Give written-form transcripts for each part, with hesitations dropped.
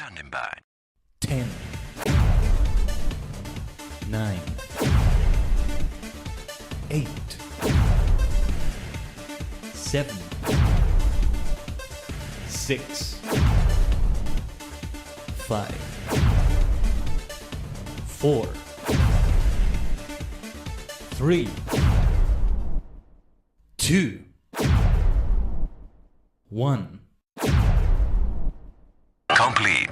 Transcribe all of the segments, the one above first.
Standing by. 10, 9, 8, 7, 6, 5, 4, 3, 2, 1. Complete.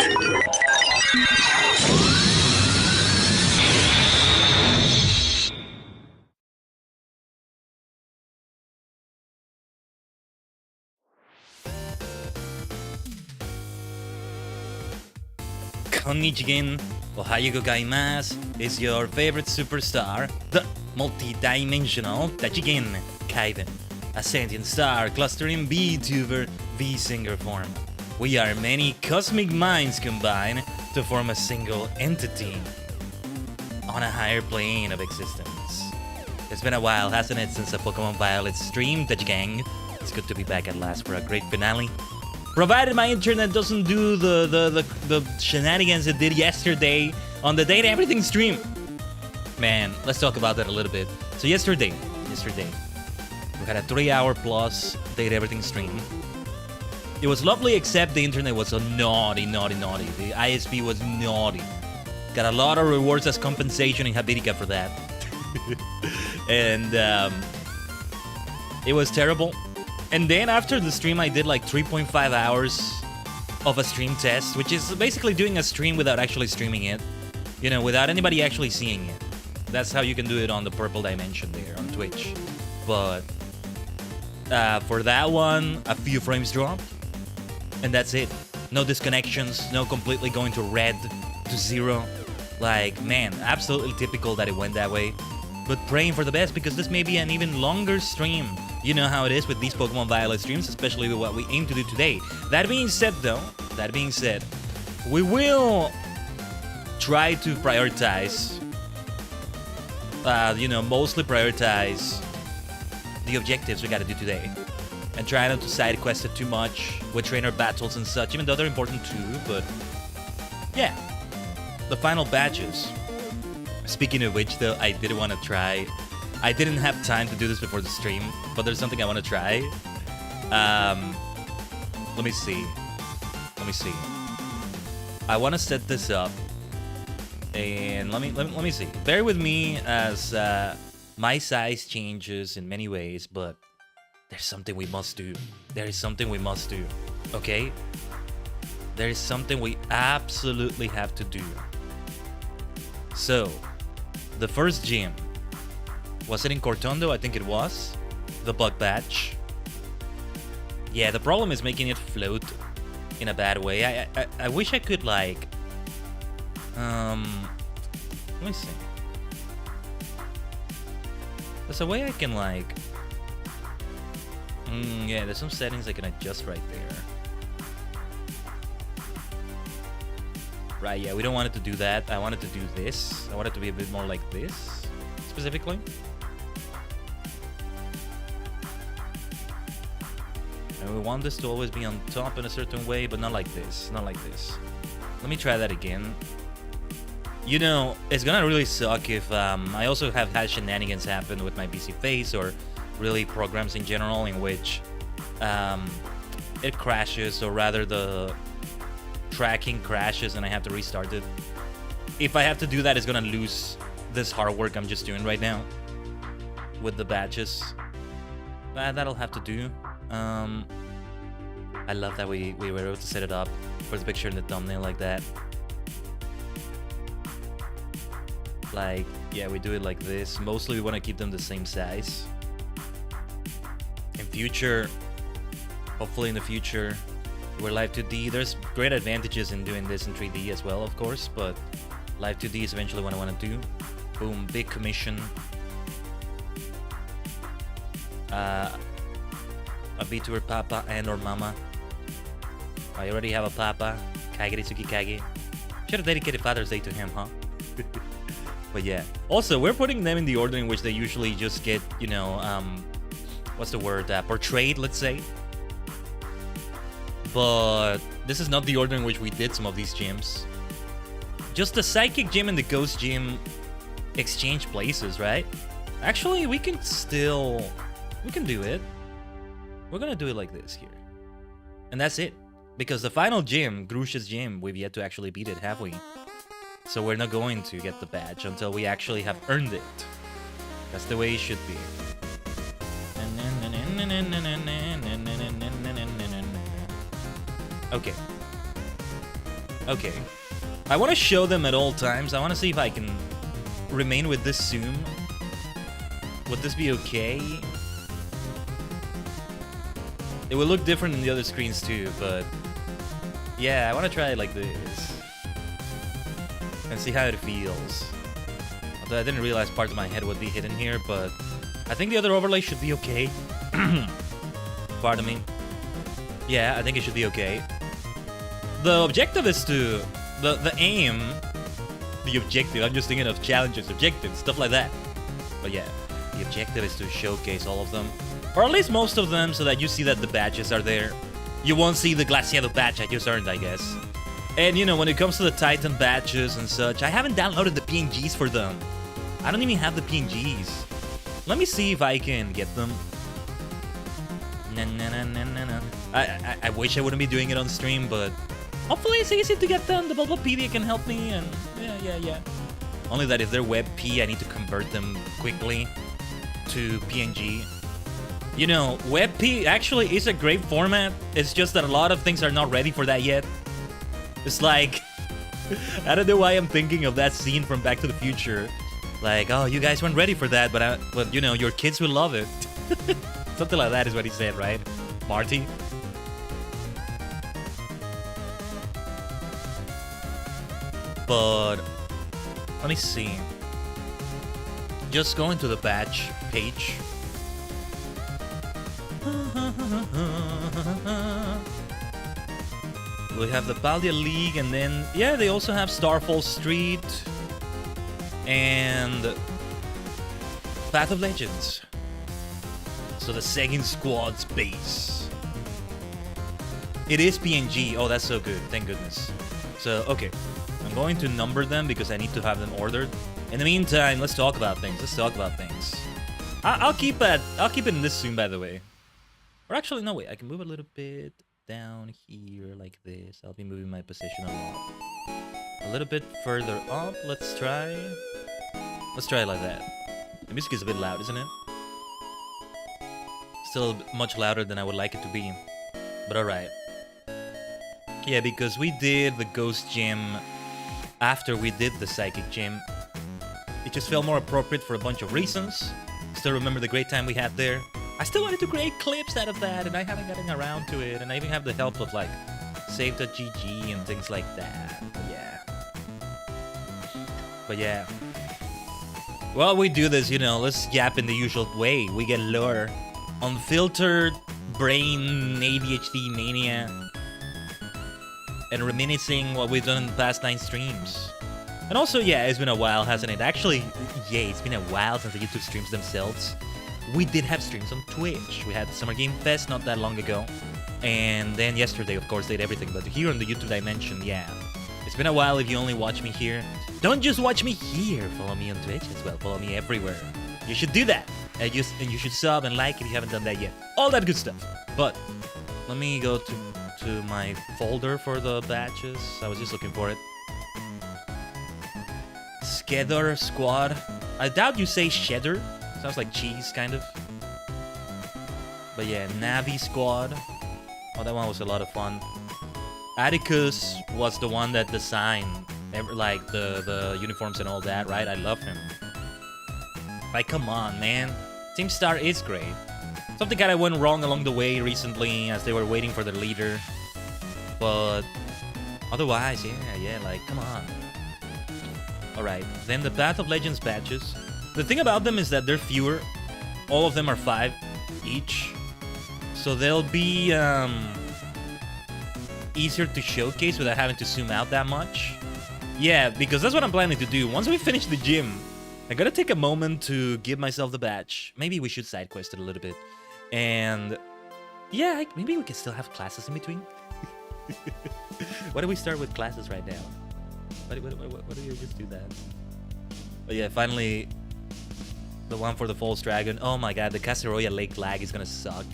Tajigen, Ohio gozaimasu is your favorite superstar, the multi-dimensional Tajigen, Khaiden, a sentient star clustering VTuber VSinger form. We are many cosmic minds combined to form a single entity on a higher plane of existence. It's been a while, hasn't it, since a Pokemon Violet stream, Tajigen. It's good to be back at last for a great finale. Provided my internet doesn't do the shenanigans it did yesterday on the Date Everything stream. Man, let's talk about that a little bit. So yesterday, we had a 3-hour plus Date Everything stream. It was lovely, except the internet was so naughty. The ISP was naughty. Got a lot of rewards as compensation in Habitica for that. And it was terrible. And then after the stream, I did like 3.5 hours of a stream test, which is basically doing a stream without actually streaming it. You know, without anybody actually seeing it. That's how you can do it on the purple dimension there on Twitch. But for that one, a few frames dropped. And that's it. No disconnections, no completely going to red, to 0. Like, man, absolutely typical that it went that way. But praying for the best, because this may be an even longer stream. You know how it is with these Pokemon Violet streams, especially with what we aim to do today. That being said, though, we will try to prioritize, mostly prioritize the objectives we gotta do today. And try not to side quest it too much with trainer battles and such, even though they're important too, but yeah. The final badges. Speaking of which, though, I did want to try. I didn't have time to do this before the stream, but there's something I want to try. Let me see. I want to set this up, and let me see. Bear with me as my size changes in many ways, but there's something we must do. Okay? There is something we absolutely have to do. So, the first gym. Was it in Cortondo? I think it was. The bug batch. Yeah, the problem is making it float in a bad way. I wish I could, like... let me see. There's a way I can, like... yeah, there's some settings I can adjust right there. Right, yeah, we don't want it to do that. I want it to do this. I want it to be a bit more like this, specifically. And we want this to always be on top in a certain way, but not like this. Let me try that again. You know, it's gonna really suck if I also have had shenanigans happen with my PC face, or really programs in general, in which it crashes, or rather the tracking crashes and I have to restart it. If I have to do that, it's gonna lose this hard work I'm just doing right now with the badges. That'll have to do. I love that we were able to set it up for the picture in the thumbnail like that. Like, yeah, we do it like this. Mostly we want to keep them the same size. In future, hopefully in the future, we're Live 2D. There's great advantages in doing this in 3D as well, of course, but Live 2D is eventually what I want to do. Boom, big commission. A VTuber papa and or mama. I already have a papa. Kageri Tsukikage. Should have dedicated Father's Day to him, huh? But yeah. Also, we're putting them in the order in which they usually just get, you know, what's the word? Portrayed, let's say. but this is not the order in which we did some of these gyms. Just the Psychic Gym and the Ghost Gym exchange places, right? Actually, we can do it. We're gonna do it like this here. And that's it. Because the final gym, Grusha's gym, we've yet to actually beat it, have we? So we're not going to get the badge until we actually have earned it. That's the way it should be. Okay. Okay. I want to show them at all times. I want to see if I can remain with this zoom. Would this be okay? It will look different in the other screens too, but yeah, I want to try it like this and see how it feels. Although I didn't realize parts of my head would be hidden here, but I think the other overlay should be okay. Pardon me. Yeah, I think it should be okay. The objective is to... The aim... The objective, I'm just thinking of challenges, objectives, stuff like that. But yeah, the objective is to showcase all of them. Or at least most of them, so that you see that the badges are there. You won't see the Glaciado badge I just earned, I guess. And you know, when it comes to the Titan badges and such, I haven't downloaded the PNGs for them. I don't even have the PNGs. Let me see if I can get them. I wish I wouldn't be doing it on stream, but hopefully it's easy to get them. The Bulbapedia can help me, and yeah. Only that if they're WebP, I need to convert them quickly to PNG. You know, WebP actually is a great format. It's just that a lot of things are not ready for that yet. It's like, I don't know why I'm thinking of that scene from Back to the Future. Like, oh, you guys weren't ready for that, but you know, your kids will love it. Something like that is what he said, right? Marty? But let me see. Just go into the badge page. We have the Paldia League, and then, yeah, they also have Starfall Street and Path of Legends. So the second squad's base. It is PNG. Oh, that's so good. Thank goodness. So, okay. I'm going to number them because I need to have them ordered. In the meantime, let's talk about things. I'll keep it in this zoom, by the way. Or actually, no, wait. I can move a little bit down here like this. I'll be moving my position a lot. A little bit further up. Let's try it like that. The music is a bit loud, isn't it? Still much louder than I would like it to be. But alright. Yeah, because we did the Ghost Gym after we did the Psychic Gym. It just felt more appropriate for a bunch of reasons. Still remember the great time we had there. I still wanted to create clips out of that, and I haven't gotten around to it. And I even have the help of, like, save.gg and things like that. But yeah. While we do this, you know, let's yap in the usual way. We get lore. Unfiltered brain ADHD mania. And reminiscing what we've done in the past 9 streams. And also, yeah, it's been a while, hasn't it? Actually, yeah, it's been a while since the YouTube streams themselves. We did have streams on Twitch. We had Summer Game Fest not that long ago. And then yesterday, of course, did everything. But here on the YouTube dimension, yeah. It's been a while if you only watch me here. Don't just watch me here. Follow me on Twitch as well. Follow me everywhere. You should do that. And you should sub and like if you haven't done that yet. All that good stuff. But let me go to my folder for the badges. I was just looking for it. Skedder Squad. I doubt you say cheddar. Sounds like cheese, kind of. But yeah, Navi Squad. Oh, that one was a lot of fun. Atticus was the one that designed like the uniforms and all that, right? I love him. Like, come on, man. Team Star is great. Something kind of went wrong along the way recently as they were waiting for their leader. But otherwise, yeah, like, come on. Alright, then the Path of Legends badges. The thing about them is that they're fewer. All of them are 5 each. So they'll be easier to showcase without having to zoom out that much. Yeah, because that's what I'm planning to do. Once we finish the gym, I gotta take a moment to give myself the badge. Maybe we should side quest it a little bit. And yeah, maybe we can still have classes in between. Why do we start with classes right now? Why do you just do that? But yeah, finally, the one for the false dragon. Oh my god, the Caseroya Lake lag is gonna suck.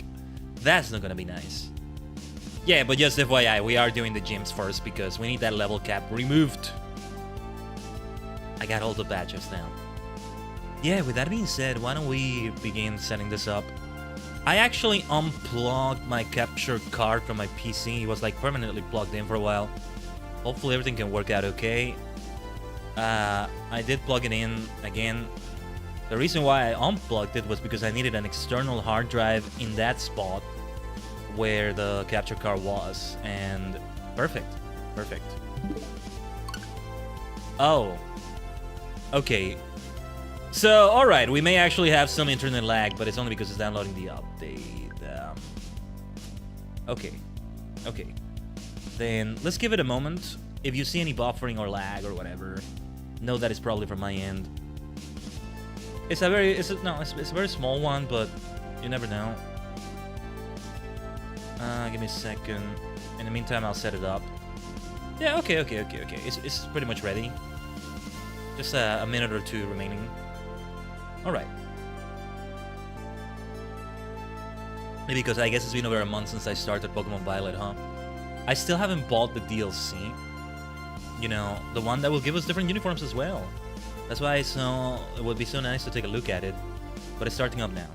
That's not gonna be nice. Yeah, but just FYI, we are doing the gyms first because we need that level cap removed. I got all the badges now. Yeah, with that being said, why don't we begin setting this up? I actually unplugged my capture card from my PC. It was like permanently plugged in for a while. Hopefully everything can work out okay. I did plug it in again. The reason why I unplugged it was because I needed an external hard drive in that spot where the capture card was. And perfect. Perfect. Oh. Okay. So, alright, we may actually have some internet lag, but it's only because it's downloading the update. Okay. Okay. Then, let's give it a moment. If you see any buffering or lag or whatever, know that it's probably from my end. It's a very, it's a very small one, but you never know. Give me a second. In the meantime, I'll set it up. Yeah, okay. It's pretty much ready. Just a minute or two remaining. Alright. Maybe because I guess it's been over a month since I started Pokemon Violet, huh? I still haven't bought the DLC. You know, the one that will give us different uniforms as well. That's why it would be so nice to take a look at it. But it's starting up now.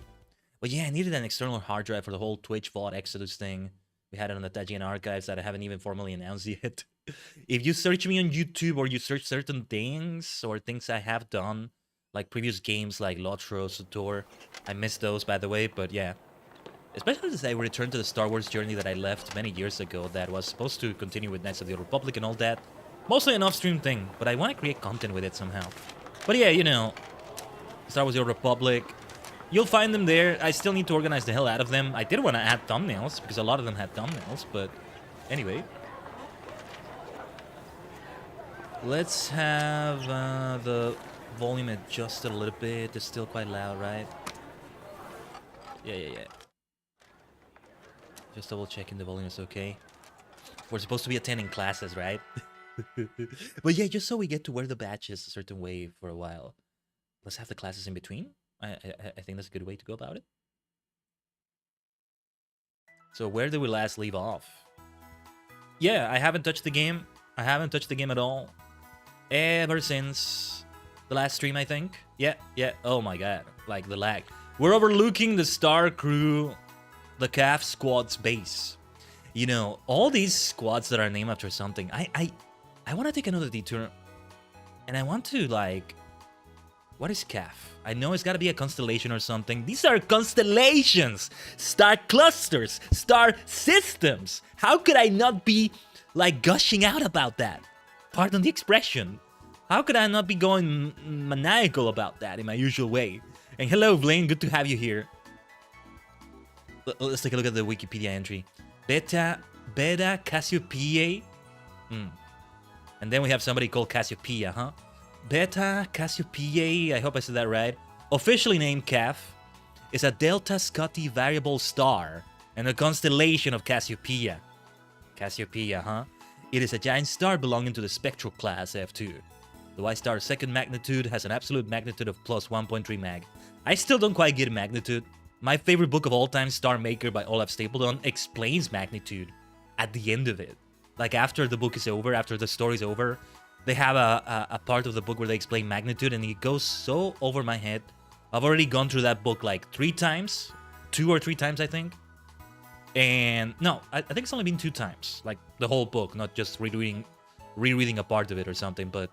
But yeah, I needed an external hard drive for the whole Twitch VOD Exodus thing. We had it on the Tajigen archives that I haven't even formally announced yet. If you search me on YouTube or you search certain things or things I have done, like previous games like Lotro, Sator, I missed those by the way, but yeah. Especially as I returned to the Star Wars journey that I left many years ago that was supposed to continue with Knights of the Old Republic and all that. Mostly an off-stream thing, but I want to create content with it somehow. But yeah, you know, Star Wars the Old Republic, you'll find them there. I still need to organize the hell out of them. I did want to add thumbnails, because a lot of them had thumbnails, but anyway. Let's have the volume adjusted a little bit. It's still quite loud, right? Yeah. Just double checking the volume is okay. We're supposed to be attending classes, right? But yeah, just so we get to wear the badges a certain way for a while. Let's have the classes in between. I think that's a good way to go about it. So where did we last leave off? Yeah, I haven't touched the game. I haven't touched the game at all. Ever since the last stream, I think. Yeah. Oh my god. Like the lag. We're overlooking the Star Crew, the CAF squad's base. You know, all these squads that are named after something. I want to take another detour. And I want to, like... What is CAF? I know it's got to be a constellation or something. These are constellations! Star clusters! Star systems! How could I not be, like, gushing out about that? Pardon the expression. How could I not be going maniacal about that in my usual way? And hello, Blaine. Good to have you here. Let's take a look at the Wikipedia entry. Beta Cassiopeia. And then we have somebody called Cassiopeia, huh? Beta Cassiopeia, I hope I said that right. Officially named CAF, is a Delta Scuti variable star and a constellation of Cassiopeia. Cassiopeia, huh? It is a giant star belonging to the spectral class F2. The Y star's second magnitude has an absolute magnitude of plus 1.3 mag. I still don't quite get magnitude. My favorite book of all time, Star Maker by Olaf Stapledon, explains magnitude at the end of it. Like after the book is over, after the story's over, they have a part of the book where they explain magnitude, and it goes so over my head. I've already gone through that book like 3 times. 2 or 3 times, I think. And no, I think it's only been 2 times. Like the whole book, not just rereading a part of it or something, but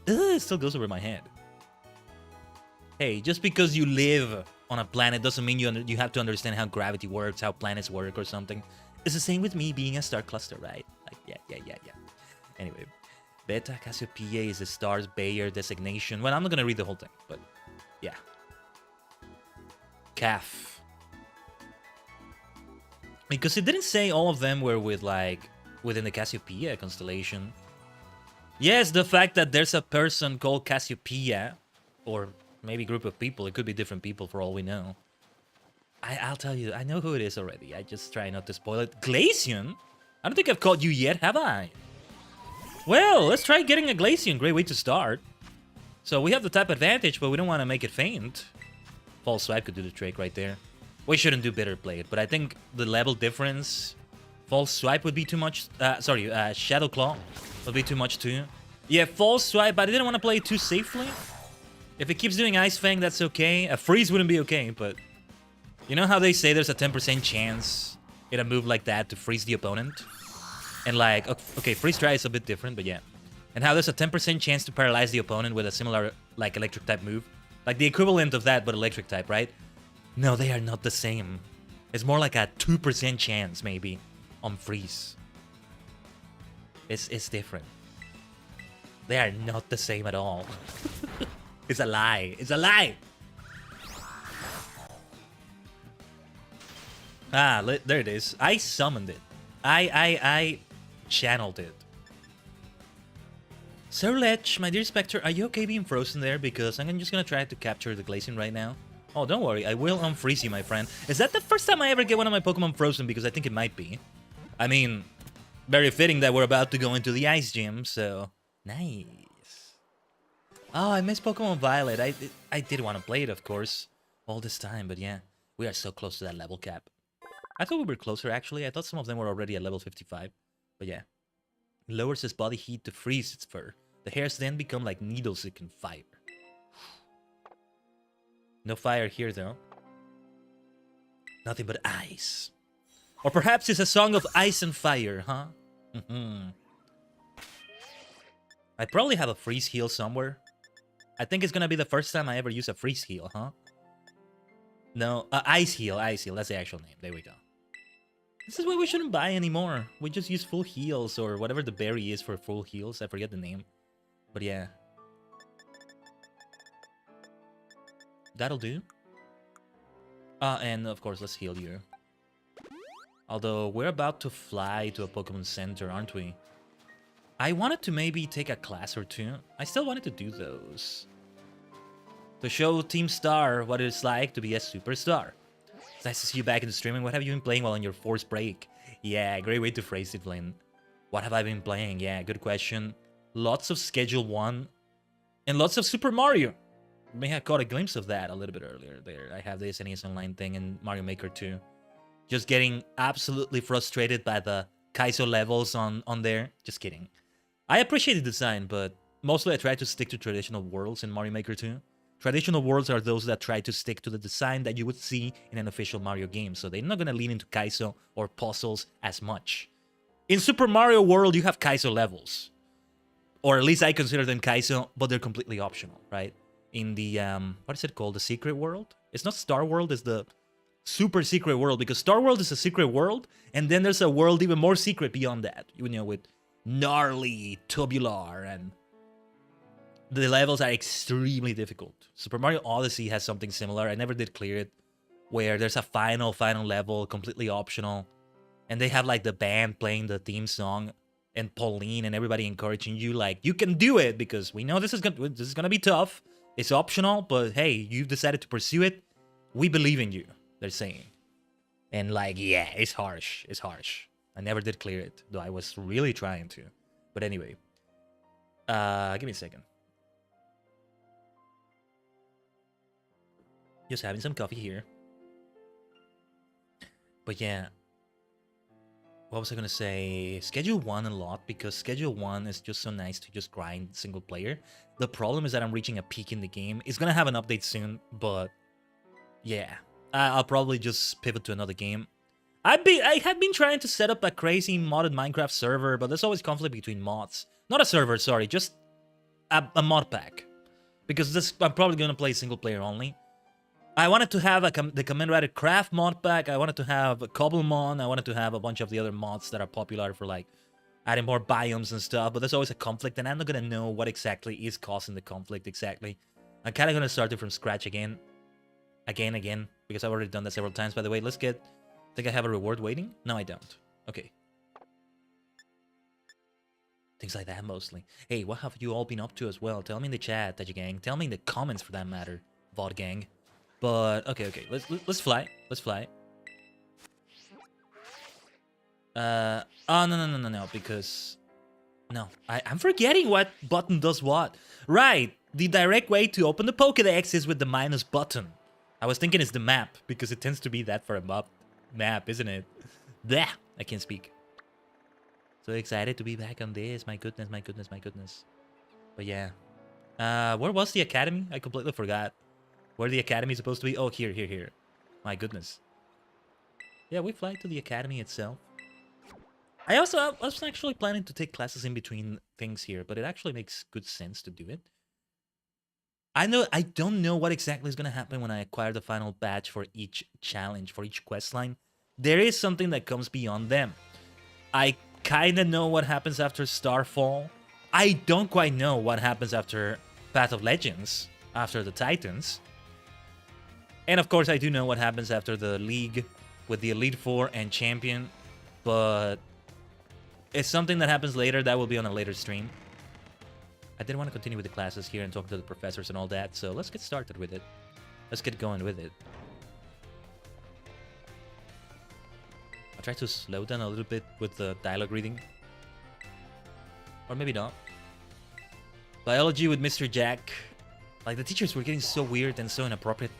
it still goes over my head. Hey, just because you live on a planet doesn't mean you have to understand how gravity works, how planets work or something. It's the same with me being a star cluster, right? Like, yeah. Anyway, Beta Cassiopeia is the star's Bayer designation. Well, I'm not gonna read the whole thing, but yeah. CAF. Because it didn't say all of them were within the Cassiopeia constellation. Yes, the fact that there's a person called Cassiopeia, or maybe group of people, it could be different people for all we know. I'll tell you, I know who it is already. I just try not to spoil it. Glaceon? I don't think I've caught you yet, have I? Well, let's try getting a Glaceon. Great way to start. So we have the type advantage, but we don't want to make it faint. False Swipe could do the trick right there. We shouldn't do Bitter Blade, but I think the level difference... False Swipe would be too much... Shadow Claw would be too much too. Yeah, False Swipe, but I didn't want to play it too safely. If it keeps doing Ice Fang, that's okay. A Freeze wouldn't be okay, but... You know how they say there's a 10% chance in a move like that to freeze the opponent? And like, okay, Freeze Dry is a bit different, but yeah. And how there's a 10% chance to paralyze the opponent with a similar, like, electric type move. Like the equivalent of that, but electric type, right? No, they are not the same. It's more like a 2% chance, maybe, on Freeze. It's different. They are not the same at all. It's a lie. It's a lie! Ah, there it is. I summoned it. I channeled it. So Lech, my dear Spectre, are you okay being frozen there? Because I'm just gonna try to capture the Glaceon right now. Oh, don't worry, I will unfreeze you, my friend. Is that the first time I ever get one of my Pokemon frozen? Because I think it might be. I mean, very fitting that we're about to go into the Ice Gym, so... Nice. Oh, I miss Pokemon Violet. I did want to play it, of course, all this time, but yeah. We are so close to that level cap. I thought we were closer, actually. I thought some of them were already at level 55. But yeah. Lowers his body heat to freeze its fur. The hairs then become like needles that can fire. No fire here, though. Nothing but ice. Or perhaps it's a song of ice and fire, huh? I probably have a freeze heal somewhere. I think it's gonna be the first time I ever use a freeze heal, huh? No, ice heal, that's the actual name. There we go. This is why we shouldn't buy anymore. We just use full heals or whatever the berry is for full heals. I forget the name. But yeah. That'll do. And of course, let's heal you. Although, we're about to fly to a Pokemon Center, aren't we? I wanted to maybe take a class or two. I still wanted to do those. To show Team Star what it's like to be a superstar. It's nice to see you back in the streaming. What have you been playing while on your forced break? Yeah, great way to phrase it, Lynn. What have I been playing? Yeah, good question. Lots of Schedule 1. And lots of Super Mario. You may have caught a glimpse of that a little bit earlier there. I have this NES Online thing and Mario Maker 2. Just getting absolutely frustrated by the Kaizo levels on there. Just kidding. I appreciate the design, but mostly I try to stick to traditional worlds in Mario Maker 2. Traditional worlds are those that try to stick to the design that you would see in an official Mario game, so they're not going to lean into Kaizo or puzzles as much. In Super Mario World, you have Kaizo levels. Or at least I consider them Kaizo, but they're completely optional, right? In the, what is it called? The Secret World? It's not Star World, it's the Super Secret World, because Star World is a secret world, and then there's a world even more secret beyond that, you know, with gnarly, tubular, and the levels are extremely difficult. Super Mario Odyssey has something similar. I never did clear it, where there's a final level, completely optional, and they have like the band playing the theme song, and Pauline and everybody encouraging you, like, you can do it, because we know this is gonna be tough. It's optional, but hey, you've decided to pursue it. We believe in you, they're saying. And like, yeah, it's harsh. It's harsh. I never did clear it, though I was really trying to. But anyway. Give me a second. Just having some coffee here. But yeah. What was I gonna say? Schedule 1 a lot, because Schedule 1 is just so nice to just grind single player. The problem is that I'm reaching a peak in the game. It's gonna have an update soon, but yeah. I'll probably just pivot to another game. I have been trying to set up a crazy modded Minecraft server, but there's always conflict between mods. Not a server, sorry, just a mod pack. Because I'm probably gonna play single player only. I wanted to have the Command Rider Craft mod pack. I wanted to have a Cobblemon. I wanted to have a bunch of the other mods that are popular for like adding more biomes and stuff. But there's always a conflict, and I'm not gonna know what exactly is causing the conflict exactly. I'm kind of gonna start it from scratch again, because I've already done that several times. By the way, let's get. I think I have a reward waiting. No, I don't. Okay. Things like that mostly. Hey, what have you all been up to as well? Tell me in the chat, Tajigen. Tell me in the comments for that matter, VOD gang. But okay, let's fly. Let's fly. Oh, no, because... No, I'm forgetting what button does what. Right, the direct way to open the Pokédex is with the minus button. I was thinking it's the map, because it tends to be that for a map, isn't it? Blech, I can't speak. So excited to be back on this. My goodness, my goodness, my goodness. But yeah. Where was the academy? I completely forgot. Where the academy is supposed to be? Oh, here. My goodness. Yeah, we fly to the academy itself. I was actually planning to take classes in between things here, but it actually makes good sense to do it. I don't know what exactly is going to happen when I acquire the final badge for each challenge, for each questline. There is something that comes beyond them. I kind of know what happens after Starfall. I don't quite know what happens after Path of Legends, after the Titans. And of course, I do know what happens after the League with the Elite Four and Champion, but it's something that happens later. That will be on a later stream. I didn't want to continue with the classes here and talk to the professors and all that, so let's get started with it. Let's get going with it. I'll try to slow down a little bit with the dialogue reading. Or maybe not. Biology with Mr. Jack. Like, the teachers were getting so weird and so inappropriate.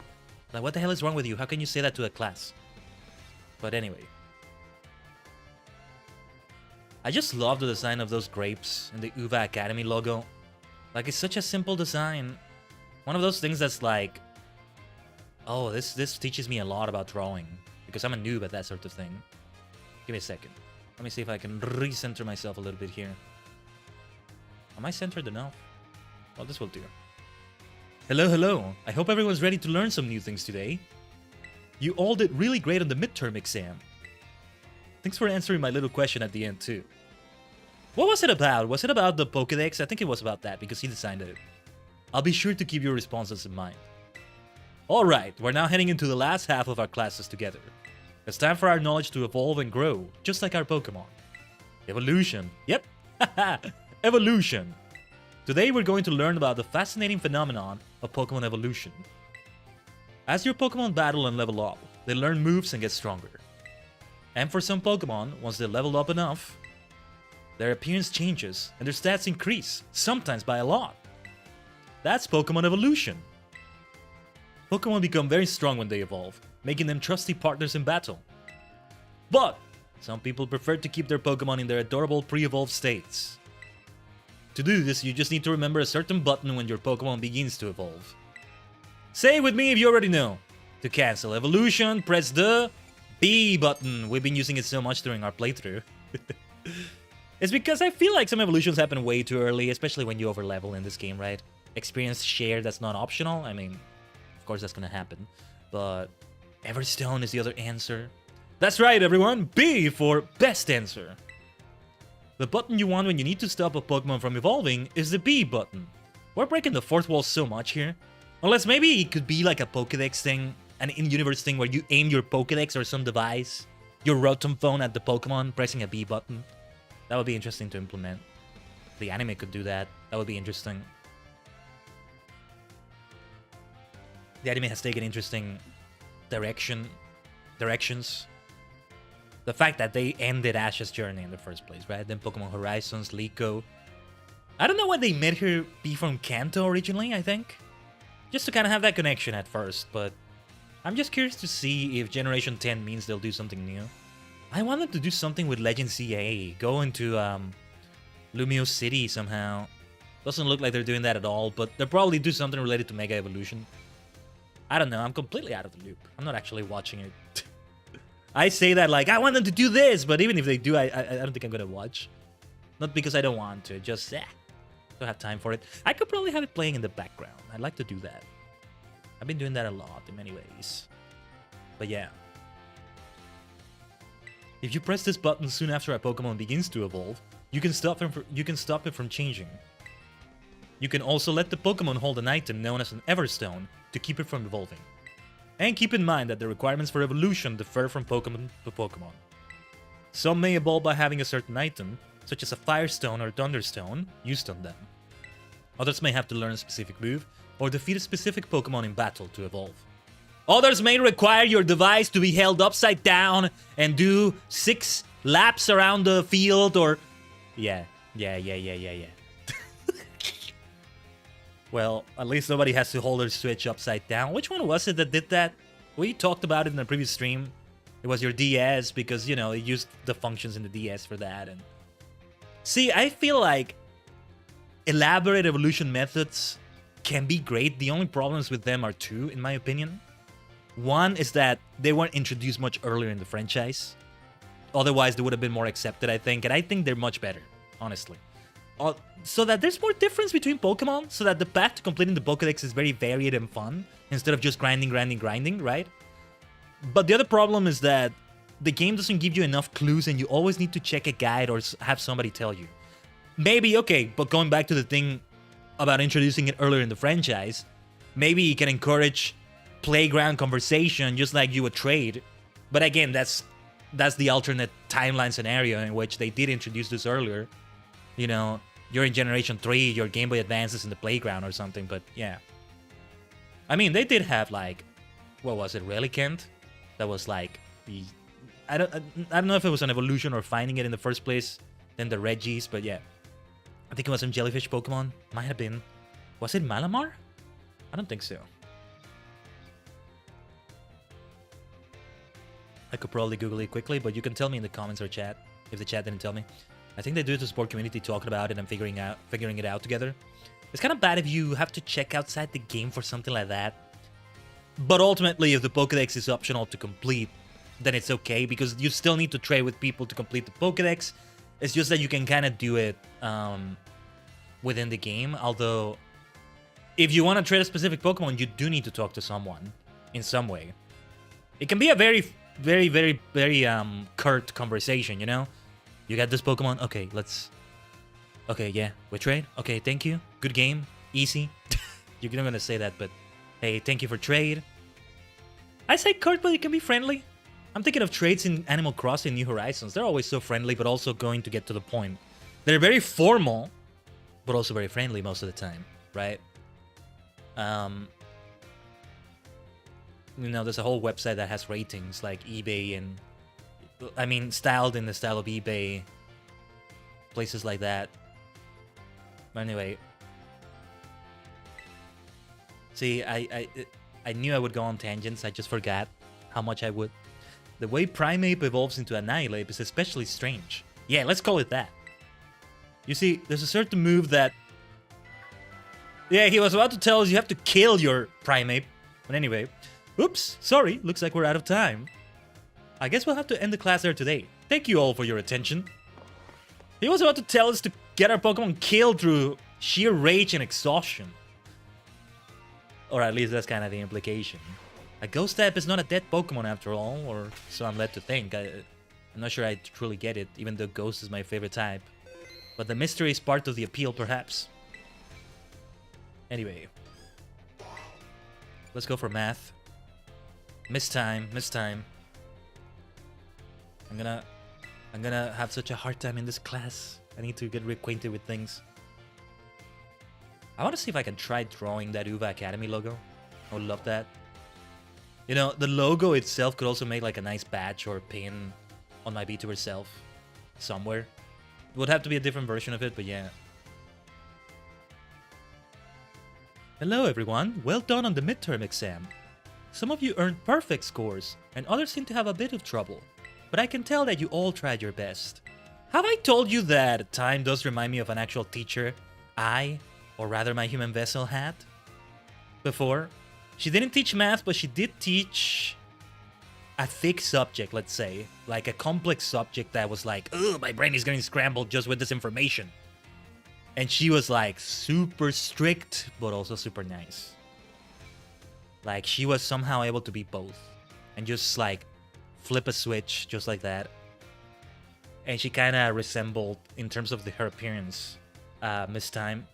Like, what the hell is wrong with you? How can you say that to a class? But anyway. I just love the design of those grapes and the UVA Academy logo. Like, it's such a simple design. One of those things that's like, oh, this teaches me a lot about drawing. Because I'm a noob at that sort of thing. Give me a second. Let me see if I can recenter myself a little bit here. Am I centered enough? Well, this will do. Hello. I hope everyone's ready to learn some new things today. You all did really great on the midterm exam. Thanks for answering my little question at the end, too. What was it about? Was it about the Pokédex? I think it was about that, because he designed it. I'll be sure to keep your responses in mind. Alright, we're now heading into the last half of our classes together. It's time for our knowledge to evolve and grow, just like our Pokémon. Evolution. Yep. Evolution. Today we're going to learn about the fascinating phenomenon of Pokémon evolution. As your Pokémon battle and level up, they learn moves and get stronger. And for some Pokémon, once they level up enough, their appearance changes and their stats increase, sometimes by a lot. That's Pokémon evolution. Pokémon become very strong when they evolve, making them trusty partners in battle. But some people prefer to keep their Pokémon in their adorable pre-evolved states. To do this, you just need to remember a certain button when your Pokémon begins to evolve. Say it with me if you already know. To cancel evolution, press the B button. We've been using it so much during our playthrough. It's because I feel like some evolutions happen way too early, especially when you overlevel in this game, right? Experience share that's not optional. I mean, of course that's gonna happen. But Everstone is the other answer. That's right, everyone. B for best answer. The button you want when you need to stop a Pokemon from evolving is the B button. We're breaking the fourth wall so much here. Unless maybe it could be like a Pokédex thing, an in-universe thing where you aim your Pokédex or some device, your Rotom phone at the Pokemon, pressing a B button. That would be interesting to implement. The anime could do that. That would be interesting. The anime has taken interesting directions. The fact that they ended Ash's journey in the first place, right? Then Pokemon Horizons, Liko. I don't know why they made her be from Kanto originally, I think. Just to kind of have that connection at first, but I'm just curious to see if Generation 10 means they'll do something new. I want them to do something with Legend CA, go into Lumio City somehow. Doesn't look like they're doing that at all, but they'll probably do something related to Mega Evolution. I don't know, I'm completely out of the loop. I'm not actually watching it. I say that like, I want them to do this, but even if they do, I don't think I'm gonna watch. Not because I don't want to, just don't have time for it. I could probably have it playing in the background. I'd like to do that. I've been doing that a lot in many ways. But yeah. If you press this button soon after a Pokemon begins to evolve, you can stop it from changing. You can also let the Pokemon hold an item known as an Everstone to keep it from evolving. And keep in mind that the requirements for evolution differ from Pokemon to Pokemon. Some may evolve by having a certain item, such as a Firestone or Thunderstone, used on them. Others may have to learn a specific move, or defeat a specific Pokemon in battle to evolve. Others may require your device to be held upside down and do 6 laps around the field or... Yeah. Well, at least nobody has to hold their Switch upside down. Which one was it that did that? We talked about it in the previous stream. It was your DS because, you know, it used the functions in the DS for that. And see, I feel like elaborate evolution methods can be great. The only problems with them are 2, in my opinion. One is that they weren't introduced much earlier in the franchise. Otherwise, they would have been more accepted, I think. And I think they're much better, honestly. So that there's more difference between Pokemon, so that the path to completing the Pokédex is very varied and fun, instead of just grinding, right? But the other problem is that the game doesn't give you enough clues, and you always need to check a guide or have somebody tell you. Maybe, okay, but going back to the thing about introducing it earlier in the franchise, maybe you can encourage playground conversation just like you would trade. But again, that's the alternate timeline scenario in which they did introduce this earlier. You know, you're in Generation 3, your Game Boy Advance is in the playground or something, but yeah. I mean, they did have, like, what was it, Relicanth? That was, like, I don't know if it was an evolution or finding it in the first place, then the Regis, but yeah. I think it was some jellyfish Pokemon. Might have been. Was it Malamar? I don't think so. I could probably Google it quickly, but you can tell me in the comments or chat, if the chat didn't tell me. I think they do it to support community talking about it and figuring it out together. It's kind of bad if you have to check outside the game for something like that. But ultimately, if the Pokédex is optional to complete, then it's okay, because you still need to trade with people to complete the Pokédex. It's just that you can kind of do it within the game. Although, if you want to trade a specific Pokemon, you do need to talk to someone in some way. It can be a very curt conversation, you know? You got this Pokemon? Okay, let's... Okay, yeah, we trade? Okay, thank you. Good game. Easy. You're not gonna say that, but... Hey, thank you for trade. I say curt, but it can be friendly. I'm thinking of trades in Animal Crossing New Horizons. They're always so friendly, but also going to get to the point. They're very formal, but also very friendly most of the time, right? You know, there's a whole website that has ratings, like eBay and... I mean, styled in the style of eBay. Places like that. But anyway. See, I knew I would go on tangents. I just forgot how much I would. The way Primeape evolves into Annihilape is especially strange. Yeah, let's call it that. You see, there's a certain move that... Yeah, he was about to tell us you have to kill your Primeape. But anyway. Oops, sorry. Looks like we're out of time. I guess we'll have to end the class there today. Thank you all for your attention. He was about to tell us to get our Pokemon killed through sheer rage and exhaustion. Or at least that's kind of the implication. A ghost type is not a dead Pokemon after all, or so I'm led to think. I'm not sure I truly get it, even though ghost is my favorite type. But the mystery is part of the appeal, perhaps. Anyway. Let's go for math. Miss time. I'm gonna have such a hard time in this class. I need to get reacquainted with things. I want to see if I can try drawing that UVA Academy logo. I would love that. You know, the logo itself could also make like a nice badge or pin on my VTuber self somewhere. It would have to be a different version of it, but yeah. Hello everyone, well done on the midterm exam. Some of you earned perfect scores, and others seem to have a bit of trouble. But I can tell that you all tried your best. Have I told you that time does remind me of an actual teacher or rather my human vessel had? Before? She didn't teach math, but she did teach a thick subject, let's say. Like a complex subject that was like, ugh, my brain is getting scrambled just with this information. And she was like super strict, but also super nice. Like she was somehow able to be both. And just like flip a switch just like that. And she kind of resembled, in terms of her appearance, Miss Time.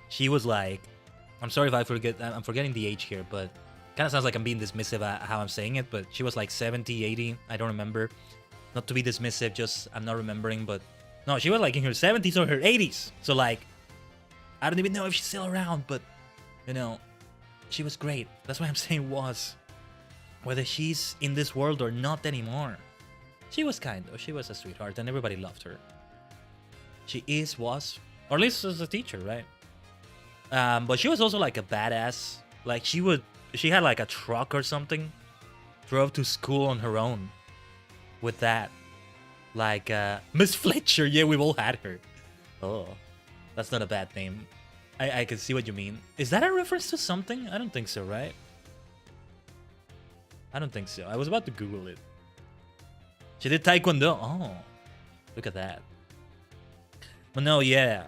She was like, I'm sorry if I'm forgetting the age here, but kind of sounds like I'm being dismissive at how I'm saying it, but she was like 70, 80, I don't remember. Not to be dismissive, just I'm not remembering, but no, she was like in her 70s or her 80s. So like, I don't even know if she's still around, but you know, She was great. That's why I'm saying was. Whether she's in this world or not anymore. She was kind though. She was a sweetheart and everybody loved her. She was, or at least as a teacher, right? But she was also like a badass. Like she had like a truck or something. Drove to school on her own. With that. Like, Miss Fletcher. Yeah, we've all had her. Oh, that's not a bad name. I can see what you mean. Is that a reference to something? I don't think so, right? I don't think so. I was about to Google it. She did Taekwondo. Oh, look at that. But no, yeah.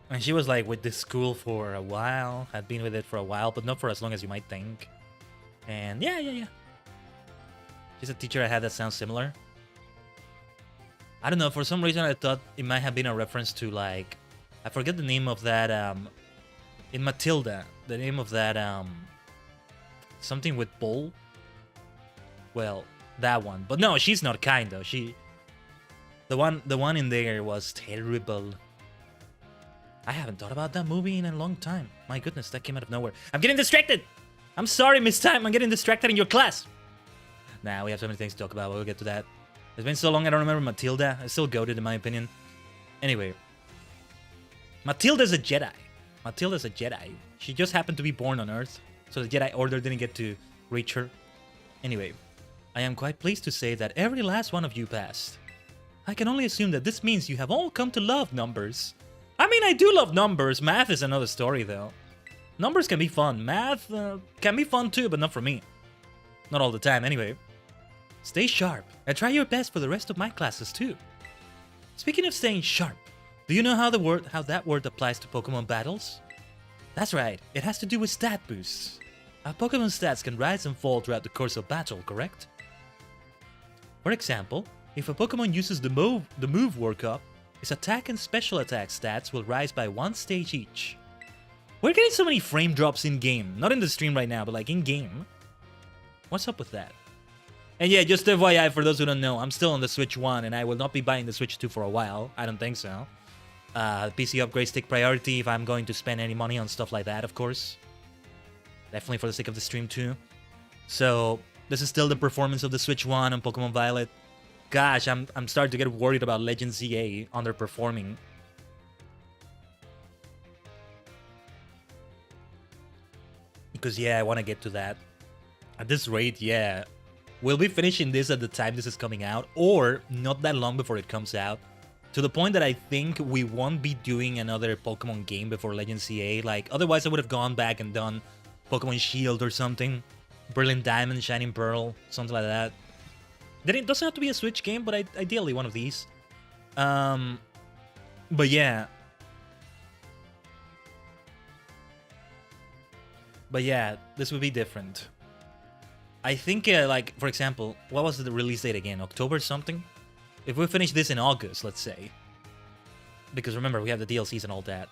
And she was like with this school for a while. Had been with it for a while, but not for as long as you might think. And yeah. She's a teacher I had that sounds similar. I don't know, for some reason I thought it might have been a reference to like... I forget the name of that, in Matilda. The name of that, something with bull. Well, that one. But no, she's not kind though. The one in there was terrible. I haven't thought about that movie in a long time. My goodness, that came out of nowhere. I'm getting distracted! I'm sorry, Miss Time, I'm getting distracted in your class. Nah, we have so many things to talk about, we'll get to that. It's been so long I don't remember Matilda. I still goated in my opinion. Anyway. Matilda's a Jedi. Matilda's a Jedi. She just happened to be born on Earth, so the Jedi Order didn't get to reach her. Anyway, I am quite pleased to say that every last one of you passed. I can only assume that this means you have all come to love numbers. I mean, I do love numbers. Math is another story, though. Numbers can be fun. Math can be fun too, but not for me. Not all the time, anyway. Stay sharp, and try your best for the rest of my classes too. Speaking of staying sharp, do you know how that word applies to Pokemon battles? That's right, it has to do with stat boosts. Our Pokemon stats can rise and fall throughout the course of battle, correct? For example, if a Pokemon uses the move workup, its attack and special attack stats will rise by 1 stage each. We're getting so many frame drops in-game. Not in the stream right now, but like in-game. What's up with that? And yeah, just FYI, for those who don't know, I'm still on the Switch 1, and I will not be buying the Switch 2 for a while. I don't think so. PC upgrades take priority if I'm going to spend any money on stuff like that, of course. Definitely for the sake of the stream too. So, this is still the performance of the Switch 1 on Pokemon Violet. Gosh, I'm starting to get worried about Legend ZA underperforming. Because yeah, I want to get to that. At this rate, yeah. We'll be finishing this at the time this is coming out, or not that long before it comes out. To the point that I think we won't be doing another Pokemon game before Legend CA. Like, otherwise I would have gone back and done Pokemon Shield or something. Brilliant Diamond, Shining Pearl, something like that. Then it doesn't have to be a Switch game, but ideally one of these. But yeah. But yeah, this would be different. I think, like, for example, what was the release date again? October something? If we finish this in August, let's say. Because remember, we have the DLCs and all that.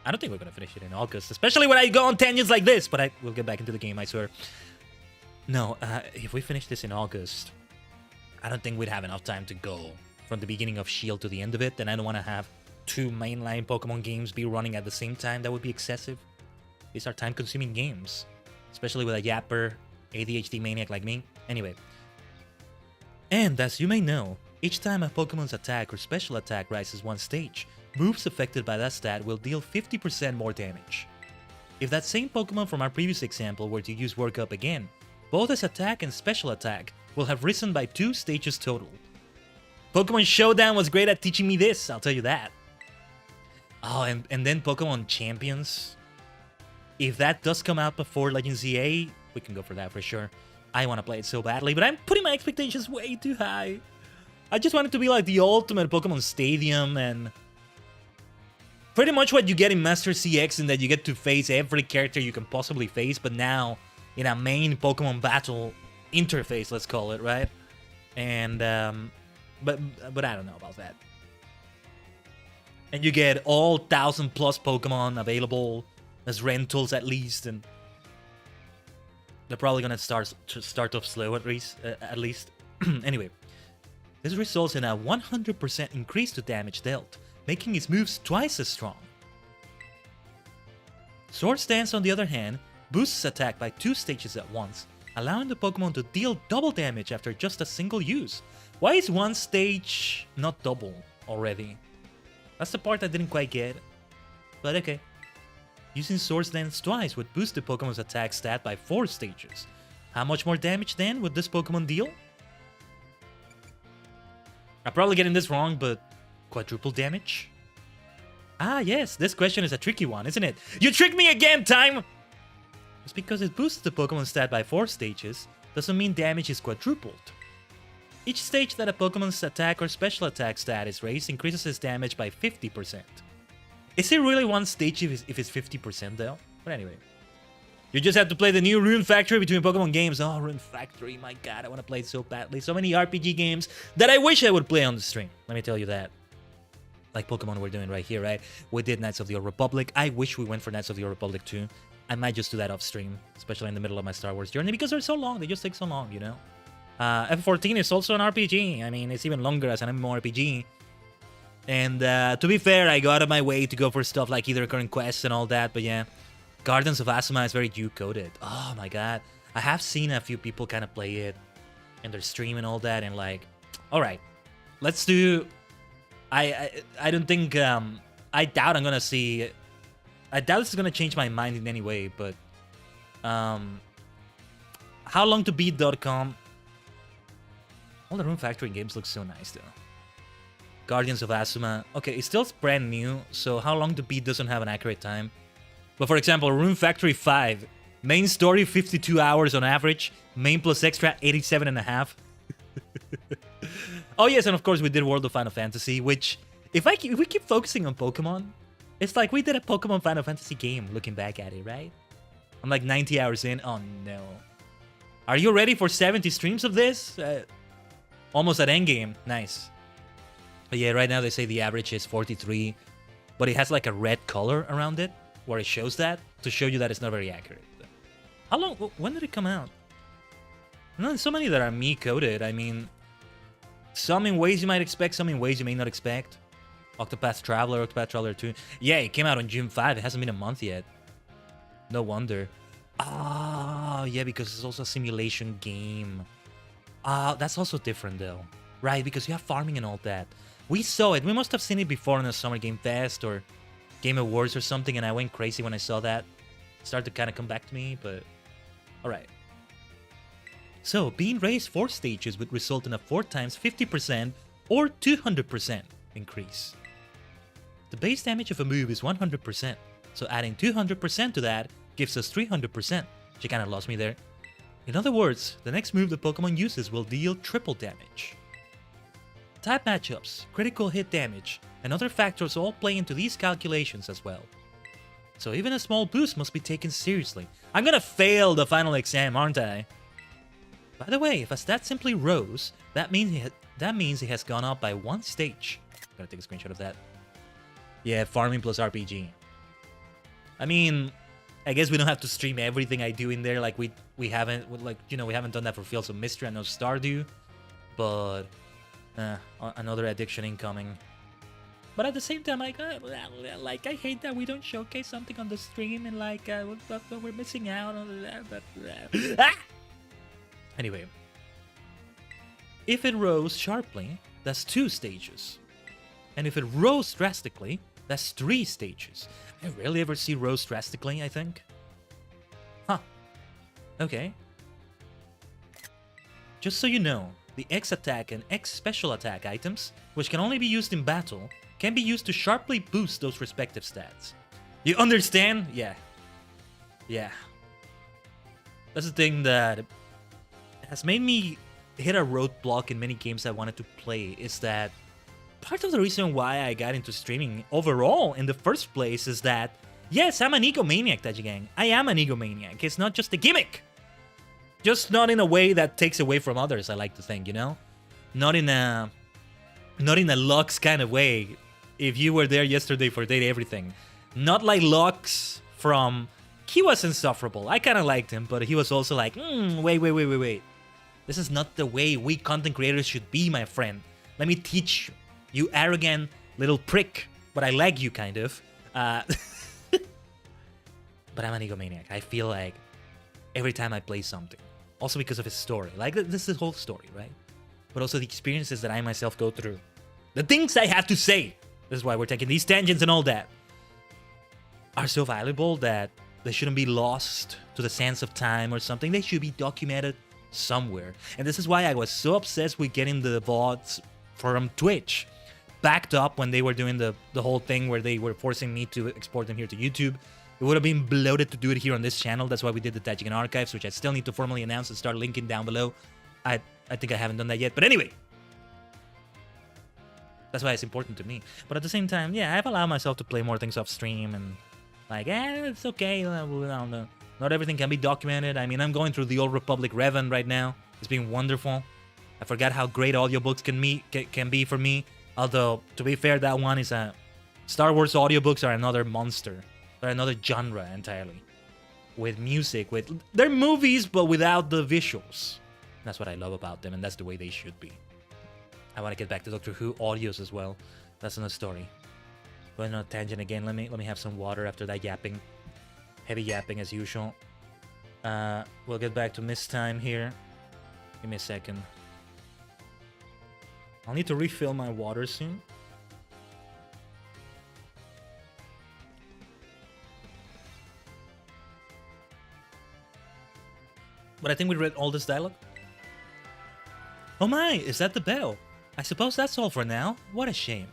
I don't think we're going to finish it in August. Especially when I go on tangents like this. But I will get back into the game, I swear. No, if we finish this in August, I don't think we'd have enough time to go from the beginning of Shield to the end of it. And I don't want to have 2 mainline Pokemon games be running at the same time. That would be excessive. These are time-consuming games. Especially with a yapper, ADHD maniac like me. Anyway. And as you may know, each time a Pokemon's attack or special attack rises 1 stage, moves affected by that stat will deal 50% more damage. If that same Pokemon from our previous example were to use Workup again, both its attack and special attack will have risen by 2 stages total. Pokemon Showdown was great at teaching me this, I'll tell you that. Oh, and then Pokemon Champions. If that does come out before Legend ZA, we can go for that for sure. I want to play it so badly, but I'm putting my expectations way too high. I just want it to be like the ultimate Pokemon Stadium and pretty much what you get in Master CX, in that you get to face every character you can possibly face, but now in a main Pokemon battle interface, let's call it, right? And but I don't know about that. And you get all 1,000+ Pokemon available as rentals at least, and they're probably gonna start off slow at least. Anyway, this results in a 100% increase to damage dealt, making its moves twice as strong. Swords Dance, on the other hand, boosts attack by 2 stages at once, allowing the Pokemon to deal double damage after just a single use. Why is 1 stage not double already? That's the part I didn't quite get. But okay. Using Swords Dance twice would boost the Pokemon's attack stat by 4 stages. How much more damage then would this Pokemon deal? I'm probably getting this wrong, but quadruple damage? Ah, yes, this question is a tricky one, isn't it? You tricked me again, Time! It's because it boosts the Pokemon stat by 4 stages, doesn't mean damage is quadrupled. Each stage that a Pokemon's attack or special attack stat is raised increases its damage by 50%. Is it really 1 stage if it's 50% though? But anyway. You just have to play the new Rune Factory between Pokemon games. Oh, Rune Factory, my god, I want to play it so badly. So many RPG games that I wish I would play on the stream. Let me tell you that. Like Pokemon we're doing right here, right? We did Knights of the Old Republic. I wish we went for Knights of the Old Republic too. I might just do that off stream, especially in the middle of my Star Wars journey, because they're so long. They just take so long, you know? F14 is also an RPG. I mean, it's even longer as an MMORPG. And to be fair, I go out of my way to go for stuff like either current quests and all that, but yeah. Gardens of Asuma is very Yu-coded. Oh my god. I have seen a few people kind of play it in their stream and all that, and like, alright, let's do... I don't think... I doubt I'm gonna see... I doubt this is gonna change my mind in any way, but... howlongtobeat.com. All the Rune Factory games look so nice, though. Guardians of Asuma. Okay, it's still brand new, so How Long to Beat doesn't have an accurate time. But for example, Rune Factory 5. Main story, 52 hours on average. Main plus extra, 87.5. Oh yes, and of course we did World of Final Fantasy, which... If we keep focusing on Pokemon, it's like we did a Pokemon Final Fantasy game, looking back at it, right? I'm like 90 hours in. Oh no. Are you ready for 70 streams of this? Almost at endgame. Nice. But yeah, right now they say the average is 43, but it has like a red color around it where it shows that to show you that it's not very accurate. How long? When did it come out? No, there's so many that are me-coded. I mean, some in ways you might expect, some in ways you may not expect. Octopath Traveler, Octopath Traveler 2. Yeah, it came out on June 5. It hasn't been a month yet. No wonder. Oh, yeah, because it's also a simulation game. That's also different though. Right, because you have farming and all that. We saw it. We must have seen it before in the Summer Game Fest or Game Awards or something, and I went crazy when I saw that. It started to kind of come back to me, but... Alright. So, being raised 4 stages would result in a 4 times 50% or 200% increase. The base damage of a move is 100%, so adding 200% to that gives us 300%. She kind of lost me there. In other words, the next move the Pokemon uses will deal triple damage. Type matchups, critical hit damage, and other factors all play into these calculations as well. So even a small boost must be taken seriously. I'm gonna fail the final exam, aren't I? By the way, if a stat simply rose, that means it has gone up by 1 stage. I'm gonna take a screenshot of that. Yeah, farming plus RPG. I mean, I guess we don't have to stream everything I do in there, like we haven't, like, you know, we haven't done that for Fields of Mystery and no Stardew, but another addiction incoming. But at the same time, I hate that we don't showcase something on the stream and like we're missing out on that. Anyway, if it rose sharply, that's 2 stages, and if it rose drastically, that's 3 stages. I rarely ever see rose drastically, I think. Huh. Okay. Just so you know, the X attack and X special attack items, which can only be used in battle, can be used to sharply boost those respective stats. You understand? Yeah. Yeah. That's the thing that has made me hit a roadblock in many games I wanted to play, is that part of the reason why I got into streaming overall in the first place is that, yes, I'm an egomaniac, Tajigen. I am an egomaniac. It's not just a gimmick. Just not in a way that takes away from others, I like to think, you know? Not in a Lux kind of way. If you were there yesterday for Date Everything. Not like Lux from... He was insufferable. I kind of liked him, but he was also like, wait. This is not the way we content creators should be, my friend. Let me teach you arrogant little prick. But I like you, kind of. But I'm an egomaniac. I feel like every time I play something. Also because of his story. Like, this is the whole story, right? But also the experiences that I myself go through. The things I have to say, this is why we're taking these tangents and all that, are so valuable that they shouldn't be lost to the sands of time or something. They should be documented somewhere. And this is why I was so obsessed with getting the VODs from Twitch backed up when they were doing the whole thing where they were forcing me to export them here to YouTube. It would have been bloated to do it here on this channel. That's why we did the Tajigen archives, which I still need to formally announce and start linking down below. I think I haven't done that yet. But anyway, that's why it's important to me. But at the same time, yeah, I've allowed myself to play more things off stream and like, it's okay. Not everything can be documented. I mean, I'm going through the Old Republic Revan right now. It's been wonderful. I forgot how great audiobooks can be for me. Although, to be fair, that one is a... Star Wars audiobooks are another monster. They're another genre entirely. With music, they're movies, but without the visuals. That's what I love about them, and that's the way they should be. I want to get back to Doctor Who audios as well. That's another story. Going on a tangent again. Let me have some water after that yapping. Heavy yapping as usual. We'll get back to Miss Time here. Give me a second. I'll need to refill my water soon. But I think we read all this dialogue. Oh my, is that the bell? I suppose that's all for now. What a shame.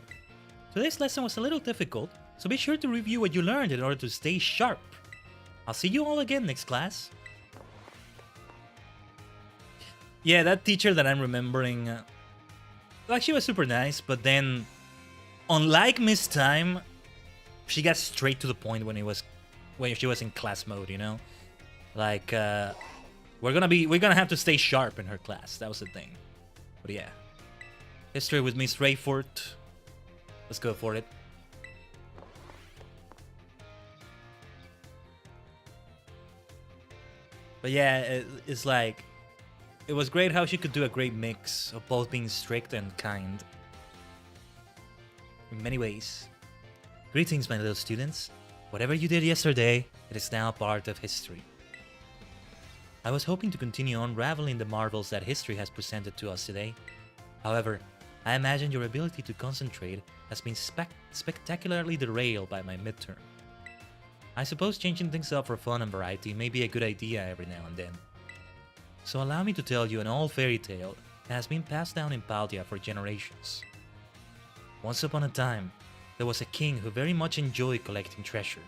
Today's lesson was a little difficult, so be sure to review what you learned in order to stay sharp. I'll see you all again next class. Yeah, that teacher that I'm remembering, like, she was super nice, but then, unlike Miss Time, she got straight to the point when she was in class mode, you know? Like, we're gonna have to stay sharp in her class. That was the thing. But yeah. History with Miss Rayford. Let's go for it. But yeah, it's like... It was great how she could do a great mix of both being strict and kind. In many ways. Greetings, my little students. Whatever you did yesterday, it is now part of history. I was hoping to continue unraveling the marvels that history has presented to us today. However, I imagine your ability to concentrate has been spectacularly derailed by my midterm. I suppose changing things up for fun and variety may be a good idea every now and then. So allow me to tell you an old fairy tale that has been passed down in Paldia for generations. Once upon a time, there was a king who very much enjoyed collecting treasure.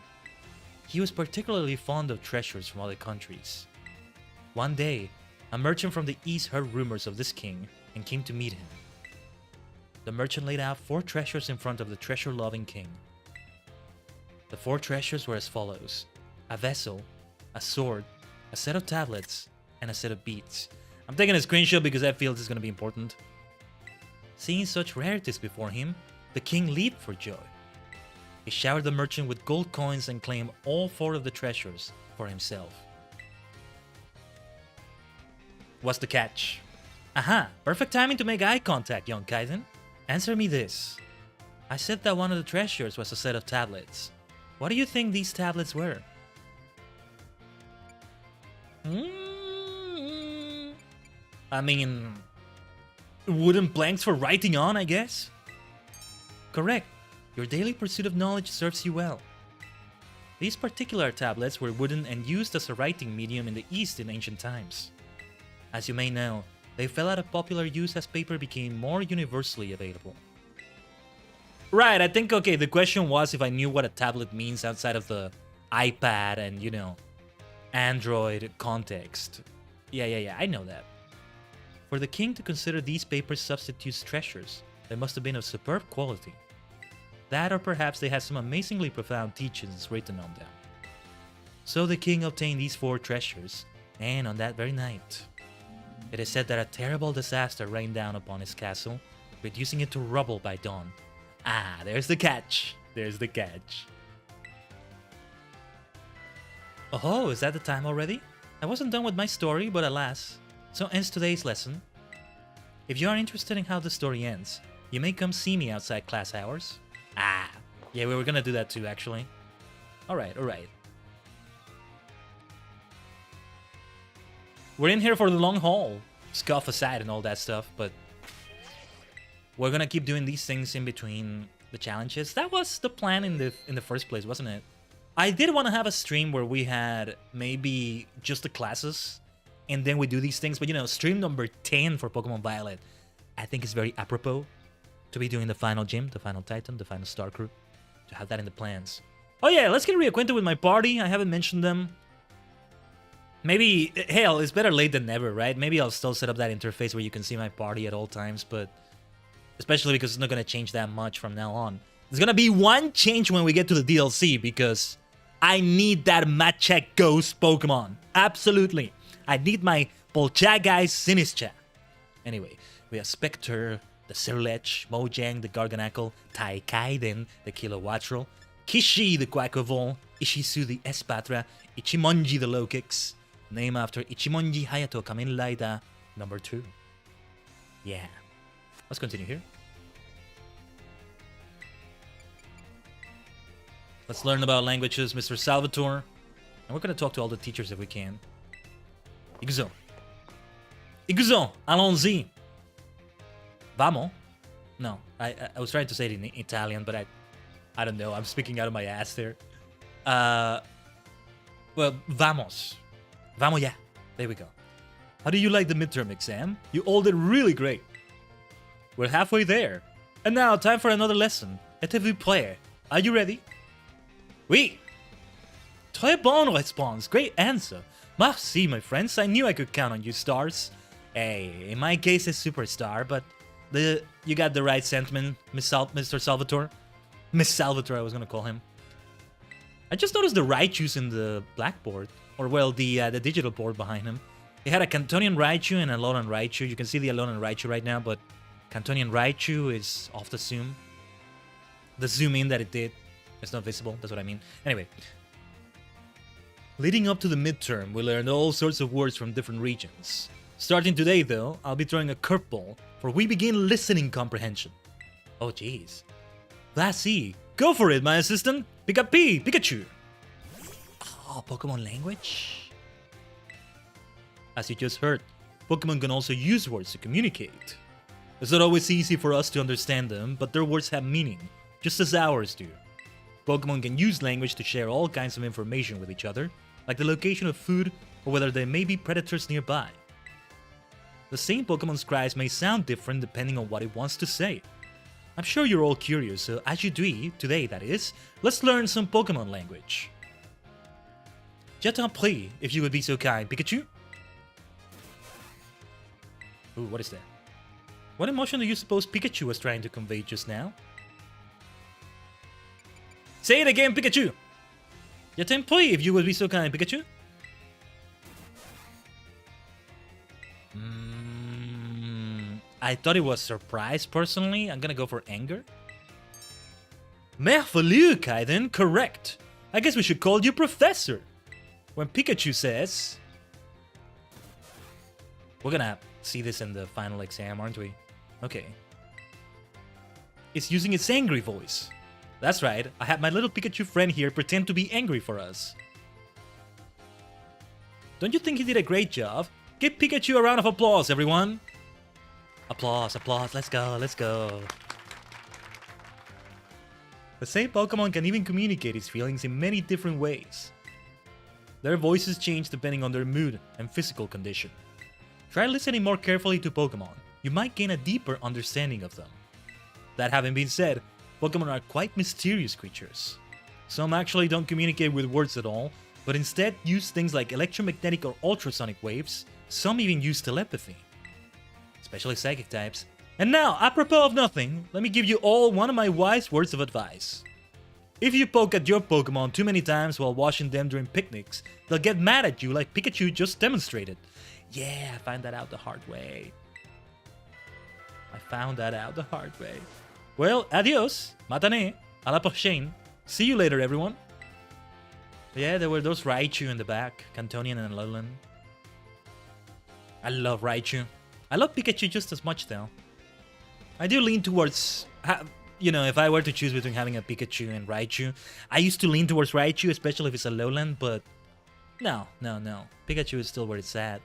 He was particularly fond of treasures from other countries. One day, a merchant from the east heard rumors of this king and came to meet him. The merchant laid out 4 treasures in front of the treasure-loving king. The 4 treasures were as follows: a vessel, a sword, a set of tablets, and a set of beads. I'm taking a screenshot because I feel this is going to be important. Seeing such rarities before him, the king leaped for joy. He showered the merchant with gold coins and claimed all 4 of the treasures for himself. What's the catch? Aha! Perfect timing to make eye contact, young Khaiden. Answer me this. I said that one of the treasures was a set of tablets. What do you think these tablets were? I mean... wooden planks for writing on, I guess? Correct. Your daily pursuit of knowledge serves you well. These particular tablets were wooden and used as a writing medium in the East in ancient times. As you may know, they fell out of popular use as paper became more universally available. Right, I think, okay, the question was if I knew what a tablet means outside of the iPad and, you know, Android context. Yeah, I know that. For the king to consider these paper substitutes treasures, they must have been of superb quality. That or perhaps they had some amazingly profound teachings written on them. So the king obtained these 4 treasures, and on that very night, it is said that a terrible disaster rained down upon his castle, reducing it to rubble by dawn. Ah, there's the catch. There's the catch. Oh, is that the time already? I wasn't done with my story, but alas. So ends today's lesson. If you are interested in how the story ends, you may come see me outside class hours. Ah, yeah, we were gonna do that too, actually. Alright. We're in here for the long haul. Scuff aside and all that stuff, but we're gonna keep doing these things in between the challenges. That was the plan in the first place, wasn't it? I did want to have a stream where we had maybe just the classes, and then we do these things. But you know, stream number 10 for Pokemon Violet, I think is very apropos to be doing the final gym, the final Titan, the final Star Crew, to have that in the plans. Oh yeah, let's get reacquainted with my party. I haven't mentioned them. Maybe, hell, it's better late than never, right? Maybe I'll still set up that interface where you can see my party at all times, but especially because it's not going to change that much from now on. There's going to be one change when we get to the DLC, because I need that Matcha Ghost Pokemon. Absolutely. I need my Polchagai Sinischa. Anyway, we have Spectre, the Sirlech, Mojang, the Garganacl, Khaiden, the Kilowattrel, Kishi, the Quaquaval, Ishizu, the Espatra, Ichimonji, the Lokix, named after Ichimonji Hayato Kamen Rider number 2. Yeah. Let's continue here. Let's learn about languages, Mr. Salvatore. And we're going to talk to all the teachers if we can. Ikuzo. Ikuzo, allons-y. Vamo? No, I was trying to say it in Italian, but I don't know. I'm speaking out of my ass there. Well, vamos. Vamos ya. There we go. How do you like the midterm exam? You all did really great. We're halfway there. And now, time for another lesson. Êtes-vous prêt? Are you ready? Oui. Très bonne réponse. Great answer. Merci, my friends. I knew I could count on you, stars. Hey, in my case, a superstar, but you got the right sentiment, Mr. Salvatore. Miss Salvatore, I was gonna call him. I just noticed the Raichus in the blackboard, or well, the digital board behind him. He had a Cantonian Raichu and a Alolan Raichu. You can see the Alolan Raichu right now, but Cantonian Raichu is off the zoom. The zoom in that it did. It's not visible, that's what I mean. Anyway. Leading up to the midterm, we learned all sorts of words from different regions. Starting today, though, I'll be throwing a curveball, for we begin listening comprehension. Oh, jeez. Lassie, go for it, my assistant. Pikachu. Oh, Pokemon language? As you just heard, Pokemon can also use words to communicate. It's not always easy for us to understand them, but their words have meaning, just as ours do. Pokemon can use language to share all kinds of information with each other, like the location of food or whether there may be predators nearby. The same Pokemon's cries may sound different depending on what it wants to say. I'm sure you're all curious, so as you do today, that is, let's learn some Pokemon language. Je t'en prie, if you would be so kind, Pikachu. Ooh, what is that? What emotion do you suppose Pikachu was trying to convey just now? Say it again, Pikachu! Je t'en prie, if you would be so kind, Pikachu. I thought it was surprise, personally. I'm gonna go for anger. Merveilleux, Khaiden, correct. I guess we should call you Professor. When Pikachu says... We're gonna see this in the final exam, aren't we? Okay. It's using its angry voice. That's right, I had my little Pikachu friend here pretend to be angry for us. Don't you think he did a great job? Give Pikachu a round of applause, everyone! Applause, applause, let's go, let's go. The same Pokemon can even communicate its feelings in many different ways. Their voices change depending on their mood and physical condition. Try listening more carefully to Pokemon. You might gain a deeper understanding of them. That having been said, Pokemon are quite mysterious creatures. Some actually don't communicate with words at all, but instead use things like electromagnetic or ultrasonic waves. Some even use telepathy. Especially psychic types. And now, apropos of nothing, let me give you all one of my wise words of advice. If you poke at your Pokemon too many times while washing them during picnics, they'll get mad at you like Pikachu just demonstrated. Yeah, I found that out the hard way. Well, adios, matane, a la prochaine. See you later, everyone. Yeah, there were those Raichu in the back, Cantonian and Alolan. I love Raichu. I love Pikachu just as much, though. I do lean towards... You know, if I were to choose between having a Pikachu and Raichu, I used to lean towards Raichu, especially if it's a Alolan, but... No. Pikachu is still where it's at.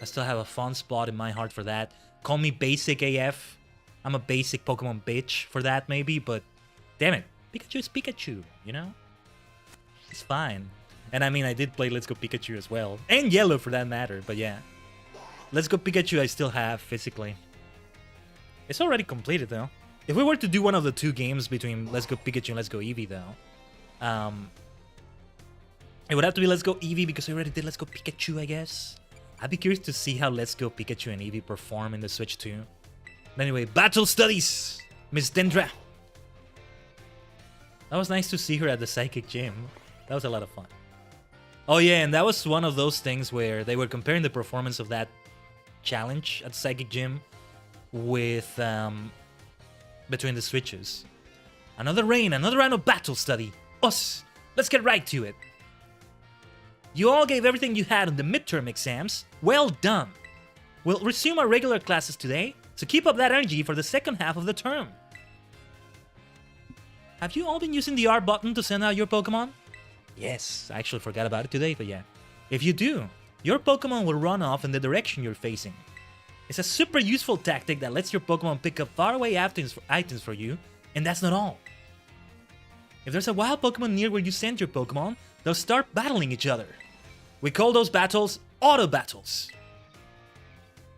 I still have a fond spot in my heart for that. Call me basic AF. I'm a basic Pokemon bitch for that, maybe, but damn it. Pikachu is Pikachu, you know? It's fine. And I mean, I did play Let's Go Pikachu as well. And Yellow, for that matter, but yeah. Let's Go Pikachu I still have, physically. It's already completed, though. If we were to do one of the two games between Let's Go Pikachu and Let's Go Eevee, though, it would have to be Let's Go Eevee because we already did Let's Go Pikachu, I guess. I'd be curious to see how Let's Go Pikachu and Eevee perform in the Switch 2. But anyway, Battle Studies! Miss Dendra! That was nice to see her at the Psychic Gym. That was a lot of fun. Oh yeah, and that was one of those things where they were comparing the performance of that challenge at the Psychic Gym with, between the Switches. Another round of Battle Study. Us! Let's get right to it. You all gave everything you had on the midterm exams. Well done. We'll resume our regular classes today, so keep up that energy for the second half of the term. Have you all been using the R button to send out your Pokemon? Yes, I actually forgot about it today, but yeah. If you do, your Pokemon will run off in the direction you're facing. It's a super useful tactic that lets your Pokemon pick up faraway items for you, and that's not all. If there's a wild Pokemon near where you send your Pokemon, they'll start battling each other. We call those battles auto battles.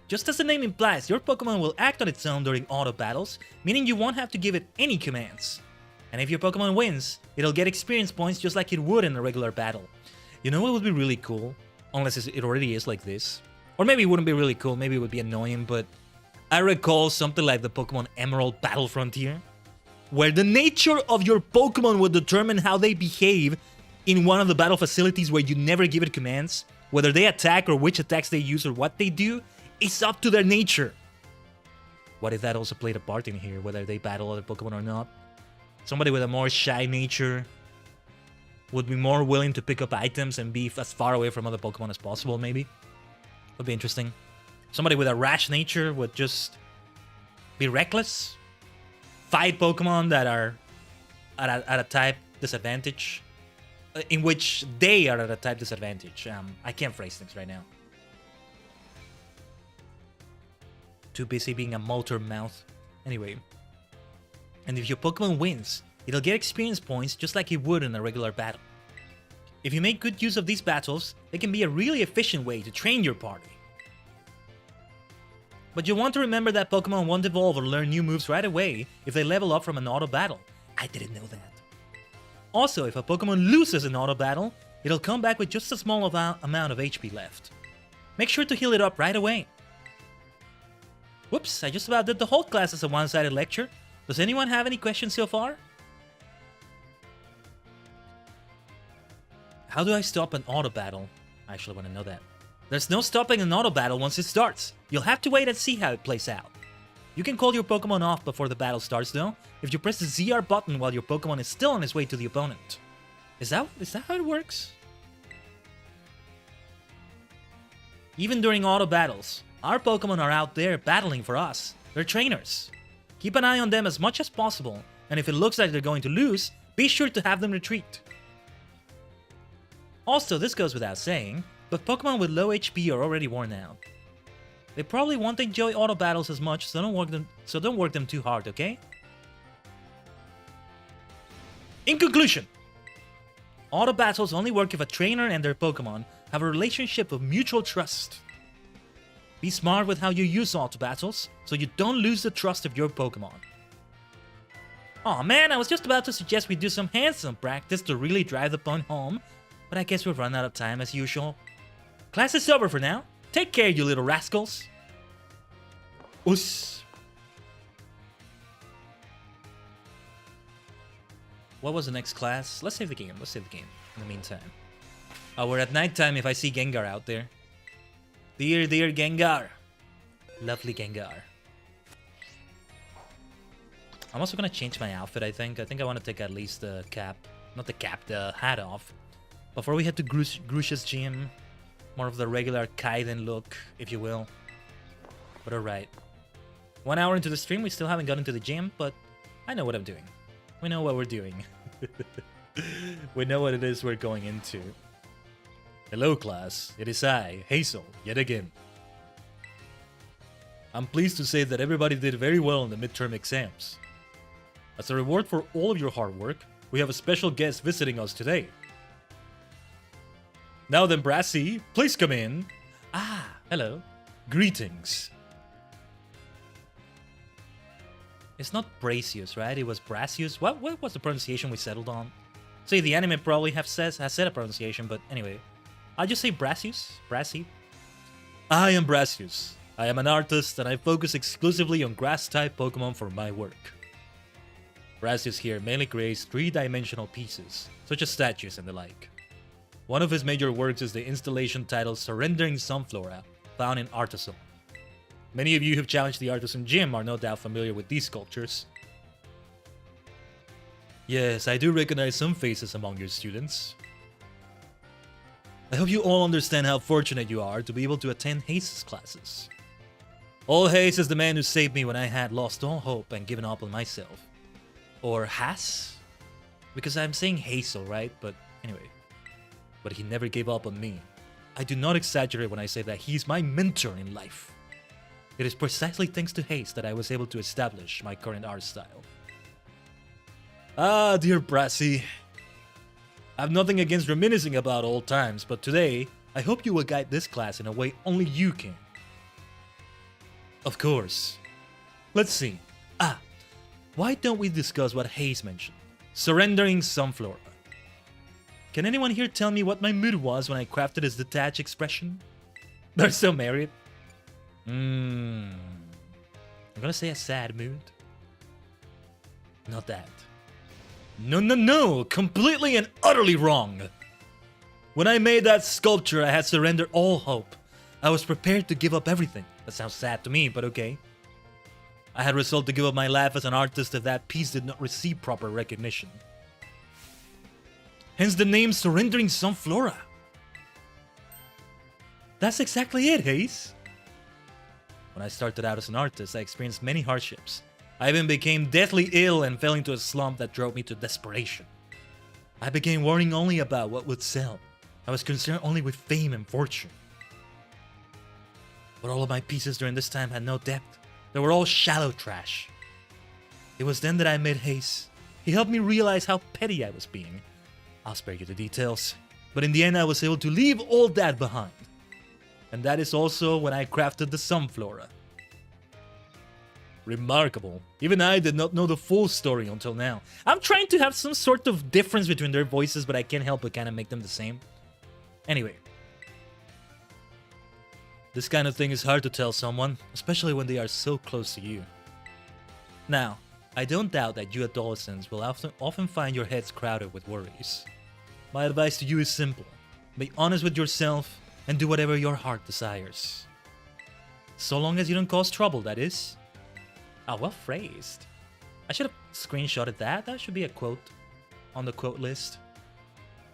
Just as the name implies, your Pokemon will act on its own during auto battles, meaning you won't have to give it any commands. And if your Pokemon wins, it'll get experience points just like it would in a regular battle. You know what would be really cool? Unless it already is like this. Or maybe it wouldn't be really cool, maybe it would be annoying, but I recall something like the Pokemon Emerald Battle Frontier, where the nature of your Pokemon would determine how they behave in one of the battle facilities where you never give it commands. Whether they attack or which attacks they use or what they do, it's up to their nature. What if that also played a part in here, whether they battle other Pokemon or not? Somebody with a more shy nature would be more willing to pick up items and be as far away from other Pokemon as possible, maybe. Would be interesting. Somebody with a rash nature would just be reckless. Fight Pokemon that are at a type disadvantage. In which they are at a type disadvantage. I can't phrase things right now. Too busy being a motor mouth. Anyway. And if your Pokemon wins, it'll get experience points just like it would in a regular battle. If you make good use of these battles, they can be a really efficient way to train your party. But you'll want to remember that Pokemon won't evolve or learn new moves right away if they level up from an auto battle. I didn't know that. Also, if a Pokemon loses an auto battle, it'll come back with just a small amount of HP left. Make sure to heal it up right away. Whoops, I just about did the whole class as a one-sided lecture. Does anyone have any questions so far? How do I stop an auto battle? I actually want to know that. There's no stopping an auto battle once it starts. You'll have to wait and see how it plays out. You can call your Pokemon off before the battle starts though, if you press the ZR button while your Pokemon is still on its way to the opponent. Is that how it works? Even during auto battles, our Pokemon are out there battling for us. They're trainers. Keep an eye on them as much as possible, and if it looks like they're going to lose, be sure to have them retreat. Also, this goes without saying, but Pokemon with low HP are already worn out. They probably won't enjoy auto battles as much, so don't work them too hard, okay? In conclusion, auto battles only work if a trainer and their Pokemon have a relationship of mutual trust. Be smart with how you use auto battles, so you don't lose the trust of your Pokemon. Aw man, I was just about to suggest we do some hands-on practice to really drive the point home, but I guess we've run out of time as usual. Class is over for now. Take care, you little rascals. Us. What was the next class? Let's save the game. Let's save the game in the meantime. Oh, we're at nighttime if I see Gengar out there. Dear Gengar. Lovely Gengar. I'm also gonna change my outfit, I think. I want to take at least the cap. Not the cap, the hat off. Before we head to Grusha's gym. More of the regular Khaiden look, if you will. But alright. 1 hour into the stream, we still haven't gotten to the gym, but I know what I'm doing. We know what we're doing. We know what it is we're going into. Hello class, it is I, Hazel, yet again. I'm pleased to say that everybody did very well in the midterm exams. As a reward for all of your hard work, we have a special guest visiting us today. Now then, Brassy, please come in. Ah, hello. Greetings. It's not Bracius, right? It was Brassius. What was the pronunciation we settled on? See, the anime probably has said a pronunciation, but anyway. I'll just say Brassius. Brassy. I am Brassius. I am an artist, and I focus exclusively on grass-type Pokemon for my work. Brassius here mainly creates three-dimensional pieces, such as statues and the like. One of his major works is the installation titled Surrendering Sunflora, found in Artisan. Many of you who've challenged the Artisan Gym are no doubt familiar with these sculptures. Yes, I do recognize some faces among your students. I hope you all understand how fortunate you are to be able to attend Haze's classes. Old Haze is the man who saved me when I had lost all hope and given up on myself. Or has? Because I'm saying Hazel, right? But anyway. But he never gave up on me. I do not exaggerate when I say that he's my mentor in life. It is precisely thanks to Haze that I was able to establish my current art style. Ah, dear Brassy. I have nothing against reminiscing about old times, but today, I hope you will guide this class in a way only you can. Of course. Let's see. Why don't we discuss what Haze mentioned? Surrendering Sunflora. Can anyone here tell me what my mood was when I crafted his detached expression? They're so married. I'm gonna say a sad mood. Not that. No, completely and utterly wrong. When I made that sculpture, I had surrendered all hope. I was prepared to give up everything. That sounds sad to me, but okay. I had resolved to give up my life as an artist if that piece did not receive proper recognition. Hence the name Surrendering Sunflora. That's exactly it, Haze. When I started out as an artist, I experienced many hardships. I even became deathly ill and fell into a slump that drove me to desperation. I began worrying only about what would sell. I was concerned only with fame and fortune. But all of my pieces during this time had no depth. They were all shallow trash. It was then that I met Haze. He helped me realize how petty I was being. I'll spare you the details. But in the end, I was able to leave all that behind. And that is also when I crafted the Sunflora. Remarkable. Even I did not know the full story until now. I'm trying to have some sort of difference between their voices, but I can't help but kind of make them the same. Anyway. This kind of thing is hard to tell someone, especially when they are so close to you. Now, I don't doubt that you adolescents will often find your heads crowded with worries. My advice to you is simple. Be honest with yourself and do whatever your heart desires. So long as you don't cause trouble, that is. Oh, well phrased. I should have screenshotted that. That should be a quote on the quote list.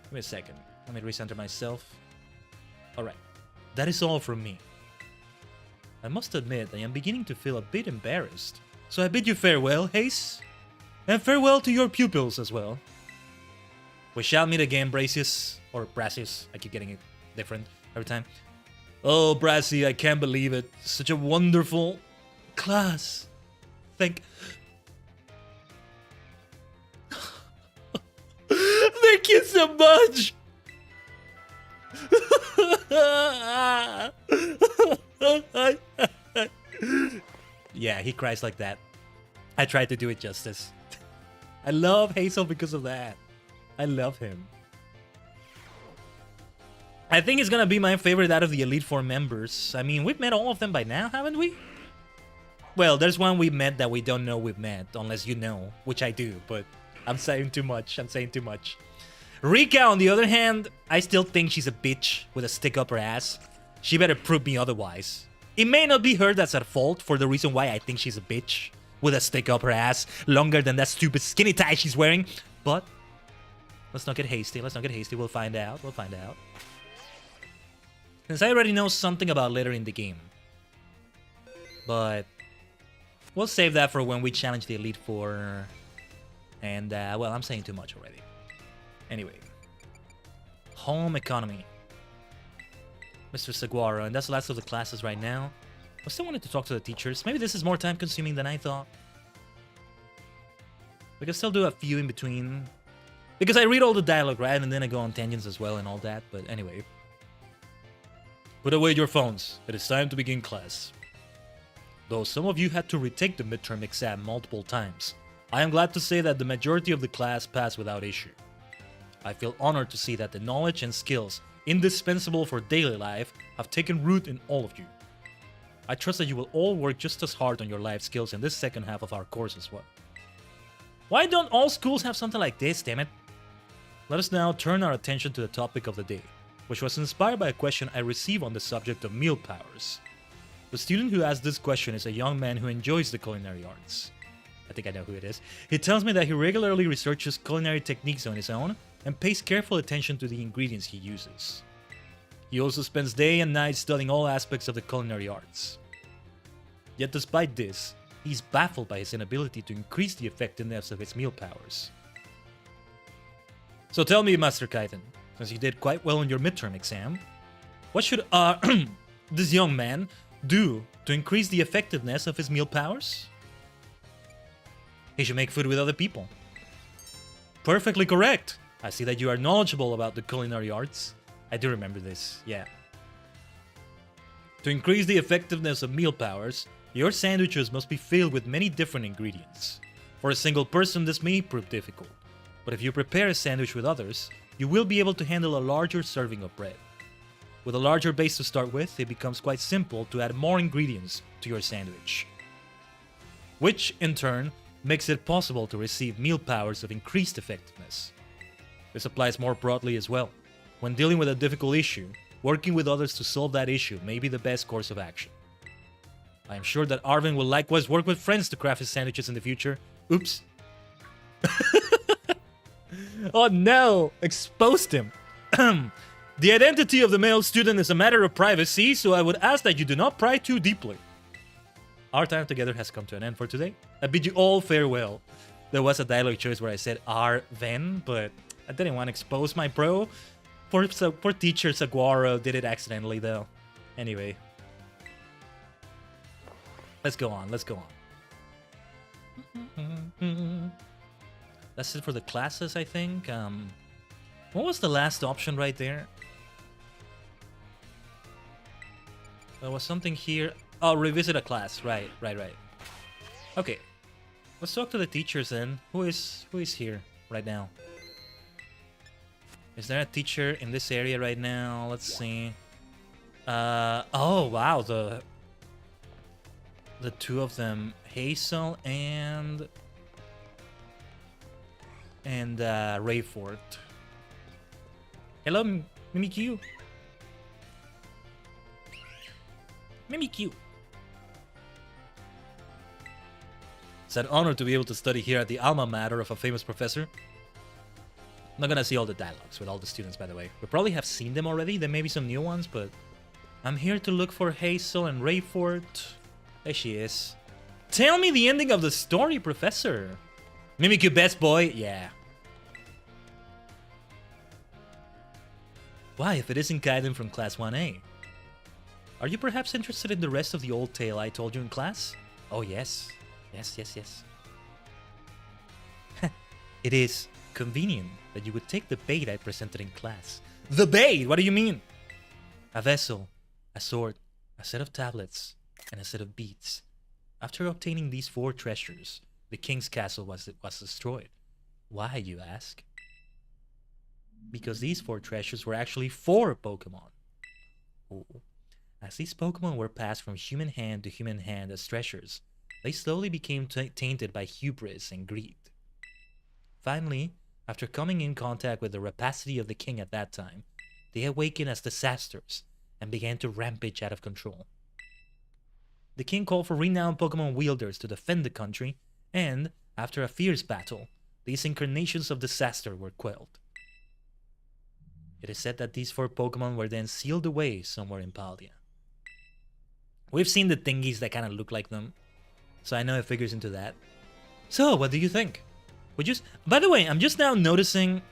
Give me a second. Let me recenter myself. Alright. That is all from me. I must admit I am beginning to feel a bit embarrassed. So I bid you farewell, Haze. And farewell to your pupils as well. We shall meet again, Bracius. Or Brassius. I keep getting it different every time. Oh, Brassy, I can't believe it. Such a wonderful class. Thank you so much. Yeah, he cries like that. I tried to do it justice. I love Hazel because of that. I love him. I think he's gonna be my favorite out of the Elite Four members. I mean, we've met all of them by now, haven't we? Well, there's one we met that we don't know we've met, unless you know, which I do, but I'm saying too much. Rika, on the other hand, I still think she's a bitch with a stick up her ass. She better prove me otherwise. It may not be her that's at fault for the reason why I think she's a bitch with a stick up her ass longer than that stupid skinny tie she's wearing, but let's not get hasty. We'll find out. Since I already know something about later in the game. But we'll save that for when we challenge the Elite Four. And, well, I'm saying too much already. Anyway. Home economy. Mr. Saguaro, and that's the last of the classes right now. I still wanted to talk to the teachers. Maybe this is more time consuming than I thought. We can still do a few in between. Because I read all the dialogue, right? And then I go on tangents as well and all that. But anyway. Put away your phones. It is time to begin class. Though some of you had to retake the midterm exam multiple times, I am glad to say that the majority of the class passed without issue. I feel honored to see that the knowledge and skills indispensable for daily life have taken root in all of you. I trust that you will all work just as hard on your life skills in this second half of our course as well. Why don't all schools have something like this, damn it? Let us now turn our attention to the topic of the day, which was inspired by a question I received on the subject of meal powers. The student who asked this question is a young man who enjoys the culinary arts. I think I know who it is. He tells me that he regularly researches culinary techniques on his own and pays careful attention to the ingredients he uses. He also spends day and night studying all aspects of the culinary arts. Yet despite this, he's baffled by his inability to increase the effectiveness of his meal powers. So tell me, Master Khaiden, since you did quite well on your midterm exam, what should this young man do to increase the effectiveness of his meal powers? He should make food with other people. Perfectly correct! I see that you are knowledgeable about the culinary arts. I do remember this, yeah. To increase the effectiveness of meal powers, your sandwiches must be filled with many different ingredients. For a single person, this may prove difficult, but if you prepare a sandwich with others, you will be able to handle a larger serving of bread. With a larger base to start with, it becomes quite simple to add more ingredients to your sandwich, which, in turn, makes it possible to receive meal powers of increased effectiveness. This applies more broadly as well. When dealing with a difficult issue, working with others to solve that issue may be the best course of action. I am sure that Arvin will likewise work with friends to craft his sandwiches in the future. Oops. Oh no! Exposed him! The identity of the male student is a matter of privacy, so I would ask that you do not pry too deeply. Our time together has come to an end for today. I bid you all farewell. There was a dialogue choice where I said Arven, but I didn't want to expose my bro. Poor teacher Saguaro did it accidentally though. Anyway. Let's go on, let's go on. That's it for the classes, I think. What was the last option right there? There was something here. Oh, revisit a class. Right. Okay. Let's talk to the teachers then. Who is here right now? Is there a teacher in this area right now? Let's see. Oh wow, the two of them, Hazel and Rayford. Hello, Mimikyu. Mimikyu. It's an honor to be able to study here at the alma mater of a famous professor. I'm not gonna see all the dialogues with all the students, by the way. We probably have seen them already. There may be some new ones, but I'm here to look for Hazel and Rayford. There she is. Tell me the ending of the story, Professor. Mimikyu best boy? Yeah. Why, if it isn't Khaiden from Class 1A? Are you perhaps interested in the rest of the old tale I told you in class? Oh, yes. Yes. It is convenient that you would take the bait I presented in class. The bait? What do you mean? A vessel, a sword, a set of tablets, and a set of beads. After obtaining these 4 treasures, the king's castle was destroyed. Why, you ask? Because these 4 treasures were actually 4 Pokemon. Oh. As these Pokemon were passed from human hand to human hand as treasures, they slowly became tainted by hubris and greed. Finally, after coming in contact with the rapacity of the king at that time, they awakened as disasters and began to rampage out of control. The king called for renowned Pokemon wielders to defend the country, and, after a fierce battle, these incarnations of disaster were quelled. It is said that these 4 Pokemon were then sealed away somewhere in Paldea. We've seen the thingies that kind of look like them, so I know it figures into that. So, what do you think? By the way, I'm just now noticing...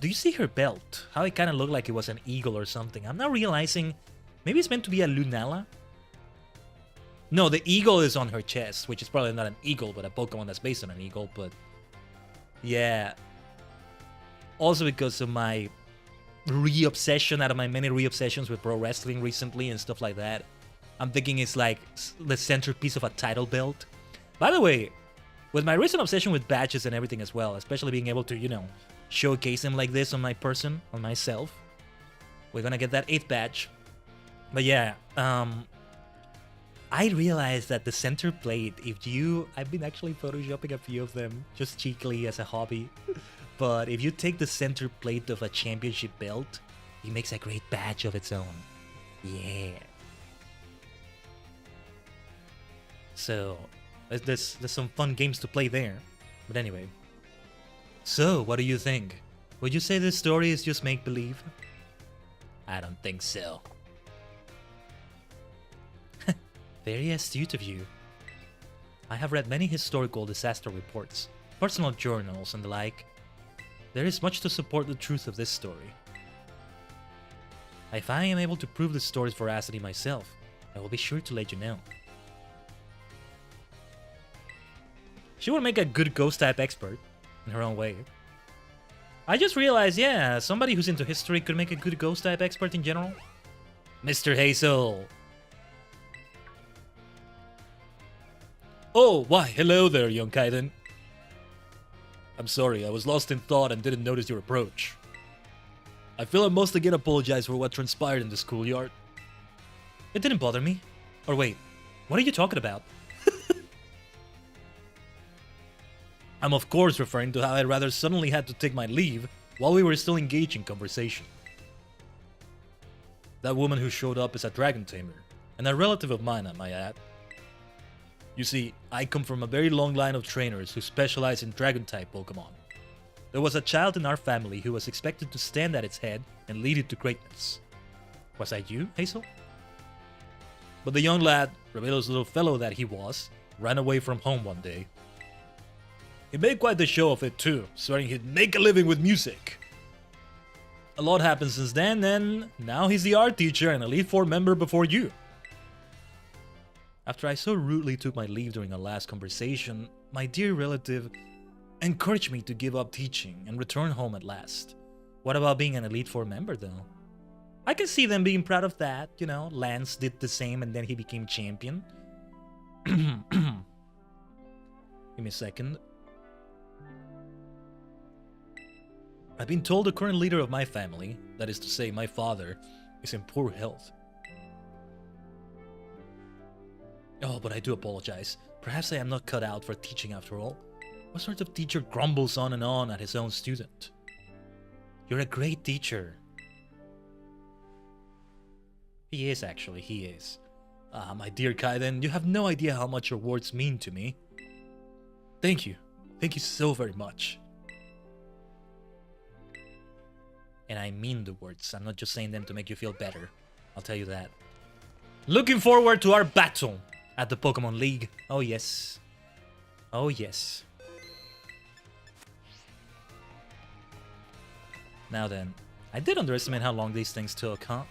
Do you see her belt? How it kind of looked like it was an eagle or something. I'm now realizing maybe it's meant to be a Lunala. No, the eagle is on her chest, which is probably not an eagle, but a Pokemon that's based on an eagle, but... Yeah. Also because of my re-obsession, out of my many re-obsessions with pro wrestling recently and stuff like that. I'm thinking it's like the centerpiece of a title belt. By the way, with my recent obsession with badges and everything as well, especially being able to, you know, showcase them like this on my person, on myself, we're gonna get that 8th badge. But yeah, I realized that the center plate, I've been actually photoshopping a few of them just cheekily as a hobby. But if you take the center plate of a championship belt, it makes a great badge of its own. Yeah. So, there's some fun games to play there. But anyway. So, what do you think? Would you say this story is just make-believe? I don't think so. Very astute of you. I have read many historical disaster reports, personal journals, and the like. There is much to support the truth of this story. If I am able to prove the story's veracity myself, I will be sure to let you know. She would make a good ghost-type expert, in her own way. I just realized, yeah, somebody who's into history could make a good ghost-type expert in general. Mr. Hazel! Oh, why, hello there, young Khaiden. I'm sorry, I was lost in thought and didn't notice your approach. I feel I must again apologize for what transpired in the schoolyard. It didn't bother me. Or wait, what are you talking about? I'm of course referring to how I rather suddenly had to take my leave while we were still engaged in conversation. That woman who showed up is a dragon tamer, and a relative of mine, I might add. You see, I come from a very long line of trainers who specialize in dragon-type Pokemon. There was a child in our family who was expected to stand at its head and lead it to greatness. Was that you, Hazel? But the young lad, rebellious little fellow that he was, ran away from home one day. He made quite the show of it too, swearing he'd make a living with music. A lot happened since then, and now he's the art teacher and Elite Four member before you. After I so rudely took my leave during our last conversation, my dear relative encouraged me to give up teaching and return home at last. What about being an Elite Four member, though? I can see them being proud of that, you know, Lance did the same and then he became champion. Give me a second. I've been told the current leader of my family, that is to say my father, is in poor health. Oh, but I do apologize. Perhaps I am not cut out for teaching after all. What sort of teacher grumbles on and on at his own student? You're a great teacher. He is, actually, he is. Ah, my dear Khaiden, you have no idea how much your words mean to me. Thank you. Thank you so very much. And I mean the words. I'm not just saying them to make you feel better. I'll tell you that. Looking forward to our battle at the Pokemon League. Oh yes. Oh yes. Now then, I did underestimate how long these things took, huh?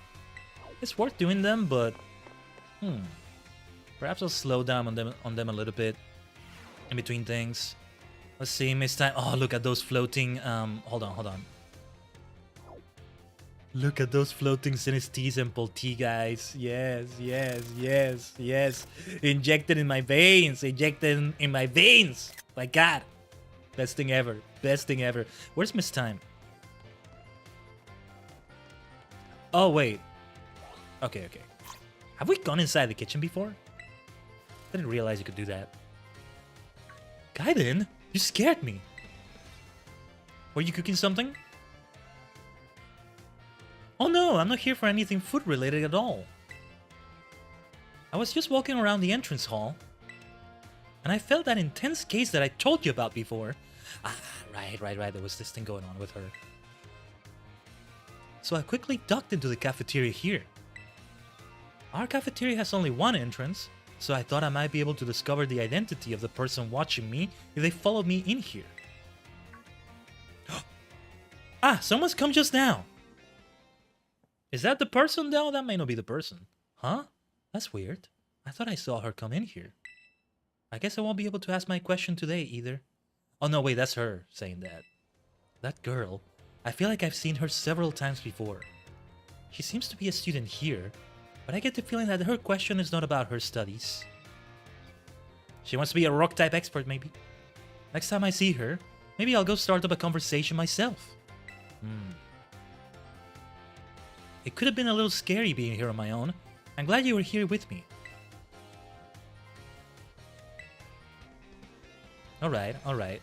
It's worth doing them, but... Perhaps I'll slow down on them a little bit in between things. Let's see, miss time. Oh, look at those floating... hold on. Look at those floating Sinistes and Polti, guys. Yes. Injected in my veins. Injected in my veins. My God. Best thing ever. Best thing ever. Where's Miss Time? Oh, wait. Okay. Have we gone inside the kitchen before? I didn't realize you could do that. Khaiden, you scared me. Were you cooking something? Oh no, I'm not here for anything food related at all. I was just walking around the entrance hall, and I felt that intense gaze that I told you about before. Ah, right. There was this thing going on with her. So I quickly ducked into the cafeteria here. Our cafeteria has only one entrance, so I thought I might be able to discover the identity of the person watching me if they followed me in here. Ah, someone's come just now. Is that the person though? That may not be the person. Huh? That's weird. I thought I saw her come in here. I guess I won't be able to ask my question today either. Oh no, wait, that's her saying that. That girl, I feel like I've seen her several times before. She seems to be a student here, but I get the feeling that her question is not about her studies. She wants to be a rock type expert, maybe. Next time I see her, maybe I'll go start up a conversation myself. It could have been a little scary being here on my own. I'm glad you were here with me. Alright, alright.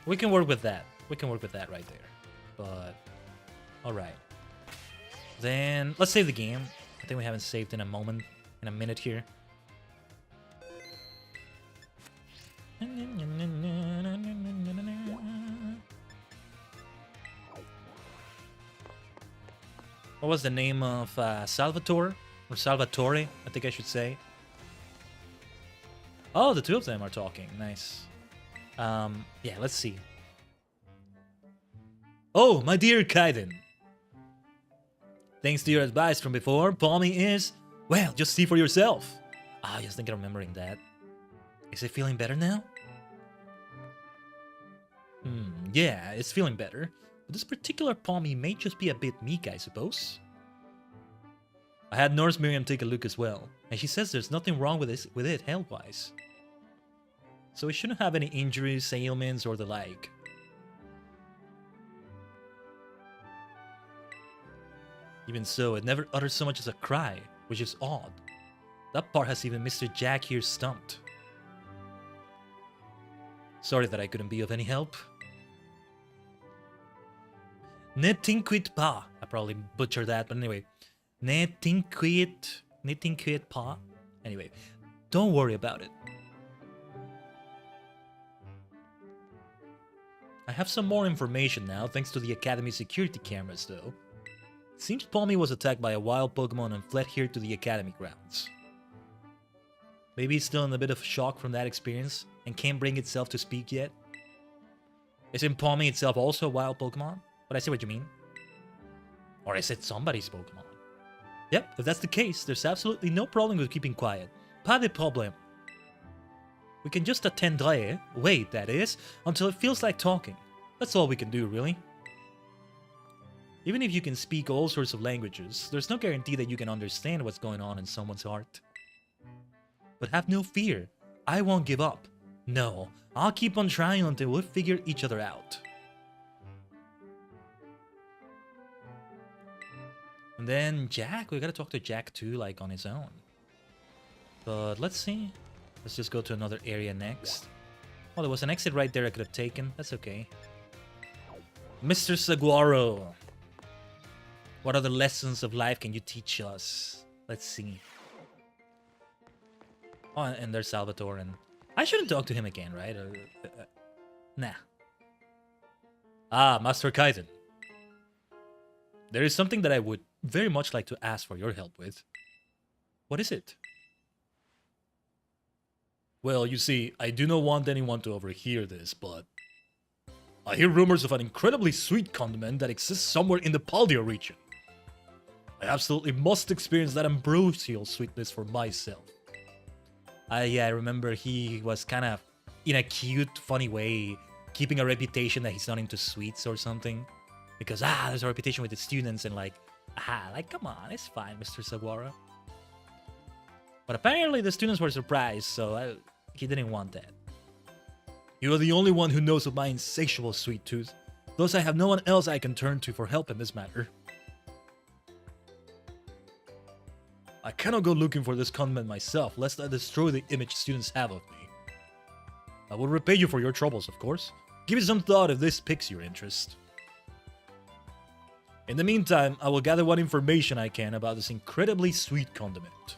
We can work with that. We can work with that right there. But, alright. Then, let's save the game. I think we haven't saved in a minute here. What was the name of Salvatore? Or Salvatore, I think I should say. Oh, the two of them are talking. Nice. Yeah, let's see. Oh, my dear Khaiden. Thanks to your advice from before, Palmy is... Well, just see for yourself. I just think I'm remembering that. Is it feeling better now? Yeah, it's feeling better. But this particular Palmy may just be a bit meek, I suppose. I had Nurse Miriam take a look as well, and she says there's nothing wrong with it health-wise. So it shouldn't have any injuries, ailments, or the like. Even so, it never utters so much as a cry, which is odd. That part has even Mr. Jack here stumped. Sorry that I couldn't be of any help. Ne tinquit pa. I probably butchered that, but anyway. Ne tinquit pa. Anyway, don't worry about it. I have some more information now, thanks to the Academy security cameras, though. It seems Palmy was attacked by a wild Pokemon and fled here to the Academy grounds. Maybe it's still in a bit of shock from that experience and can't bring itself to speak yet. Isn't Palmy itself also a wild Pokemon? But I see what you mean. Or is it somebody's Pokemon? Yep, if that's the case, there's absolutely no problem with keeping quiet. Pas de problème. We can just attendre, wait that is, until it feels like talking. That's all we can do, really. Even if you can speak all sorts of languages, there's no guarantee that you can understand what's going on in someone's heart. But have no fear, I won't give up. No, I'll keep on trying until we figure each other out. And then Jack, we gotta talk to Jack too, like on his own. But let's see. Let's just go to another area next. Oh, there was an exit right there I could have taken. That's okay. Mr. Saguaro. What other lessons of life can you teach us? Let's see. Oh, and there's Salvatore. And I shouldn't talk to him again, right? Nah. Ah, Master Khaiden. There is something that I would very much like to ask for your help with. What is it? Well, you see, I do not want anyone to overhear this, but I hear rumors of an incredibly sweet condiment that exists somewhere in the Paldea region. I absolutely must experience that ambrosial sweetness for myself. Yeah, I remember he was kind of, in a cute, funny way, keeping a reputation that he's not into sweets or something. Because, there's a reputation with the students and like, come on, it's fine, Mr. Saguaro. But apparently the students were surprised, so he didn't want that. You are the only one who knows of my insatiable sweet tooth. Thus I have no one else I can turn to for help in this matter. I cannot go looking for this condiment myself, lest I destroy the image students have of me. I will repay you for your troubles, of course. Give it some thought if this piques your interest. In the meantime, I will gather what information I can about this incredibly sweet condiment.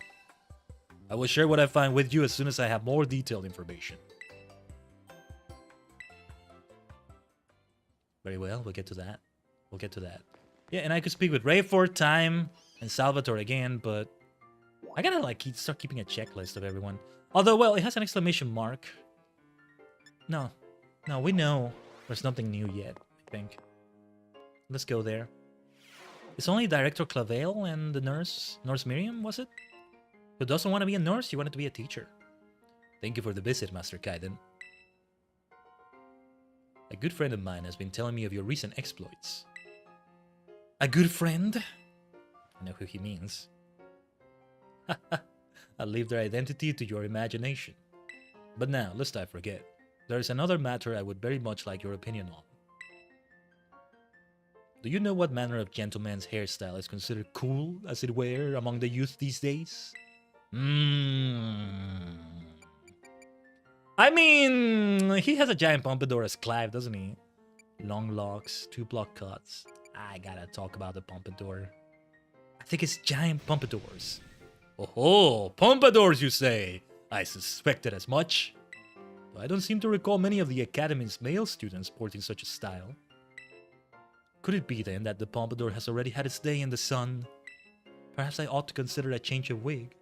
I will share what I find with you as soon as I have more detailed information. Very well, we'll get to that. We'll get to that. Yeah, and I could speak with Rayford, Time, and Salvatore again, but I gotta like start keeping a checklist of everyone. Although, well, it has an exclamation mark. No, we know there's nothing new yet, I think. Let's go there. It's only Director Clavel and the Nurse Miriam, was it? Who doesn't want to be a nurse? You wanted to be a teacher. Thank you for the visit, Master Khaiden. A good friend of mine has been telling me of your recent exploits. A good friend? I know who he means. I'll leave their identity to your imagination. But now, lest I forget, there is another matter I would very much like your opinion on. Do you know what manner of gentleman's hairstyle is considered cool, as it were, among the youth these days? I mean, he has a giant pompadour as Clive, doesn't he? Long locks, 2-block cuts. I gotta talk about the pompadour. I think it's giant pompadours. Oh, pompadours, you say? I suspected as much. But I don't seem to recall many of the Academy's male students sporting such a style. Could it be then that the pompadour has already had its day in the sun? Perhaps I ought to consider a change of wig.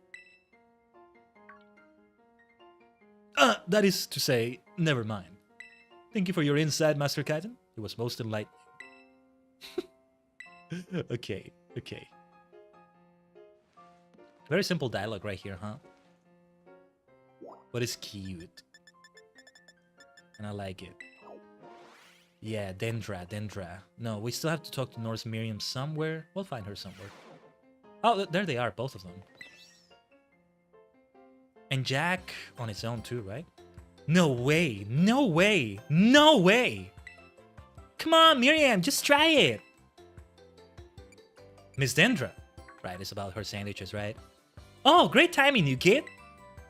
That is to say, never mind. Thank you for your insight, Master Khaiden. It was most enlightening. Okay. Very simple dialogue right here, huh? But it's cute. And I like it. Yeah, Dendra. No, we still have to talk to Norse Miriam somewhere. We'll find her somewhere. Oh, there they are, both of them. And Jack on his own too, right? No way! Come on, Miriam, just try it! Miss Dendra. Right, it's about her sandwiches, right? Oh, great timing, new kid!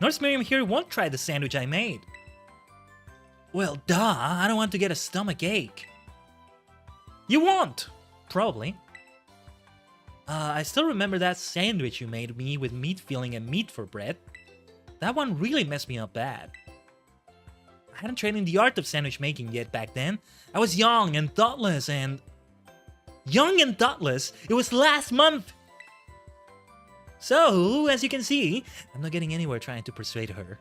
Nurse Miriam here won't try the sandwich I made. Well, duh, I don't want to get a stomach ache. You won't! Probably. I still remember that sandwich you made me with meat filling and meat for bread. That one really messed me up bad. I hadn't trained in the art of sandwich making yet back then. I was young and thoughtless and... Young and thoughtless? It was last month! So, as you can see, I'm not getting anywhere trying to persuade her.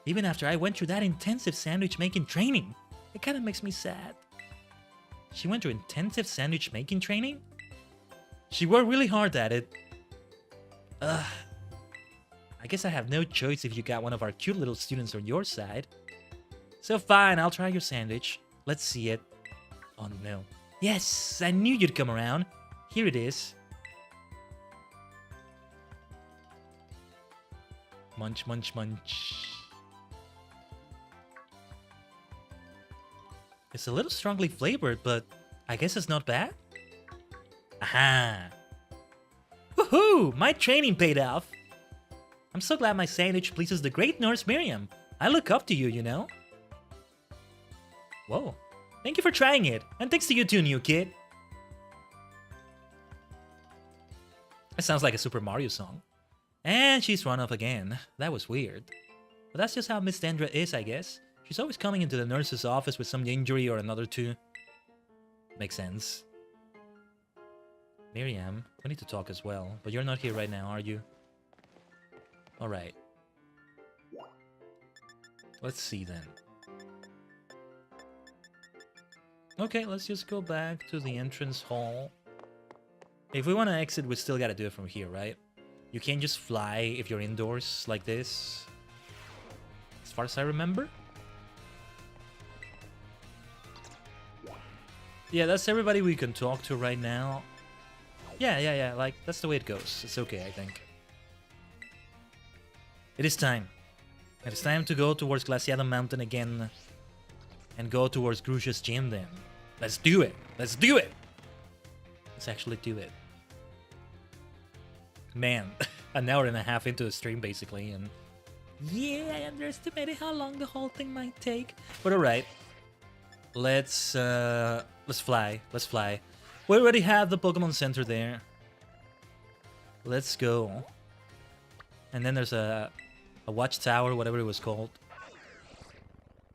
Even after I went through that intensive sandwich making training, it kind of makes me sad. She went through intensive sandwich making training? She worked really hard at it. I guess I have no choice if you got one of our cute little students on your side. So fine, I'll try your sandwich. Let's see it. Oh no. Yes, I knew you'd come around. Here it is. Munch, munch, munch. It's a little strongly flavored, but I guess it's not bad. Aha! Woohoo! My training paid off! I'm so glad my sandwich pleases the great Nurse Miriam. I look up to you, you know? Whoa. Thank you for trying it, and thanks to you too, new kid. It sounds like a Super Mario song. And she's run off again. That was weird. But that's just how Miss Dendra is, I guess. She's always coming into the nurse's office with some injury or another too. Makes sense. Miriam, we need to talk as well. But you're not here right now, are you? Alright. Let's see then. Okay, let's just go back to the entrance hall. If we want to exit, we still gotta do it from here, right? You can't just fly if you're indoors like this. As far as I remember. Yeah, that's everybody we can talk to right now. Yeah, like, that's the way it goes. It's okay, I think. It is time. It is time to go towards Glaciada Mountain again. And go towards Grusha's gym then. Let's do it! Let's do it! Let's actually do it. Man, an hour and a half into the stream basically, and... Yeah, I underestimated how long the whole thing might take. But alright. Let's fly. Let's fly. We already have the Pokemon Center there. Let's go. And then there's a watchtower, whatever it was called.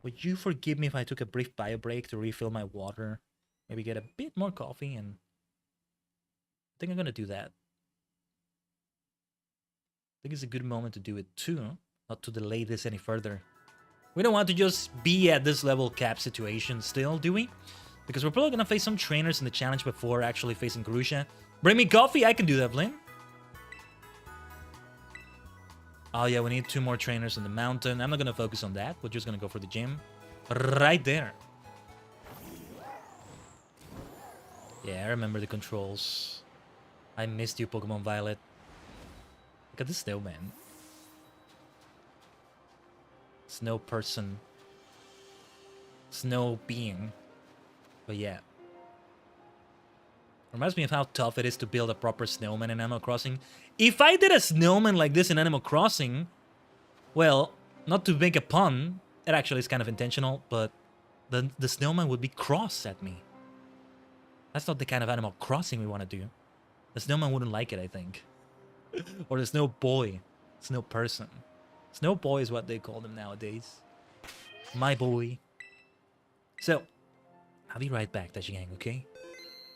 Would you forgive me if I took a brief bio break to refill my water? Maybe get a bit more coffee, and... I think I'm gonna do that. I think it's a good moment to do it too, not to delay this any further. We don't want to just be at this level cap situation still, do we? Because we're probably gonna face some trainers in the challenge before actually facing Grusha. Bring me coffee, I can do that, Blin. Oh yeah, we need 2 more trainers in the mountain. I'm not gonna focus on that. We're just gonna go for the gym. Right there. Yeah, I remember the controls. I missed you, Pokemon Violet. Look at the snowman. Snow person. Snow being. But yeah. Reminds me of how tough it is to build a proper snowman in Animal Crossing. If I did a snowman like this in Animal Crossing, well, not to make a pun, it actually is kind of intentional, but the snowman would be cross at me. That's not the kind of Animal Crossing we want to do. The snowman wouldn't like it, I think. Or the snow boy. Snow person. Snow boy is what they call them nowadays. My boy. So, I'll be right back, Tajigen, okay?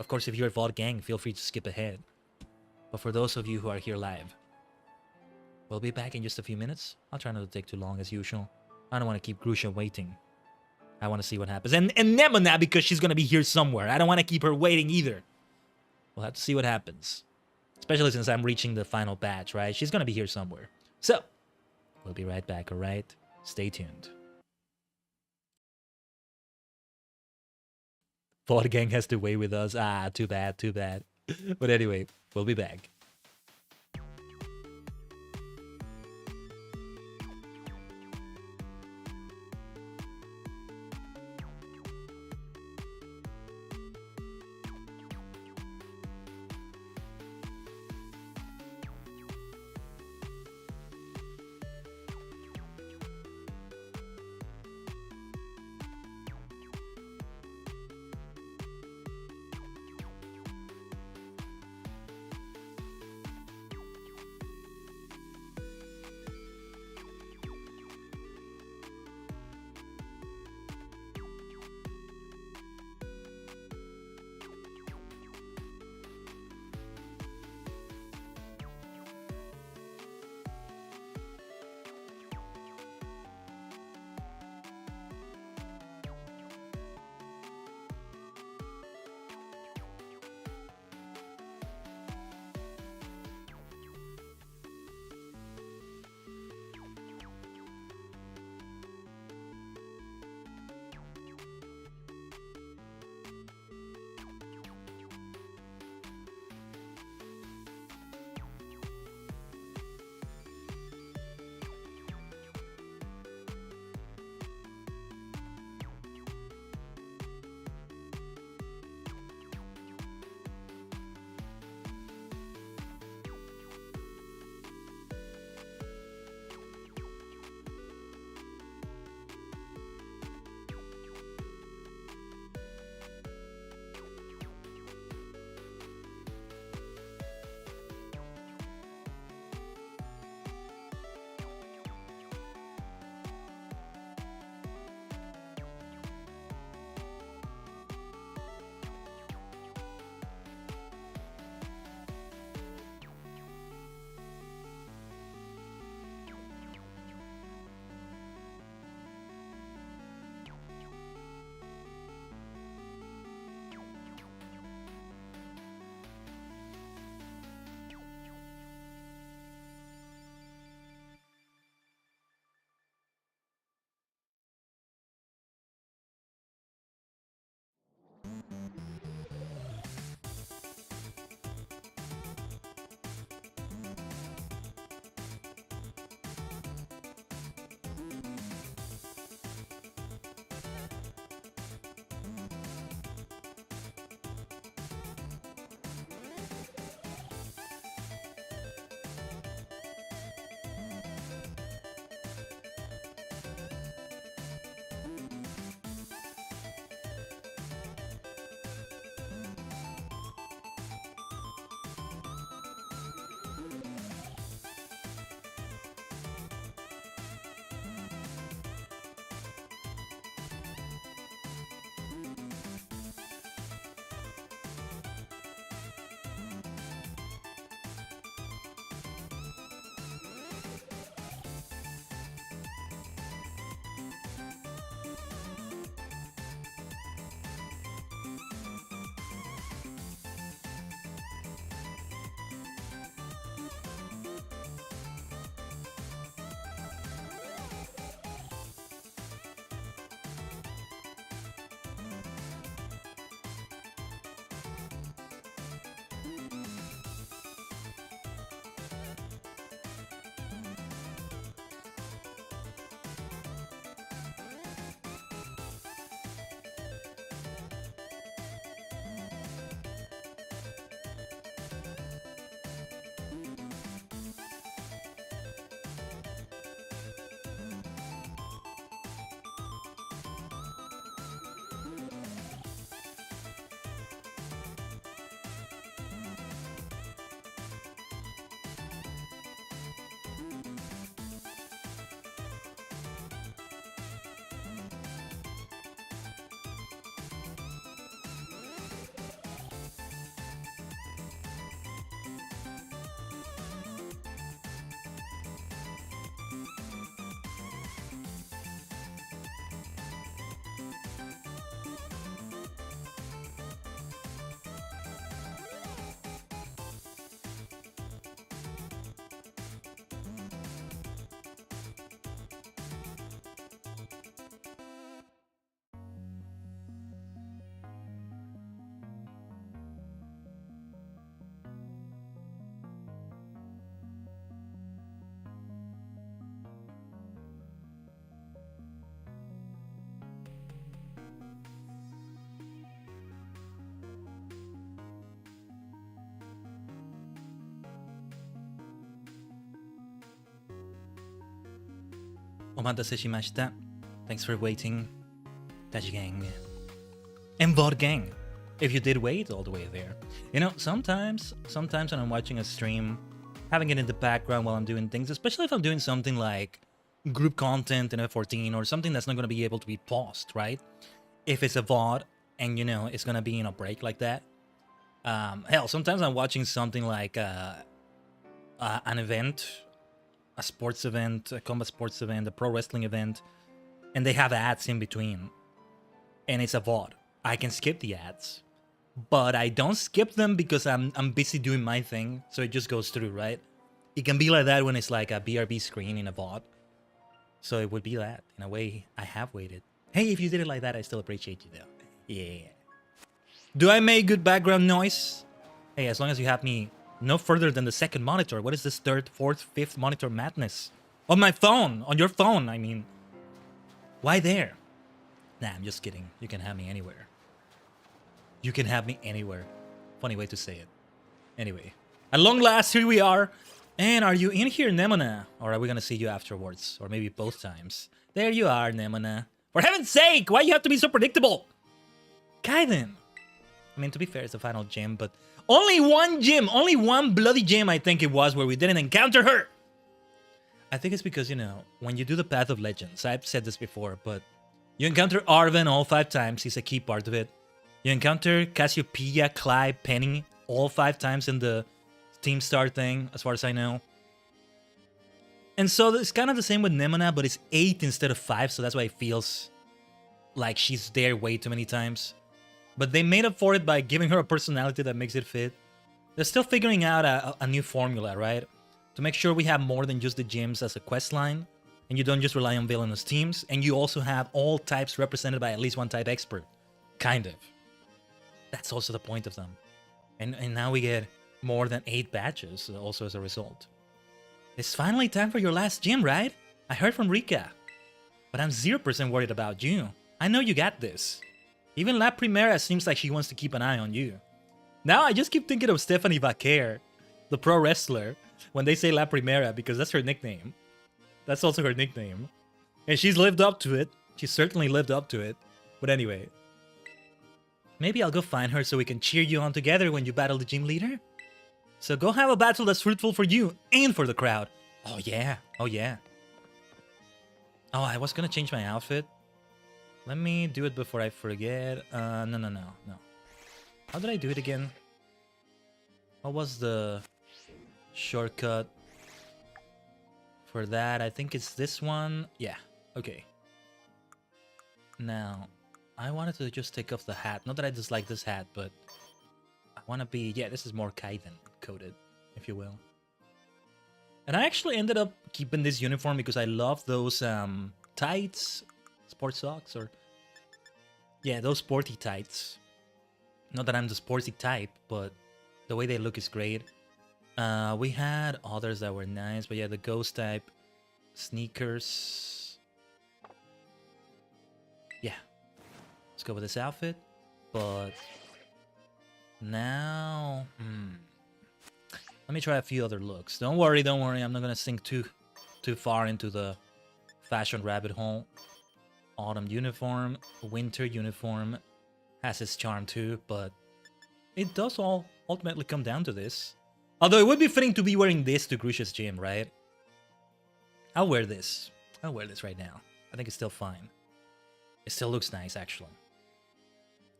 Of course, if you're a VOD gang, feel free to skip ahead. But for those of you who are here live, we'll be back in just a few minutes. I'll try not to take too long as usual. I don't want to keep Grusha waiting. I want to see what happens. And Nemona, because she's going to be here somewhere. I don't want to keep her waiting either. We'll have to see what happens. Especially since I'm reaching the final batch, right? She's going to be here somewhere. So, we'll be right back, alright? Stay tuned. VOD gang has to wait with us. Ah, too bad, too bad. But anyway, we'll be back. Omatase shimashita. Thanks for waiting. Tajigen. And VOD gang. If you did wait all the way there. You know, sometimes when I'm watching a stream, having it in the background while I'm doing things, especially if I'm doing something like group content in F14 or something that's not going to be able to be paused, right? If it's a VOD and, you know, it's going to be in a break like that. Hell, sometimes I'm watching something like an event, a sports event, a combat sports event, a pro wrestling event, and they have ads in between. And it's a VOD. I can skip the ads, but I don't skip them because I'm busy doing my thing, so it just goes through, right? It can be like that when it's like a BRB screen in a VOD. So it would be that. In a way, I have waited. Hey, if you did it like that, I still appreciate you though. Yeah. Do I make good background noise? Hey, as long as you have me no further than the second monitor. What is this third, fourth, fifth monitor madness? On my phone! On your phone, I mean. Why there? Nah, I'm just kidding. You can have me anywhere. You can have me anywhere. Funny way to say it. Anyway. At long last, here we are. And are you in here, Nemona? Or are we gonna see you afterwards? Or maybe both times. There you are, Nemona. For heaven's sake! Why you have to be so predictable? Khaiden. I mean, to be fair, it's the final gym, but... Only one gym! Only one bloody gym, I think it was, where we didn't encounter her! I think it's because, you know, when you do the Path of Legends, I've said this before, but... You encounter Arven all 5 times, he's a key part of it. You encounter Cassiopeia, Clive, Penny all 5 times in the Team Star thing, as far as I know. And so it's kind of the same with Nemona, but it's 8 instead of 5, so that's why it feels like she's there way too many times. But they made up for it by giving her a personality that makes it fit. They're still figuring out a new formula, right? To make sure we have more than just the gyms as a quest line, and you don't just rely on villainous teams, and you also have all types represented by at least one type expert. Kind of. That's also the point of them. And now we get more than 8 badges also as a result. It's finally time for your last gym, right? I heard from Rika. But I'm 0% worried about you. I know you got this. Even La Primera seems like she wants to keep an eye on you. Now I just keep thinking of Stephanie Vaquer, the pro wrestler, when they say La Primera, because that's her nickname. That's also her nickname. And she's lived up to it. She certainly lived up to it. But anyway. Maybe I'll go find her so we can cheer you on together when you battle the gym leader. So go have a battle that's fruitful for you and for the crowd. Oh yeah, oh yeah. Oh, I was gonna change my outfit. Let me do it before I forget. No. How did I do it again? What was the shortcut for that? I think it's this one. Yeah, okay. Now, I wanted to just take off the hat. Not that I dislike this hat, but I want to be... Yeah, this is more Khaiden coded, if you will. And I actually ended up keeping this uniform because I love those tights, sports socks, or... Yeah, those sporty tights. Not that I'm the sporty type, but the way they look is great. We had others that were nice, but yeah, the ghost type sneakers. Yeah. Let's go with this outfit. But now... Let me try a few other looks. Don't worry, I'm not gonna sink too far into the fashion rabbit hole. Autumn uniform, winter uniform has its charm too, but it does all ultimately come down to this. Although it would be fitting to be wearing this to Grusha's gym, right? I'll wear this. I'll wear this right now. I think it's still fine. It still looks nice, actually.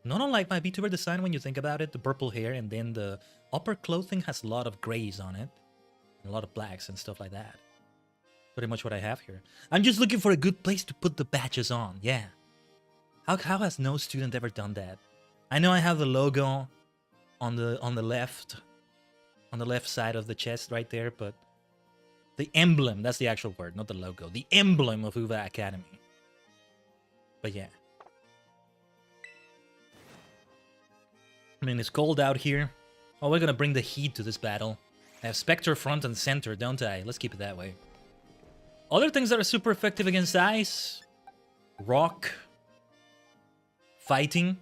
Not unlike my VTuber design when you think about it. The purple hair and then the upper clothing has a lot of grays on it. And a lot of blacks and stuff like that. Pretty much what I have here. I'm just looking for a good place to put the badges on, yeah. How has no student ever done that? I know I have the logo on the left side of the chest right there, but the emblem, that's the actual word, not the logo. The emblem of Uva Academy. But yeah. I mean, it's cold out here. Oh, we're gonna bring the heat to this battle. I have Spectre front and center, don't I? Let's keep it that way. Other things that are super effective against ice. Rock. Fighting.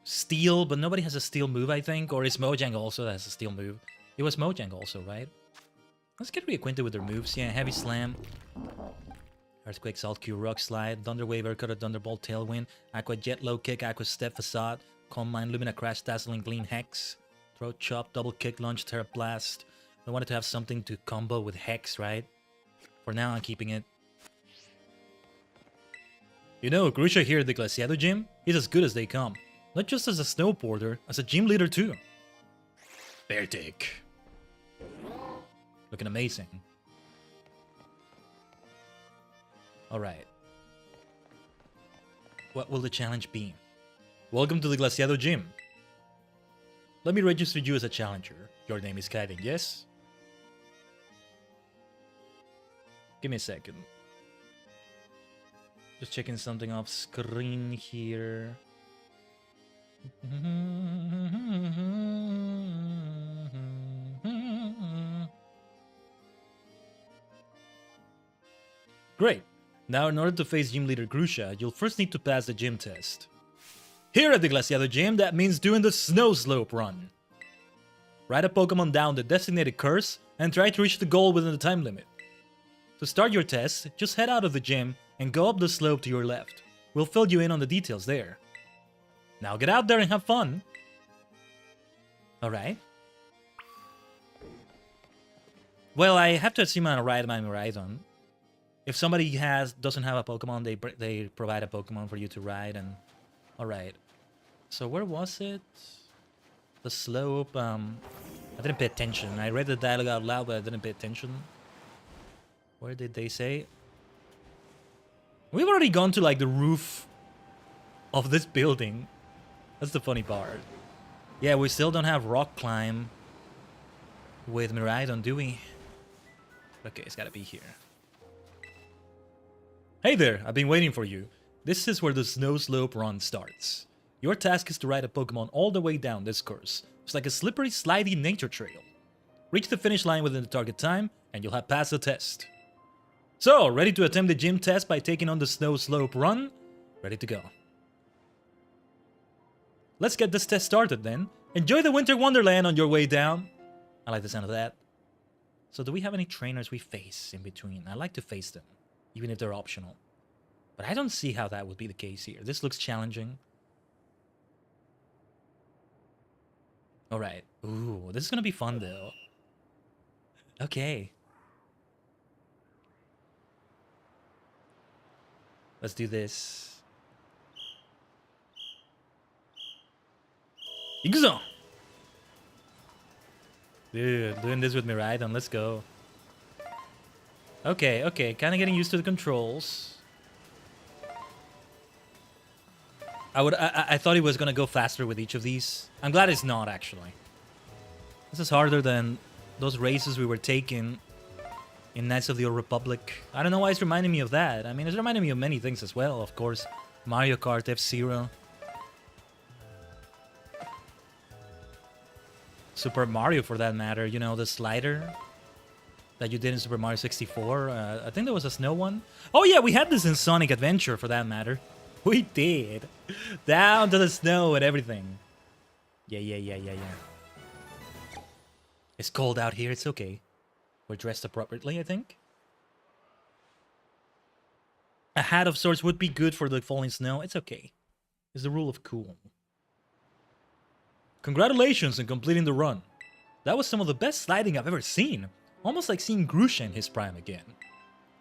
Steel, but nobody has a steel move, I think. Or is Mojang also that has a steel move? It was Mojang also, right? Let's get reacquainted with their moves. Yeah, Heavy Slam. Earthquake, Salt Q, Rock Slide, Thunder Wave, Urquhart, Thunderbolt, Tailwind, Aqua Jet, Low Kick, Aqua Step, Facade, Calm Mind, Lumina Crash, Dazzling Gleam, Hex, Throat Chop, Double Kick, Launch, Terra Blast. I wanted to have something to combo with Hex, right? For now, I'm keeping it. You know, Grusha here at the Glaciado Gym, he's as good as they come. Not just as a snowboarder, as a gym leader too. Bear Tick. Looking amazing. Alright. What will the challenge be? Welcome to the Glaciado Gym. Let me register you as a challenger. Your name is Khaiden, yes? Give me a second. Just checking something off screen here. Great. Now, in order to face Gym Leader Grusha, you'll first need to pass the gym test. Here at the Glaciado Gym, that means doing the Snow Slope Run. Ride a Pokemon down the designated course and try to reach the goal within the time limit. To start your test, just head out of the gym and go up the slope to your left. We'll fill you in on the details there. Now get out there and have fun. Alright. Well, I have to assume I'm right, I'm right on. If somebody doesn't have a Pokemon, they provide a Pokemon for you to ride. And alright. So where was it? The slope. I didn't pay attention. I read the dialogue out loud, but I didn't pay attention. Where did they say? We've already gone to like the roof of this building. That's the funny part. Yeah, we still don't have Rock Climb with Miraidon, do we? Okay, it's gotta be here. Hey there, I've been waiting for you. This is where the Snow Slope Run starts. Your task is to ride a Pokemon all the way down this course. It's like a slippery, slidey nature trail. Reach the finish line within the target time, and you'll have passed the test. So, ready to attempt the gym test by taking on the Snow Slope Run? Ready to go. Let's get this test started then. Enjoy the Winter Wonderland on your way down. I like the sound of that. So do we have any trainers we face in between? I like to face them, even if they're optional. But I don't see how that would be the case here. This looks challenging. Alright. Ooh, this is gonna be fun though. Okay. Let's do this. Iguzo! Dude, doing this with Miraidon, let's go. Okay, okay, kind of getting used to the controls. I thought he was gonna go faster with each of these. I'm glad it's not, actually. This is harder than those races we were taking in Knights of the Old Republic. I don't know why it's reminding me of that. I mean, it's reminding me of many things as well, of course. Mario Kart, F-Zero. Super Mario, for that matter. You know, the slider that you did in Super Mario 64. I think there was a snow one. Oh yeah, we had this in Sonic Adventure, for that matter. We did. Down to the snow and everything. Yeah. It's cold out here, it's okay. We're dressed appropriately, I think. A hat of sorts would be good for the falling snow. It's okay. It's the rule of cool. Congratulations on completing the run. That was some of the best sliding I've ever seen. Almost like seeing Grusha in his prime again.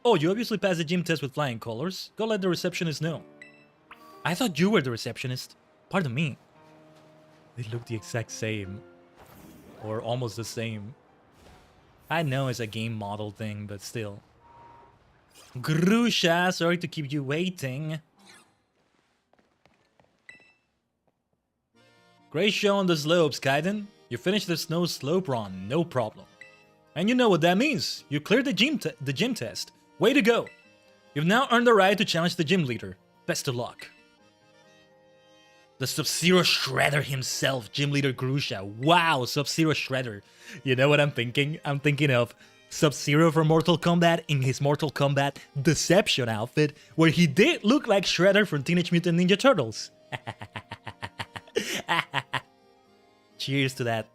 Oh, you obviously passed the gym test with flying colors. Go let the receptionist know. I thought you were the receptionist. Pardon me. They look the exact same. Or almost the same. I know it's a game model thing, but still. Grusha, sorry to keep you waiting. Great show on the slopes, Khaiden. You finished the Snow Slope Run, no problem. And you know what that means. You cleared the gym test. Way to go. You've now earned the right to challenge the gym leader. Best of luck. The Sub-Zero Shredder himself, Gym Leader Grusha. Wow, Sub-Zero Shredder. You know what I'm thinking? I'm thinking of Sub-Zero from Mortal Kombat in his Mortal Kombat Deception outfit, where he did look like Shredder from Teenage Mutant Ninja Turtles. Cheers to that.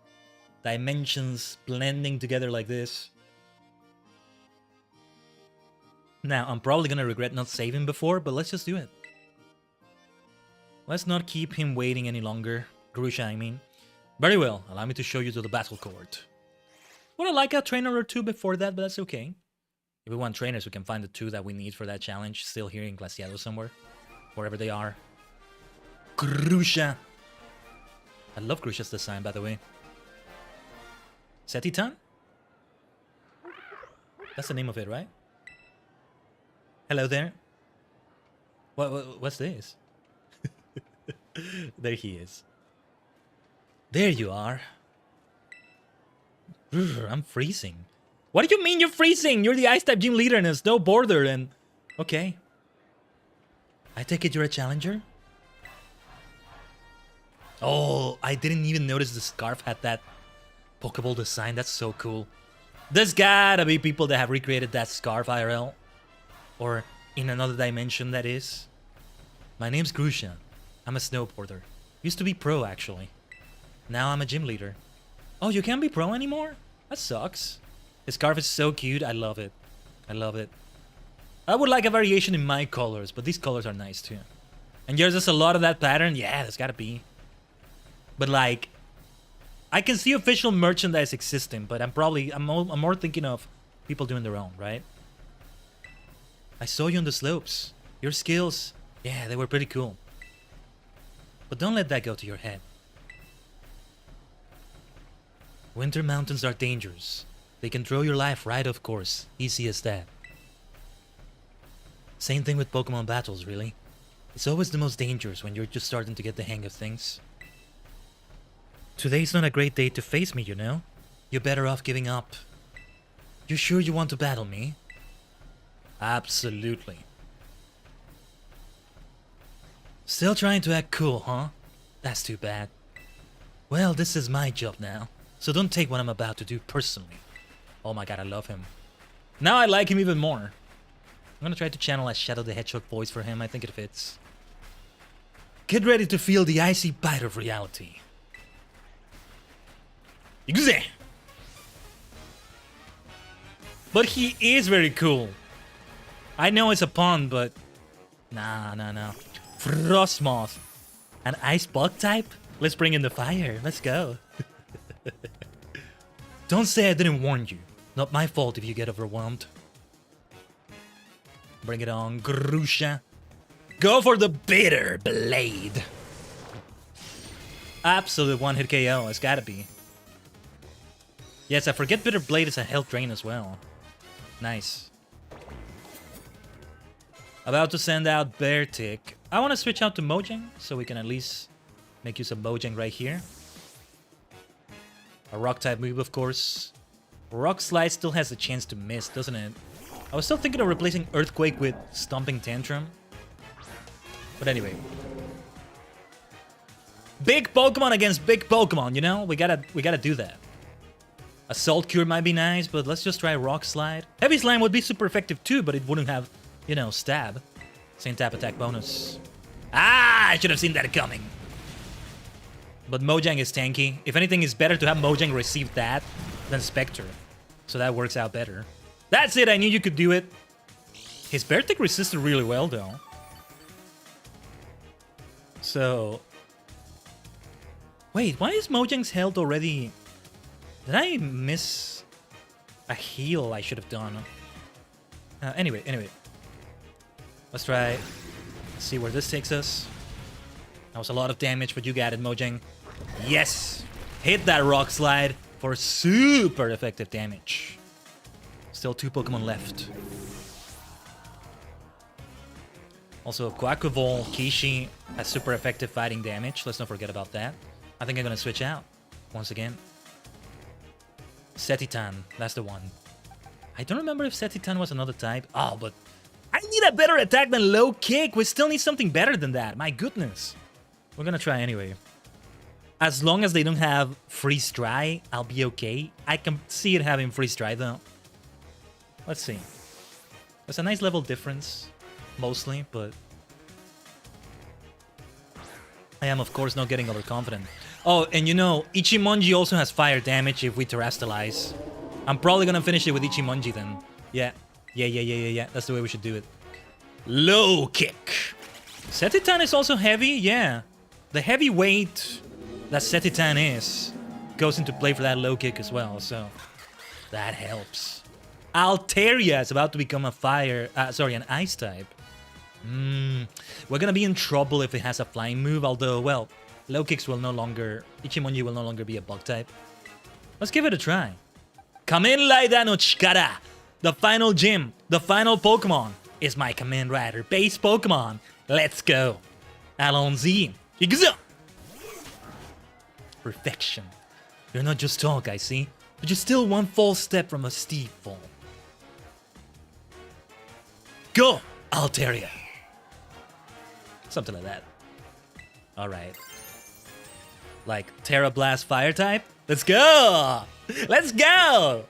Dimensions blending together like this. Now, I'm probably gonna regret not saving before, but let's just do it. Let's not keep him waiting any longer. Grusha, I mean. Very well, allow me to show you to the battle court. Would have liked a trainer or two before that, but that's okay. If we want trainers, we can find the 2 that we need for that challenge, still here in Glaciado somewhere. Wherever they are. Grusha! I love Grusha's design, by the way. Setitan? That's the name of it, right? Hello there. What's this? There he is. There you are. I'm freezing. What do you mean you're freezing? You're the Ice-type gym leader and there's no border and... Okay. I take it you're a challenger? Oh, I didn't even notice the scarf had that Pokeball design. That's so cool. There's gotta be people that have recreated that scarf IRL. Or in another dimension, that is. My name's Grusha. I'm a snowboarder. Used to be pro, actually. Now I'm a gym leader. Oh, you can't be pro anymore? That sucks. His scarf is so cute. I love it. I love it. I would like a variation in my colors, but these colors are nice too. And yours is a lot of that pattern? Yeah, there's gotta be. But like, I can see official merchandise existing, but I'm more thinking of people doing their own, right? I saw you on the slopes. Your skills, yeah, they were pretty cool. But don't let that go to your head. Winter mountains are dangerous. They can throw your life right off course. Easy as that. Same thing with Pokemon battles, really. It's always the most dangerous when you're just starting to get the hang of things. Today's not a great day to face me, you know? You're better off giving up. You sure you want to battle me? Absolutely. Still trying to act cool, huh? That's too bad. Well, this is my job now, so don't take what I'm about to do personally. Oh my god, I love him. Now I like him even more. I'm gonna try to channel a Shadow the Hedgehog voice for him. I think it fits. Get ready to feel the icy bite of reality. Ikuze! But he is very cool. I know it's a pun, but... Nah. Frostmoth. An ice bug type? Let's bring in the fire. Let's go. Don't say I didn't warn you. Not my fault if you get overwhelmed. Bring it on, Grusha. Go for the bitter blade. Absolute one-hit KO. It's gotta be. Yes, I forget bitter blade is a health drain as well. Nice. About to send out Beartic. I want to switch out to Mojang, so we can at least make use of Mojang right here. A rock-type move, of course. Rock Slide still has a chance to miss, doesn't it? I was still thinking of replacing Earthquake with Stomping Tantrum. But anyway. Big Pokemon against big Pokemon, you know? We gotta do that. Assault Cure might be nice, but let's just try Rock Slide. Heavy Slime would be super effective too, but it wouldn't have, you know, Stab. Same tap attack bonus. Ah, I should have seen that coming. But Mojang is tanky. If anything, it's better to have Mojang receive that than Spectre. So that works out better. That's it, I knew you could do it. His Beartic resisted really well, though. So... Wait, why is Mojang's health already... Did I miss a heal I should have done? Anyway. Let's try. See where this takes us. That was a lot of damage, but you got it, Mojang. Yes! Hit that Rock Slide for super effective damage. Still 2 Pokemon left. Also, Quaquaval, Kishi has super effective fighting damage. Let's not forget about that. I think I'm gonna switch out once again. Setitan, that's the one. I don't remember if Setitan was another type. Oh, but I need a better attack than low kick. We still need something better than that. My goodness. We're gonna try anyway. As long as they don't have Freeze Dry, I'll be okay. I can see it having Freeze Dry though. Let's see. There's a nice level difference, mostly, but... I am, of course, not getting overconfident. Oh, and you know, Ichimonji also has fire damage if we Terrastalize. I'm probably gonna finish it with Ichimonji then. Yeah. Yeah. That's the way we should do it. Low kick. Setitan is also heavy, yeah. The heavy weight that Setitan is goes into play for that low kick as well, so that helps. Altaria is about to become a an ice type. We're gonna be in trouble if it has a flying move, although, well, low kicks will no longer... Ichimonji will no longer be a bug type. Let's give it a try. Kamen Rider no Chikara! The final gym, the final Pokemon, is my Kamen Rider base Pokemon. Let's go. Allons-y. Ikuzo! Perfection. You're not just tall, I see, but you're still one false step from a steep fall. Go, Altaria! Something like that. Alright. Like Terra Blast Fire type? Let's go! Let's go!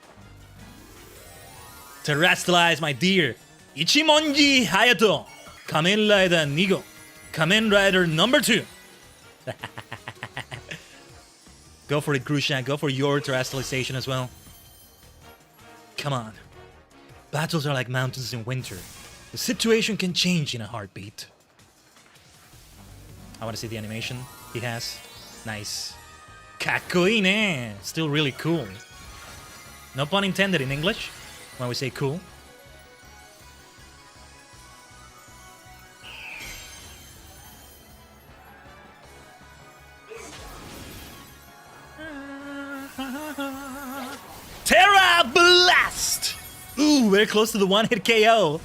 Terrestrialize, my dear. Ichimonji Hayato. Kamen Rider Nigo. Kamen Rider number 2. Go for it, Grusha. Go for your terrestrialization as well. Come on. Battles are like mountains in winter. The situation can change in a heartbeat. I want to see the animation he has. Nice. Kakkoi ne! Still really cool. No pun intended in English when we say cool. Terra Blast! Ooh, we're close to the one-hit KO.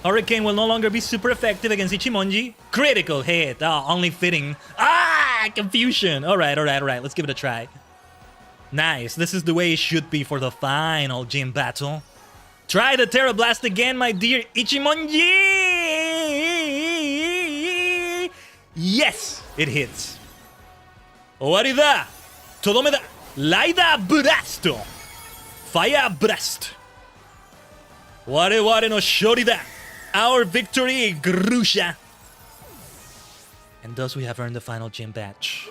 Hurricane will no longer be super effective against Ichimonji. Critical hit. Oh, only fitting. Ah, confusion. All right. Let's give it a try. Nice. This is the way it should be for the final gym battle. Try the Terra Blast again, my dear Ichimonji. Yes, it hits. Owari da. Todome da. Laida Blasto. Fire Blast. Ware no shori da. Our victory, Grusha. And thus we have earned the final gym badge.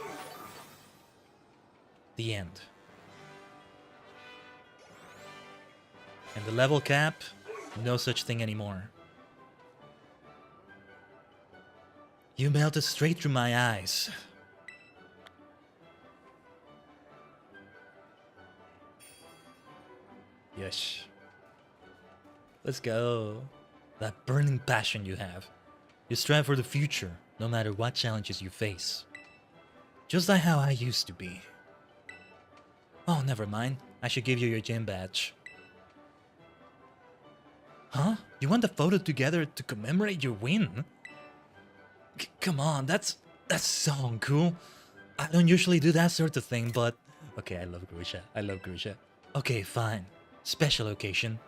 The end. And the level cap, no such thing anymore. You melted straight through my eyes. Yes. Let's go. That burning passion you have. You strive for the future, no matter what challenges you face. Just like how I used to be. Oh, never mind. I should give you your gym badge. Huh? You want the photo together to commemorate your win? Come on, that's so uncool. I don't usually do that sort of thing, but... Okay, I love Grusha. Okay, fine. Special occasion.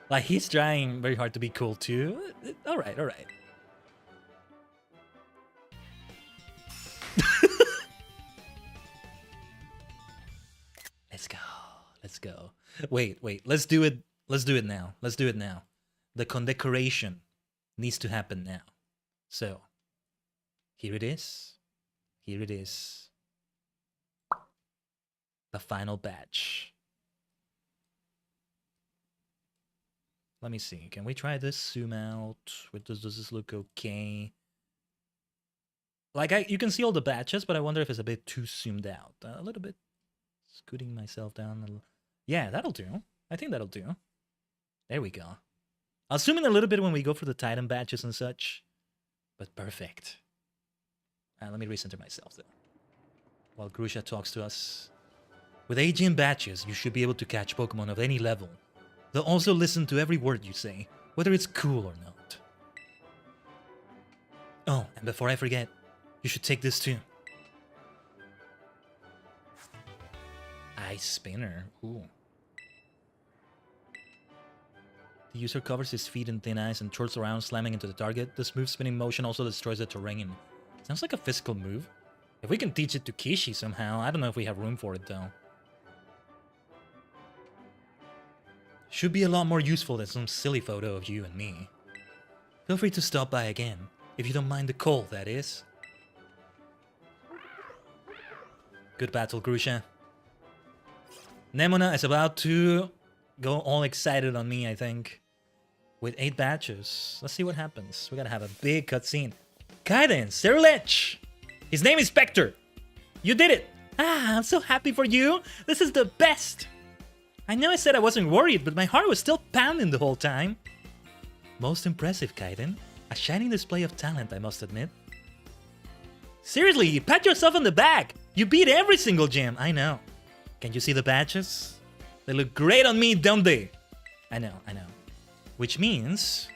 Like, he's trying very hard to be cool too. Alright. Let's go. Wait. Let's do it now. The condecoration needs to happen now. So, here it is. The final badge. Let me see. Can we try this? Zoom out. Does this look okay? Like, you can see all the badges, but I wonder if it's a bit too zoomed out. A little bit. Scooting myself down a little. Yeah, that'll do. I think that'll do. There we go. I'll zoom in a little bit when we go for the Titan badges and such. But perfect. Let me recenter myself though. While Grusha talks to us. With AGM badges, you should be able to catch Pokemon of any level. They'll also listen to every word you say, whether it's cool or not. Oh, and before I forget, you should take this too. Ice Spinner. Ooh. The user covers his feet in thin ice and twirls around, slamming into the target. The smooth spinning motion also destroys the terrain. Sounds like a physical move. If we can teach it to Kishi somehow, I don't know if we have room for it though. Should be a lot more useful than some silly photo of you and me. Feel free to stop by again, if you don't mind the call, that is. Good battle, Grusha. Nemona is about to go all excited on me, I think. with 8 badges. Let's see what happens. We gotta have a big cutscene. Khaiden, Cyrilech! His name is Spectre! You did it! Ah, I'm so happy for you! This is the best! I know I said I wasn't worried, but my heart was still pounding the whole time. Most impressive, Khaiden. A shining display of talent, I must admit. Seriously, pat yourself on the back! You beat every single gym, I know. Can you see the badges? They look great on me, don't they? I know. Which means...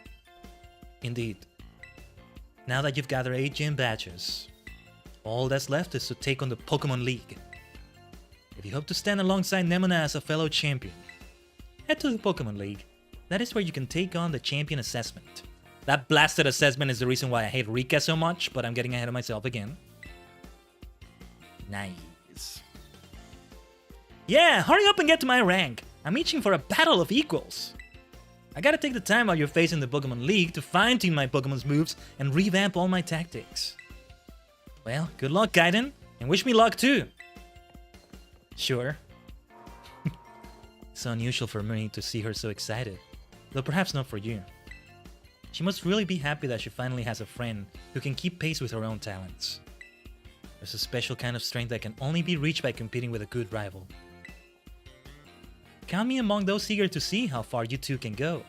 Indeed. Now that you've gathered 8 gym badges, all that's left is to take on the Pokemon League. If you hope to stand alongside Nemona as a fellow champion, head to the Pokemon League. That is where you can take on the champion assessment. That blasted assessment is the reason why I hate Rika so much, but I'm getting ahead of myself again. Nice. Yeah, hurry up and get to my rank. I'm itching for a battle of equals. I gotta take the time while you're facing the Pokemon League to fine-tune my Pokemon's moves and revamp all my tactics. Well, good luck, Khaiden, and wish me luck too. Sure. It's unusual for me to see her so excited, though perhaps not for you. She must really be happy that she finally has a friend who can keep pace with her own talents. There's a special kind of strength that can only be reached by competing with a good rival. Count me among those eager to see how far you two can go.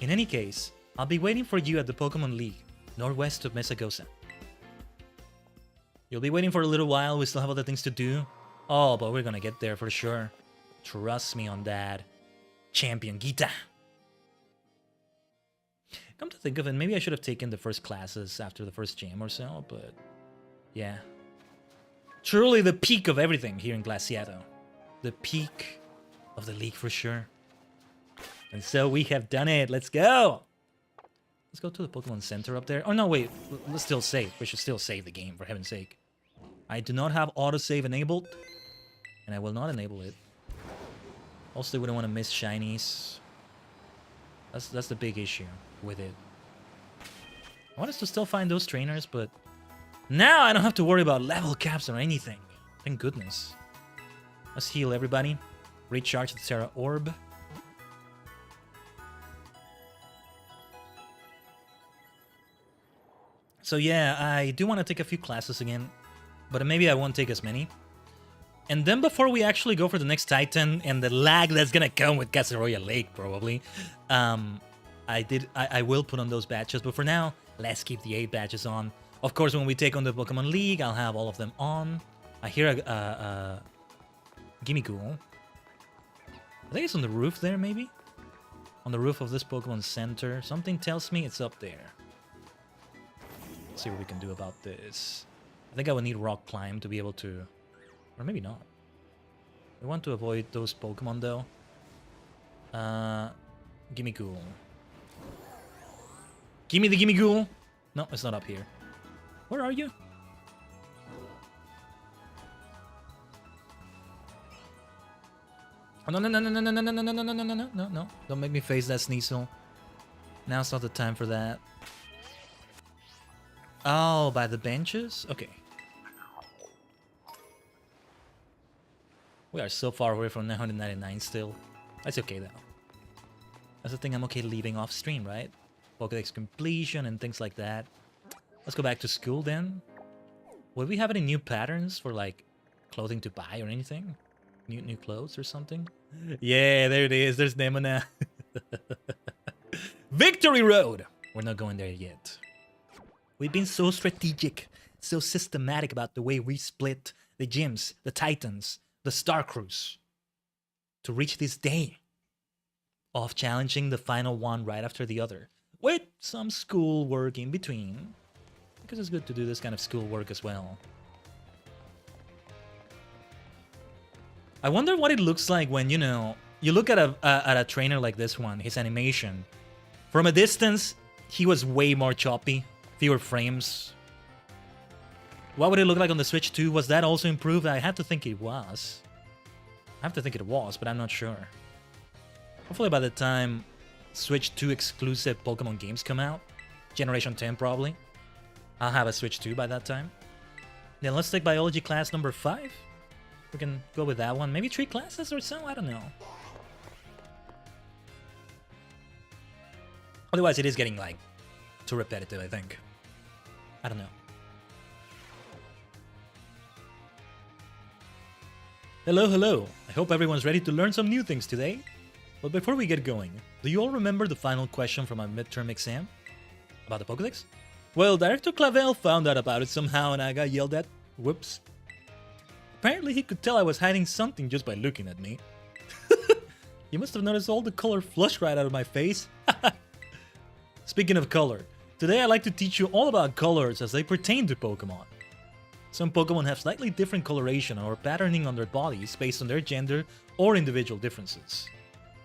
In any case, I'll be waiting for you at the Pokemon League, northwest of Mesagosa. You'll be waiting for a little while, we still have other things to do. Oh, but we're gonna get there for sure. Trust me on that. Champion Gita. Come to think of it, maybe I should have taken the first classes after the first gym or so, but... yeah. Truly the peak of everything here in Glaciato. The peak of the league for sure. And so we have done it. Let's go! Let's go to the Pokemon Center up there. Oh no, wait. Let's still save. We should still save the game, for heaven's sake. I do not have autosave enabled. And I will not enable it. Also, we don't want to miss shinies. That's the big issue with it. I want us to still find those trainers, but... now I don't have to worry about level caps or anything. Thank goodness. Let's heal everybody. Recharge the Terra Orb. So yeah, I do want to take a few classes again, but maybe I won't take as many. And then before we actually go for the next Titan and the lag that's gonna come with Casaroya Lake, probably, I will put on those badges. But for now, let's keep the 8 badges on. Of course, when we take on the Pokemon League, I'll have all of them on. I hear a Gimmighoul. I think it's on the roof there, maybe? On the roof of this Pokemon Center. Something tells me it's up there. Let's see what we can do about this. I think I would need Rock Climb to be able to... or maybe not. We want to avoid those Pokemon, though. Gimmighoul. Gimme the Gimmighoul! No, it's not up here. Where are you? Oh, no. Don't make me face that Sneasel. Now's not the time for that. Oh, by the benches? Okay. We are so far away from 999 still. That's okay, though. That's the thing I'm okay leaving off stream, right? Pokédex completion and things like that. Let's go back to school then. Would we have any new patterns for, like, clothing to buy or anything? New clothes or something? Yeah, there it is. There's Nemona. Victory Road! We're not going there yet. We've been so strategic, so systematic about the way we split the gyms, the Titans, the Star Cruise, to reach this day of challenging the final one right after the other, with some school work in between, because it's good to do this kind of school work as well. I wonder what it looks like when, you know, you look at a trainer like this one, his animation. From a distance, he was way more choppy, fewer frames. What would it look like on the Switch 2? Was that also improved? I have to think it was. I have to think it was, but I'm not sure. Hopefully by the time Switch 2 exclusive Pokemon games come out, Generation 10 probably, I'll have a Switch 2 by that time. Then let's take Biology class number 5. We can go with that one. Maybe 3 classes or so? I don't know. Otherwise, it is getting, like, too repetitive, I think. I don't know. Hello, hello. I hope everyone's ready to learn some new things today. But before we get going, do you all remember the final question from my midterm exam? About the Pokédex? Well, Director Clavel found out about it somehow and I got yelled at. Whoops. Apparently he could tell I was hiding something just by looking at me. You must have noticed all the color flushed right out of my face. Speaking of color, today I'd like to teach you all about colors as they pertain to Pokemon. Some Pokemon have slightly different coloration or patterning on their bodies based on their gender or individual differences.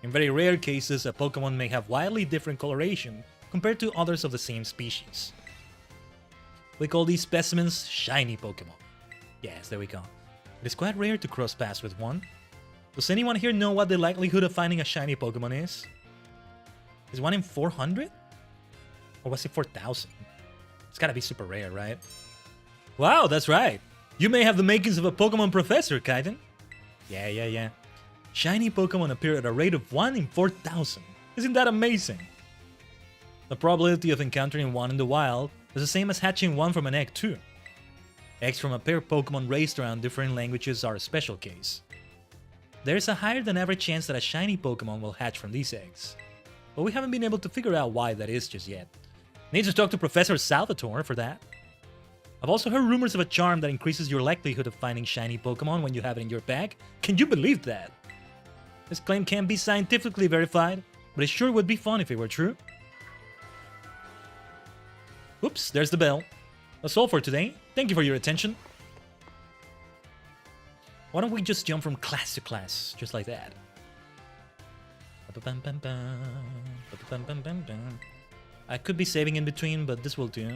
In very rare cases, a Pokemon may have wildly different coloration compared to others of the same species. We call these specimens shiny Pokemon. Yes, there we go. It is quite rare to cross paths with one. Does anyone here know what the likelihood of finding a shiny Pokemon is? Is 1 in 400? Or was it 4,000? It's gotta be super rare, right? Wow, that's right. You may have the makings of a Pokemon professor, Khaiden. Yeah. Shiny Pokemon appear at a rate of 1 in 4,000. Isn't that amazing? The probability of encountering one in the wild is the same as hatching one from an egg too. Eggs from a pair of Pokemon raised around different languages are a special case. There is a higher than average chance that a shiny Pokemon will hatch from these eggs, but we haven't been able to figure out why that is just yet. Need to talk to Professor Salvatore for that. I've also heard rumors of a charm that increases your likelihood of finding shiny Pokemon when you have it in your bag. Can you believe that? This claim can't be scientifically verified, but it sure would be fun if it were true. Oops, there's the bell. That's all for today. Thank you for your attention. Why don't we just jump from class to class, just like that? I could be saving in between, but this will do.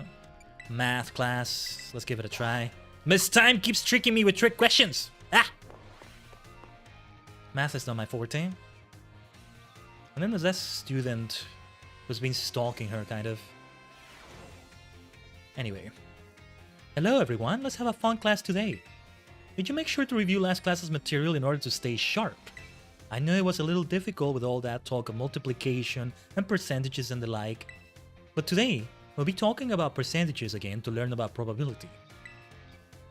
Math class, let's give it a try. Miss Time keeps tricking me with trick questions. Ah! Math is not my forte. And then there's that student who's been stalking her, kind of. Anyway. Hello everyone, let's have a fun class today. Did you make sure to review last class's material in order to stay sharp? I know it was a little difficult with all that talk of multiplication and percentages and the like. But today, we'll be talking about percentages again to learn about probability.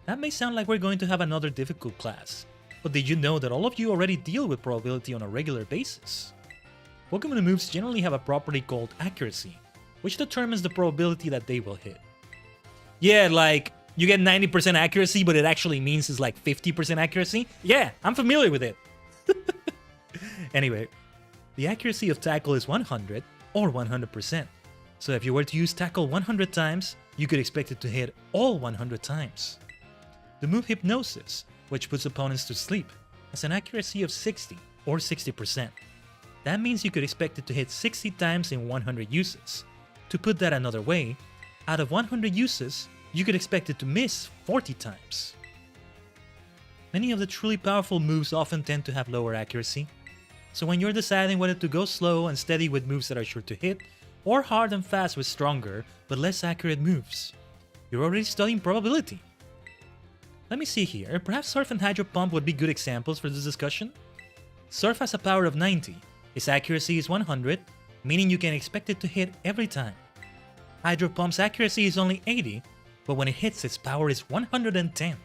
That may sound like we're going to have another difficult class, but did you know that all of you already deal with probability on a regular basis? Pokemon moves generally have a property called accuracy, which determines the probability that they will hit. Yeah, like, you get 90% accuracy, but it actually means it's like 50% accuracy? Yeah, I'm familiar with it. Anyway, the accuracy of tackle is 100 or 100%. So if you were to use tackle 100 times, you could expect it to hit all 100 times. The move Hypnosis, which puts opponents to sleep, has an accuracy of 60 or 60%. That means you could expect it to hit 60 times in 100 uses. To put that another way, out of 100 uses, you could expect it to miss 40 times. Many of the truly powerful moves often tend to have lower accuracy. So when you're deciding whether to go slow and steady with moves that are sure to hit, or hard and fast with stronger but less accurate moves, you're already studying probability. Let me see here, perhaps Surf and Hydro Pump would be good examples for this discussion. Surf has a power of 90, its accuracy is 100, meaning you can expect it to hit every time. Hydro Pump's accuracy is only 80, but when it hits its power is 110.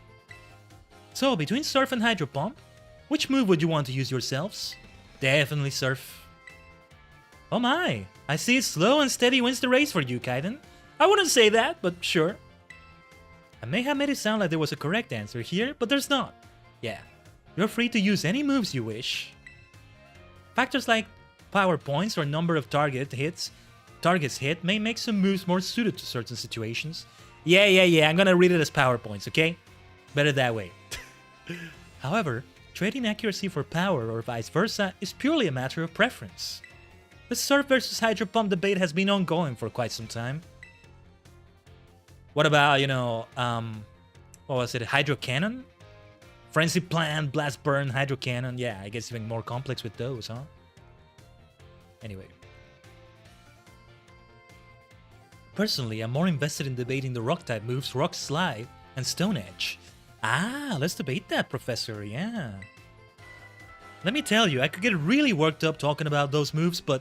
So between Surf and Hydro Pump, which move would you want to use yourselves? Definitely Surf. Oh my, I see slow and steady wins the race for you, Khaiden. I wouldn't say that, but sure. I may have made it sound like there was a correct answer here, but there's not. Yeah, you're free to use any moves you wish. Factors like power points or number of targets hit may make some moves more suited to certain situations. Yeah, I'm gonna read it as power points, okay? Better that way. However, trading accuracy for power or vice versa is purely a matter of preference. The Surf versus Hydro Pump debate has been ongoing for quite some time. What about, what was it, Hydro Cannon? Frenzy Plant, Blast Burn, Hydro Cannon. Yeah, I guess even more complex with those, huh? Anyway. Personally, I'm more invested in debating the Rock-type moves Rock Slide and Stone Edge. Ah, let's debate that, Professor, yeah. Let me tell you, I could get really worked up talking about those moves, but...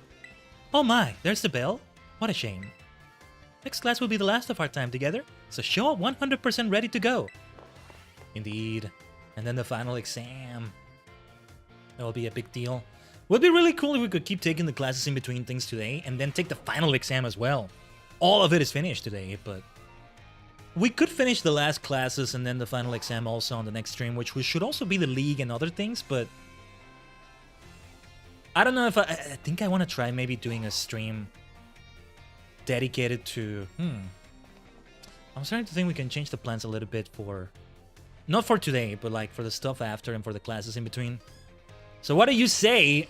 Oh my, there's the bell. What a shame. Next class will be the last of our time together, so show up 100% ready to go. Indeed. And then the final exam. That will be a big deal. Would be really cool if we could keep taking the classes in between things today and then take the final exam as well. All of it is finished today, but we could finish the last classes and then the final exam also on the next stream, which should also be the league and other things, but I don't know if I think I want to try maybe doing a stream dedicated to... I'm starting to think we can change the plans a little bit for... Not for today, but like for the stuff after and for the classes in between. So what do you say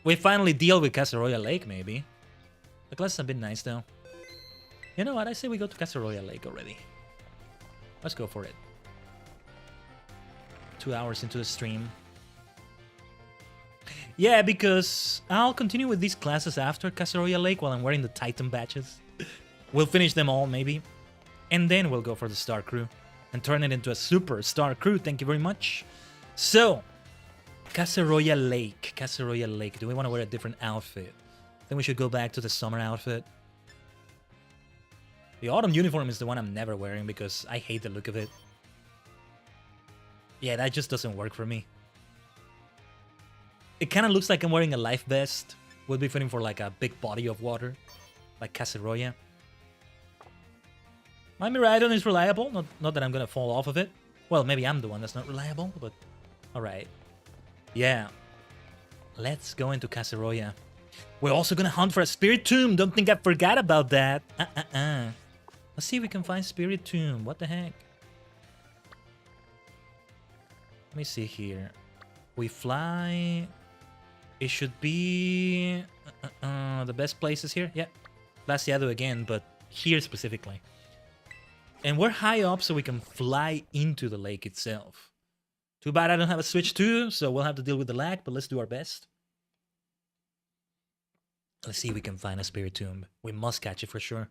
we finally deal with Casaroya Lake, maybe? The classes have been nice, though. You know what? I say we go to Casaroya Lake already. Let's go for it. 2 hours into the stream. Yeah, because I'll continue with these classes after Casaroya Lake while I'm wearing the Titan badges. We'll finish them all, maybe. And then we'll go for the Star Crew. And turn it into a Super Star Crew. Thank you very much. So... Casaroya Lake. Casaroya Lake. Do we want to wear a different outfit? I think we should go back to the summer outfit. The autumn uniform is the one I'm never wearing because I hate the look of it. Yeah, that just doesn't work for me. It kind of looks like I'm wearing a life vest. Would be fitting for like a big body of water. Like Casaroya. My Miraidon is reliable. Not that I'm going to fall off of it. Well, maybe I'm the one that's not reliable, but alright. Yeah, let's go into Casaroya. We're also gonna hunt for a Spirit Tomb. Don't think I forgot about that. Let's see if we can find Spirit Tomb. What the heck? Let me see here. We fly. It should be the best places here. Yeah, Glaciado again, but here specifically. And we're high up, so we can fly into the lake itself. Too bad I don't have a Switch 2, so we'll have to deal with the lag, but let's do our best. Let's see if we can find a Spirit Tomb. We must catch it for sure.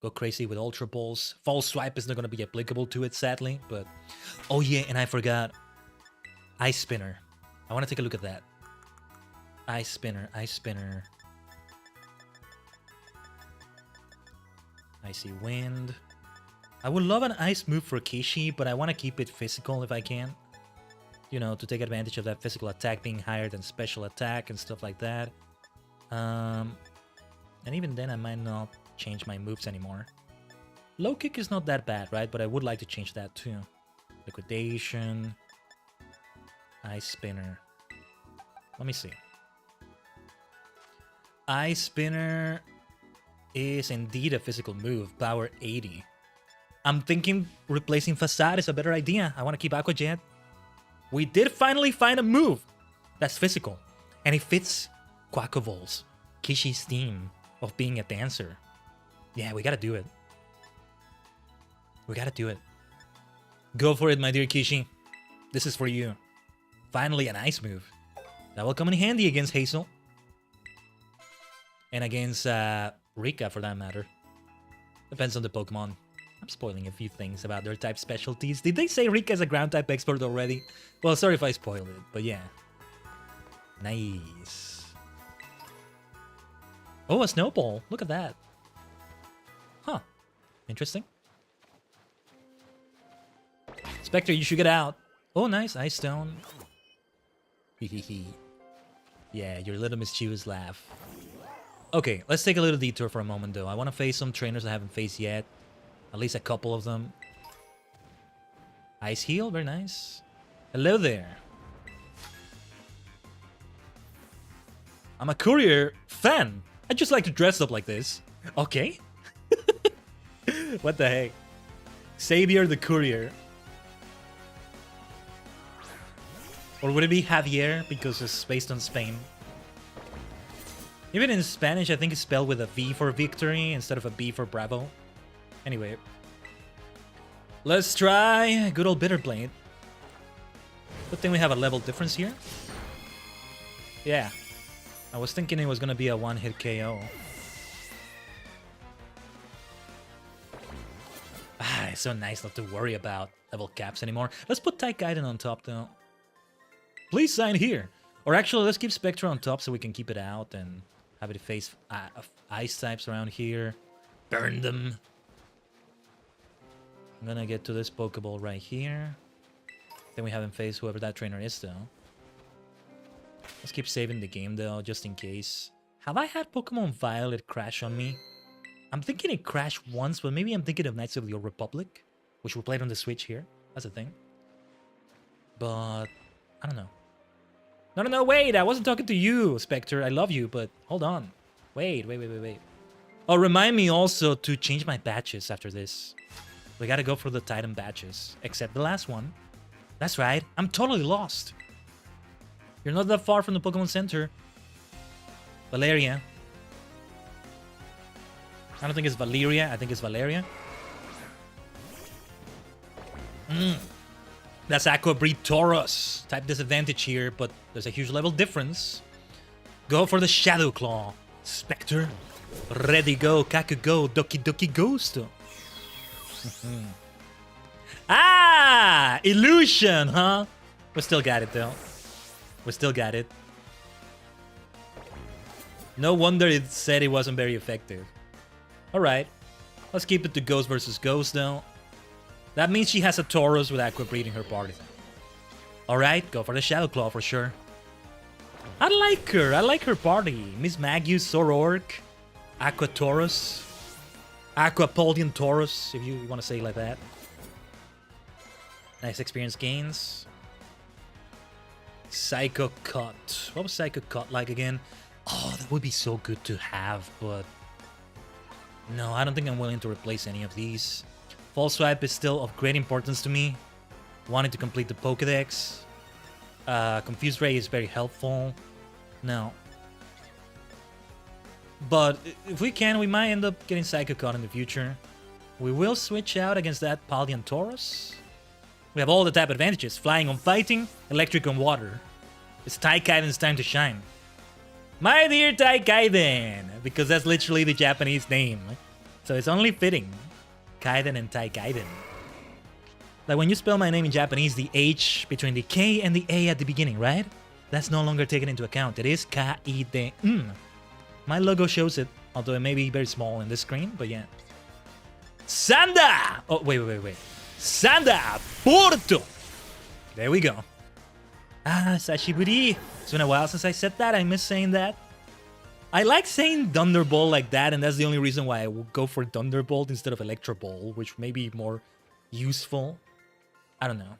Go crazy with Ultra Balls. False Swipe is not going to be applicable to it, sadly, but... Oh yeah, and I forgot. Ice Spinner. I want to take a look at that. Ice Spinner, Ice Spinner. Icy Wind. I would love an ice move for Kishi, but I want to keep it physical if I can. You know, to take advantage of that physical attack being higher than special attack and stuff like that. And even then, I might not change my moves anymore. Low kick is not that bad, right? But I would like to change that too. Liquidation. Ice Spinner. Let me see. Ice Spinner is indeed a physical move. Power 80. I'm thinking replacing Facade is a better idea. I want to keep Aqua Jet. We did finally find a move that's physical. And it fits Quackovol's, Kishi's theme of being a dancer. Yeah, we gotta do it. We gotta do it. Go for it, my dear Kishi. This is for you. Finally, an ice move. That will come in handy against Hazel. And against Rika, for that matter. Depends on the Pokemon. I'm spoiling a few things about their type specialties. Did they say Rika is a ground type expert already? Well, sorry if I spoiled it, but yeah. Nice. Oh, a snowball. Look at that. Huh. Interesting. Spectre, you should get out. Oh, nice. Ice Stone. Hehehe. Yeah, your little mischievous laugh. Okay, let's take a little detour for a moment, though. I want to face some trainers I haven't faced yet. At least a couple of them. Ice Heal, very nice. Hello there. I'm a courier fan. I just like to dress up like this. Okay. What the heck? Xavier the Courier. Or would it be Javier because it's based on Spain? Even in Spanish, I think it's spelled with a V for victory instead of a B for Bravo. Anyway, let's try good old Bitterblade. Good thing we have a level difference here. Yeah, I was thinking it was gonna be a one-hit KO. It's so nice not to worry about level caps anymore. Let's put Khaiden on top though. Please sign here. Or actually, let's keep Spectre on top so we can keep it out and Happy to face ice types around here. Burn them. I'm gonna get to this Pokeball right here. Then we haven't faced whoever that trainer is, though. Let's keep saving the game, though, just in case. Have I had Pokemon Violet crash on me? I'm thinking it crashed once, but maybe I'm thinking of Knights of the Old Republic, which we played on the Switch here. That's a thing. But I don't know. No, wait, I wasn't talking to you, Spectre. I love you, but hold on. Wait. Oh, remind me also to change my batches after this. We gotta go for the Titan batches, except the last one. That's right, I'm totally lost. You're not that far from the Pokemon Center. Valeria. I don't think it's Valeria, I think it's Valeria. That's Aqua Breed Tauros. Type disadvantage here, but there's a huge level difference. Go for the Shadow Claw. Spectre. Ready, go, Kaku, go, Doki Doki Ghost. Ah! Illusion, huh? We still got it, though. We still got it. No wonder it said it wasn't very effective. Alright. Let's keep it to Ghost versus Ghost, though. That means she has a Tauros with Aqua Breed in her party. Alright, go for the Shadow Claw for sure. I like her. I like her party. Miss Magus, Zoroark, Aqua Tauros, Aqua Poldian Tauros, if you want to say it like that. Nice experience gains. Psycho Cut. What was Psycho Cut like again? Oh, that would be so good to have, but... No, I don't think I'm willing to replace any of these. False Swipe is still of great importance to me. Wanting to complete the Pokedex. Confused Ray is very helpful. No. But if we can, we might end up getting Psycho Cut in the future. We will switch out against that Paldean Tauros. We have all the type advantages. Flying on fighting, electric on water. It's Taikaiden's time to shine. My dear Taikaiden! Because that's literally the Japanese name. So it's only fitting. Khaiden and Taikaiden. Like when you spell my name in Japanese, the H between the K and the A at the beginning, right? That's no longer taken into account. It is Khaiden. My logo shows it, although it may be very small in this screen, but yeah. Sanda! Oh, wait. Sanda Porto! There we go. Ah, Sashiburi. It's been a while since I said that. I miss saying that. I like saying Thunderbolt like that, and that's the only reason why I will go for Thunderbolt instead of Electro Ball, which may be more useful. I don't know.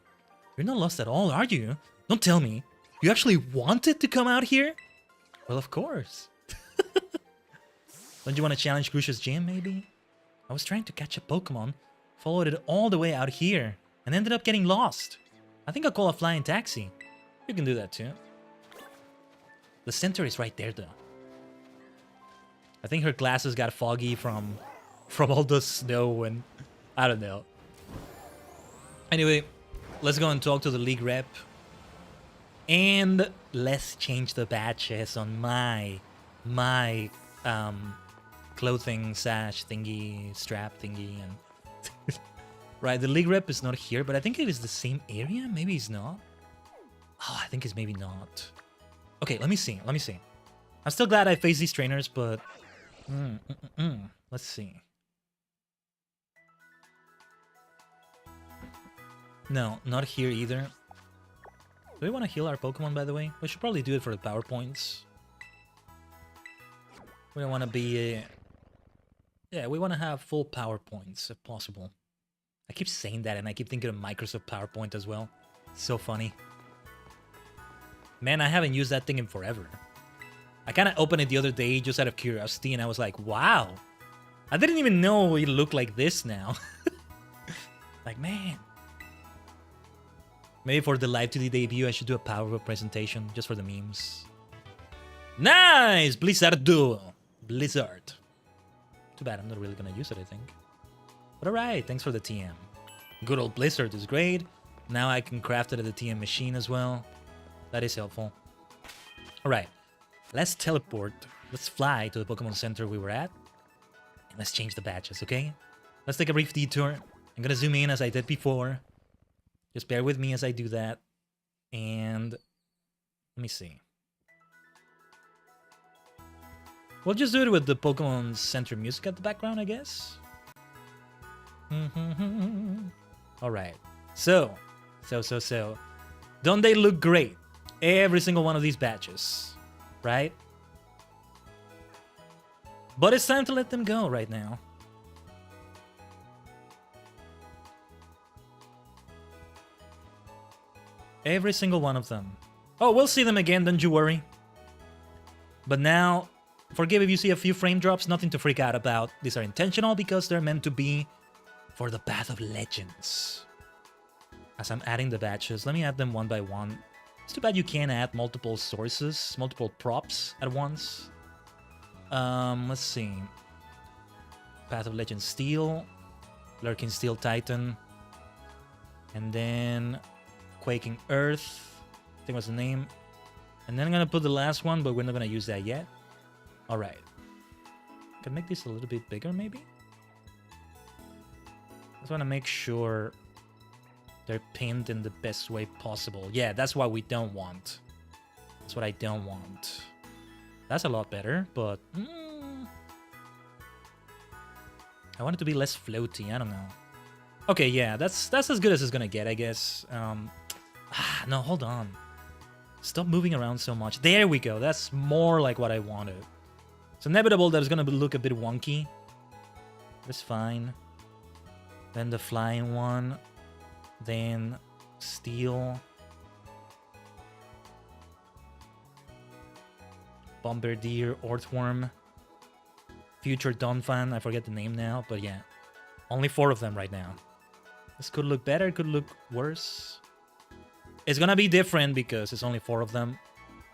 You're not lost at all, are you? Don't tell me. You actually wanted to come out here? Well, of course. Don't you want to challenge Crucia's gym, maybe? I was trying to catch a Pokemon, followed it all the way out here, and ended up getting lost. I think I'll call a flying taxi. You can do that too. The center is right there, though. I think her glasses got foggy from all the snow and... I don't know. Anyway, let's go and talk to the league rep. And let's change the badges on my clothing sash thingy, strap thingy, and... Right, the league rep is not here, but I think it is the same area? Maybe it's not. Oh, I think it's maybe not. Okay, let me see. I'm still glad I faced these trainers, but... Let's see. No, not here either. Do we want to heal our Pokemon, by the way? We should probably do it for the power points. We don't want to be... Yeah, we want to have full power points, if possible. I keep saying that, and I keep thinking of Microsoft PowerPoint as well. So funny. Man, I haven't used that thing in forever. I kind of opened it the other day just out of curiosity, and I was like, wow. I didn't even know it looked like this now. Like, man. Maybe for the Live 2D debut, I should do a PowerPoint presentation just for the memes. Nice! Blizzard Duo. Blizzard. Too bad I'm not really gonna use it, I think. But alright, thanks for the TM. Good old Blizzard is great. Now I can craft it at the TM machine as well. That is helpful. Alright, let's teleport. Let's fly to the Pokemon Center we were at. And let's change the badges, okay? Let's take a brief detour. I'm gonna zoom in as I did before. Just bear with me as I do that. And let me see. We'll just do it with the Pokemon Center music at the background, I guess. Alright. So. Don't they look great? Every single one of these badges. Right? But it's time to let them go right now. Every single one of them. Oh, we'll see them again, don't you worry. But now, forgive if you see a few frame drops, nothing to freak out about. These are intentional because they're meant to be for the Path of Legends. As I'm adding the badges, let me add them one by one. It's too bad you can't add multiple sources, multiple props at once. Let's see. Path of Legends Steel, Lurking Steel Titan, and then Quaking Earth, I think was the name. And then I'm gonna put the last one, but we're not gonna use that yet. Alright. Can make this a little bit bigger, maybe? Just wanna make sure they're pinned in the best way possible. Yeah, that's what we don't want. That's what I don't want. That's a lot better, but I want it to be less floaty. I don't know. Okay, yeah, that's as good as it's gonna get, I guess. No, hold on. Stop moving around so much. There we go. That's more like what I wanted. It's inevitable that it's gonna look a bit wonky. That's fine. Then the flying one. Then steel. Bombardier, Earthworm. Future Donphan. I forget the name now, but yeah. Only 4 of them right now. This could look better, it could look worse. It's gonna be different because it's only 4 of them.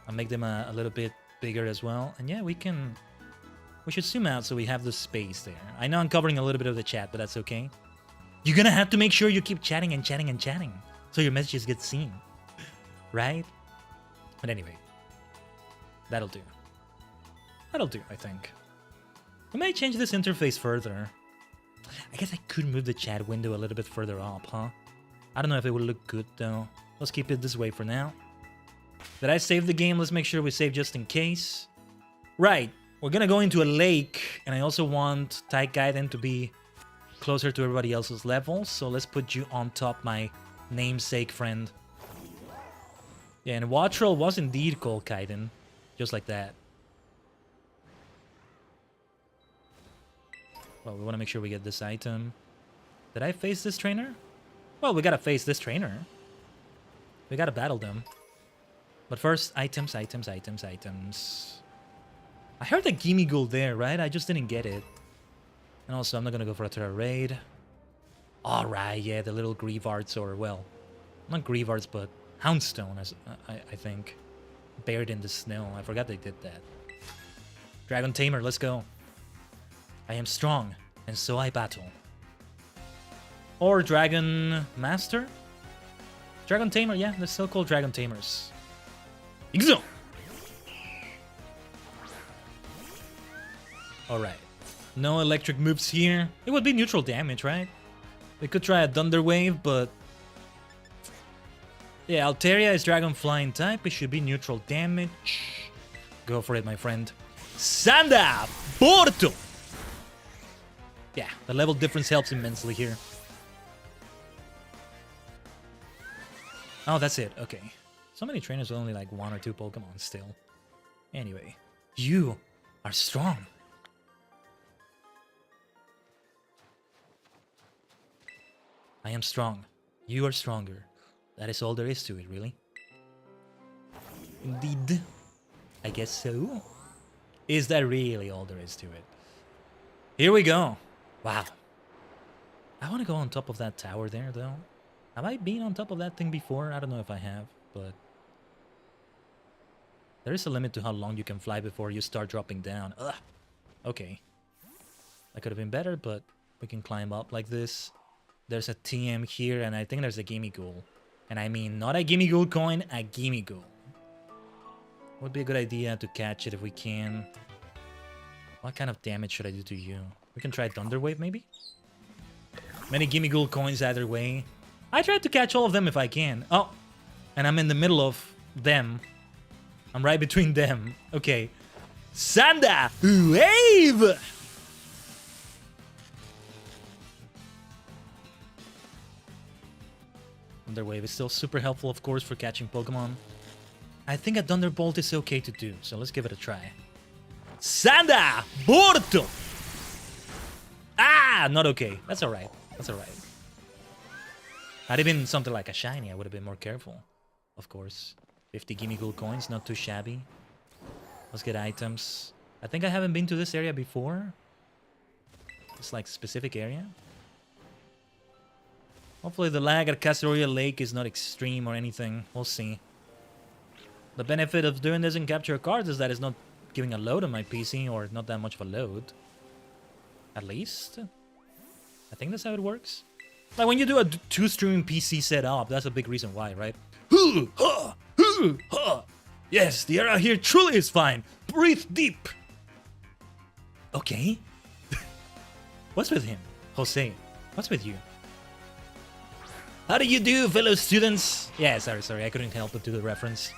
I'll make them a little bit bigger as well. And yeah, we should zoom out so we have the space there. I know I'm covering a little bit of the chat, but that's okay. You're gonna have to make sure you keep chatting and chatting and chatting so your messages get seen. Right? But anyway. That'll do. That'll do, I think. We may change this interface further. I guess I could move the chat window a little bit further up, huh? I don't know if it would look good, though. Let's keep it this way for now. Did I save the game? Let's make sure we save just in case. Right. We're gonna go into a lake, and I also want Khaiden to be closer to everybody else's level, so let's put you on top, my namesake friend. Yeah, and Wattrel was indeed called Khaiden. Just like that. Well, we want to make sure we get this item. Did I face this trainer? Well, we gotta face this trainer. We gotta battle them. But first, items. I heard a Gimmighoul there, right? I just didn't get it. And also, I'm not gonna go for a Terra Raid. Alright, yeah, the little Grievards, or, well, not Grievards, but Houndstone, as I think. Buried in the snow. I forgot they did that. Dragon Tamer, let's go. I am strong, and so I battle. Or Dragon Master? Dragon Tamer, yeah, they're still called Dragon Tamers. Ixo! Alright. No electric moves here. It would be neutral damage, right? We could try a Thunder Wave, but... yeah, Altaria is Dragon Flying type. It should be neutral damage. Go for it, my friend. Sanda Porto! Yeah, the level difference helps immensely here. Oh, that's it. Okay. So many trainers with only like 1 or 2 Pokemon still. Anyway, you are strong. I am strong. You are stronger. That is all there is to it, really. Indeed. I guess so. Is that really all there is to it? Here we go. Wow. I want to go on top of that tower there, though. Have I been on top of that thing before? I don't know if I have, but... there is a limit to how long you can fly before you start dropping down. Ugh. Okay. That could have been better, but we can climb up like this. There's a TM here, and I think there's a Gimmighoul. And I mean, not a Gimmighoul coin, a Gimmighoul. Would be a good idea to catch it if we can. What kind of damage should I do to you? We can try Thunder Wave, maybe? Many Gimmighoul coins either way. I try to catch all of them if I can. Oh, and I'm in the middle of them. I'm right between them. Okay. Sanda Wave! Thunderwave is still super helpful, of course, for catching Pokemon. I think a Thunderbolt is okay to do, so let's give it a try. Sanda Borto! Ah, not okay. That's alright. That's alright. Had it been something like a shiny, I would have been more careful. Of course. 50 Gimme Gold coins, not too shabby. Let's get items. I think I haven't been to this area before. It's like specific area. Hopefully the lag at Castoria Lake is not extreme or anything. We'll see. The benefit of doing this in capture cards is that it's not giving a load on my PC, or not that much of a load. At least. I think that's how it works. Like when you do a two-streaming PC setup, that's a big reason why, right? Yes, the air out here truly is fine. Breathe deep. Okay. What's with him? Jose, what's with you? How do you do, fellow students? Yeah, sorry, I couldn't help but do the reference.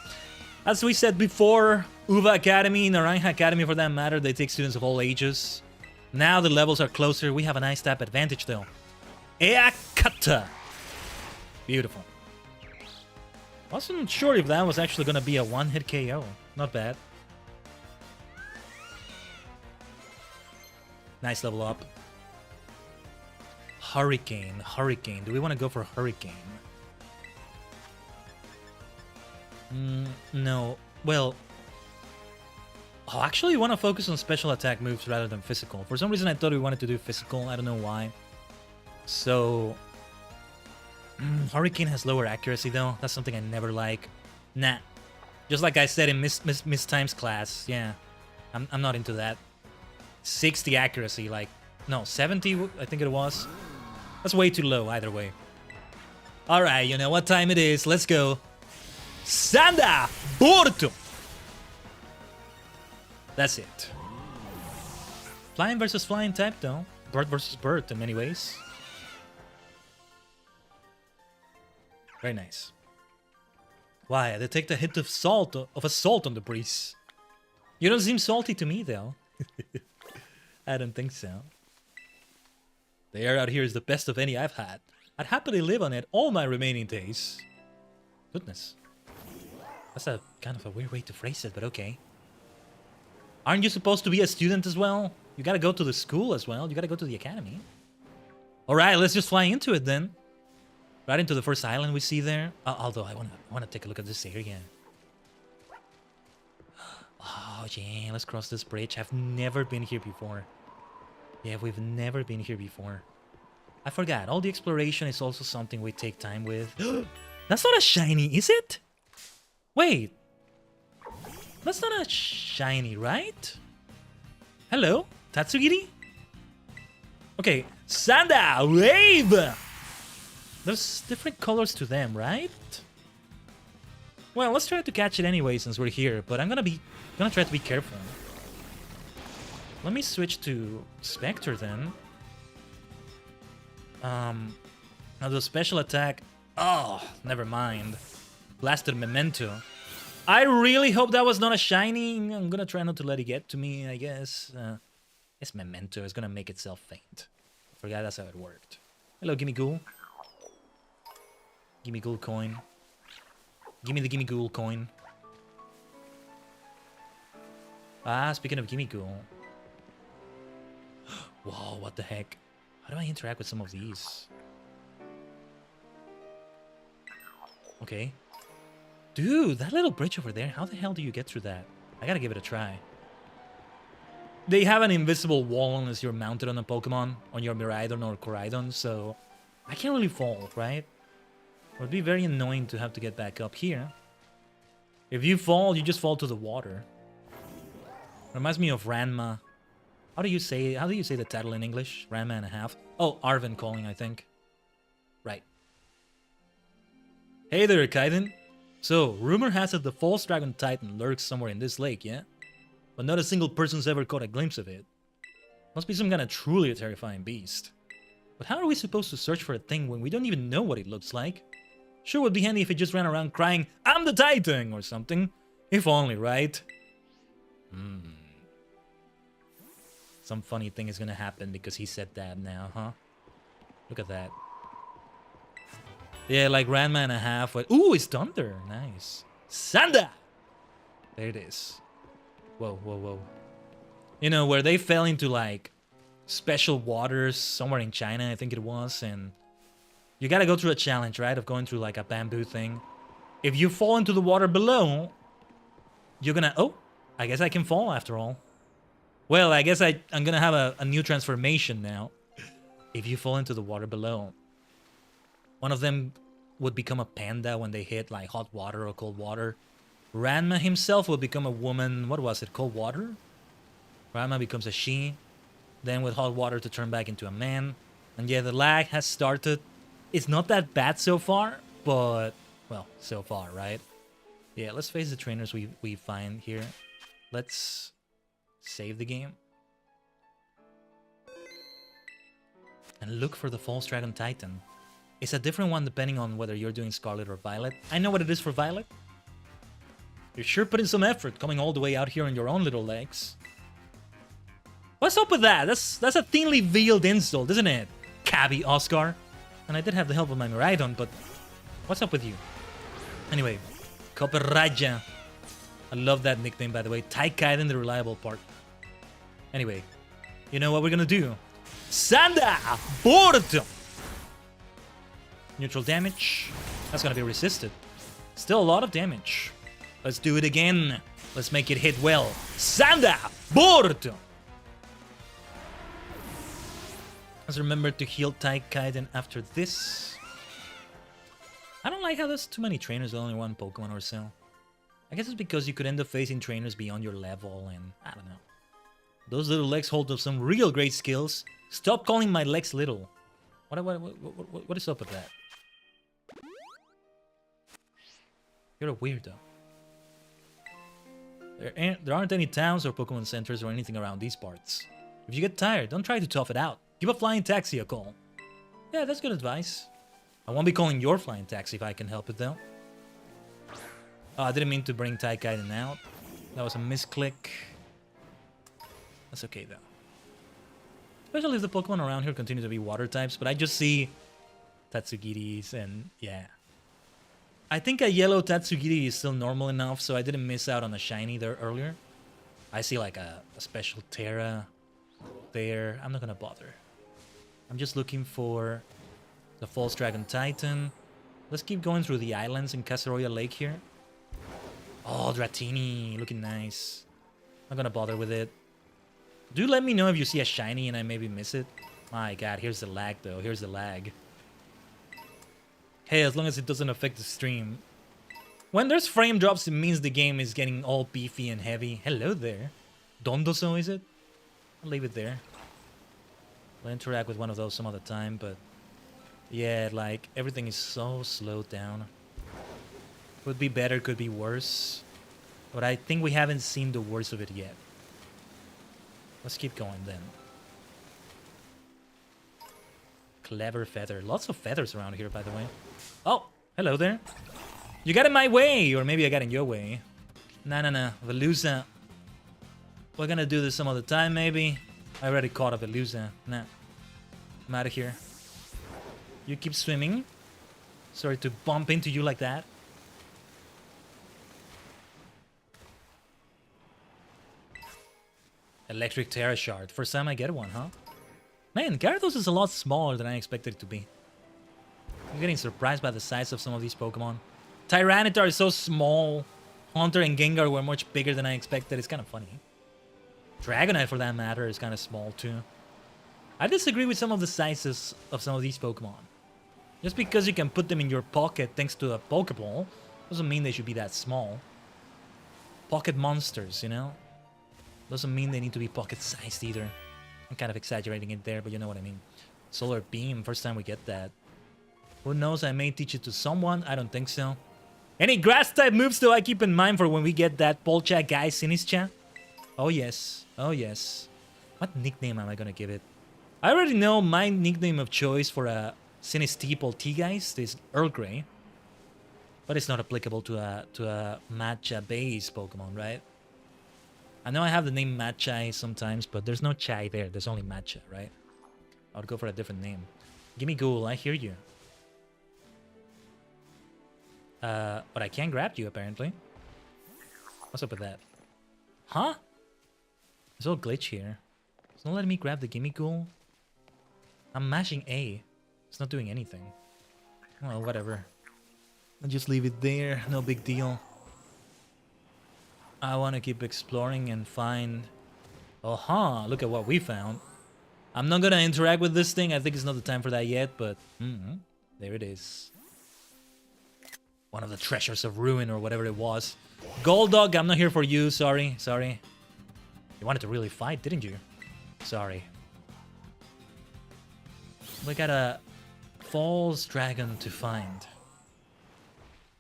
As we said before, Uva Academy, Naranja Academy for that matter, they take students of all ages. Now the levels are closer, we have a nice tap advantage though. Eakata. Beautiful. Wasn't sure if that was actually gonna be a one-hit KO. Not bad. Nice level up. Hurricane. Do we want to go for Hurricane? No. Well... Oh, actually, we want to focus on special attack moves rather than physical. For some reason, I thought we wanted to do physical. I don't know why. So... Hurricane has lower accuracy, though. That's something I never like. Nah. Just like I said in Miss Times class. Yeah. I'm not into that. 60 accuracy, like... No, 70, I think it was. That's way too low, either way. Alright, you know what time it is. Let's go. Sanda Borto! That's it. Flying versus flying type, though. Bird versus bird, in many ways. Very nice. Why? They take the hint of salt, of salt on the breeze. You don't seem salty to me, though. I don't think so. The air out here is the best of any I've had. I'd happily live on it all my remaining days. Goodness. That's a kind of a weird way to phrase it, but okay. Aren't you supposed to be a student as well? You gotta go to the school as well. You gotta go to the academy. Alright, let's just fly into it then. Right into the first island we see there. Although I wanna take a look at this area. Oh yeah, let's cross this bridge. I've never been here before. Yeah, we've never been here before. I forgot, all the exploration is also something we take time with. That's not a shiny, is it? Wait. That's not a shiny, right? Hello, Tatsugiri? Okay, Sanda Wave! There's different colors to them, right? Well, let's try to catch it anyway since we're here, but I'm gonna try to be careful. Let me switch to Spectre then. Now the special attack. Oh, never mind. Blasted Memento. I really hope that was not a shiny. I'm gonna try not to let it get to me, I guess. It's Memento. It's gonna make itself faint. I forgot that's how it worked. Hello, Gimme Ghoul. Gimme Ghoul coin. Gimme the Gimme Ghoul coin. Ah, speaking of Gimme Ghoul. Whoa, what the heck? How do I interact with some of these? Okay. Dude, that little bridge over there, how the hell do you get through that? I gotta give it a try. They have an invisible wall unless you're mounted on a Pokemon, on your Miraidon or Koraidon, so I can't really fall, right? It would be very annoying to have to get back up here. If you fall, you just fall to the water. Reminds me of Ranma. How do you say the title in English? Ranma and a half. Oh, Arven calling, I think. Right. Hey there, Khaiden. So, rumor has it the false dragon titan lurks somewhere in this lake, yeah? But not a single person's ever caught a glimpse of it. Must be some kind of truly terrifying beast. But how are we supposed to search for a thing when we don't even know what it looks like? Sure would be handy if it just ran around crying, "I'm the Titan!" or something. If only, right? some funny thing is gonna happen because he said that now, huh? Look at that. Yeah, like Ranma and a half. Ooh, it's thunder. Nice. Sanda! There it is. Whoa, whoa, whoa. You know, where they fell into like special waters somewhere in China, I think it was, and you gotta go through a challenge, right? Of going through like a bamboo thing. If you fall into the water below, you're gonna... Oh, I guess I can fall after all. Well, I guess I'm gonna have a new transformation now. If you fall into the water below, one of them would become a panda when they hit like hot water or cold water. Ranma himself will become a woman. What was it? Cold water? Ranma becomes a she. Then with hot water to turn back into a man. And yeah, the lag has started. It's not that bad so far, but... Well, so far, right? Yeah, let's face the trainers we find here. Let's save the game. And look for the False Dragon Titan. It's a different one depending on whether you're doing Scarlet or Violet. I know what it is for Violet. You're sure putting some effort coming all the way out here on your own little legs. What's up with that? That's a thinly veiled insult, isn't it? Cabby Oscar. And I did have the help of my Miraidon, but what's up with you? Anyway, Copperraja. I love that nickname, by the way. Khaiden, the reliable part. Anyway, you know what we're gonna do? Sanda! Bordo! Neutral damage. That's gonna be resisted. Still a lot of damage. Let's do it again. Let's make it hit well. Sanda! Bordo! Let's remember to heal Khaiden after this. I don't like how there's too many trainers with only one Pokemon or so. I guess it's because you could end up facing trainers beyond your level and I don't know. Those little legs hold up some real great skills. Stop calling my legs little. What is up with that? You're a weirdo. There aren't any towns or Pokemon centers or anything around these parts. If you get tired, don't try to tough it out. Give a flying taxi a call. Yeah, that's good advice. I won't be calling your flying taxi if I can help it though. Oh, I didn't mean to bring Khaiden out. That was a misclick. That's okay though. Especially if the Pokemon around here continue to be water types, but I just see Tatsugiris and yeah. I think a yellow Tatsugiri is still normal enough, so I didn't miss out on a shiny there earlier. I see like a special Terra there. I'm not gonna bother. I'm just looking for the False Dragon Titan. Let's keep going through the islands in Casaroya Lake here. Oh, Dratini, looking nice. Not gonna bother with it. Do let me know if you see a shiny and I maybe miss it. My god, here's the lag though. Here's the lag. Hey, as long as it doesn't affect the stream. When there's frame drops, it means the game is getting all beefy and heavy. Hello there. Dondoso, is it? I'll leave it there. I'll interact with one of those some other time, but... Yeah, like, everything is so slowed down. Could be better, could be worse. But I think we haven't seen the worst of it yet. Let's keep going then. Clever feather. Lots of feathers around here, by the way. Oh, hello there. You got in my way, or maybe I got in your way. Nah. Veluza. We're gonna do this some other time, maybe. I already caught a Veluza. Nah. I'm out of here. You keep swimming. Sorry to bump into you like that. Electric Terra Shard. First time I get one, huh? Man, Gyarados is a lot smaller than I expected it to be. I'm getting surprised by the size of some of these Pokemon. Tyranitar is so small. Haunter and Gengar were much bigger than I expected. It's kind of funny. Dragonite, for that matter, is kind of small too. I disagree with some of the sizes of some of these Pokemon. Just because you can put them in your pocket thanks to a Pokeball doesn't mean they should be that small. Pocket monsters, you know? Doesn't mean they need to be pocket-sized either. I'm kind of exaggerating it there, but you know what I mean. Solar Beam, first time we get that. Who knows, I may teach it to someone. I don't think so. Any grass-type moves do I keep in mind for when we get that Polcha guy Sinischa? Oh yes, oh yes. What nickname am I gonna give it? I already know my nickname of choice for a Sinistee Polteageist is Earl Grey. But it's not applicable to a matcha-based Pokemon, right? I know I have the name Matchai sometimes, but there's no chai there. There's only matcha, right? I would go for a different name. Gimme Ghoul, I hear you. But I can't grab you, apparently. What's up with that? Huh? There's a little glitch here. It's not letting me grab the Gimme Ghoul. I'm mashing A. It's not doing anything. Well, whatever. I'll just leave it there. No big deal. I want to keep exploring and find... Oh-ha! Look at what we found. I'm not gonna interact with this thing. I think it's not the time for that yet, but... there it is. One of the treasures of ruin or whatever it was. Gold Dog, I'm not here for you. Sorry, sorry. You wanted to really fight, didn't you? Sorry. We got a false dragon to find.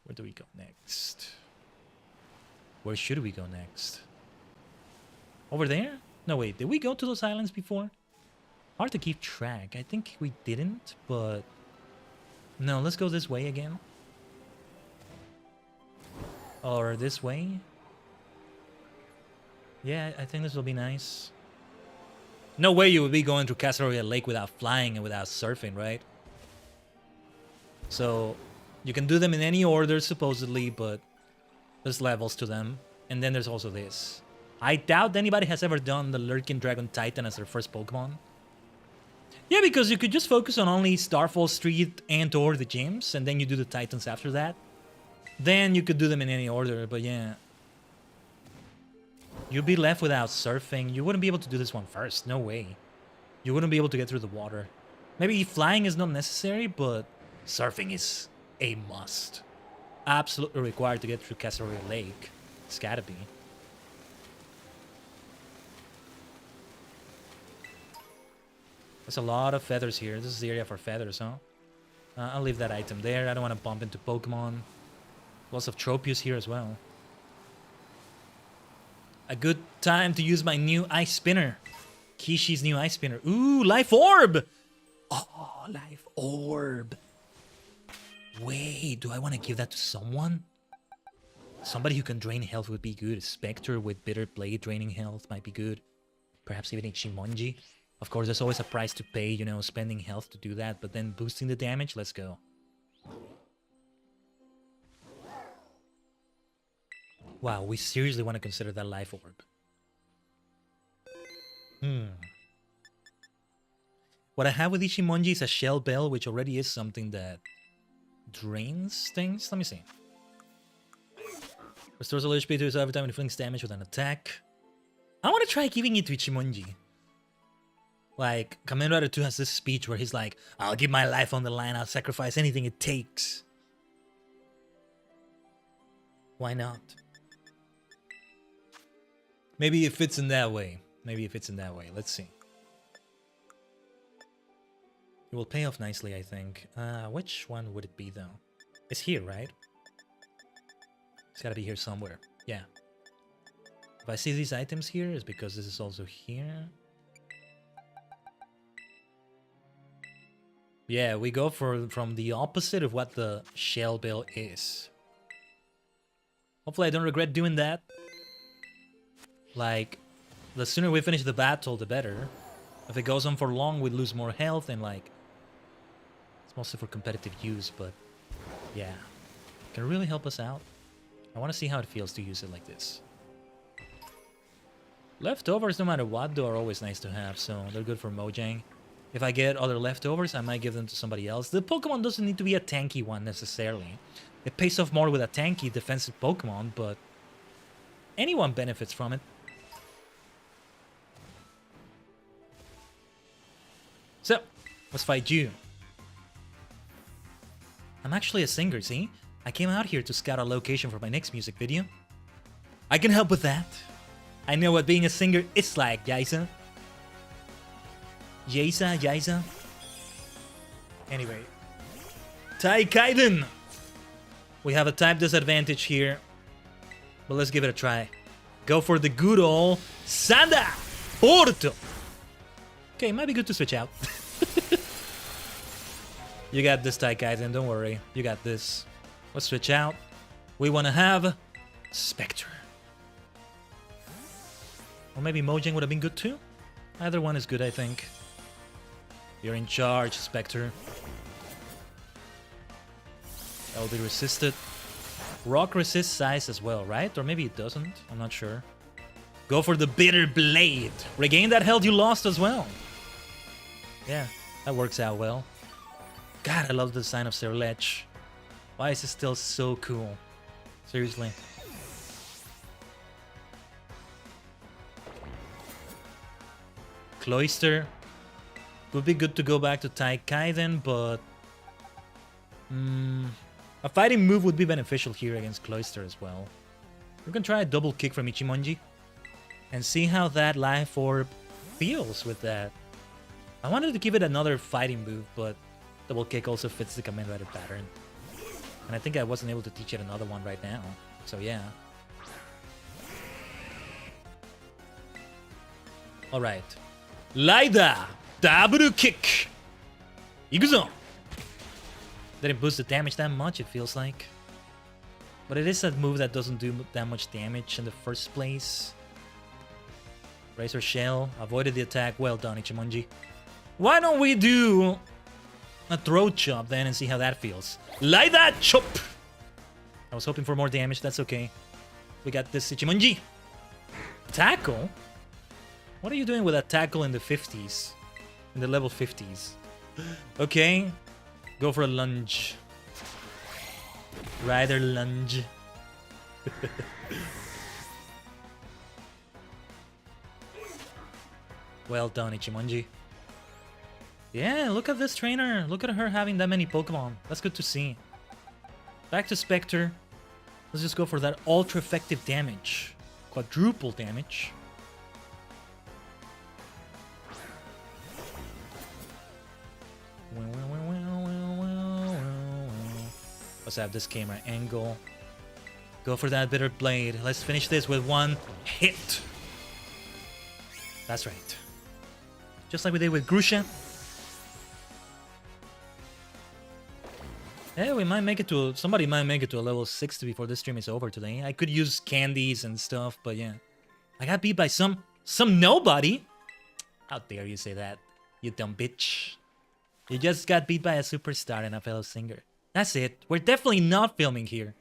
Where do we go next? Where should we go next? Over there? No, wait. Did we go to those islands before? Hard to keep track. I think we didn't, but... No, let's go this way again. Or this way. Yeah, I think this will be nice. No way you would be going to Castaroya Lake without flying and without surfing, right? So, you can do them in any order, supposedly, but there's levels to them. And then there's also this. I doubt anybody has ever done the Lurking Dragon Titan as their first Pokemon. Yeah, because you could just focus on only Starfall Street and or the gyms, and then you do the Titans after that. Then you could do them in any order, but yeah. You'd be left without surfing. You wouldn't be able to do this one first. No way. You wouldn't be able to get through the water. Maybe flying is not necessary, but surfing is a must. Absolutely required to get through Castaroya Lake. It's gotta be. There's a lot of feathers here. This is the area for feathers, huh? I'll leave that item there. I don't want to bump into Pokemon. Lots of Tropius here as well. A good time to use my new Ice Spinner. Kishi's new Ice Spinner. Ooh, Life Orb! Oh, Life Orb. Wait, do I want to give that to someone? Somebody who can drain health would be good. Spectre with Bitter Blade draining health might be good. Perhaps even Ichimonji. Of course, there's always a price to pay, you know, spending health to do that, but then boosting the damage, let's go. Wow, we seriously want to consider that Life Orb. What I have with Ichimonji is a Shell Bell, which already is something that drains things. Let me see. Restores all HP to his every time it inflicts damage with an attack. I want to try giving it to Ichimonji. Like, Kamen Rider 2 has this speech where he's like, I'll give my life on the line, I'll sacrifice anything it takes. Why not? Maybe it fits in that way. Maybe it fits in that way. Let's see. It will pay off nicely, I think. Which one would it be, though? It's here, right? It's gotta be here somewhere. Yeah. If I see these items here, it's because this is also here. Yeah, we go from the opposite of what the Shell Bell is. Hopefully I don't regret doing that. Like, the sooner we finish the battle, the better. If it goes on for long, we lose more health and like... It's mostly for competitive use, but... Yeah. It can really help us out. I want to see how it feels to use it like this. Leftovers, no matter what, though, are always nice to have, so they're good for Mojang. If I get other leftovers, I might give them to somebody else. The Pokemon doesn't need to be a tanky one, necessarily. It pays off more with a tanky defensive Pokemon, but... anyone benefits from it. So, let's fight you. I'm actually a singer, see? I came out here to scout a location for my next music video. I can help with that. I know what being a singer is like, Jaisa. Jaisa. Anyway. Khaiden! We have a type disadvantage here. But let's give it a try. Go for the good old Sanda Porto! Okay, might be good to switch out. You got this, Khaiden, don't worry. You got this. Let's switch out. We want to have Spectre. Or maybe Mojang would have been good too? Either one is good, I think. You're in charge, Spectre. That will be resisted. Rock resists size as well, right? Or maybe it doesn't. I'm not sure. Go for the Bitter Blade. Regain that health you lost as well. Yeah, that works out well. God, I love the design of Serlech. Why is it still so cool? Seriously. Cloister. Would be good to go back to Khaiden, but... a fighting move would be beneficial here against Cloister as well. We can try a double kick from Ichimonji. And see how that life orb feels with that. I wanted to give it another fighting move, but double kick also fits the Kamen Rider pattern. And I think I wasn't able to teach it another one right now. So yeah. Alright. Laida! Double kick! Ikuzo! Didn't boost the damage that much, it feels like. But it is that move that doesn't do that much damage in the first place. Razor Shell. Avoided the attack. Well done, Ichimonji. Why don't we do a throat chop then and see how that feels? Like that chop! I was hoping for more damage. That's okay. We got this, Ichimonji. Tackle? What are you doing with a tackle in the 50s? In the level 50s? Okay. Go for a lunge. Rider lunge. Well done, Ichimonji. Yeah, look at this trainer. Look at her having that many Pokemon. That's good to see. Back to Spectre. Let's just go for that ultra effective damage. Quadruple damage. Let's have this camera angle. Go for that Bitter Blade. Let's finish this with one hit. That's right. Just like we did with Grusha. Yeah, we might make it to... Somebody might make it to a level 60 before this stream is over today. I could use candies and stuff, but yeah. I got beat by some nobody. How dare you say that, you dumb bitch. You just got beat by a superstar and a fellow singer. That's it. We're definitely not filming here.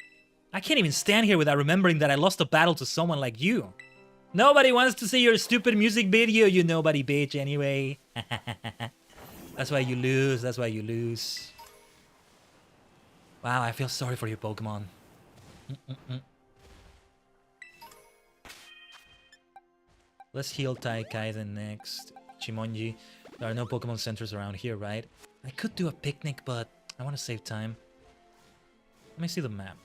I can't even stand here without remembering that I lost a battle to someone like you. Nobody wants to see your stupid music video, you nobody bitch, anyway. That's why you lose, that's why you lose. Wow, I feel sorry for you, Pokemon. Let's heal Khaiden next. Chimonji. There are no Pokemon centers around here, right? I could do a picnic, but I want to save time. Let me see the map.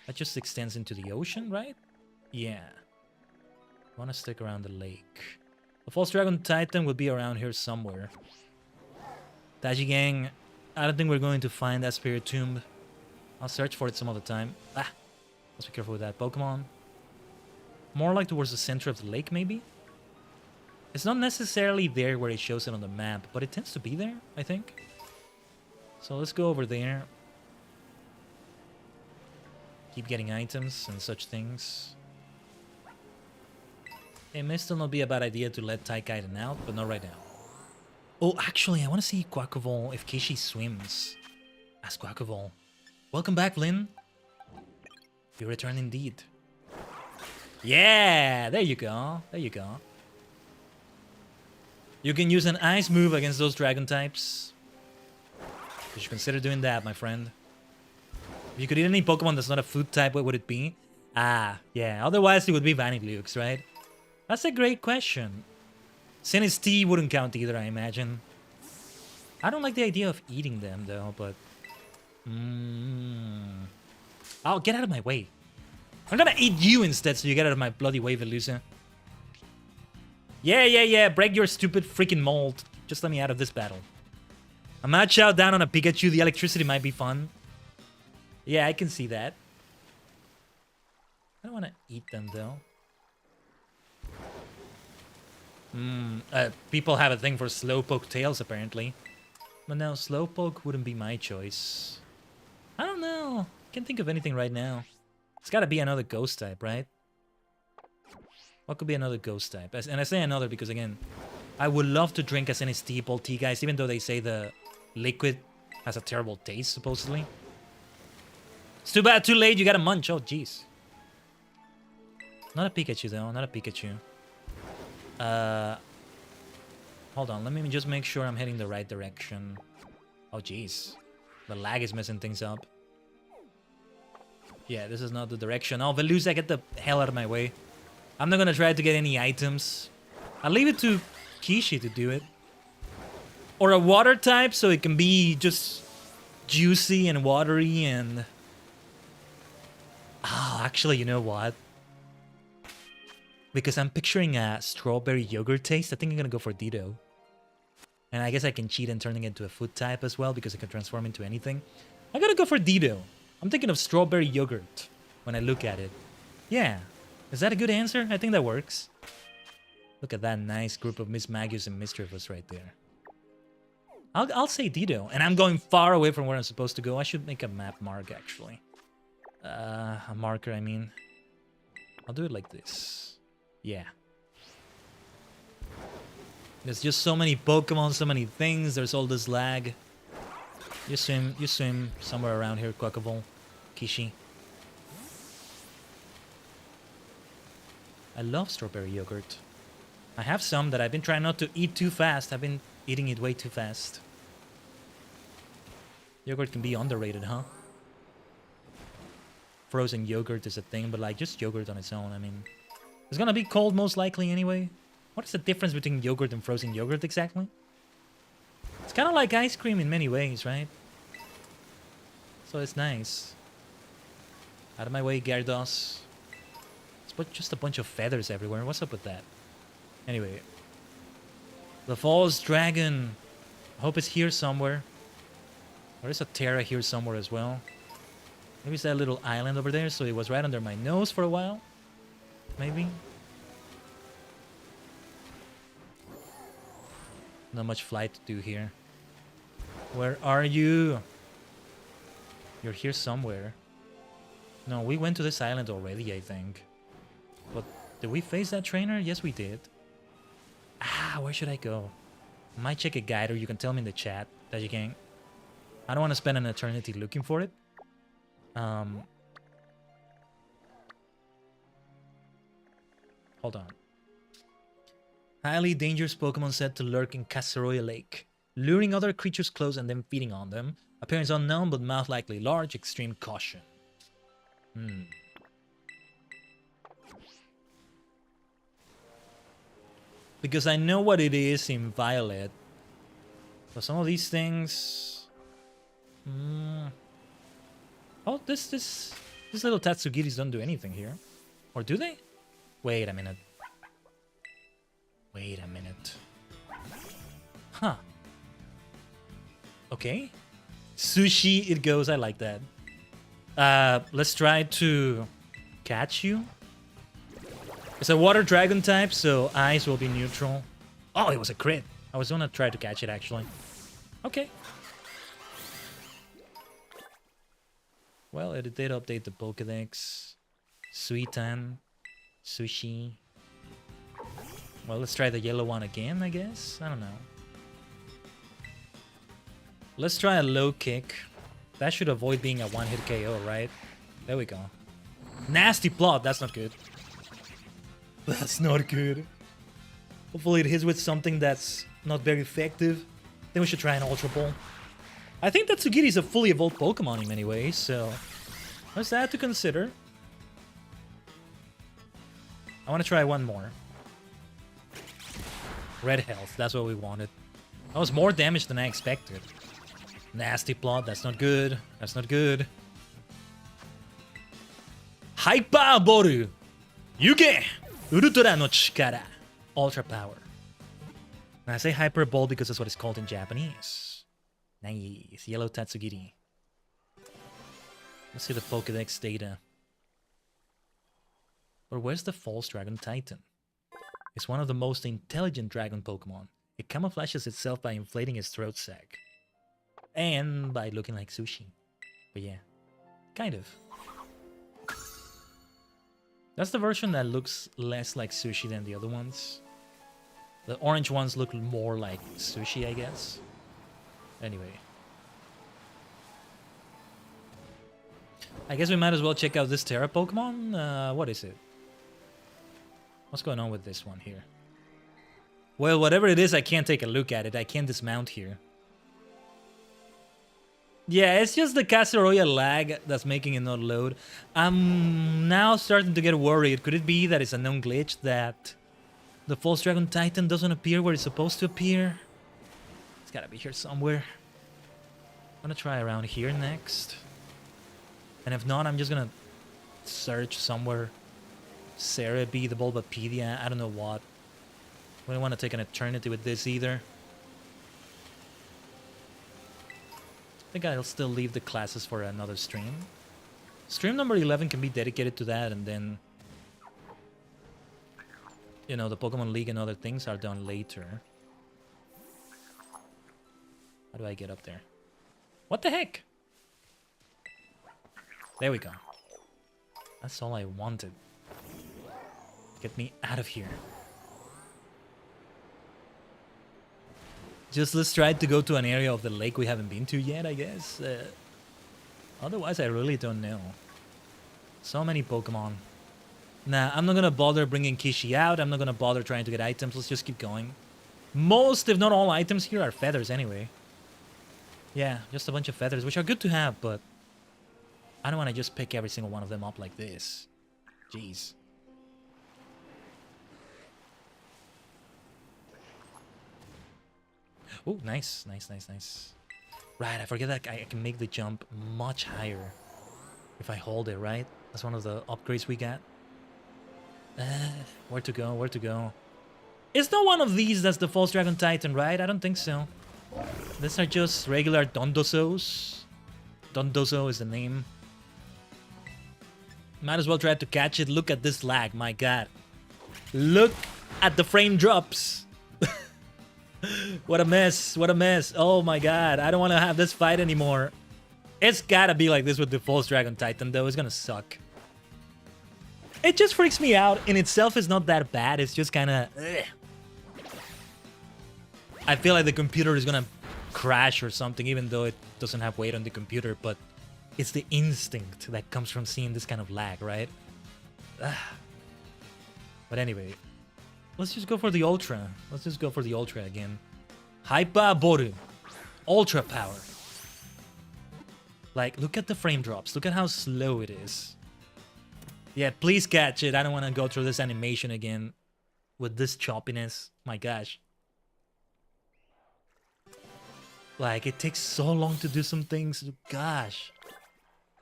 That just extends into the ocean, right? Yeah. I want to stick around the lake. The False Dragon Titan will be around here somewhere. Tajigen, I don't think we're going to find that spirit tomb. I'll search for it some other time. Ah, let's be careful with that Pokemon. More like towards the center of the lake, maybe? It's not necessarily there where it shows it on the map, but it tends to be there, I think. So let's go over there. Keep getting items and such things. It may still not be a bad idea to let Khaiden out, but not right now. Oh, actually, I want to see Quackavol if Kishi swims. Ask Quackavol. Welcome back, Lynn. You return indeed. Yeah, there you go. There you go. You can use an ice move against those dragon types. You should consider doing that, my friend. If you could eat any Pokemon that's not a food type, what would it be? Ah, yeah. Otherwise, it would be Vanillux, right? That's a great question. Sinistee wouldn't count either, I imagine. I don't like the idea of eating them, though, but... Oh, get out of my way. I'm gonna eat you instead, so you get out of my bloody way, Velusa. Yeah. Break your stupid freaking mold. Just let me out of this battle. A match out down on a Pikachu. The electricity might be fun. Yeah, I can see that. I don't want to eat them, though. People have a thing for Slowpoke tails, apparently. But no, Slowpoke wouldn't be my choice. I don't know. Can't think of anything right now. It's gotta be another ghost type, right? What could be another ghost type? And I say another because, again, I would love to drink as any steeple tea, guys, even though they say the liquid has a terrible taste, supposedly. It's too bad, too late, you gotta munch. Oh, jeez. Not a Pikachu, though. Not a Pikachu. Hold on. Let me just make sure I'm heading the right direction. Oh, jeez. The lag is messing things up. Yeah, this is not the direction. Oh, Veluza, get the hell out of my way. I'm not gonna try to get any items. I'll leave it to Kishi to do it. Or a water type, so it can be just juicy and watery and... Oh, actually, you know what? Because I'm picturing a strawberry yogurt taste, I think I'm gonna go for Ditto. And I guess I can cheat and turning it into a food type as well, because it can transform into anything. I gotta go for Ditto. I'm thinking of strawberry yogurt when I look at it. Yeah. Is that a good answer? I think that works. Look at that nice group of Miss Magius and Mischievous right there. I'll say Ditto. And I'm going far away from where I'm supposed to go. I should make a map mark, actually. A marker, I mean. I'll do it like this. Yeah. There's just so many Pokemon, so many things. There's all this lag. You swim somewhere around here, Quackable. Kishi. I love strawberry yogurt. I have some that I've been trying not to eat too fast. I've been eating it way too fast. Yogurt can be underrated, huh? Frozen yogurt is a thing, but like just yogurt on its own, I mean... It's gonna be cold most likely anyway. What is the difference between yogurt and frozen yogurt exactly? It's kind of like ice cream in many ways, right? So it's nice. Out of my way, Gyarados. It's just a bunch of feathers everywhere. What's up with that? Anyway. The False Dragon. I hope it's here somewhere. There is a Terra here somewhere as well. Maybe it's that little island over there, so it was right under my nose for a while. Maybe. Not much flight to do here. Where are you? You're here somewhere. No, we went to this island already, I think. But did we face that trainer? Yes, we did. Ah, where should I go? I might check a guide, or you can tell me in the chat, Tajigen. I don't want to spend an eternity looking for it. Hold on. Highly dangerous Pokemon said to lurk in Casseroya Lake, luring other creatures close and then feeding on them. Appearance unknown, but mouth likely large. Extreme caution. Because I know what it is in Violet. So some of these things... Oh, this little Tatsugiris don't do anything here. Or do they? Wait a minute. Wait a minute. Huh. Okay. Sushi it goes, I like that. Let's try to catch you. It's a water dragon type, so ice will be neutral. Oh, it was a crit. I was gonna try to catch it actually. Okay. Well, it did update the Pokédex. Suitan. Sushi. Well, let's try the yellow one again, I guess. I don't know. Let's try a low kick. That should avoid being a one-hit KO, right? There we go. Nasty plot. That's not good. That's not good. Hopefully it hits with something that's not very effective. Then we should try an Ultra Ball. I think that Tsugiri is a fully evolved Pokemon in many ways, so... There's that to consider. I want to try one more. Red health, that's what we wanted. That was more damage than I expected. Nasty plot, that's not good. That's not good. Hyper Boru! Yuge! Ultra no Chikara! Ultra power. And I say Hyper Ball because that's what it's called in Japanese. Nice. Yellow Tatsugiri. Let's see the Pokédex data. Or where's the False Dragon Titan? It's one of the most intelligent dragon Pokemon. It camouflages itself by inflating its throat sac. And by looking like sushi. But yeah, kind of. That's the version that looks less like sushi than the other ones. The orange ones look more like sushi, I guess. Anyway. I guess we might as well check out this Terra Pokemon. What is it? What's going on with this one here? Well, whatever it is, I can't take a look at it. I can't dismount here. Yeah, it's just the Casseroya lag that's making it not load. I'm now starting to get worried. Could it be that it's a known glitch that the False Dragon Titan doesn't appear where it's supposed to appear? It's gotta be here somewhere. I'm gonna try around here next. And if not, I'm just gonna search somewhere. Cerebi, the Bulbapedia, I don't know what. We don't want to take an eternity with this either. I think I'll still leave the classes for another stream. Stream number 11 can be dedicated to that, and then, you know, the Pokemon League and other things are done later. How do I get up there? What the heck? There we go. That's all I wanted. Get me out of here. Just let's try to go to an area of the lake we haven't been to yet, I guess. Otherwise, I really don't know. So many Pokemon. Nah, I'm not gonna bother bringing Kishi out. I'm not gonna bother trying to get items. Let's just keep going. Most, if not all, items here are feathers anyway. Yeah, just a bunch of feathers, which are good to have, but I don't want to just pick every single one of them up like this. Jeez. Oh, nice, nice, nice, nice. Right, I forget that I can make the jump much higher if I hold it, right? That's one of the upgrades we got. Where to go, where to go? It's not one of these that's the False Dragon Titan, right? I don't think so. These are just regular Dondozos. Dondozo is the name. Might as well try to catch it. Look at this lag, my god. Look at the frame drops. What a mess, what a mess. Oh my god, I don't want to have this fight anymore. It's gotta be like this with the False Dragon Titan though, it's gonna suck. It just freaks me out. In itself, it's not that bad, it's just kinda... I feel like the computer is gonna crash or something, even though it doesn't have weight on the computer, but it's the instinct that comes from seeing this kind of lag, right? But anyway, let's just go for the Ultra. Let's just go for the Ultra again. Hyper Boru. Ultra power. Like, look at the frame drops. Look at how slow it is. Yeah, please catch it. I don't want to go through this animation again with this choppiness. My gosh. Like, it takes so long to do some things. Gosh.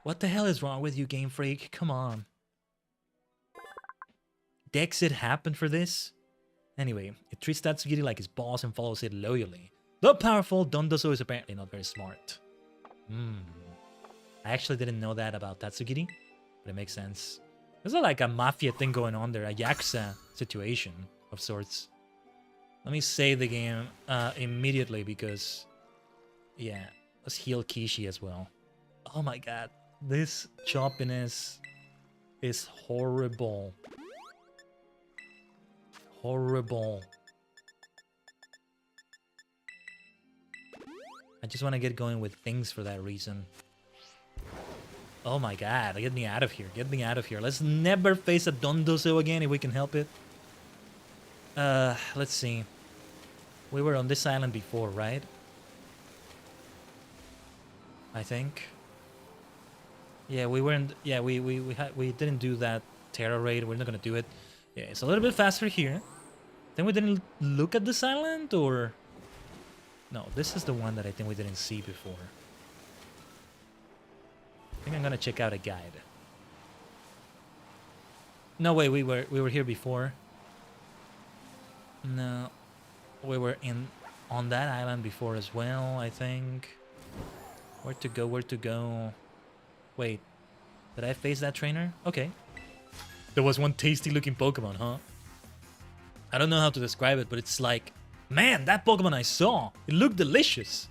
What the hell is wrong with you, Game Freak? Come on. Dexit happened for this? Anyway, it treats Tatsugiri like his boss and follows it loyally. The powerful Dondozo is apparently not very smart. I actually didn't know that about Tatsugiri, but it makes sense. There's like a mafia thing going on there, a Yakuza situation of sorts. Let me save the game immediately because, yeah, let's heal Kishi as well. Oh my god, this choppiness is horrible. Horrible. I just want to get going with things for that reason. Oh my god, get me out of here. Get me out of here. Let's never face a Dondozo again if we can help it. Let's see. We were on this island before, right? I think. Yeah, we weren't. Yeah, we didn't do that Terra raid. We're not gonna do it. Yeah, it's a little bit faster here. Then we didn't look at this island, or... No, this is the one that I think we didn't see before. I think I'm gonna check out a guide. No way, we were here before. No, we were on that island before as well, I think. Where to go, where to go? Wait, did I face that trainer? Okay. There was one tasty looking Pokemon, huh? I don't know how to describe it, but it's like, man, that Pokemon I saw, it looked delicious.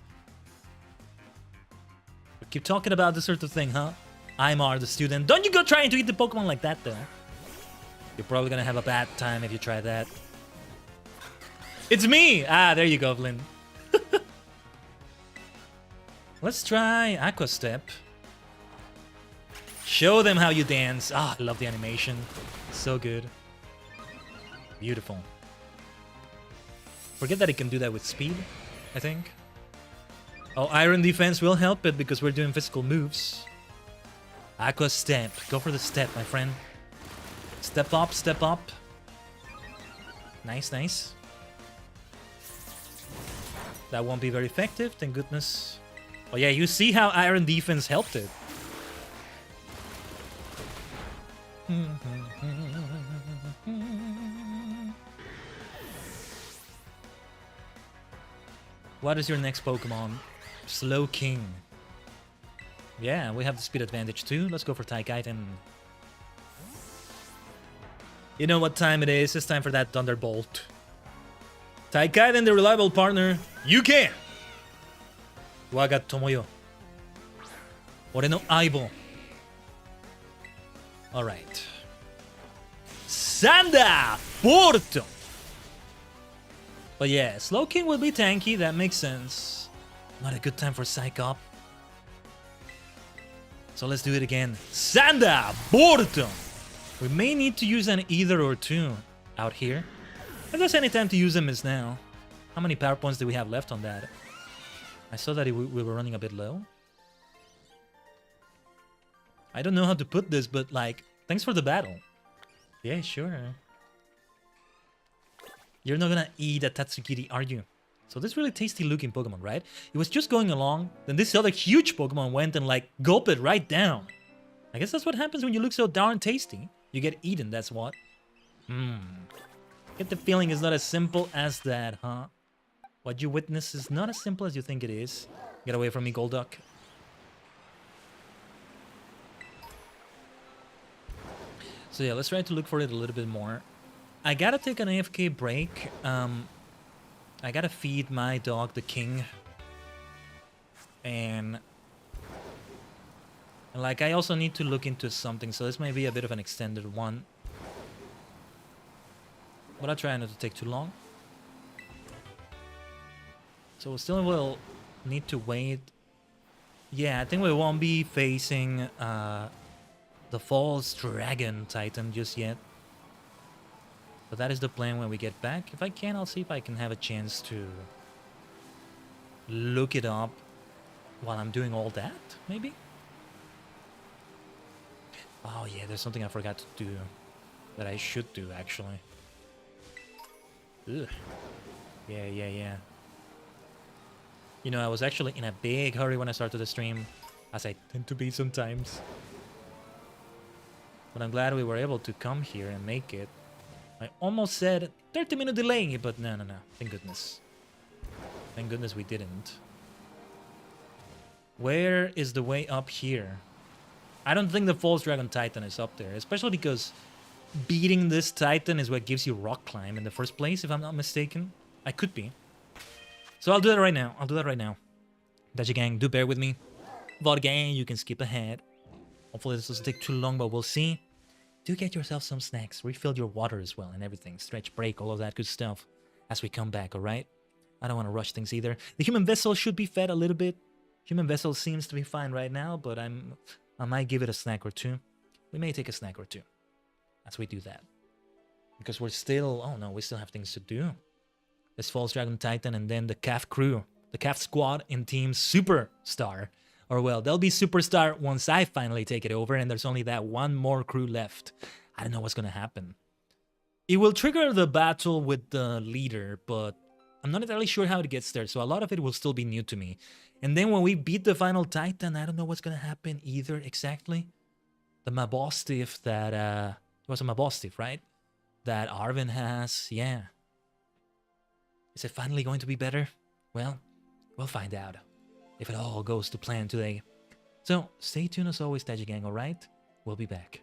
We keep talking about this sort of thing, huh? I'm R, the student. Don't you go trying to eat the Pokemon like that, though. You're probably gonna have a bad time if you try that. It's me! Ah, there you go, Blin. Let's try Aqua Step. Show them how you dance. Ah, I love the animation. So good. Beautiful. Forget that it can do that with speed, I think. Oh, Iron Defense will help it because we're doing physical moves. Aqua Step. Go for the step, my friend. Step up, step up. Nice, nice. That won't be very effective, thank goodness. Oh yeah, you see how Iron Defense helped it. What is your next Pokemon? Slow King. Yeah, we have the speed advantage too. Let's go for Khaiden. You know what time it is. It's time for that Thunderbolt. Khaiden, the reliable partner. You can! Waga Tomoyo. Ore no aibo. Alright. Sanda Porto! But yeah, Slow King will be tanky, that makes sense. Not a good time for Psych Up. So let's do it again. Sanda Porto! We may need to use an either or two out here. If there's any time to use them is now. How many power points do we have left on that? I saw that we were running a bit low. I don't know how to put this, but like, thanks for the battle. Yeah, sure. You're not gonna eat a Tatsukiri, are you? So this really tasty looking Pokemon, right? It was just going along, then this other huge Pokemon went and like gulped it right down. I guess that's what happens when you look so darn tasty. You get eaten, that's what. Get the feeling it's not as simple as that, huh? What you witness is not as simple as you think it is. Get away from me, Golduck. So yeah, let's try to look for it a little bit more. I gotta take an AFK break. I gotta feed my dog, the king. And like, I also need to look into something, so this may be a bit of an extended one. But I'll try not to take too long. So we still will need to wait. Yeah, I think we won't be facing the False Dragon Titan just yet. But that is the plan when we get back. If I can, I'll see if I can have a chance to look it up while I'm doing all that, maybe? Oh yeah, there's something I forgot to do that I should do, actually. Ugh. Yeah. You know, I was actually in a big hurry when I started the stream, as I tend to be sometimes. But I'm glad we were able to come here and make it. I almost said 30-minute delay, but no. Thank goodness. Thank goodness we didn't. Where is the way up here? I don't think the False Dragon Titan is up there, especially because beating this Titan is what gives you Rock Climb in the first place, if I'm not mistaken. I could be. So I'll do that right now. Tajigen, do bear with me. Vodgang, you can skip ahead. Hopefully this doesn't take too long, but we'll see. Do get yourself some snacks. Refill your water as well and everything. Stretch, break, all of that good stuff as we come back, alright? I don't want to rush things either. The human vessel should be fed a little bit. Human vessel seems to be fine right now, but I might give it a snack or two. We may take a snack or two as we do that. Because we're still... Oh no, we still have things to do. This False Dragon Titan and then the CAF crew. The CAF squad in Team Superstar. Or well, they'll be Superstar once I finally take it over and there's only that one more crew left. I don't know what's gonna happen. It will trigger the battle with the leader, but I'm not entirely sure how it gets there, so a lot of it will still be new to me. And then when we beat the final Titan, I don't know what's gonna happen either exactly. The Mabostiff that, it was a Mabostiff, right? That Arvin has, yeah. Is it finally going to be better? Well, we'll find out. If it all goes to plan today. So, stay tuned as always, Tajigen, alright? We'll be back.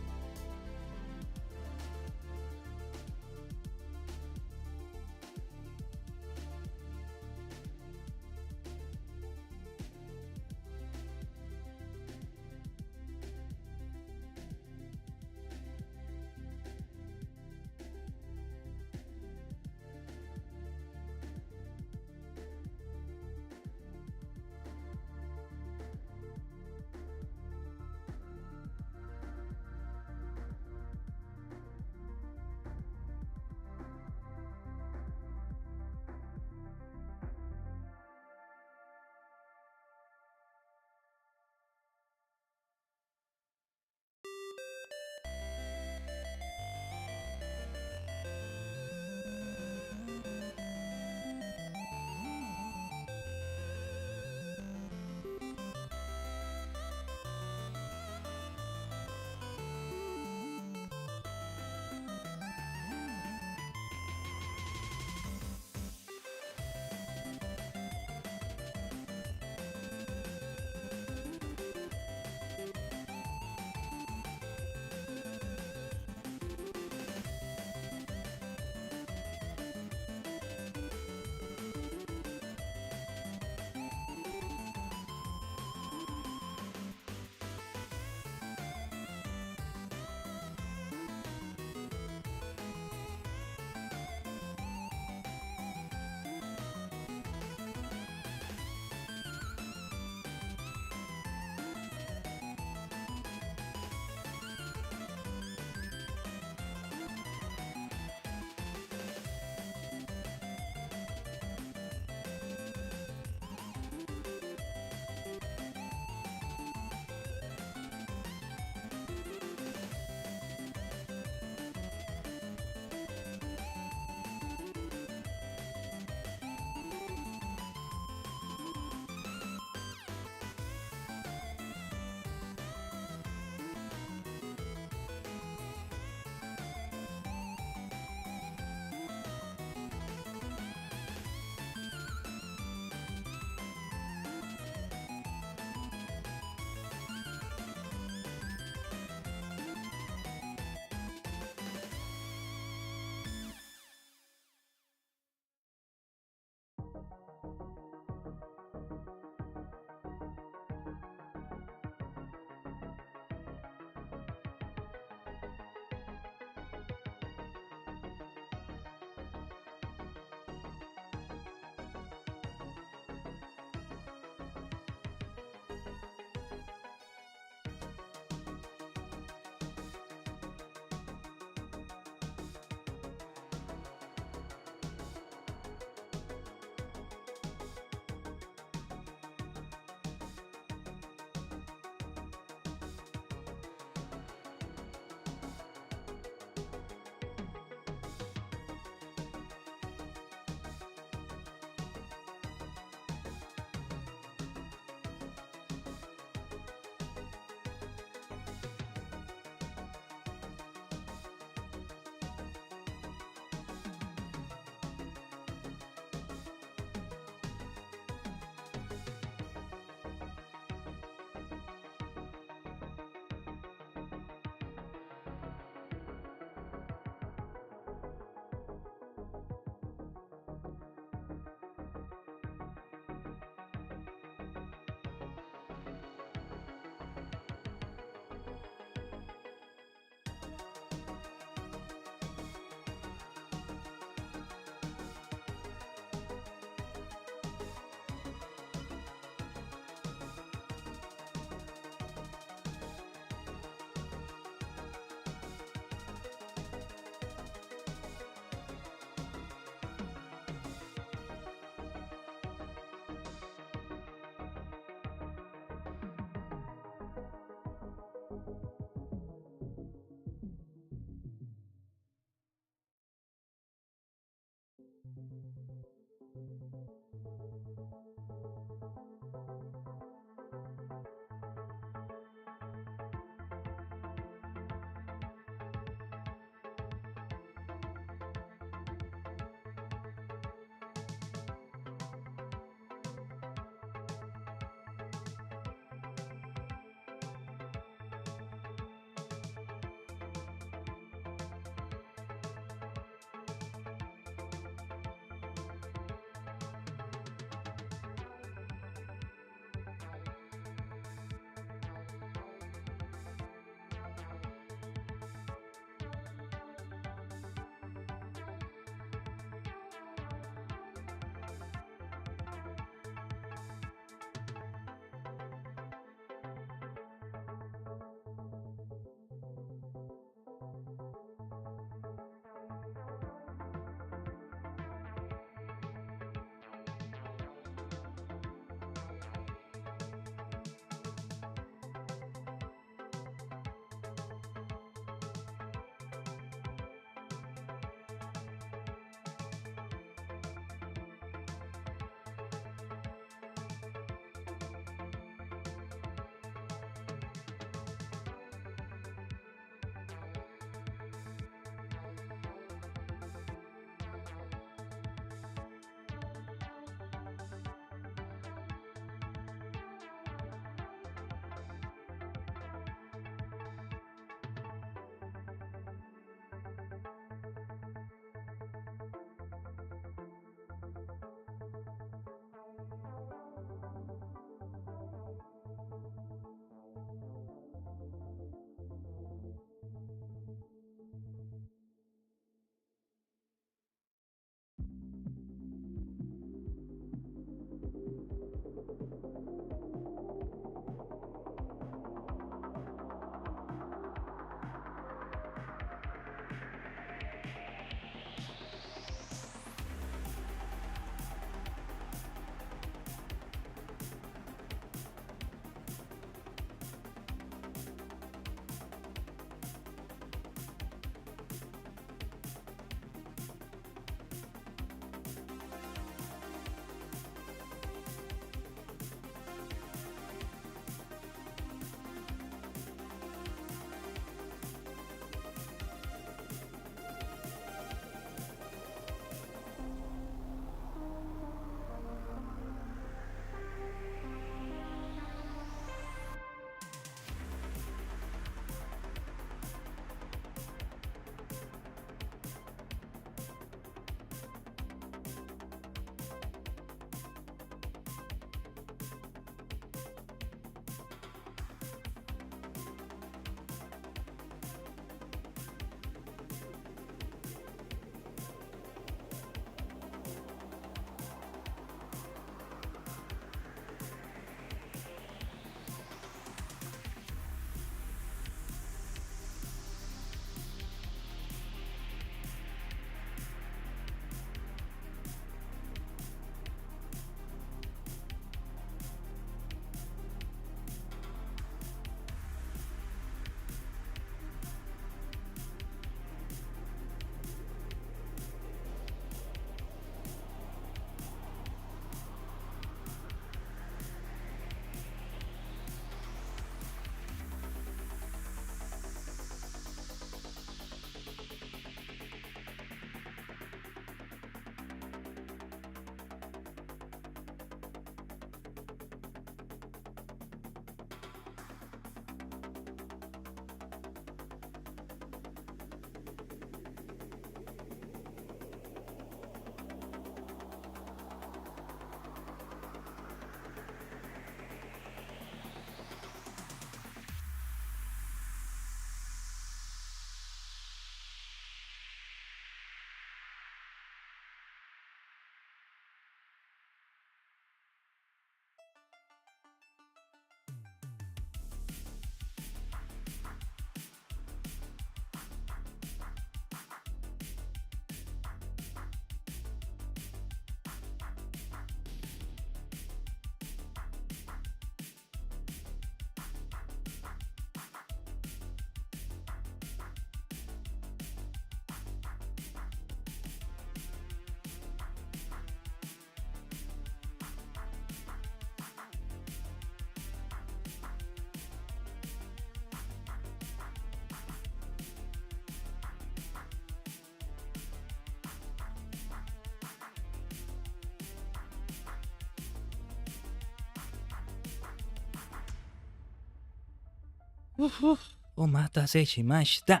Omatase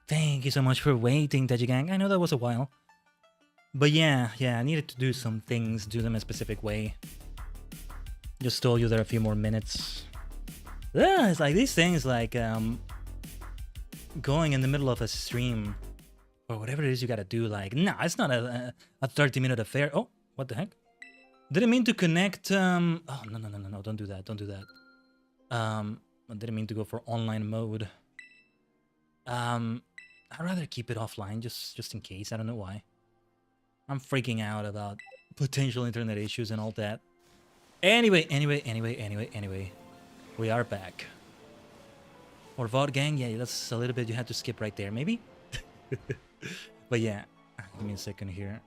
Thank you so much for waiting, Tajigen. I know that was a while. But yeah, I needed to do some things, do them a specific way. Just told you there are a few more minutes. Yeah, it's like these things like going in the middle of a stream or whatever it is you gotta do. Like, nah, it's not a 30-minute affair. Oh, what the heck? Didn't mean to connect. Oh, no, don't do that. Don't do that. I didn't mean to go for online mode. I'd rather keep it offline just in case. I don't know why. I'm freaking out about potential internet issues and all that. Anyway. We are back. Or VOD gang, yeah, that's a little bit you had to skip right there, maybe? But yeah, give me a second here.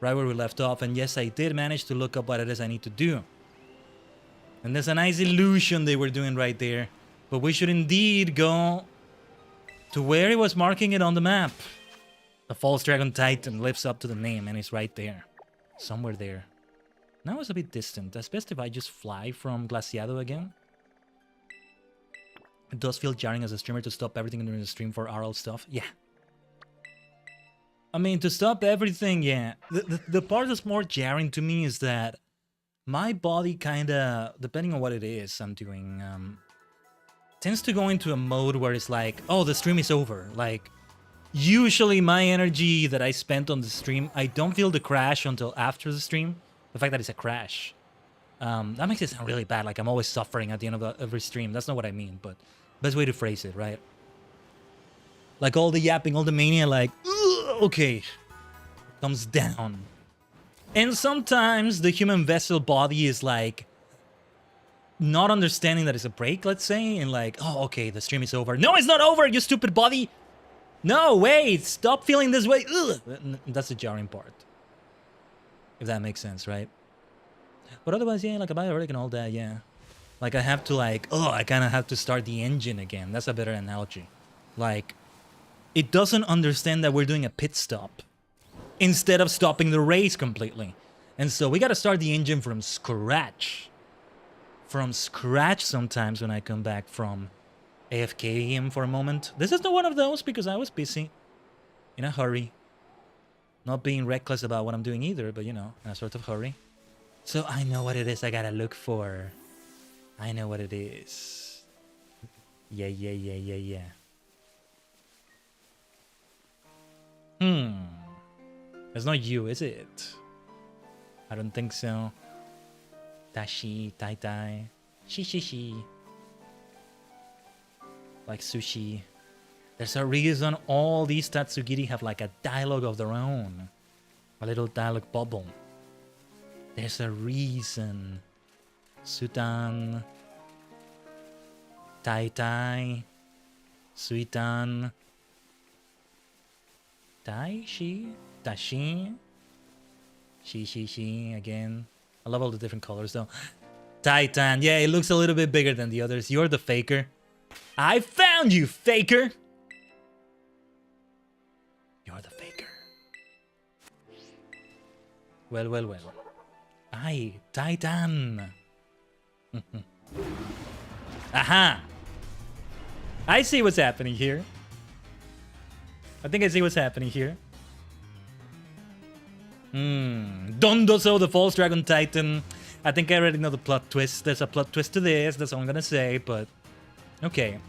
Right where we left off, and yes, I did manage to look up what it is I need to do. And there's a nice illusion they were doing right there. But we should indeed go to where he was marking it on the map. The false dragon titan lives up to the name, and it's right there. Somewhere there. Now it's a bit distant. It's best if I just fly from Glaciado again. It does feel jarring as a streamer to stop everything during the stream for RL stuff. Yeah. I mean, to stop everything, yeah. The part that's more jarring to me is that my body kinda, depending on what it is I'm doing, tends to go into a mode where it's like, oh, the stream is over. Like, usually my energy that I spent on the stream, I don't feel the crash until after the stream. The fact that it's a crash. That makes it sound really bad, like I'm always suffering at the end of every stream. That's not what I mean, but best way to phrase it, right? Like all the yapping, all the mania, like, okay, comes down. And sometimes the human vessel body is like, not understanding that it's a break, let's say, and like, oh, okay, the stream is over. No, it's not over, you stupid body! No, wait, stop feeling this way! Ugh. That's the jarring part. If that makes sense, right? But otherwise, yeah, like a biotic and all that, yeah. Like I have to like, oh, I kind of have to start the engine again. That's a better analogy. Like, it doesn't understand that we're doing a pit stop instead of stopping the race completely. And so we got to start the engine from scratch. From scratch sometimes when I come back from AFKing for a moment. This is not one of those because I was busy. In a hurry. Not being reckless about what I'm doing either, but you know, in a sort of hurry. So I know what it is I gotta look for. I know what it is. Yeah. It's not you, is it? I don't think so. Tashi, tai tai, shi. Like sushi. There's a reason all these Tatsugiri have like a dialogue of their own. A little dialogue bubble. There's a reason. Sutan. Tai tai. Suitan. Tai shi. Tashi. Shi again. I love all the different colors though. Titan. Yeah, it looks a little bit bigger than the others. You're the faker. I found you, faker! You're the faker. Well. Aye, Titan. Aha! I see what's happening here. I think I see what's happening here. Dondoso, the false dragon titan. I think I already know the plot twist. There's a plot twist to this, that's all I'm gonna say, but... Okay.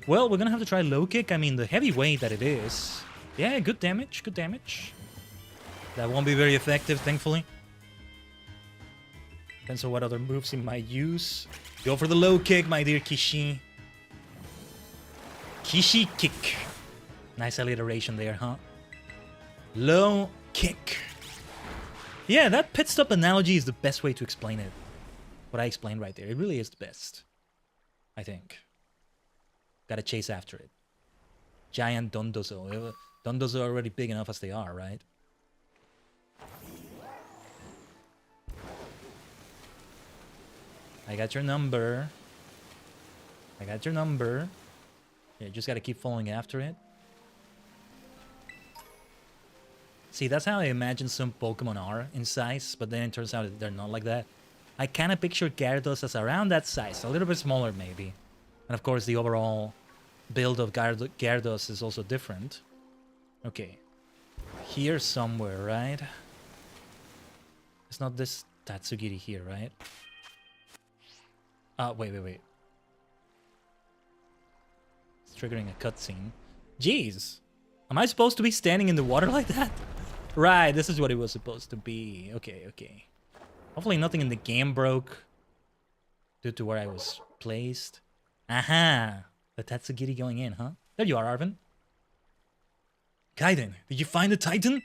Well, we're gonna have to try low kick. I mean, the heavy weight that it is. Yeah, good damage, good damage. That won't be very effective, thankfully. Depends on what other moves he might use. Go for the low kick, my dear Kishi. Kishi kick. Nice alliteration there, huh? Low kick. Yeah, that pit stop analogy is the best way to explain it. What I explained right there. It really is the best. I think. Gotta chase after it. Giant Dondozo. Dondozo are already big enough as they are, right? I got your number. I got your number. Yeah, you just gotta keep following after it. See, that's how I imagine some Pokemon are in size, but then it turns out that they're not like that. I kind of picture Gyarados as around that size, a little bit smaller maybe. And of course, the overall build of Gyarados is also different. Okay. Here somewhere, right? It's not this Tatsugiri here, right? Wait. It's triggering a cutscene. Jeez! Am I supposed to be standing in the water like that? Right, this is what it was supposed to be. Okay. Hopefully nothing in the game broke. due to where I was placed. Aha! The Tatsugiri going in, huh? There you are, Arvin. Khaiden, did you find the Titan?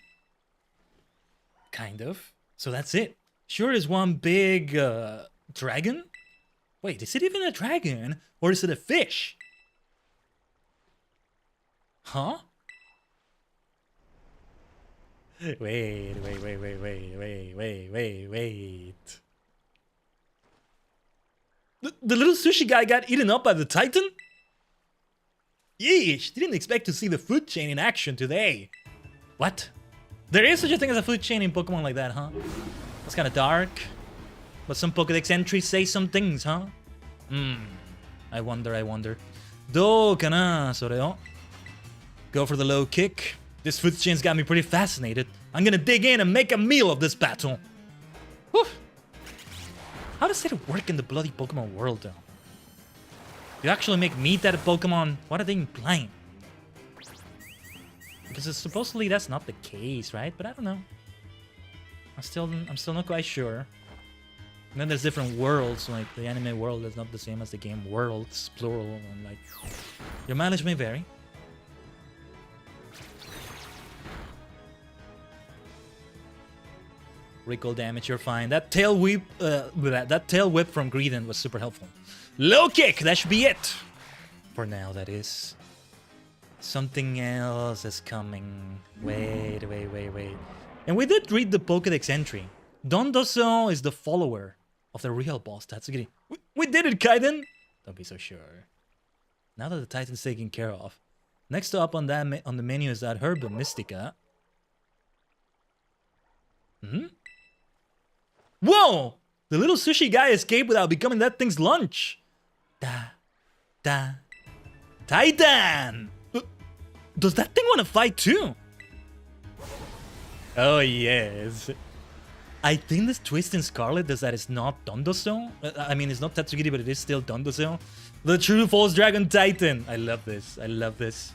Kind of. So that's it. Sure is one big, dragon? Wait, is it even a dragon? Or is it a fish? Huh? Wait. The little sushi guy got eaten up by the Titan? Yeesh, didn't expect to see the food chain in action today. What? There is such a thing as a food chain in Pokemon like that, huh? That's kind of dark. But some Pokédex entries say some things, huh? I wonder. Do kana, soreo. Go for the low kick. This food chain's got me pretty fascinated. I'm gonna dig in and make a meal of this battle. Whew. How does it work in the bloody Pokemon world, though? You actually make meat out of Pokemon? What are they implying? Because supposedly that's not the case, right? But I don't know. I'm still not quite sure. And then there's different worlds, like the anime world is not the same as the game worlds, plural, and like your mileage may vary. Recoil damage, you're fine. That tail whip, that tail whip from Greedent was super helpful. Low kick, that should be it. For now, that is. Something else is coming. Wait. And we did read the Pokédex entry. Dondoso is the follower of the real boss, Tatsugiri. We did it, Khaiden! Don't be so sure. Now that the Titan's taken care of, next up on that on the menu is that Herba Mystica. Whoa! The little sushi guy escaped without becoming that thing's lunch. Titan! Does that thing want to fight too? Oh yes. I think this twist in Scarlet is that it's not Dondoso. I mean, it's not Tatsugiri, but it is still Dondoso. The true false dragon Titan. I love this.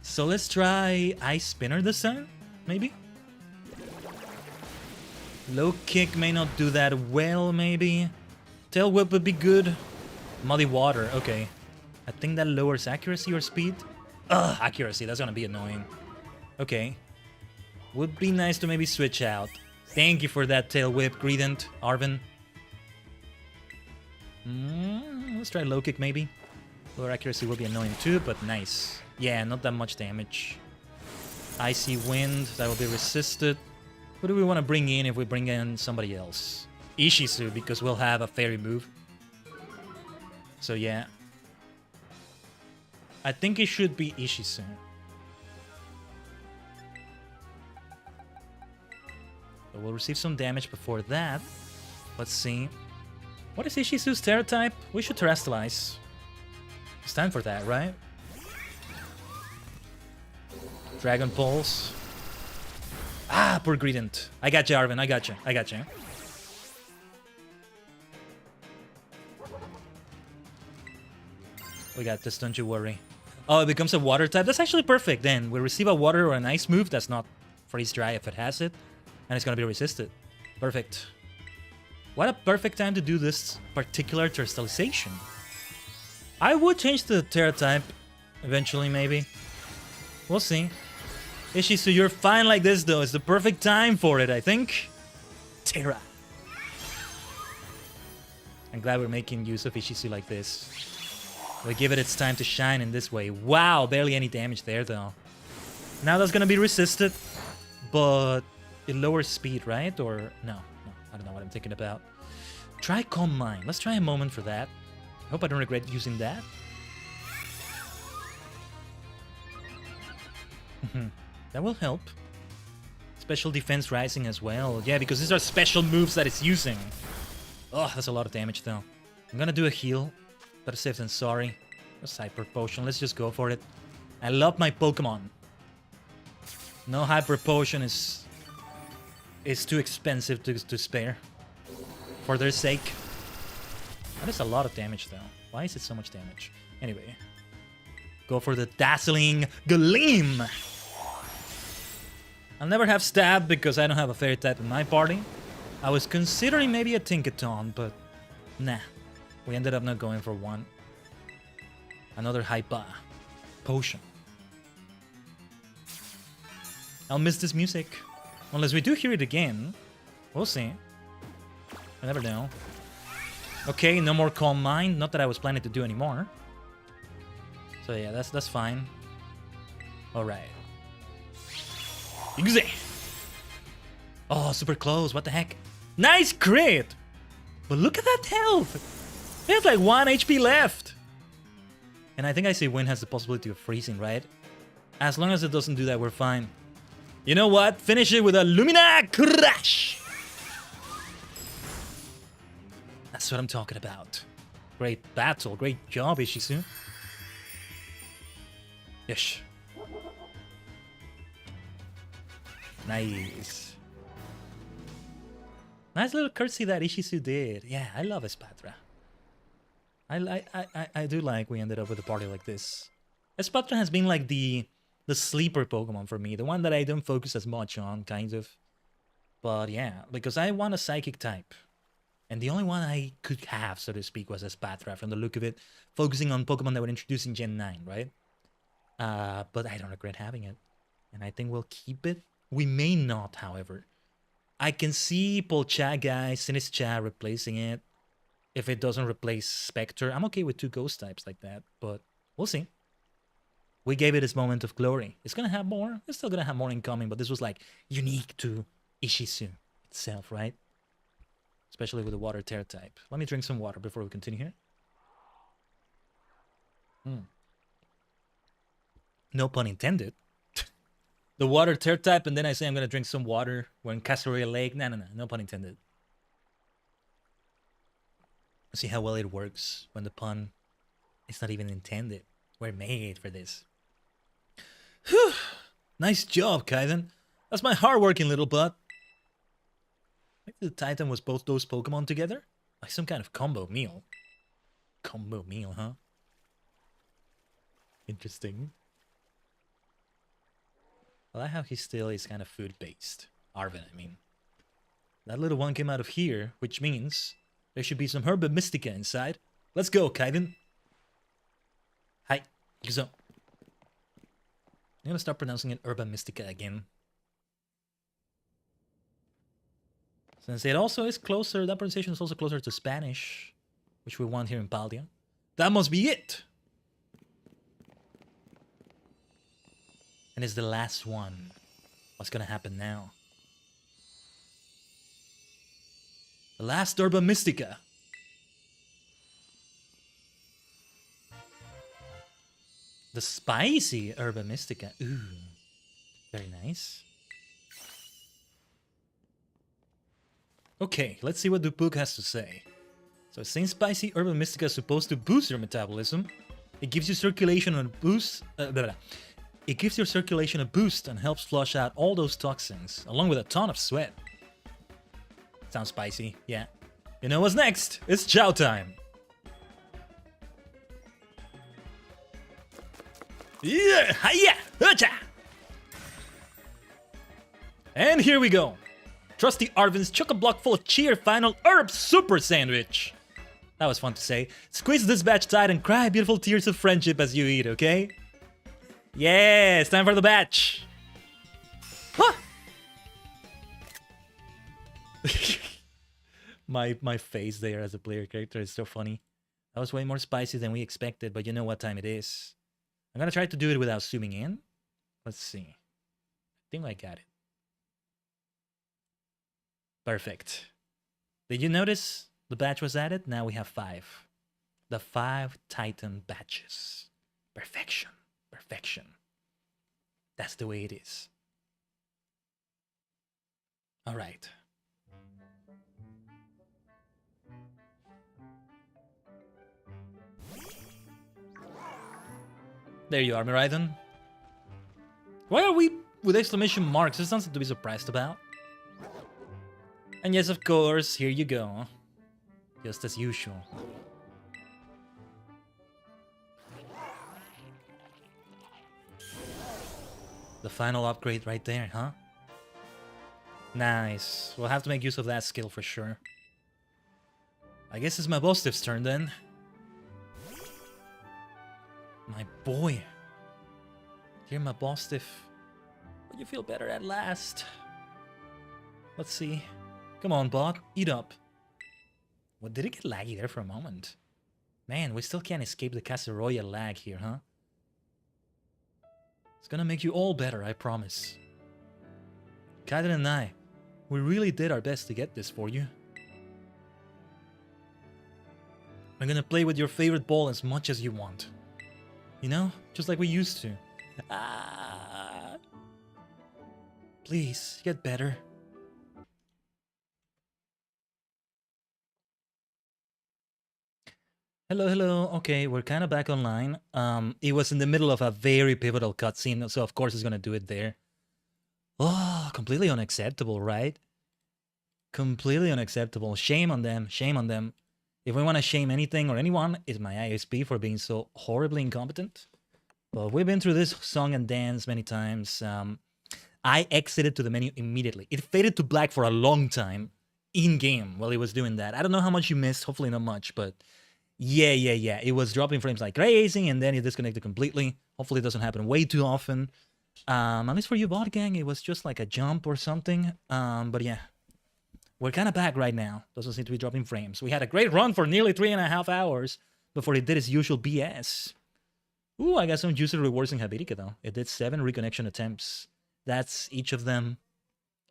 So let's try Ice Spinner this time, maybe? Low kick may not do that well, maybe. Tail whip would be good. Muddy water, okay. I think that lowers accuracy or speed. Ugh, accuracy, that's gonna be annoying. Okay. Would be nice to maybe switch out. Thank you for that tail whip, Greedent, Arvin. Let's try low kick maybe. Lower accuracy will be annoying too, but nice. Yeah, not that much damage. Icy wind, that will be resisted. Who do we want to bring in if we bring in somebody else? Ishizu, because we'll have a fairy move. So yeah. I think it should be Ishizu. So we'll receive some damage before that. Let's see. What is Ishizu's Terra type? We should Terrestrialize. It's time for that, right? Dragon Pulse. Ah, poor Greedent. I got you, Arvin. I got you. We got this, don't you worry. Oh, it becomes a water type. That's actually perfect then. We receive a water or an ice move that's not freeze dry if it has it. And it's gonna be resisted. Perfect. What a perfect time to do this particular terrestrialization. I would change the Terra type eventually, maybe. We'll see. Ishizu, you're fine like this though. It's the perfect time for it, I think. Terra. I'm glad we're making use of Ishizu like this. We give it its time to shine in this way. Wow, barely any damage there though. Now that's gonna be resisted, but it lowers speed, right? Or no, I don't know what I'm thinking about. Try Calm Mind. Let's try a moment for that. I hope I don't regret using that. That will help. Special Defense Rising as well. Yeah, because these are special moves that it's using. Oh, that's a lot of damage though. I'm gonna do a heal. Better safe than sorry. A Hyper Potion. Let's just go for it. I love my Pokemon. No Hyper Potion is too expensive to spare. For their sake. That is a lot of damage though. Why is it so much damage? Anyway. Go for the Dazzling Gleam. I'll never have Stab because I don't have a Fairy type in my party. I was considering maybe a Tinkaton, but nah. We ended up not going for one. Another hypa potion. I'll miss this music. Unless we do hear it again. We'll see. I never know. Okay, no more Calm Mind. Not that I was planning to do anymore. So yeah, that's fine. Alright. Oh, super close. What the heck? Nice crit! But look at that health! There's like 1 HP left! And I think I say Wind has the possibility of freezing, right? As long as it doesn't do that, we're fine. You know what? Finish it with a Lumina Crash! That's what I'm talking about. Great battle. Great job, Ishizu. Yes. Nice. Nice little curtsy that Ishizu did. Yeah, I love Espatra. I do like we ended up with a party like this. Espatra has been like the sleeper Pokemon for me. The one that I don't focus as much on, kind of. But yeah, because I want a Psychic type. And the only one I could have, so to speak, was Espatra from the look of it. Focusing on Pokemon that were introduced in Gen 9, right? But I don't regret having it. And I think we'll keep it. We may not, however. I can see Polchaga, Sinistcha replacing it. If it doesn't replace Spectre, I'm okay with 2 ghost types like that. But we'll see. We gave it its moment of glory. It's going to have more. It's still going to have more incoming. But this was like unique to Ishizu itself, right? Especially with the water tear type. Let me drink some water before we continue here. No pun intended. The water tear type, and then I say I'm going to drink some water. We're in Castoria Lake. No. No pun intended. See how well it works when the pun is not even intended. We're made for this. Whew. Nice job, Khaiden. That's my hard-working little butt. Maybe the Titan was both those Pokemon together? Like some kind of combo meal. Combo meal, huh? Interesting. I like how he still is kind of food-based. Arven, I mean. That little one came out of here, which means there should be some Herba Mystica inside. Let's go, Khaiden. Hi, Yuzo. I'm gonna start pronouncing it Herba Mystica again. Since it also is closer, that pronunciation is also closer to Spanish, which we want here in Paldia. That must be it! And it's the last one. What's gonna happen now? The last Herba Mystica. The spicy Herba Mystica. Ooh. Very nice. Okay, let's see what the book has to say. So since spicy Herba Mystica is supposed to boost your metabolism, it gives you circulation on a boost. It gives your circulation a boost and helps flush out all those toxins, along with a ton of sweat. Sounds spicy, yeah. You know what's next? It's chow time. Yeah, hiya, hacha. And here we go. Trusty Arvin's chock-a-block full of cheer final herb super sandwich. That was fun to say. Squeeze this batch tight and cry beautiful tears of friendship as you eat, okay? Yeah, it's time for the batch. Huh. my face there as a player character is so funny. That was way more spicy than we expected, but you know what time it is. I'm gonna try to do it without zooming in. Let's see. I think I got it. Perfect. Did you notice the batch was added? Now we have 5. The 5 Titan batches. Perfection. Perfection. That's the way it is. All right. There you are, Miraidon. Why are we with exclamation marks? There's something to be surprised about. And yes, of course, here you go. Just as usual. The final upgrade right there, huh? Nice. We'll have to make use of that skill for sure. I guess it's my boss-stiff's turn then. My boy. Dear my boss-stiff. Will you feel better at last? Let's see. Come on, bot. Eat up. What, did it get laggy there for a moment? Man, we still can't escape the Casseroya lag here, huh? It's gonna make you all better, I promise. Khaiden and I, we really did our best to get this for you. I'm gonna play with your favorite ball as much as you want. You know? Just like we used to. Ah. Please, get better. Hello, hello. Okay, we're kind of back online. It was in the middle of a very pivotal cutscene, so of course it's gonna do it there. Oh, completely unacceptable, right? Completely unacceptable. Shame on them. Shame on them. If we want to shame anything or anyone, it's my ISP for being so horribly incompetent. Well, we've been through this song and dance many times. I exited to the menu immediately. It faded to black for a long time in-game while it was doing that. I don't know how much you missed. Hopefully not much, but yeah. It was dropping frames like crazy, and then it disconnected completely. Hopefully it doesn't happen way too often. At least for you, bot gang, it was just like a jump or something. But yeah. We're kind of back right now. Doesn't seem to be dropping frames. We had a great run for nearly 3.5 hours before it did its usual BS. Ooh, I got some juicy rewards in Habitica though. It did 7 reconnection attempts. That's each of them.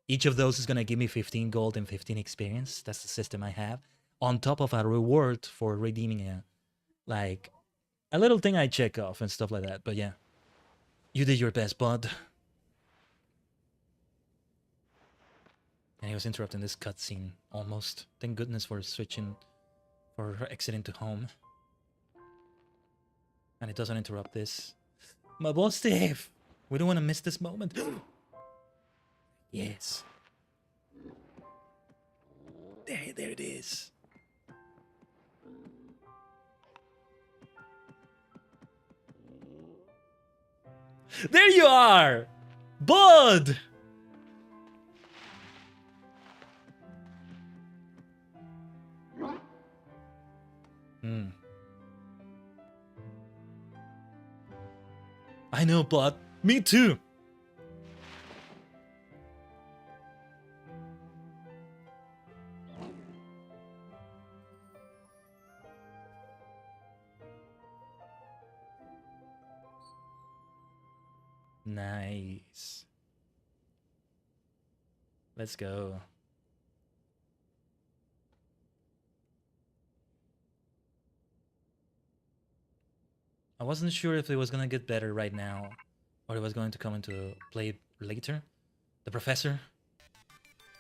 Each of those is going to give me 15 gold and 15 experience. That's the system I have. On top of a reward for redeeming a little thing I check off and stuff like that. But yeah. You did your best, bud. And he was interrupting this cutscene, almost. Thank goodness for switching, for exiting to home. And it doesn't interrupt this. My boss, Steve! We don't want to miss this moment. Yes. There it is. There you are! Bud! I know, bud. Me too. Nice. Let's go. I wasn't sure if it was gonna get better right now, or it was going to come into play later. The professor?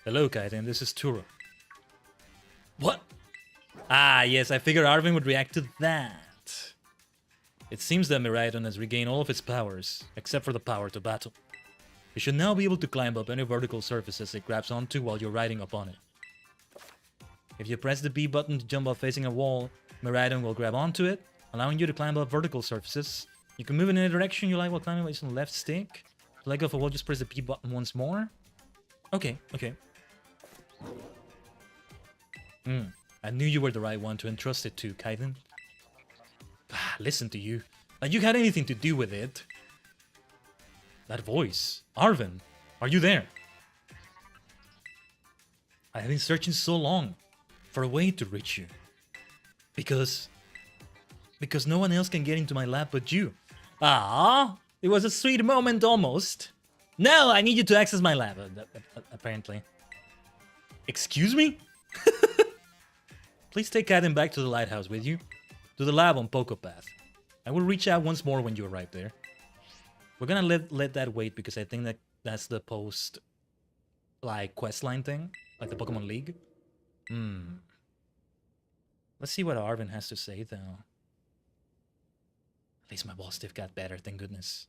Hello, Khaiden, this is Turo. What? Ah, yes, I figured Arvin would react to that. It seems that Miraidon has regained all of its powers, except for the power to battle. You should now be able to climb up any vertical surfaces it grabs onto while you're riding upon it. If you press the B button to jump up facing a wall, Miraidon will grab onto it, allowing you to climb up vertical surfaces. You can move in any direction you like while climbing with your left stick. To let go of a wall, just press the B button once more. Okay. I knew you were the right one to entrust it to, Khaiden. Listen to you. Like you had anything to do with it. That voice. Arvin, are you there? I have been searching so long for a way to reach you. Because no one else can get into my lab but you. Ah, it was a sweet moment almost. Now I need you to access my lab, apparently. Excuse me? Please take Khaiden back to the lighthouse with you. To the lab on Poco Path. I will reach out once more when you arrive there. We're gonna let that wait because I think that's the post questline thing, like the Pokemon League. Let's see what Arvin has to say though. At least my boss stiff got better, thank goodness.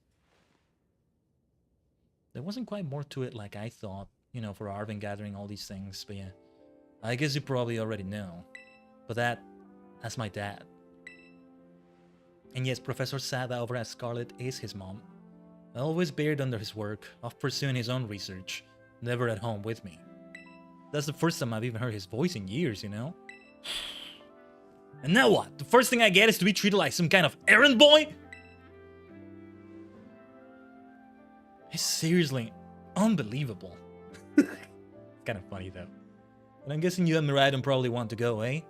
There wasn't quite more to it like I thought, you know, for Arvin gathering all these things, but yeah. I guess you probably already know. But that's my dad. And yes, Professor Sada over at Scarlet is his mom. Always buried under his work, off pursuing his own research, never at home with me. That's the first time I've even heard his voice in years, you know? And now what? The first thing I get is to be treated like some kind of errand boy? It's seriously unbelievable. Kind of funny though. But I'm guessing you and Miraiden probably want to go, eh?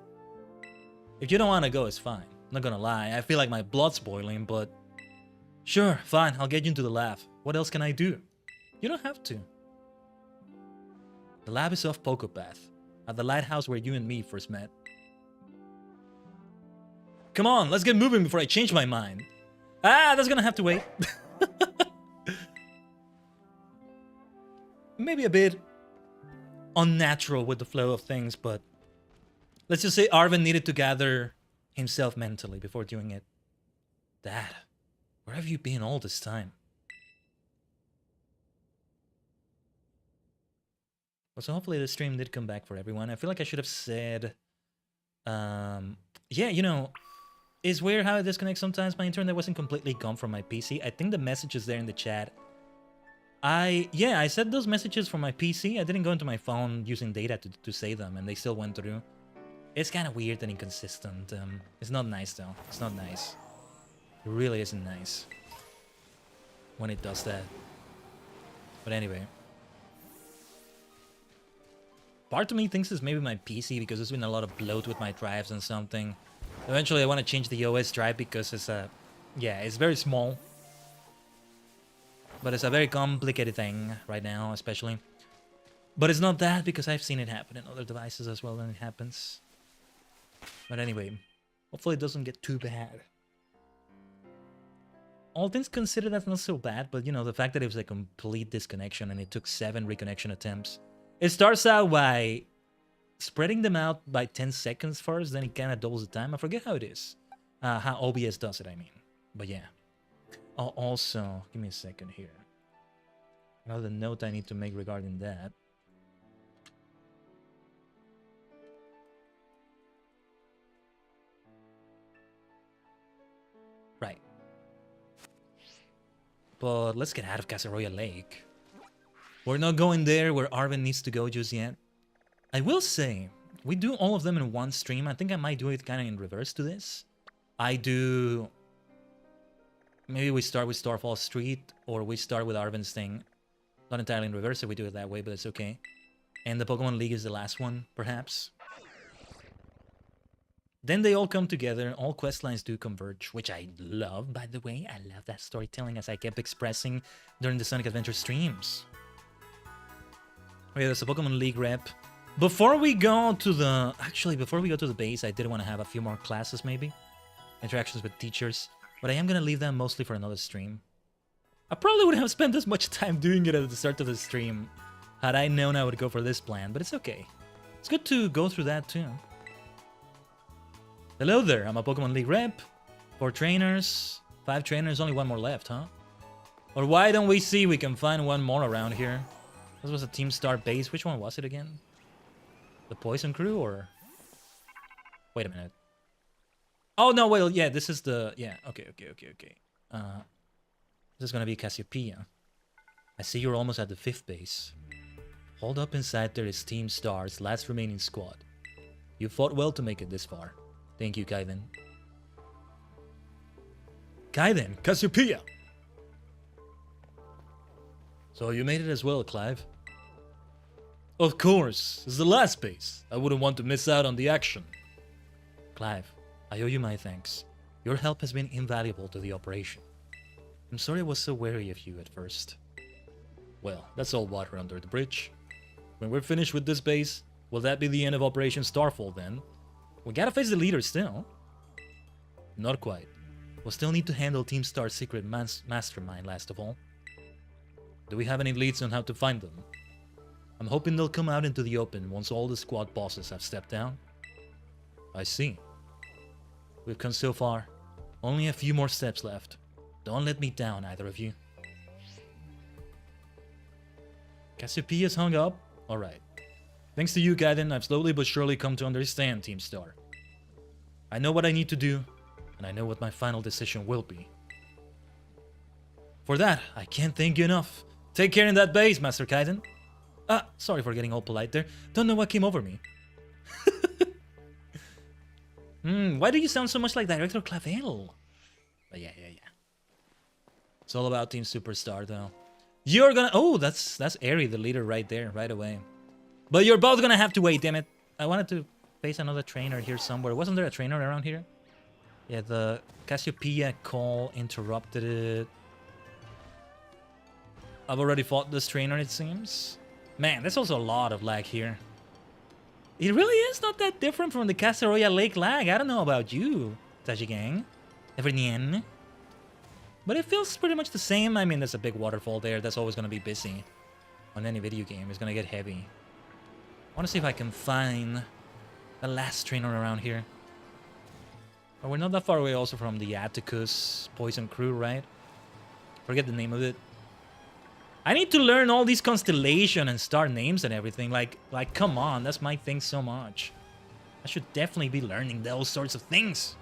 If you don't want to go, it's fine. I'm not gonna lie, I feel like my blood's boiling, but... Sure, fine, I'll get you into the lab. What else can I do? You don't have to. The lab is off Poco Path, at the lighthouse where you and me first met. Come on, let's get moving before I change my mind. Ah, that's gonna have to wait. Maybe a bit unnatural with the flow of things, but let's just say Arven needed to gather himself mentally before doing it. Dad, where have you been all this time? Well, so hopefully the stream did come back for everyone. I feel like I should have said... yeah, you know, it's weird how it disconnects sometimes. My internet wasn't completely gone from my PC. I think the message is there in the chat. Yeah, I said those messages from my PC. I didn't go into my phone using data to say them, and they still went through. It's kind of weird and inconsistent. It's not nice, though. It's not nice. It really isn't nice when it does that. But anyway. Part of me thinks it's maybe my PC because there's been a lot of bloat with my drives and something. Eventually I want to change the OS drive because it's a... yeah, it's very small. But it's a very complicated thing right now, especially. But it's not that because I've seen it happen in other devices as well when it happens. But anyway, hopefully it doesn't get too bad. All things considered, that's not so bad, but you know, the fact that it was a complete disconnection and it took 7 reconnection attempts. It starts out by spreading them out by 10 seconds first, then it kind of doubles the time. I forget how it is. How OBS does it, I mean. But yeah. Oh, also, give me a second here. Another note I need to make regarding that. Right. But let's get out of Casaroya Lake. We're not going there where Arven needs to go just yet. I will say, we do all of them in one stream. I think I might do it kind of in reverse to this. I do... maybe we start with Starfall Street, or we start with Arven's thing. Not entirely in reverse if we do it that way, but it's okay. And the Pokemon League is the last one, perhaps. Then they all come together, all quest lines do converge, which I love, by the way. I love that storytelling, as I kept expressing during the Sonic Adventure streams. Okay, there's a Pokemon League rep. Before we go to the... actually, before we go to the base, I did want to have a few more classes, maybe. Interactions with teachers. But I am going to leave them mostly for another stream. I probably wouldn't have spent as much time doing it at the start of the stream had I known I would go for this plan, but it's okay. It's good to go through that too. Hello there, I'm a Pokemon League rep. 4 trainers. 5 trainers, only 1 more left, huh? Or why don't we see we can find 1 more around here? This was a Team Star base. Which one was it again? The Poison Crew or... wait a minute. Oh, no, well, yeah, this is the... yeah, okay. This is gonna be Cassiopeia. I see you're almost at the 5th base. Hold up inside there is Team Star's last remaining squad. You fought well to make it this far. Thank you, Khaiden. Khaiden, Cassiopeia! So you made it as well, Clive? Of course, it's the last base. I wouldn't want to miss out on the action. Clive, I owe you my thanks. Your help has been invaluable to the operation. I'm sorry I was so wary of you at first. Well, that's all water under the bridge. When we're finished with this base, will that be the end of Operation Starfall then? We gotta face the leader still. Not quite. We'll still need to handle Team Star's secret mastermind last of all. Do we have any leads on how to find them? I'm hoping they'll come out into the open once all the squad bosses have stepped down. I see. We've come so far. Only a few more steps left. Don't let me down, either of you. Cassiopeia's hung up? Alright. Thanks to you, Khaiden, I've slowly but surely come to understand Team Star. I know what I need to do, and I know what my final decision will be. For that, I can't thank you enough. Take care in that base, Master Khaiden. Sorry for getting all polite there. Don't know what came over me. Why do you sound so much like Director Clavel? But yeah. It's all about Team Superstar, though. You're gonna... Oh, that's Eri, the leader, right there, right away. But you're both gonna have to wait, damn it. I wanted to face another trainer here somewhere. Wasn't there a trainer around here? Yeah, the Cassiopeia call interrupted it. I've already fought this trainer, it seems. Man, there's also a lot of lag here. It really is not that different from the Casaroya Lake lag. I don't know about you, Tajigen. Evernien. But it feels pretty much the same. I mean, there's a big waterfall there. That's always going to be busy. On any video game, it's going to get heavy. I want to see if I can find the last trainer around here. But we're not that far away also from the Atticus Poison Crew, right? Forget the name of it. I need to learn all these constellation and star names and everything. Like, come on, that's my thing so much. I should definitely be learning those sorts of things.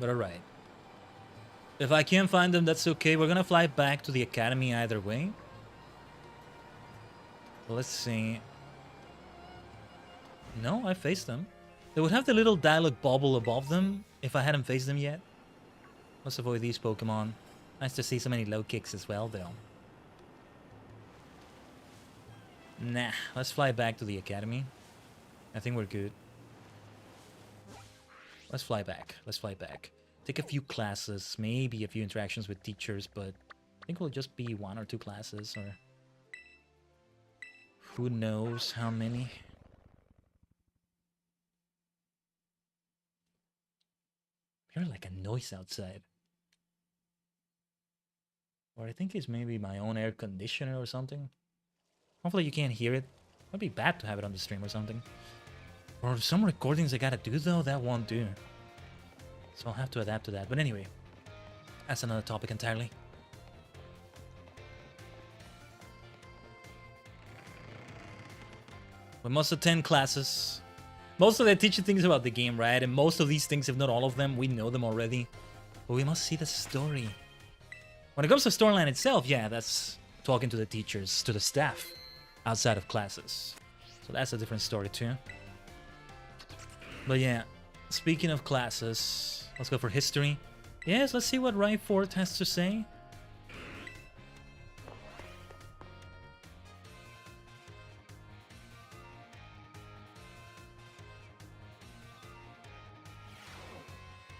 But alright. If I can't find them, that's okay. We're gonna fly back to the academy either way. Let's see. No, I faced them. They would have the little dialogue bubble above them if I hadn't faced them yet. Let's avoid these Pokemon. Nice to see so many low kicks as well, though. Nah, let's fly back to the academy. I think we're good. Let's fly back. Let's fly back. Take a few classes, maybe a few interactions with teachers, but I think we'll just be 1 or 2 classes, or who knows how many. I hear like a noise outside. Or I think it's maybe my own air conditioner or something. Hopefully you can't hear it. Might be bad to have it on the stream or something. Or some recordings I gotta do though, that won't do. So I'll have to adapt to that. But anyway, that's another topic entirely. We must attend classes. Most of them teach you things about the game, right? And most of these things, if not all of them, we know them already. But we must see the story. When it comes to storyline itself, yeah, that's talking to the teachers, to the staff, outside of classes. So that's a different story too. But yeah, speaking of classes, let's go for history. Yes, let's see what Ryford has to say.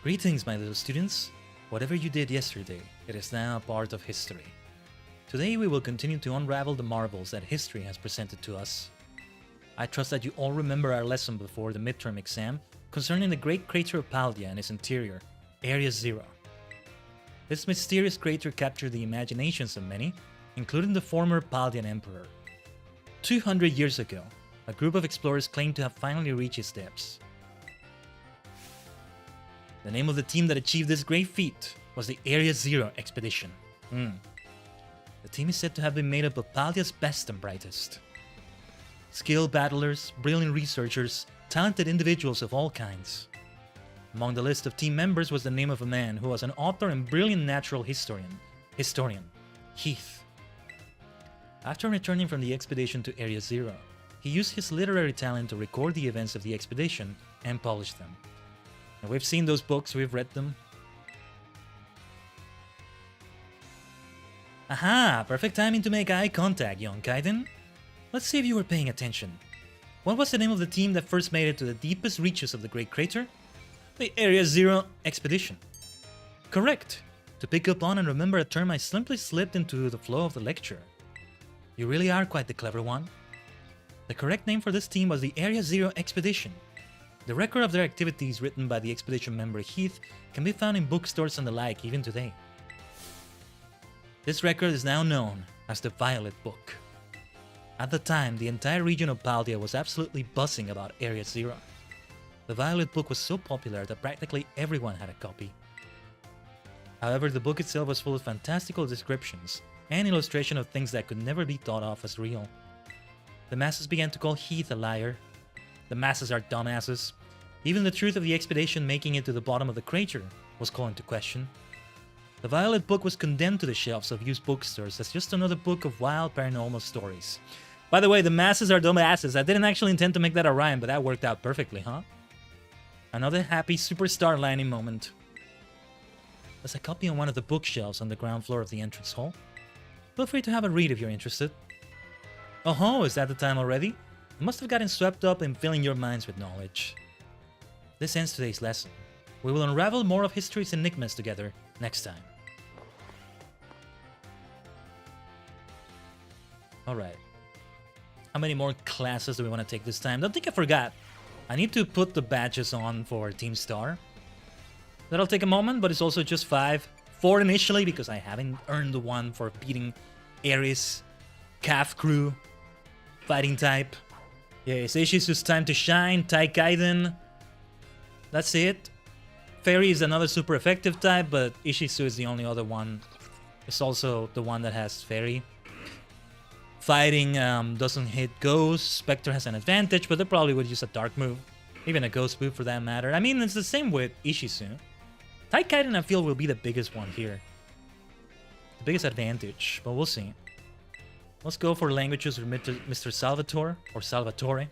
Greetings, my little students. Whatever you did yesterday, it is now part of history. Today we will continue to unravel the marvels that history has presented to us. I trust that you all remember our lesson before the midterm exam concerning the great crater of Paldea and its interior, Area Zero. This mysterious crater captured the imaginations of many, including the former Paldean emperor. 200 years ago, a group of explorers claimed to have finally reached its depths. The name of the team that achieved this great feat was the Area Zero Expedition. The team is said to have been made up of Paldea's best and brightest. Skilled battlers, brilliant researchers, talented individuals of all kinds. Among the list of team members was the name of a man who was an author and brilliant natural historian, Heath. After returning from the expedition to Area Zero, he used his literary talent to record the events of the expedition and publish them. And we've seen those books, we've read them. Aha! Perfect timing to make eye contact, young Khaiden. Let's see if you were paying attention. What was the name of the team that first made it to the deepest reaches of the Great Crater? The Area Zero Expedition. Correct! To pick up on and remember a term I simply slipped into the flow of the lecture. You really are quite the clever one. The correct name for this team was the Area Zero Expedition. The record of their activities written by the expedition member Heath can be found in bookstores and the like even today. This record is now known as the Violet Book. At the time, the entire region of Paldea was absolutely buzzing about Area Zero. The Violet Book was so popular that practically everyone had a copy. However, the book itself was full of fantastical descriptions and illustration of things that could never be thought of as real. The masses began to call Heath a liar. The masses are dumbasses. Even the truth of the expedition making it to the bottom of the crater was called into question. The Violet book was condemned to the shelves of used bookstores as just another book of wild paranormal stories. By the way, the masses are dumb asses. I didn't actually intend to make that a rhyme, but that worked out perfectly, huh? Another happy superstar lining moment. There's a copy on one of the bookshelves on the ground floor of the entrance hall. Feel free to have a read if you're interested. Oh, is that the time already? You must have gotten swept up in filling your minds with knowledge. This ends today's lesson. We will unravel more of history's enigmas together next time. Alright. How many more classes do we want to take this time? Don't think I forgot. I need to put the badges on for Team Star. That'll take a moment, but it's also just 5. 4 initially, because I haven't earned the one for beating Ares, Calf Crew, Fighting type. Yeah, it's Ishisu's time to shine, Khaiden. That's it. Fairy is another super effective type, but Ishizu is the only other one. It's also the one that has Fairy. Fighting doesn't hit Ghost. Spectre has an advantage, but they probably would use a Dark move. Even a Ghost move for that matter. I mean, it's the same with Ishizu. Khaiden, I feel, will be the biggest one here. The biggest advantage, but we'll see. Let's go for languages with Mr. Salvatore, or Salvatore.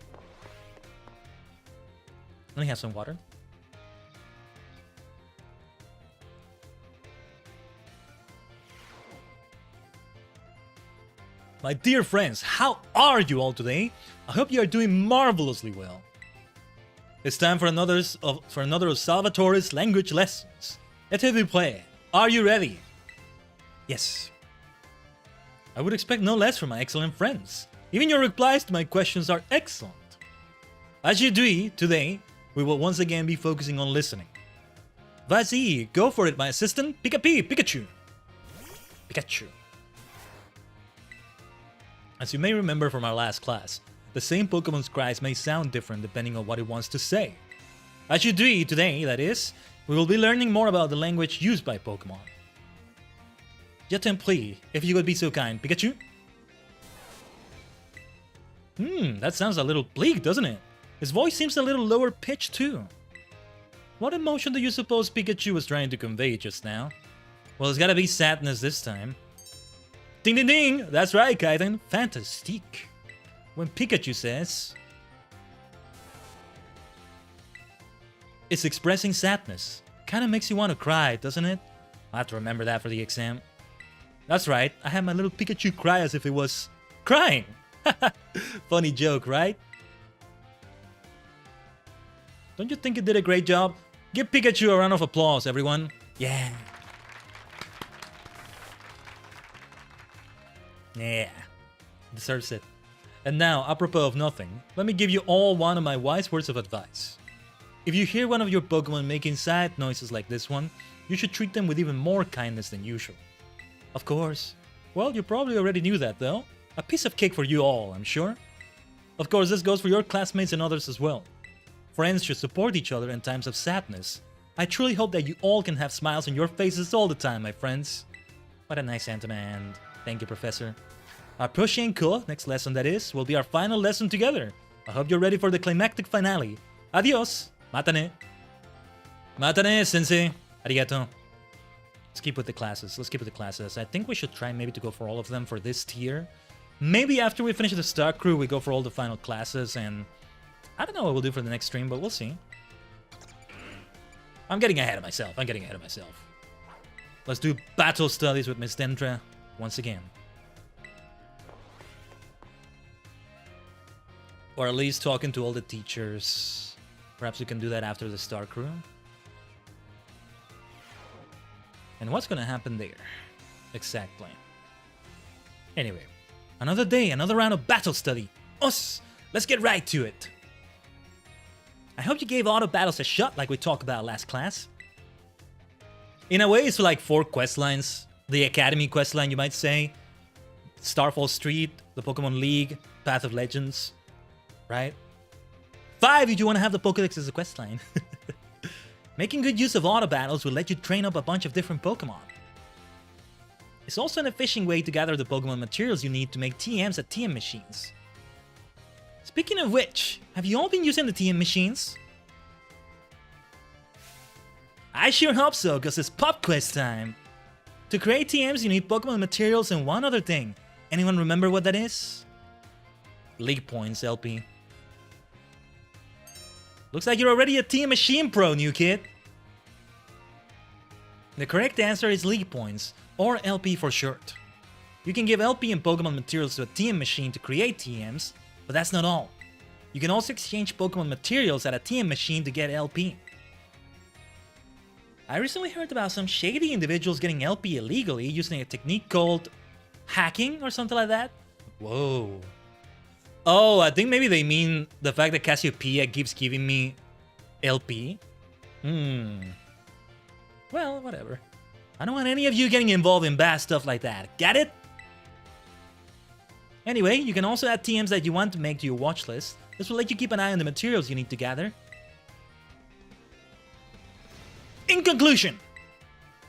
Let me have some water. My dear friends, how are you all today? I hope you are doing marvelously well. It's time for another of Salvatore's language lessons. Êtes-vous prêt? Are you ready? Yes. I would expect no less from my excellent friends. Even your replies to my questions are excellent. As you do today, we will once again be focusing on listening. Vas-y, go for it, my assistant. Pikachu. Pikachu. As you may remember from our last class, the same Pokemon's cries may sound different depending on what it wants to say. As you do today, that is, we will be learning more about the language used by Pokemon. Je t'en prie, if you would be so kind, Pikachu. That sounds a little bleak, doesn't it? His voice seems a little lower pitched too. What emotion do you suppose Pikachu was trying to convey just now? Well, it's gotta be sadness this time. Ding ding ding! That's right, Khaiden. Fantastique. When Pikachu says... it's expressing sadness. Kinda makes you want to cry, doesn't it? I'll have to remember that for the exam. That's right, I had my little Pikachu cry as if it was... crying! Funny joke, right? Don't you think it did a great job? Give Pikachu a round of applause, everyone. Yeah. Yeah. Deserves it. And now, apropos of nothing, let me give you all one of my wise words of advice. If you hear one of your Pokemon making sad noises like this one, you should treat them with even more kindness than usual. Of course. Well, you probably already knew that though. A piece of cake for you all, I'm sure. Of course, this goes for your classmates and others as well. Friends should support each other in times of sadness. I truly hope that you all can have smiles on your faces all the time, my friends. What a nice sentiment. Thank you, Professor. Our prochain cours, next lesson that is, will be our final lesson together. I hope you're ready for the climactic finale. Adios! Matane! Matane, sensei! Arigato. Let's keep with the classes. I think we should try maybe to go for all of them for this tier. Maybe after we finish the Star Crew, we go for all the final classes, and... I don't know what we'll do for the next stream, but we'll see. I'm getting ahead of myself. Let's do battle studies with Miss Dendra once again. Or at least talking to all the teachers. Perhaps we can do that after the Star Crew. And what's gonna happen there? Exactly. Anyway, another day, another round of battle study. Us! Let's get right to it. I hope you gave auto battles a shot like we talked about last class. In a way, it's like 4 quest lines. The Academy quest line, you might say. Starfall Street, the Pokemon League, Path of Legends. Right? 5 if you want to have the Pokédex as a quest line. Making good use of auto battles will let you train up a bunch of different Pokemon. It's also an efficient way to gather the Pokemon materials you need to make TMs at TM machines. Speaking of which, have you all been using the TM machines? I sure hope so, because it's pop quiz time. To create TMs, you need Pokemon materials and one other thing. Anyone remember what that is? League points, LP. Looks like you're already a TM Machine Pro, new kid. The correct answer is League points, or LP for short. You can give LP and Pokemon materials to a TM machine to create TMs, but that's not all. You can also exchange Pokemon materials at a TM machine to get LP. I recently heard about some shady individuals getting LP illegally using a technique called hacking or something like that. Whoa. Oh, I think maybe they mean the fact that Cassiopeia keeps giving me LP. Well, whatever. I don't want any of you getting involved in bad stuff like that. Get it? Anyway, you can also add TMs that you want to make to your watch list. This will let you keep an eye on the materials you need to gather. In conclusion,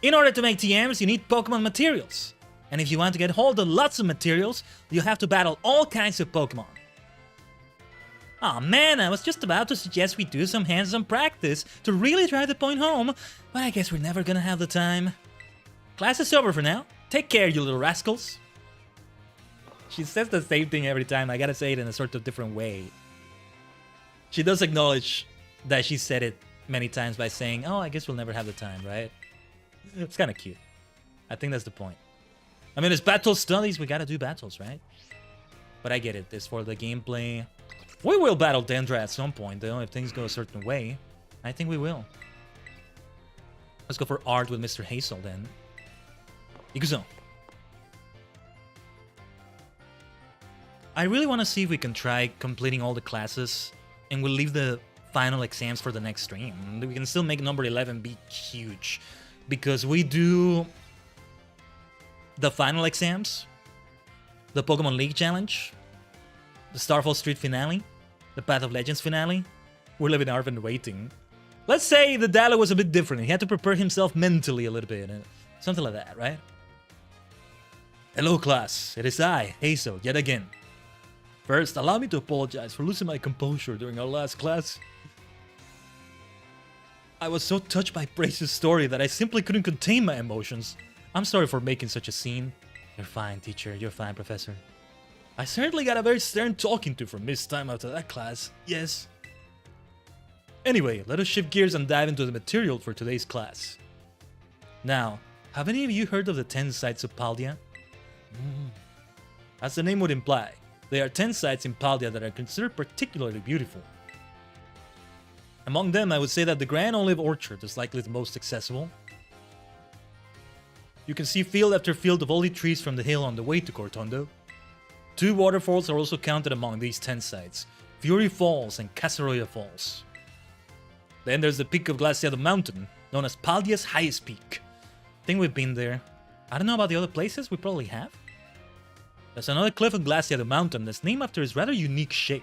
in order to make TMs, you need Pokemon materials. And if you want to get hold of lots of materials, you'll have to battle all kinds of Pokemon. Aw man, I was just about to suggest we do some hands-on practice to really drive the point home, but I guess we're never gonna have the time. Class is over for now. Take care, you little rascals. She says the same thing every time. I gotta say it in a sort of different way. She does acknowledge that she said it many times by saying, oh, I guess we'll never have the time, right? It's kind of cute. I think that's the point. I mean, it's battle studies. We gotta do battles, right? But I get it. It's for the gameplay. We will battle Dendra at some point, though, if things go a certain way. I think we will. Let's go for art with Mr. Hazel, then. Ikuzo. I really want to see if we can try completing all the classes, and we'll leave the final exams for the next stream. We can still make number 11 be huge, because we do the final exams, the Pokemon League Challenge, the Starfall Street finale, the Path of Legends finale. We're leaving Arven waiting. Let's say the dialogue was a bit different. He had to prepare himself mentally a little bit. Something like that, right? Hello, class. It is I, Hazel, yet again. First, allow me to apologize for losing my composure during our last class. I was so touched by Brace's story that I simply couldn't contain my emotions. I'm sorry for making such a scene. You're fine, teacher. You're fine, professor. I certainly got a very stern talking to from Miss Time after that class. Yes. Anyway, let us shift gears and dive into the material for today's class. Now, have any of you heard of the 10 sites of Paldea? As the name would imply, there are 10 sites in Paldea that are considered particularly beautiful. Among them, I would say that the Grand Olive Orchard is likely the most accessible. You can see field after field of olive trees from the hill on the way to Cortondo. 2 waterfalls are also counted among these 10 sites, Fury Falls and Casaroya Falls. Then there's the peak of Glaciado Mountain, known as Paldea's highest peak. I think we've been there. I don't know about the other places, we probably have. There's another cliff on Glaciado Mountain that's named after its rather unique shape.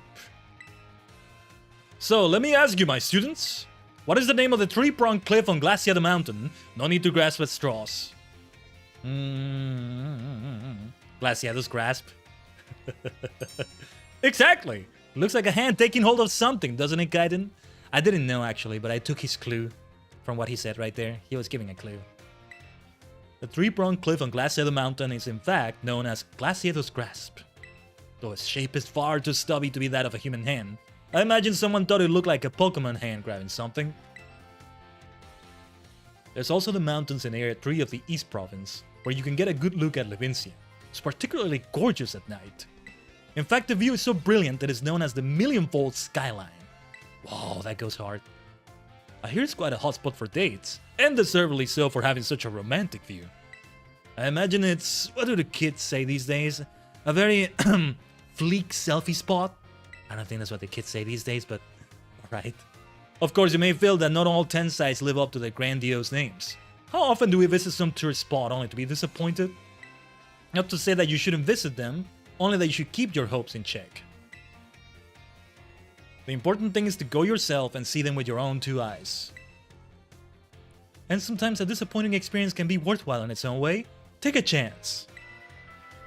So, let me ask you, my students, what is the name of the 3-pronged cliff on Glaciado Mountain? No need to grasp at straws. Glaciado's grasp. Exactly! Looks like a hand taking hold of something, doesn't it, Khaiden? I didn't know, actually, but I took his clue from what he said right there. He was giving a clue. The 3-pronged cliff on Glaciado Mountain is in fact known as Glaciado's grasp. Though its shape is far too stubby to be that of a human hand, I imagine someone thought it looked like a Pokemon hand grabbing something. There's also the mountains in Area 3 of the East Province, where you can get a good look at Levincia. It's particularly gorgeous at night. In fact, the view is so brilliant that it's known as the Millionfold Skyline. Wow, that goes hard. I hear it's quite a hotspot for dates, and deservedly so for having such a romantic view. I imagine it's, what do the kids say these days? A very fleek selfie spot? I don't think that's what the kids say these days, but alright. Of course, you may feel that not all 10 sites live up to their grandiose names. How often do we visit some tourist spot only to be disappointed? Not to say that you shouldn't visit them, only that you should keep your hopes in check. The important thing is to go yourself and see them with your own 2 eyes. And sometimes a disappointing experience can be worthwhile in its own way. Take a chance.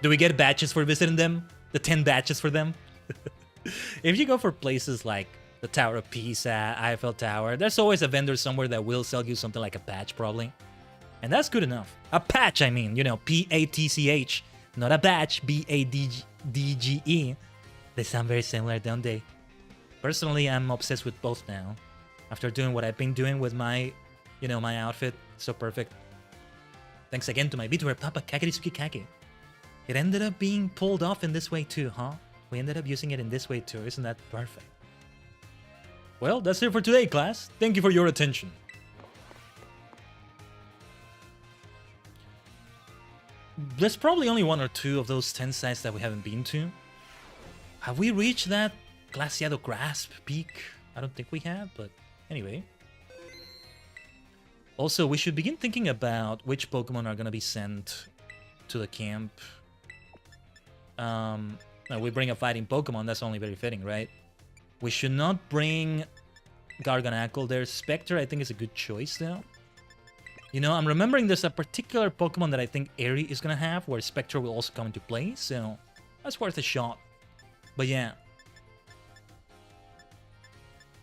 Do we get badges for visiting them? The 10 badges for them? If you go for places like the Tower of Pisa, Eiffel Tower, there's always a vendor somewhere that will sell you something like a badge, probably. And that's good enough. A patch, I mean, you know, P-A-T-C-H. Not a batch, B-A-D-G-E. They sound very similar, don't they? Personally, I'm obsessed with both now. After doing what I've been doing with my, you know, my outfit. So perfect. Thanks again to my VTuber Papa Kakerisuki Kake. It ended up being pulled off in this way too, huh? We ended up using it in this way too. Isn't that perfect? Well, that's it for today, class. Thank you for your attention. There's probably only one or two of those 10 sites that we haven't been to. Have we reached that Glaciado Grasp peak? I don't think we have, but anyway. Also, we should begin thinking about which Pokemon are going to be sent to the camp. We bring a fighting Pokemon, that's only very fitting, right? We should not bring Garganacl there. Spectre, I think, is a good choice, though. You know, I'm remembering there's a particular Pokemon that I think Eri is going to have, where Spectre will also come into play, so that's worth a shot. But yeah.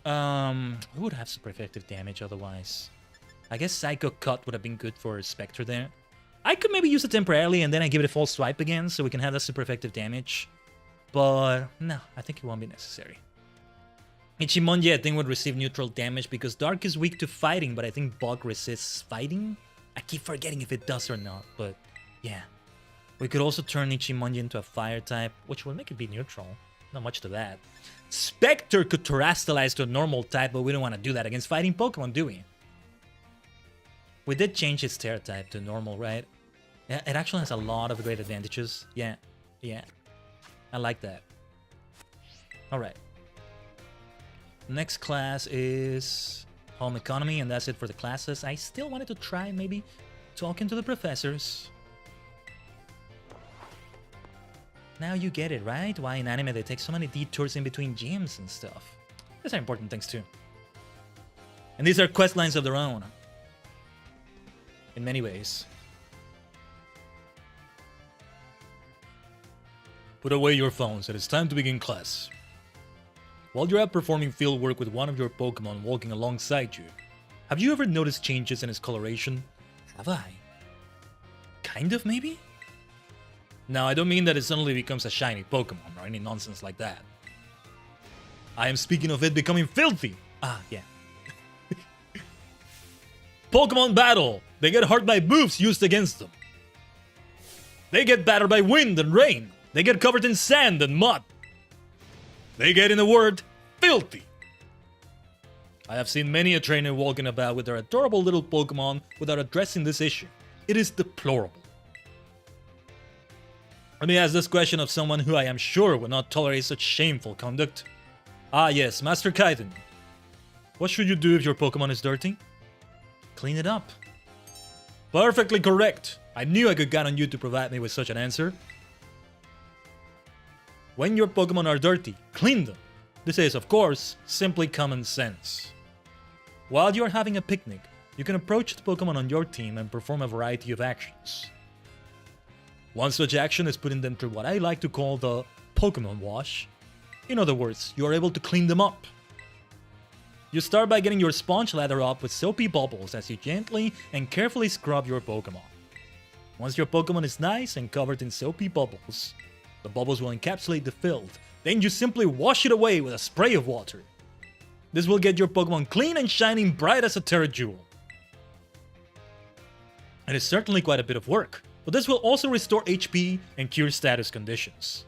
Who would have super effective damage otherwise? I guess Psycho Cut would have been good for Spectre there. I could maybe use it temporarily and then I give it a false swipe again so we can have that super effective damage. But no, I think it won't be necessary. Ichimonji, I think, would receive neutral damage because Dark is weak to fighting, but I think Bug resists fighting. I keep forgetting if it does or not, but yeah. We could also turn Ichimonji into a fire type, which would make it be neutral. Not much to that. Spectre could terrestrialize to a normal type, but we don't want to do that against fighting Pokemon, do we? We did change its Terra type to normal, right? Yeah, it actually has a lot of great advantages. Yeah. I like that. Alright. Next class is Home Economy, and that's it for the classes. I still wanted to try maybe talking to the professors. Now you get it, right? Why in anime they take so many detours in between gyms and stuff. These are important things too. And these are quest lines of their own. In many ways. Put away your phones, it is time to begin class. While you're out performing field work with one of your Pokemon walking alongside you, have you ever noticed changes in its coloration? Have I? Kind of, maybe? Now, I don't mean that it suddenly becomes a shiny Pokemon or any nonsense like that. I am speaking of it becoming filthy! Ah, yeah. Pokemon Battle! They get hurt by moves used against them. They get battered by wind and rain. They get covered in sand and mud. They get, in a word, filthy. I have seen many a trainer walking about with their adorable little Pokemon without addressing this issue. It is deplorable. Let me ask this question of someone who I am sure would not tolerate such shameful conduct. Ah yes, Master Khaiden. What should you do if your Pokemon is dirty? Clean it up. Perfectly correct. I knew I could count on you to provide me with such an answer. When your Pokemon are dirty, clean them. This is, of course, simply common sense. While you are having a picnic, you can approach the Pokemon on your team and perform a variety of actions. One such action is putting them through what I like to call the Pokemon wash. In other words, you are able to clean them up. You start by getting your sponge lather up with soapy bubbles as you gently and carefully scrub your Pokemon. Once your Pokemon is nice and covered in soapy bubbles, the bubbles will encapsulate the filth. Then you simply wash it away with a spray of water. This will get your Pokemon clean and shining bright as a Terra Jewel. It is certainly quite a bit of work, but this will also restore HP and cure status conditions.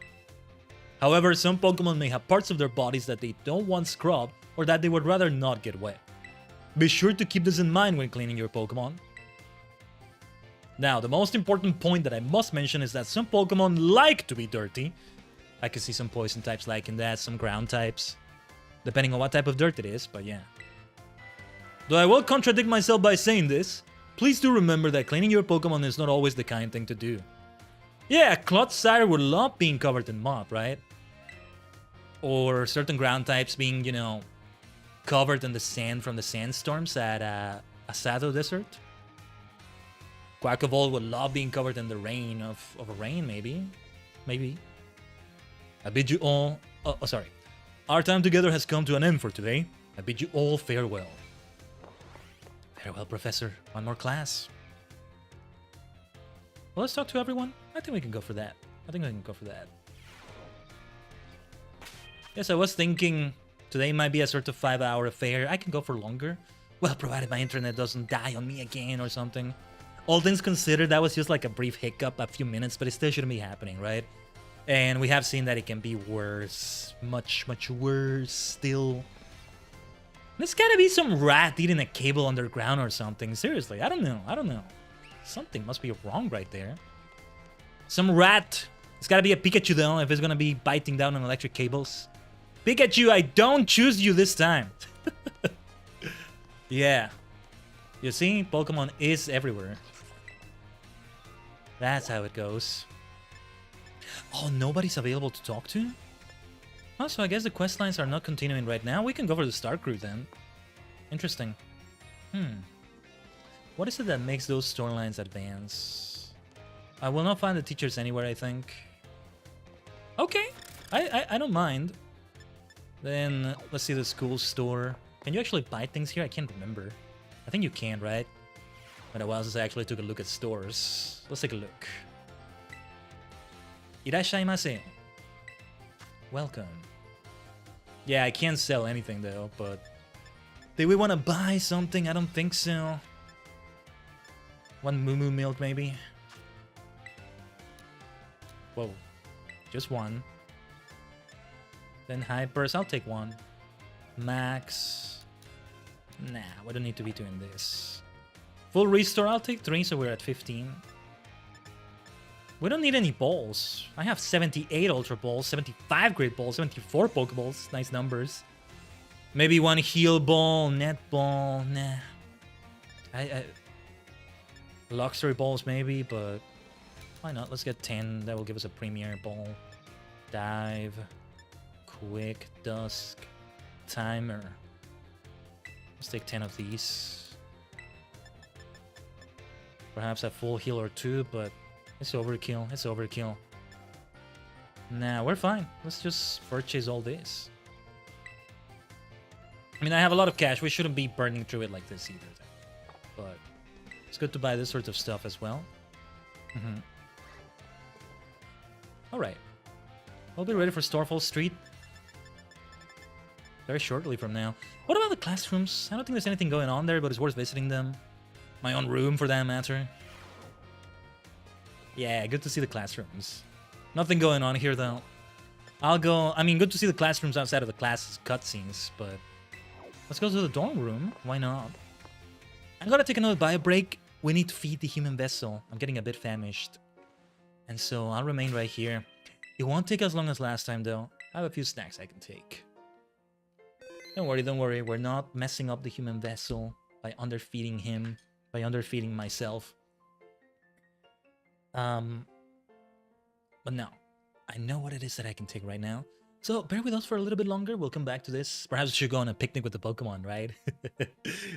However, some Pokemon may have parts of their bodies that they don't want scrubbed or that they would rather not get wet. Be sure to keep this in mind when cleaning your Pokemon. Now, the most important point that I must mention is that some Pokemon like to be dirty. I can see some poison types liking that, some ground types. Depending on what type of dirt it is, but yeah. Though I will contradict myself by saying this, please do remember that cleaning your Pokemon is not always the kind thing to do. Yeah, Clodsire would love being covered in mud, right? Or certain ground types being, you know, covered in the sand from the sandstorms at Asado Desert. Quackavolt would love being covered in the rain of a rain, maybe. Maybe. I bid you all... Oh, sorry. Our time together has come to an end for today. I bid you all farewell. Farewell, Professor. One more class. Well, let's talk to everyone. I think we can go for that. Yes, I was thinking today might be a sort of 5-hour affair. I can go for longer. Well, provided my internet doesn't die on me again or something. All things considered, that was just like a brief hiccup, a few minutes, but it still shouldn't be happening, right? And we have seen that it can be worse. Much, much worse still. There's gotta be some rat eating a cable underground or something. Seriously, I don't know. Something must be wrong right there. Some rat. It's gotta be a Pikachu though, if it's gonna be biting down on electric cables. Pikachu, I don't choose you this time. Yeah. You see, Pokemon is everywhere. That's how it goes. Oh, nobody's available to talk to? Oh, so I guess the quest lines are not continuing right now. We can go for the Star Crew then. Interesting. What is it that makes those storylines advance? I will not find the teachers anywhere, I think. Okay, I don't mind. Then let's see the school store. Can you actually buy things here? I can't remember. I think you can, right? Been a while since I actually took a look at stores. Let's take a look. Irashaimase. Welcome. Yeah, I can't sell anything though, but... Do we want to buy something? I don't think so. One moo milk, maybe? Whoa. Just one. Then Hypers, I'll take one. Max. Nah, we don't need to be doing this. Full restore, I'll take 3, so we're at 15. We don't need any balls. I have 78 Ultra Balls, 75 Great Balls, 74 Pokeballs. Nice numbers. Maybe one Heal Ball, Net Ball, nah. Luxury Balls maybe, but why not? Let's get 10. That will give us a Premier Ball. Dive. Quick Dusk. Timer. Let's take 10 of these. Perhaps a full heal or 2, but it's overkill. It's overkill. Nah, we're fine. Let's just purchase all this. I mean, I have a lot of cash. We shouldn't be burning through it like this either. But it's good to buy this sort of stuff as well. Alright. We'll be ready for Starfall Street very shortly from now. What about the classrooms? I don't think there's anything going on there, but it's worth visiting them. My own room, for that matter. Yeah, good to see the classrooms. Nothing going on here, though. I'll go... I mean, good to see the classrooms outside of the class cutscenes, but... Let's go to the dorm room. Why not? I'm gonna take another bio break. We need to feed the human vessel. I'm getting a bit famished. And so I'll remain right here. It won't take as long as last time, though. I have a few snacks I can take. Don't worry. We're not messing up the human vessel by underfeeding him, by underfeeding myself. But no. I know what it is that I can take right now. So bear with us for a little bit longer. We'll come back to this. Perhaps we should go on a picnic with the Pokemon, right?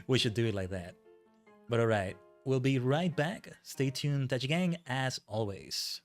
We should do it like that. But alright. We'll be right back. Stay tuned, Tajigen, as always.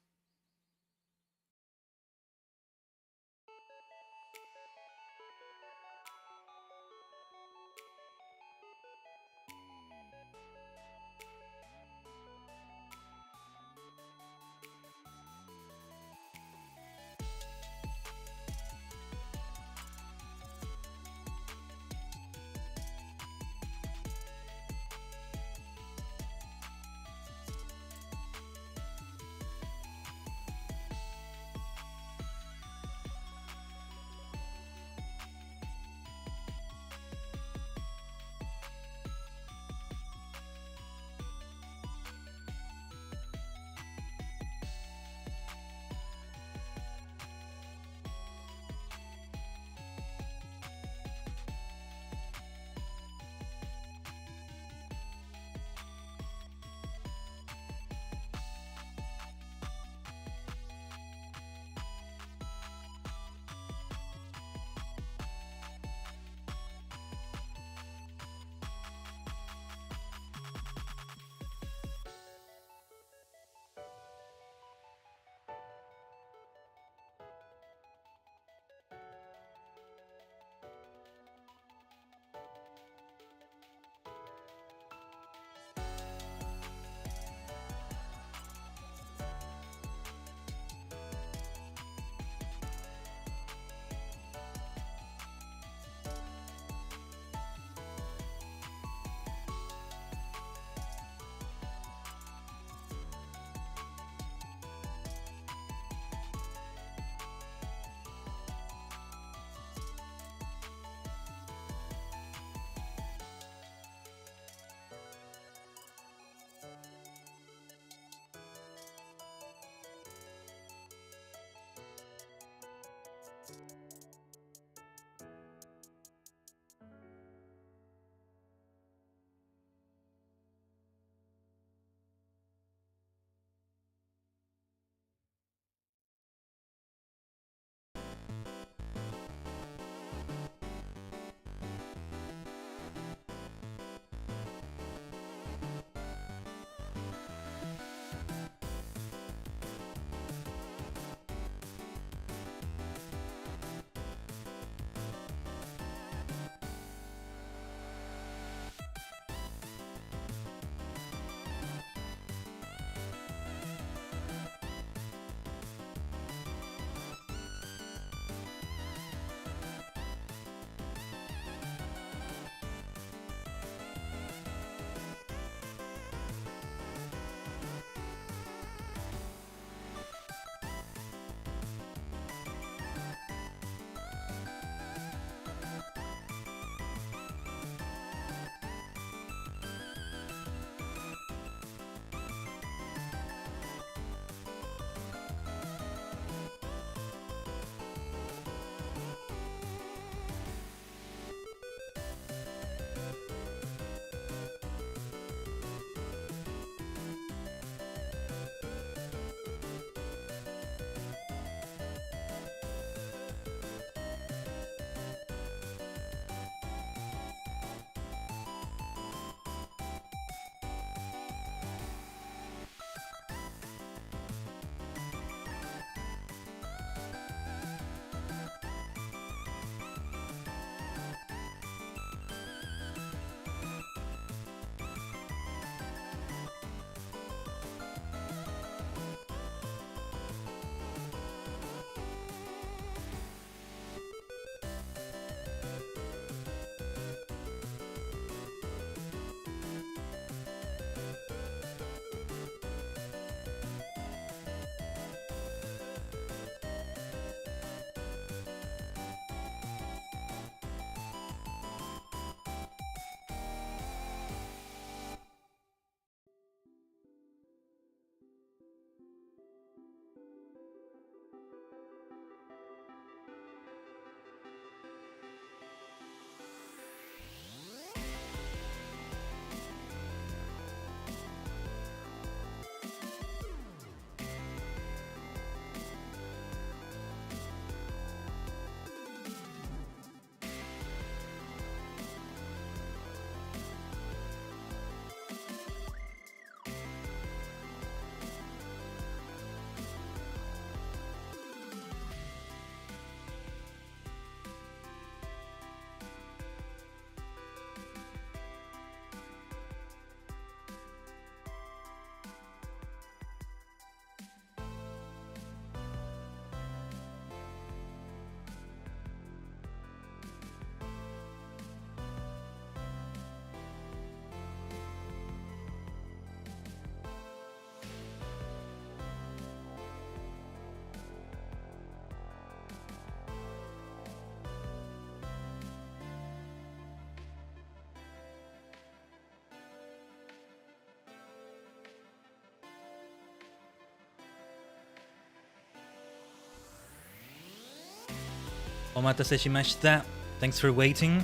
Omatase shimashita. Thanks for waiting.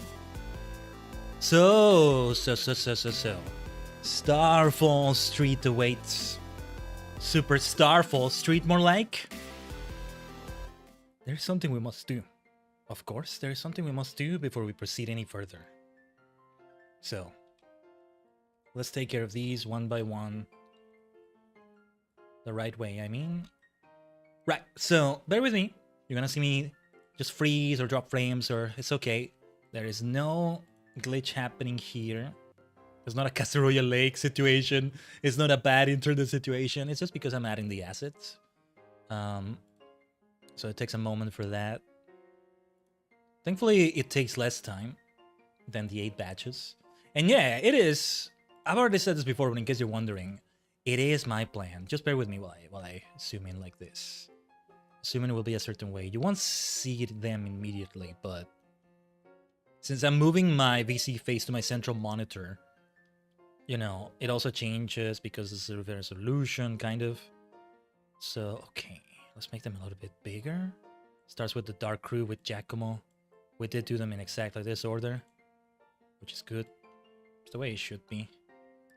So. Starfall Street awaits. Super Starfall Street, more like. There's something we must do. Of course, there's something we must do before we proceed any further. So, let's take care of these one by one. The right way, I mean. Right, so, bear with me. You're gonna see me just freeze or drop frames, or it's okay. There is no glitch happening here. It's not a Casaroya Lake situation. It's not a bad internet situation. It's just because I'm adding the assets. So it takes a moment for that. Thankfully, it takes less time than the 8 batches. And yeah, it is. I've already said this before, but in case you're wondering, it is my plan. Just bear with me while I zoom in like this. Assuming it will be a certain way. You won't see them immediately, but since I'm moving my VC face to my central monitor, you know, it also changes because it's a resolution, kind of. So, okay, let's make them a little bit bigger. Starts with the Dark Crew with Giacomo. We did do them in exactly this order, which is good. It's the way it should be.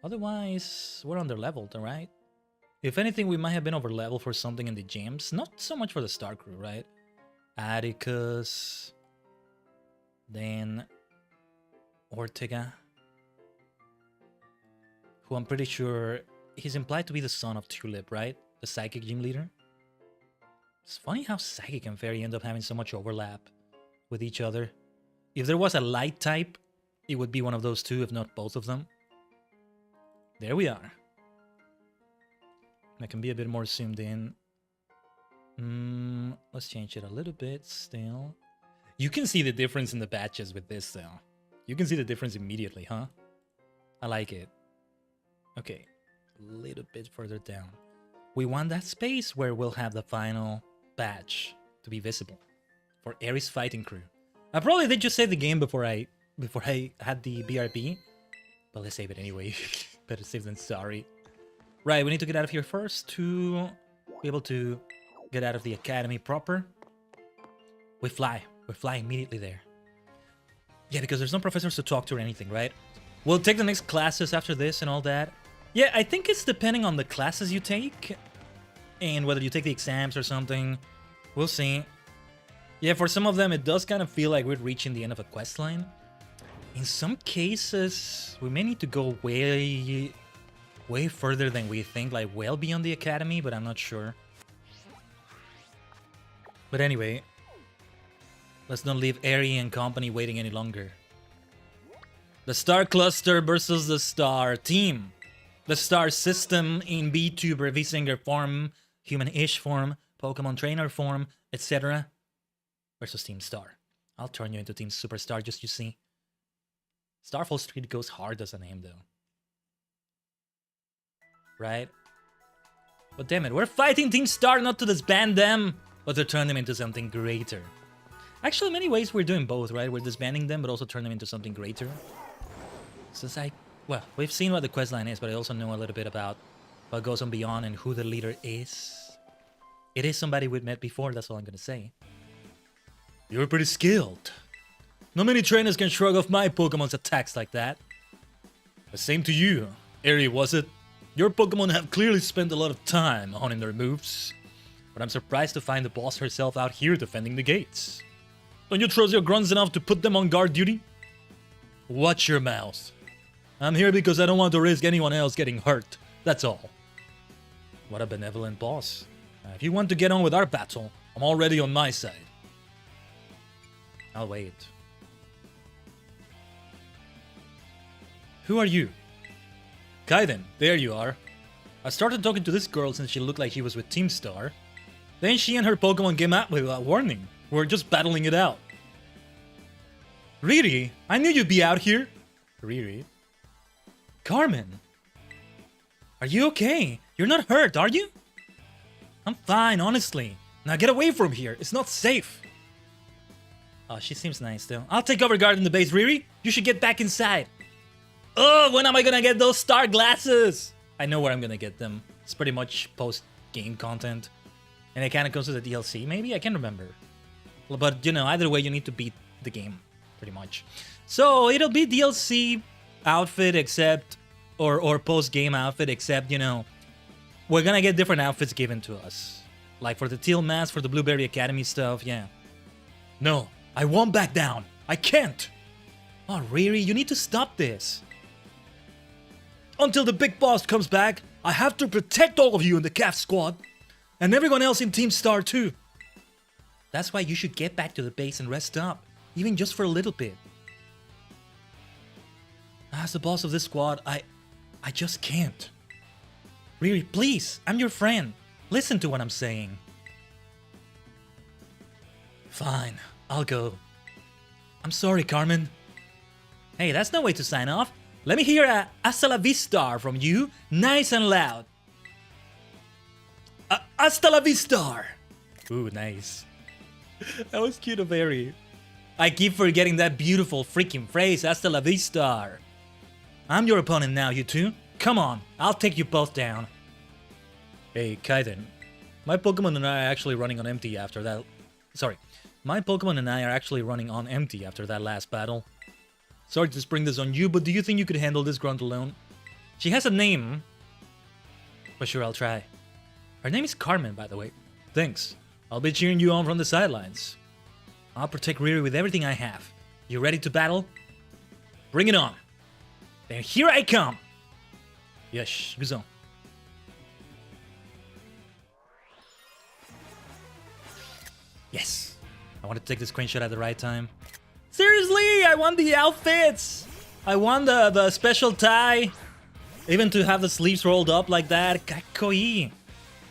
Otherwise, we're under-leveled, alright? If anything, we might have been over-leveled for something in the gyms. Not so much for the Star Crew, right? Atticus. Then Ortega. Who I'm pretty sure he's implied to be the son of Tulip, right? The Psychic gym leader. It's funny how Psychic and Fairy end up having so much overlap with each other. If there was a light type, it would be one of those two, if not both of them. There we are. I can be a bit more zoomed in. Let's change it a little bit still. You can see the difference in the batches with this though. You can see the difference immediately, huh? I like it. Okay, a little bit further down. We want that space where we'll have the final batch to be visible for Ares Fighting Crew. I probably did just save the game before I had the BRB, but let's save it anyway. Better safe than sorry. Right, we need to get out of here first to be able to get out of the academy proper. We fly immediately there. Yeah, because there's no professors to talk to or anything, right? We'll take the next classes after this and all that. Yeah, I think it's depending on the classes you take and whether you take the exams or something. We'll see. Yeah, for some of them, it does kind of feel like we're reaching the end of a quest line. In some cases, we may need to go way further than we think, like well beyond the academy, but I'm not sure. But anyway, let's not leave Ari and company waiting any longer. The Star Cluster versus the Star Team. The Star System in VTuber, VSinger form, human-ish form, Pokemon Trainer form, etc. versus Team Star. I'll turn you into Team Superstar, just you see. Starfall Street goes hard as a name, though. Right? But damn it, we're fighting Team Star not to disband them, but to turn them into something greater. Actually, in many ways, we're doing both, right? We're disbanding them, but also turn them into something greater. Since well, we've seen what the questline is, but I also know a little bit about what goes on beyond and who the leader is. It is somebody we've met before, that's all I'm gonna say. You're pretty skilled. Not many trainers can shrug off my Pokemon's attacks like that. The same to you, Eri, was it? Your Pokemon have clearly spent a lot of time honing their moves. But I'm surprised to find the boss herself out here defending the gates. Don't you trust your grunts enough to put them on guard duty? Watch your mouth. I'm here because I don't want to risk anyone else getting hurt. That's all. What a benevolent boss. If you want to get on with our battle, I'm already on my side. I'll wait. Who are you? Khaiden, there you are. I started talking to this girl since she looked like she was with Team Star. Then she and her Pokemon came out without warning. We were just battling it out. Riri, I knew you'd be out here. Riri? Carmen? Are you okay? You're not hurt, are you? I'm fine, honestly. Now get away from here. It's not safe. Oh, she seems nice, though. I'll take over guard in the base, Riri. You should get back inside. Oh, when am I gonna get those star glasses? I know where I'm gonna get them. It's pretty much post-game content. And it kind of comes with the DLC, maybe? I can't remember. But, you know, either way, you need to beat the game, pretty much. So, it'll be DLC outfit except... Or post-game outfit, except, you know... We're gonna get different outfits given to us. Like for the teal mask, for the Blueberry Academy stuff, yeah. No, I won't back down. I can't. Oh, Riri, you need to stop this. Until the big boss comes back, I have to protect all of you in the CAF squad. And everyone else in Team Star too. That's why you should get back to the base and rest up. Even just for a little bit. As the boss of this squad, I just can't. Riri, please, I'm your friend. Listen to what I'm saying. Fine, I'll go. I'm sorry, Carmen. Hey, that's no way to sign off. Let me hear a hasta la vista from you, nice and loud. Hasta la vista. Ooh, nice. That was cute of Harry. I keep forgetting that beautiful freaking phrase, hasta la vista. I'm your opponent now, you two. Come on, I'll take you both down. Hey, Khaiden. My Pokemon and I are actually running on empty after that... Sorry. My Pokemon and I are actually running on empty after that last battle. Sorry to spring this on you, but do you think you could handle this grunt alone? She has a name. But sure, I'll try. Her name is Carmen, by the way. Thanks. I'll be cheering you on from the sidelines. I'll protect Riri with everything I have. You ready to battle? Bring it on. Then here I come. Yes, Guzon. Yes. I want to take the screenshot at the right time. Seriously, I want the outfits. I want the special tie. Even to have the sleeves rolled up like that. Kakoi.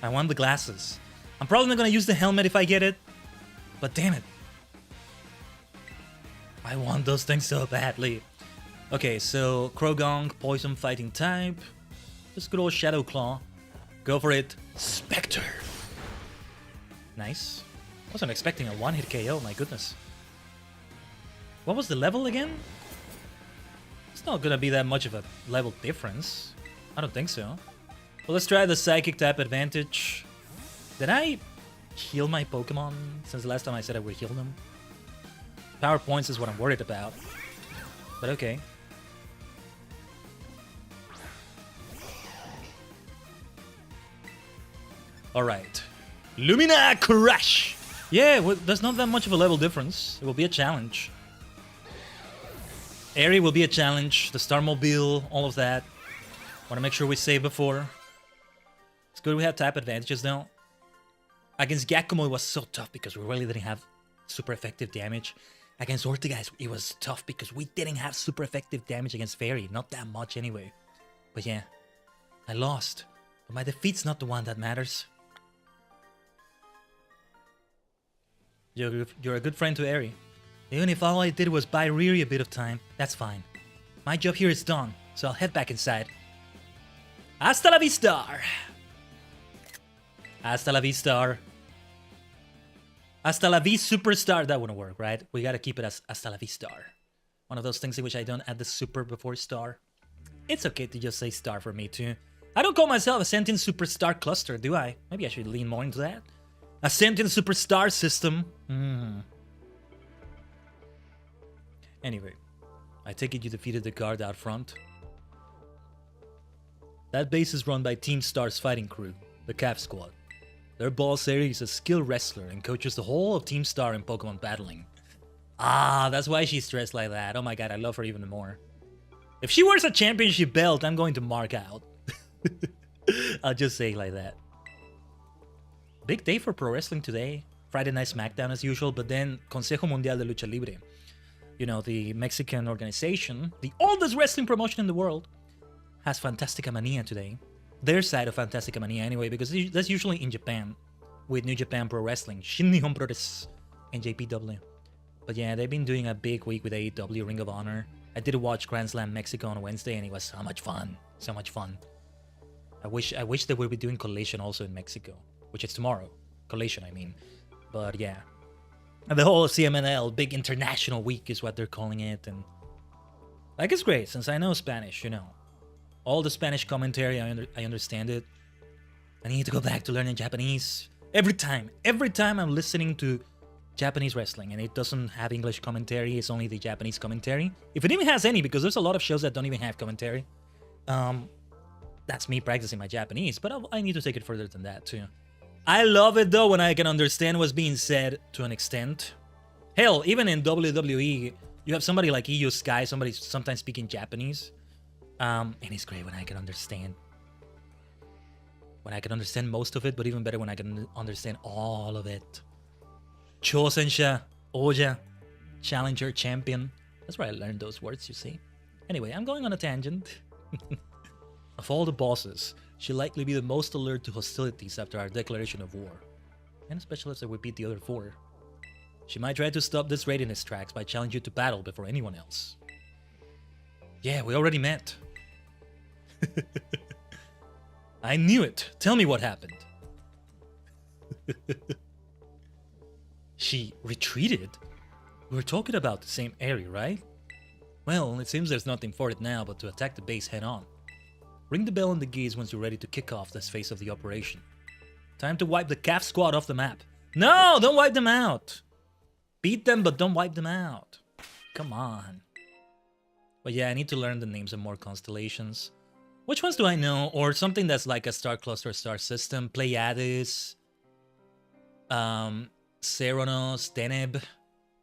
I want the glasses. I'm probably not going to use the helmet if I get it. But damn it. I want those things so badly. Okay, so Krogong, poison fighting type. Just good old Shadow Claw. Go for it. Spectre. Nice. Wasn't expecting a one-hit KO, my goodness. What was the level again? It's not gonna be that much of a level difference. I don't think so. Well, let's try the Psychic type advantage. Did I heal my Pokemon since the last time I said I would heal them? Power points is what I'm worried about. But okay. Alright. Lumina Crash! Yeah, well, there's not that much of a level difference. It will be a challenge. Airy will be a challenge. The Starmobile, all of that. Want to make sure we save before. It's good we have type advantages though. Against Giacomo it was so tough because we really didn't have super effective damage. Against Ortigas it was tough because we didn't have super effective damage against Fairy. Not that much anyway. But yeah, I lost. But my defeat's not the one that matters. You're a good friend to Airy. Even if all I did was buy Riri a bit of time, that's fine. My job here is done, so I'll head back inside. Hasta la vista! Hasta la vista. Hasta la V superstar. That wouldn't work, right? We gotta keep it as hasta la vista. One of those things in which I don't add the super before star. It's okay to just say star for me too. I don't call myself a sentient superstar cluster, do I? Maybe I should lean more into that. A sentient superstar system. Anyway, I take it you defeated the guard out front. That base is run by Team Star's fighting crew, the CAF squad. Their boss Eri is a skilled wrestler and coaches the whole of Team Star in Pokemon battling. Ah, that's why she's dressed like that. Oh my god, I love her even more. If she wears a championship belt, I'm going to mark out. I'll just say it like that. Big day for pro wrestling today. Friday Night SmackDown as usual, but then Consejo Mundial de Lucha Libre. You know, the Mexican organization, the oldest wrestling promotion in the world, has Fantastica Mania today. Their side of Fantastica Mania anyway, because that's usually in Japan, with New Japan Pro Wrestling, Shin Nihon Pro Res, and JPW. But yeah, they've been doing a big week with AEW, Ring of Honor. I did watch Grand Slam Mexico on Wednesday, and it was so much fun. So much fun. I wish they would be doing Collision also in Mexico, which is tomorrow. Collision, I mean. But yeah. And the whole CMNL, big international week is what they're calling it, and like it's great, since I know Spanish, you know. All the Spanish commentary, I understand it. I need to go back to learning Japanese. Every time I'm listening to Japanese wrestling, and it doesn't have English commentary. It's only the Japanese commentary. If it even has any, because there's a lot of shows that don't even have commentary. That's me practicing my Japanese, but I need to take it further than that too. I love it though when I can understand what's being said to an extent. Hell, even in WWE, you have somebody like Io Sky, somebody sometimes speaking Japanese. And it's great when I can understand. When I can understand most of it, but even better when I can understand all of it. Chosensha, Oja, Challenger, Champion. That's where I learned those words, you see. Anyway, I'm going on a tangent. Of all the bosses, she'll likely be the most alert to hostilities after our declaration of war. And especially if we beat the other 4. She might try to stop this raid in its tracks by challenging you to battle before anyone else. Yeah, we already met. I knew it. Tell me what happened. She retreated? We were talking about the same area, right? Well, it seems there's nothing for it now but to attack the base head-on. Ring the bell on the geese once you're ready to kick off this phase of the operation. Time to wipe the calf squad off the map. No, don't wipe them out! Beat them, but don't wipe them out. Come on. But yeah, I need to learn the names of more constellations. Which ones do I know? Or something that's like a star cluster, star system. Pleiades. Ceranos, Deneb.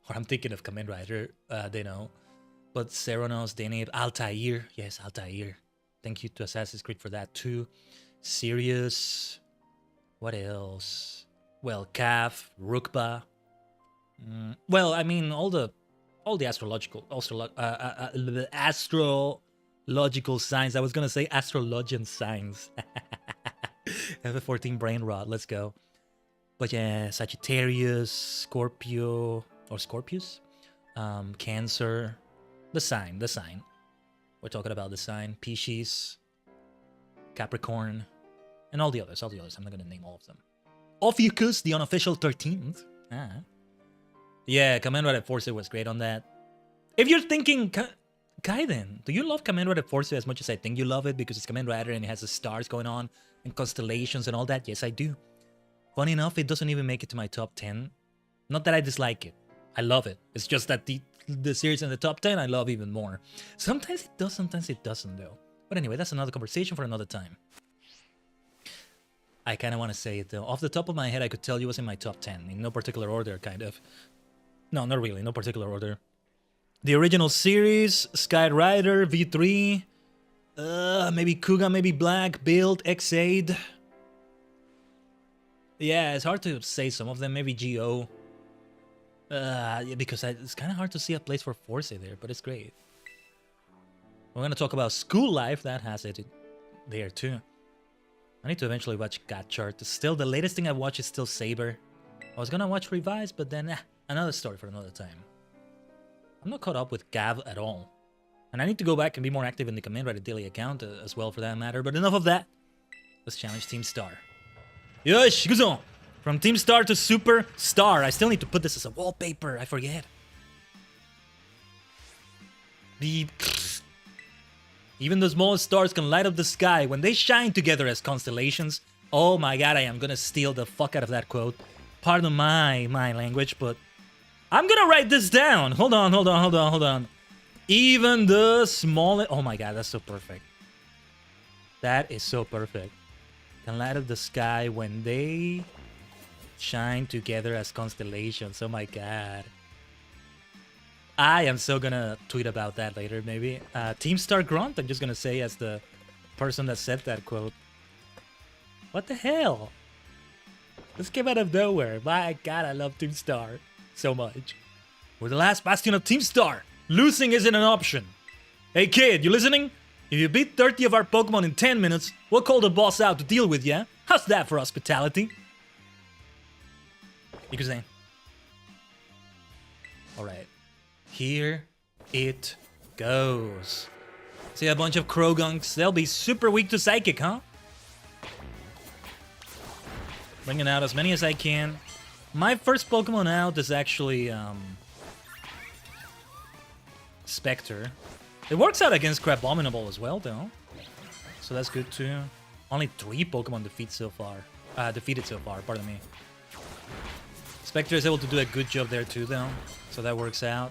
Or I'm thinking of Kamen Rider, they know. But Ceranos, Deneb, Altair. Yes, Altair. Thank you to Assassin's Creed for that too. Sirius. What else? Well, Kaf, Rukba. Well, I mean, all the astrological signs. I was gonna say astrologian signs. Have a 14 brain rot. Let's go. But yeah, Sagittarius, Scorpio or Scorpius, Cancer, the sign. We're talking about the sign. Pisces, Capricorn, and all the others. I'm not gonna name all of them. Ophiuchus, the unofficial 13th. Yeah, Kamen Rider Force was great on that. If you're thinking, Khaiden, do you love Kamen Rider Force as much as I think you love it because it's Kamen Rider and it has the stars going on and constellations and all that? Yes, I do. Funny enough, it doesn't even make it to my top 10. Not that I dislike it. I love it. It's just that the series in the top 10 I love even more. Sometimes it does, sometimes it doesn't though. But anyway, that's another conversation for another time. I kind of want to say it though. Off the top of my head, I could tell you what's in my top 10. In no particular order, kind of. No, not really. No particular order. The original series, Sky Rider, V3, maybe Kuga, maybe Black, Build, X8. Yeah, it's hard to say some of them. Maybe GO. Yeah, because it's kind of hard to see a place for Force there, but it's great. We're going to talk about School Life. That has it there too. I need to eventually watch Gatchart. Still, the latest thing I watch is still Saber. I was going to watch Revised, but then another story for another time. I'm not caught up with Gav at all. And I need to go back and be more active in the Kamen Rider Daily account as well for that matter. But enough of that. Let's challenge Team Star. Yosh, Guzo! From Team Star to Super Star. I still need to put this as a wallpaper. I forget. Even the smallest stars can light up the sky when they shine together as constellations. Oh my god, I am gonna steal the fuck out of that quote. Pardon my language, but I'm gonna write this down. Hold on. Even the smallest... Oh my god, that's so perfect. That is so perfect. Can light up the sky when they shine together as constellations. Oh my god. I am so gonna tweet about that later, maybe. Team Star Grunt, I'm just gonna say as the person that said that quote. What the hell? This came out of nowhere. My god, I love Team Star so much. We're the last bastion of Team Star. Losing isn't an option. Hey kid, you listening? If you beat 30 of our Pokemon in 10 minutes, we'll call the boss out to deal with ya. How's that for hospitality? You could say. Alright. Here it goes. See a bunch of Krogunks. They'll be super weak to Psychic, huh? Bringing out as many as I can. My first Pokemon out is actually Spectre. It works out against Crabominable as well, though. So that's good too. Only 3 Pokemon defeated so far. Pardon me. Spectre is able to do a good job there too, though. So that works out.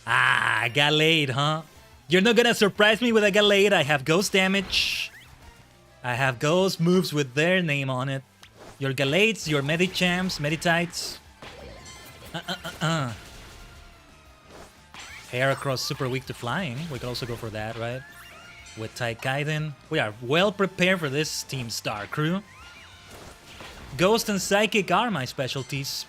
Ah, I got laid, huh? You're not gonna surprise me with a Gallade. I have ghost damage. I have ghost moves with their name on it. Your Gallades, your Medichamps, Meditites. Heracross super weak to flying. We could also go for that, right? With Khaiden. We are well prepared for this Team Star crew. Ghost and Psychic are my specialties.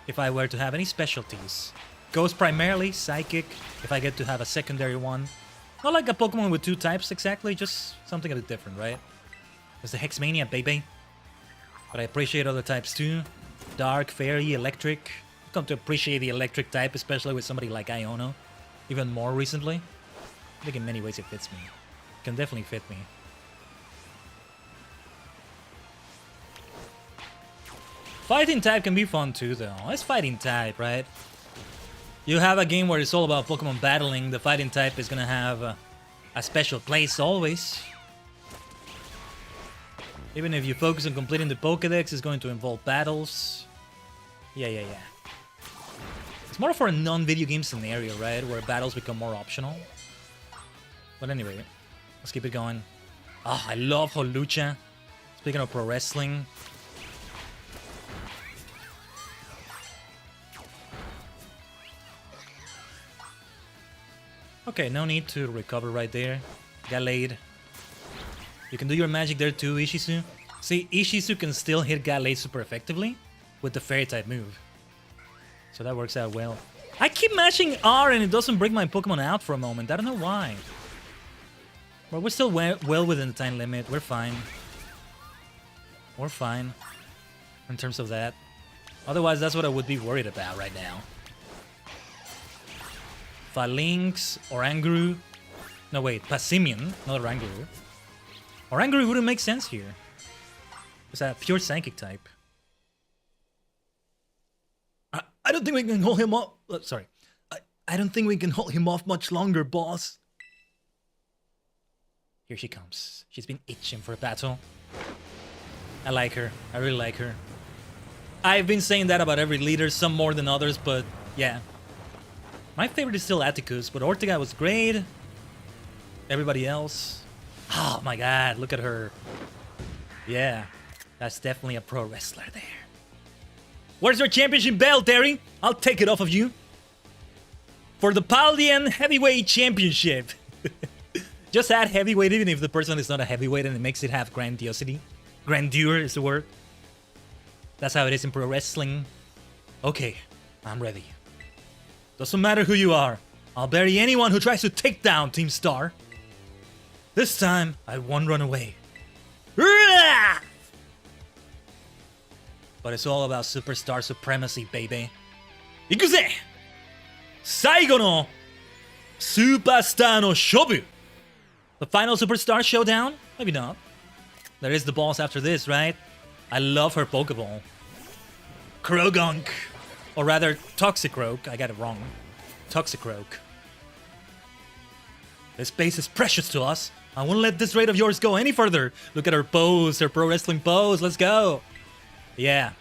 If I were to have any specialties. Ghost primarily, Psychic, if I get to have a secondary one. Not like a Pokemon with 2 types exactly, just something a bit different, right? It's the Hexmania, baby. But I appreciate other types too. Dark, Fairy, Electric. I've come to appreciate the Electric type, especially with somebody like Iono. Even more recently. I think in many ways it fits me. It can definitely fit me. Fighting type can be fun too, though. It's fighting type, right? You have a game where it's all about Pokemon battling. The fighting type is gonna have a special place always. Even if you focus on completing the Pokédex, it's going to involve battles. Yeah. It's more for a non-video game scenario, right? Where battles become more optional. But anyway, let's keep it going. Oh, I love Holucha. Speaking of pro wrestling. Okay, no need to recover right there. Gallade. You can do your magic there too, Ishizu. See, Ishizu can still hit Gallade super effectively with the Fairy type move. So that works out well. I keep mashing R and it doesn't break my Pokemon out for a moment. I don't know why. But we're still well within the time limit. We're fine. We're fine in terms of that. Otherwise, that's what I would be worried about right now. Phalanx, Oranguru. No, wait, Passimian, not Oranguru. Oranguru wouldn't make sense here. It's a pure Psychic type. I don't think we can hold him off. Sorry. I don't think we can hold him off much longer, boss. Here she comes. She's been itching for a battle. I like her. I really like her. I've been saying that about every leader, some more than others, but yeah. My favorite is still Atticus, but Ortega was great. Everybody else. Oh my god, look at her. Yeah, that's definitely a pro wrestler there. Where's your championship belt, Terry? I'll take it off of you. For the Paldean Heavyweight Championship. Just add heavyweight even if the person is not a heavyweight and it makes it have grandiosity. Grandeur is the word. That's how it is in pro wrestling. Okay, I'm ready. Doesn't matter who you are. I'll bury anyone who tries to take down Team Star. This time, I won't run away. But it's all about superstar supremacy, baby. Ikuze! Saigo no Superstar no Shobu! The final superstar showdown? Maybe not. There is the boss after this, right? I love her Pokeball. Krogunk. Or rather, Toxicroak. I got it wrong. Toxicroak. This space is precious to us. I won't let this raid of yours go any further. Look at her pose, her pro wrestling pose. Let's go. Yeah.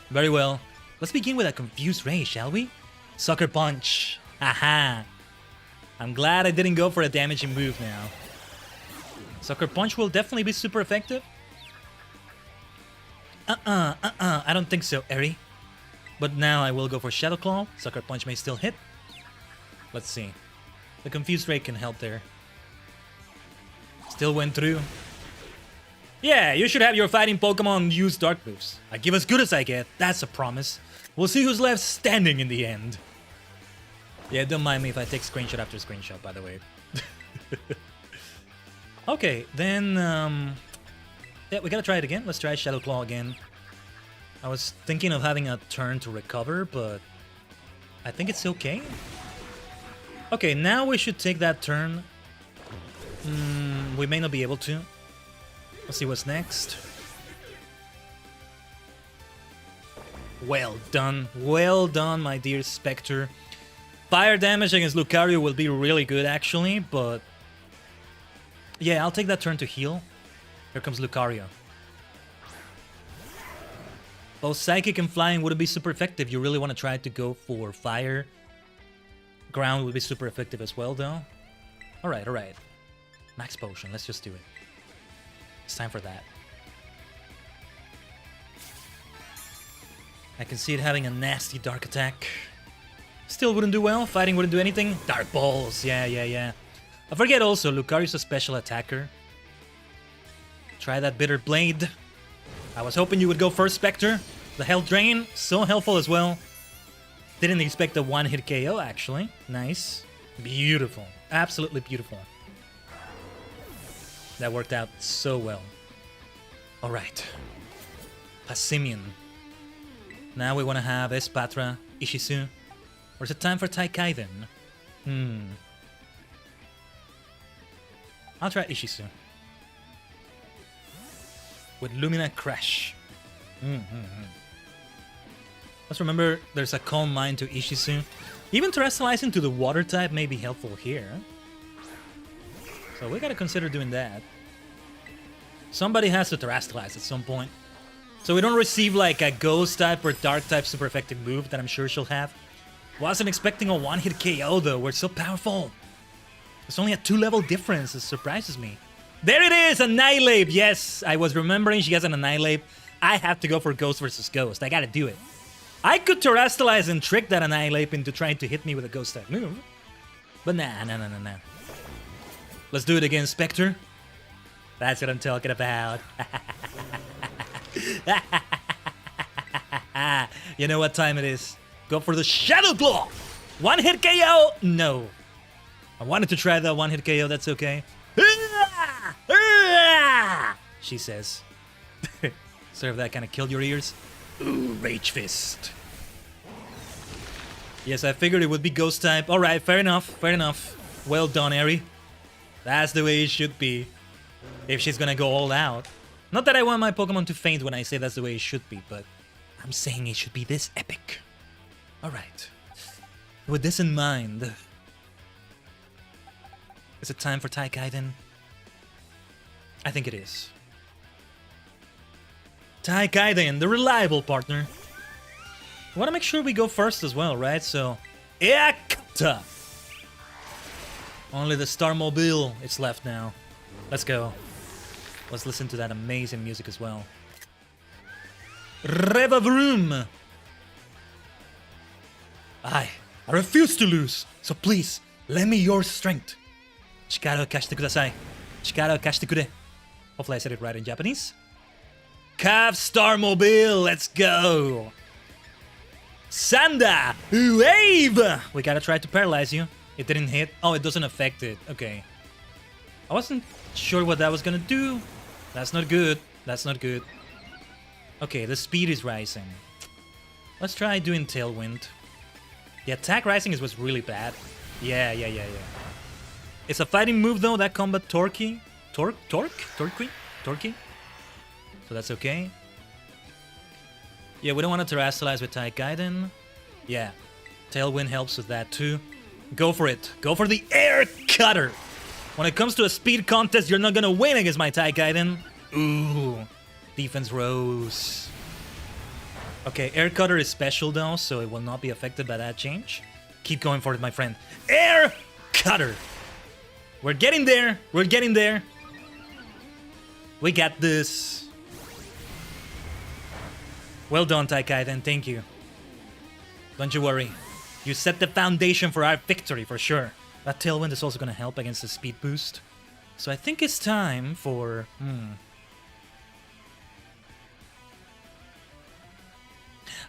Very well. Let's begin with a confused ray, shall we? Sucker Punch. Aha. I'm glad I didn't go for a damaging move now. Sucker Punch will definitely be super effective. I don't think so, Eri. But now I will go for Shadow Claw. Sucker Punch may still hit. Let's see. The Confused Ray can help there. Still went through. Yeah, you should have your fighting Pokemon use Dark moves. I give as good as I get. That's a promise. We'll see who's left standing in the end. Yeah, don't mind me if I take screenshot after screenshot, by the way. Okay, then... yeah, we gotta try it again. Let's try Shadow Claw again. I was thinking of having a turn to recover, but I think it's okay. Okay, now we should take that turn. We may not be able to. Let's see what's next. Well done, my dear Spectre. Fire damage against Lucario will be really good, actually, but... yeah, I'll take that turn to heal. Here comes Lucario. Both Psychic and Flying wouldn't be super effective. You really want to try to go for Fire. Ground would be super effective as well, though. Alright, alright. Max Potion, let's just do it. It's time for that. I can see it having a nasty Dark Attack. Still wouldn't do well. Fighting wouldn't do anything. Dark Balls, yeah. I forget also, Lucario's a special attacker. Try that Bitter Blade. I was hoping you would go first, Spectre. The Health Drain, so helpful as well. Didn't expect a one-hit KO, actually. Nice. Beautiful. Absolutely beautiful. That worked out so well. Alright. Passimian. Now we want to have Espatra, Ishizu. Or is it time for Khaiden? I'll try Ishizu. With Lumina Crash. Let's remember there's a Calm Mind to Ishizu. Even Terrestrializing to the Water type may be helpful here. So we gotta consider doing that. Somebody has to Terrestrialize at some point. So we don't receive like a Ghost type or Dark type super effective move that I'm sure she'll have. Wasn't expecting a one-hit KO though, we're so powerful. It's only a 2-level difference, it surprises me. There it is, Annihilate! Yes, I was remembering she has an Annihilate. I have to go for Ghost versus Ghost, I gotta do it. I could Terrestrialize and trick that Annihilate into trying to hit me with a Ghost type move. But nah. Let's do it again, Spectre. That's what I'm talking about. You know what time it is. Go for the Shadow Claw! One-hit KO! No. I wanted to try that one-hit KO, that's okay. She says. Sorry if that kind of killed your ears. Ooh, Rage Fist. Yes, I figured it would be Ghost type. Alright, fair enough. Well done, Eri. That's the way it should be. If she's gonna go all out. Not that I want my Pokemon to faint when I say that's the way it should be, but I'm saying it should be this epic. Alright. With this in mind, is it time for Khaiden? I think it is. Khaiden, the reliable partner. I want to make sure we go first as well, right? So, Eakta. Only the Starmobile is left now. Let's go. Let's listen to that amazing music as well. Revavroom. I refuse to lose, so please, lend me your strength. Chikara o kashite kudasai. Chikara o kashite kure. Hopefully I said it right in Japanese. Cav Starmobile, let's go. Sanda, wave. We gotta try to paralyze you. It didn't hit. Oh, it doesn't affect it. Okay. I wasn't sure what that was gonna do. That's not good. That's not good. Okay, the speed is rising. Let's try doing Tailwind. The attack rising is what's really bad. Yeah. It's a fighting move though, that combat Torquey. Torquey? So that's okay. Yeah, we don't want to Terrestrialize with Khaiden. Yeah, Tailwind helps with that too. Go for it. Go for the Air Cutter. When it comes to a speed contest, you're not gonna win against my Khaiden. Ooh, defense rose. Okay, Air Cutter is special though, so it will not be affected by that change. Keep going for it, my friend. Air Cutter. We're getting there. We're getting there. We got this. Well done, Khaiden. Thank you. Don't you worry. You set the foundation for our victory for sure. That Tailwind is also going to help against the speed boost. So I think it's time for...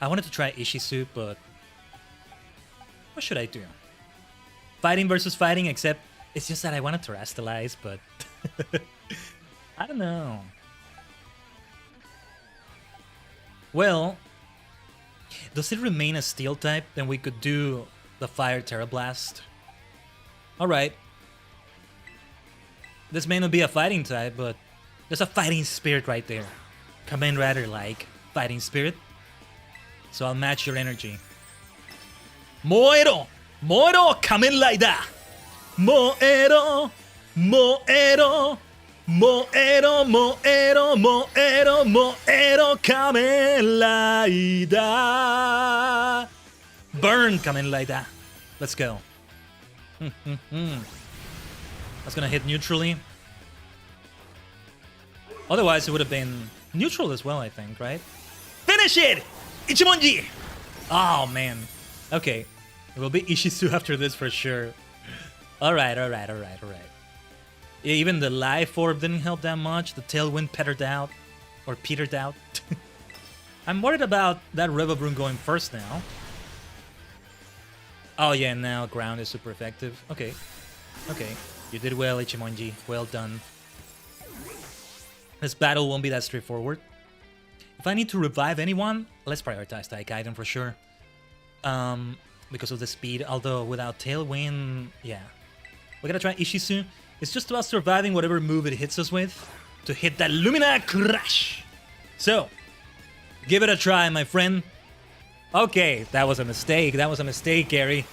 I wanted to try Ishizu, but... what should I do? Fighting versus fighting, except it's just that I want to Terrestrialize, but... I don't know. Well, does it remain a Steel type? Then we could do the Fire Terra Blast. Alright. This may not be a fighting type, but there's a fighting spirit right there. Kamen Rider like fighting spirit. So I'll match your energy. Moero! Moero Kamen Rider! Moero! Moero! Moero, moero, moero, moero, Kamen Rider. Burn, Kamen Rider. Let's go. That's gonna hit neutrally. Otherwise, it would have been neutral as well, I think, right? Finish it! Ichimonji! Oh, man. Okay. It will be Ishizu after this for sure. Alright. Yeah, even the life orb didn't help that much. The tailwind petered out. Or petered out. I'm worried about that Revobrune going first now. Oh yeah, now ground is super effective. Okay. You did well, Ichimonji. Well done. This battle won't be that straightforward. If I need to revive anyone, let's prioritize Khaiden for sure. Because of the speed, although without Tailwind, yeah. We're gonna try Ishizu. It's just about surviving whatever move it hits us with to hit that Lumina Crash. So, give it a try, my friend. Okay, that was a mistake. Gary.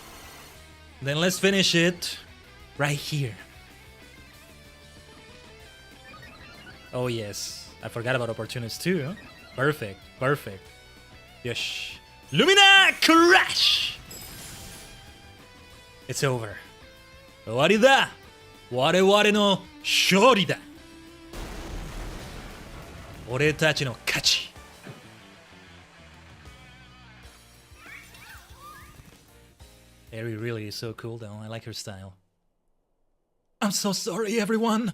Then let's finish it right here. Oh yes, I forgot about Opportunist too. Perfect. Yes. Lumina Crash! It's over. Owari da! Ware no shori da! Ore tachi no kachi! Eri really is so cool though, I like her style. I'm so sorry everyone!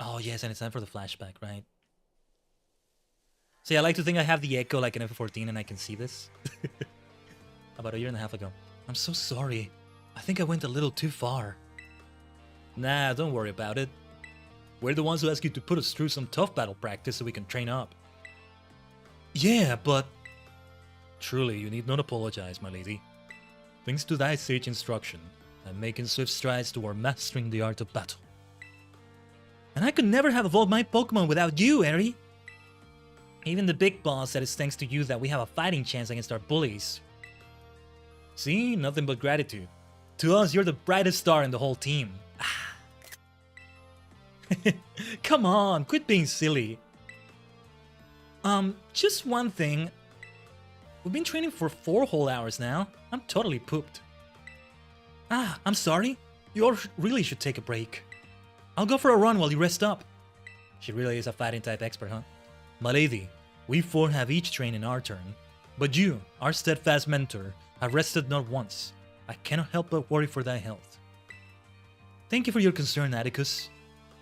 Oh yes, and it's time for the flashback, right? See, I like to think I have the echo like in F14 and I can see this. About a year and a half ago. I'm so sorry. I think I went a little too far. Nah, don't worry about it. We're the ones who ask you to put us through some tough battle practice so we can train up. Yeah, but... Truly, you need not apologize, my lady. Thanks to thy sage instruction, I'm making swift strides toward mastering the art of battle. And I could never have evolved my Pokemon without you, Eri. Even the big boss said it's thanks to you that we have a fighting chance against our bullies. See? Nothing but gratitude. To us, you're the brightest star in the whole team. Come on, quit being silly. Just one thing. We've been training for 4 whole hours now. I'm totally pooped. I'm sorry. You all really should take a break. I'll go for a run while you rest up. She really is a fighting type expert, huh? My lady, we 4 have each trained in our turn. But you, our steadfast mentor, have rested not once. I cannot help but worry for thy health. Thank you for your concern, Atticus.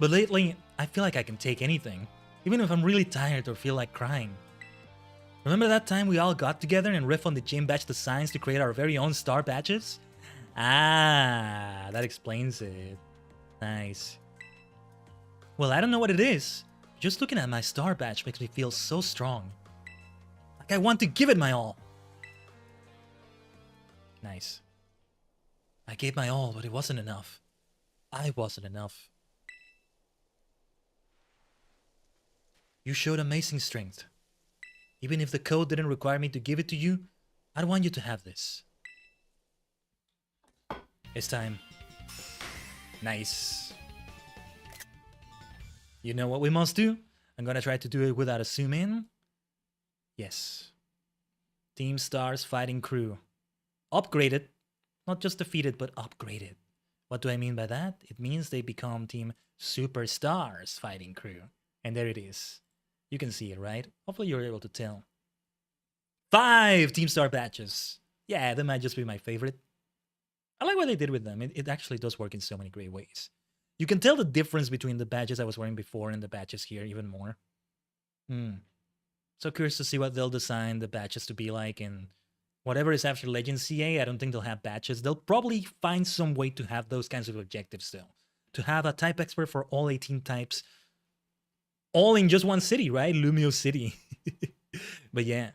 But lately, I feel like I can take anything, even if I'm really tired or feel like crying. Remember that time we all got together and riffed on the gym badge designs to create our very own star badges? Ah, that explains it. Nice. Well, I don't know what it is. Just looking at my star badge makes me feel so strong. Like I want to give it my all. Nice. I gave my all, but it wasn't enough. I wasn't enough. You showed amazing strength. Even if the code didn't require me to give it to you, I'd want you to have this. It's time. Nice. You know what we must do? I'm gonna try to do it without assuming. Yes. Team Stars Fighting Crew. Upgraded. Not just defeated, but upgraded. What do I mean by that? It means they become Team Superstars Fighting Crew. And there it is. You can see it, right? Hopefully you're able to tell. 5 Team Star badges. Yeah, that might just be my favorite. I like what they did with them. It actually does work in so many great ways. You can tell the difference between the badges I was wearing before and the badges here even more. So curious to see what they'll design the badges to be like in whatever is after Legend CA. I don't think they'll have badges. They'll probably find some way to have those kinds of objectives still. To have a type expert for all 18 types. All in just one city, right? Lumio City. But yeah.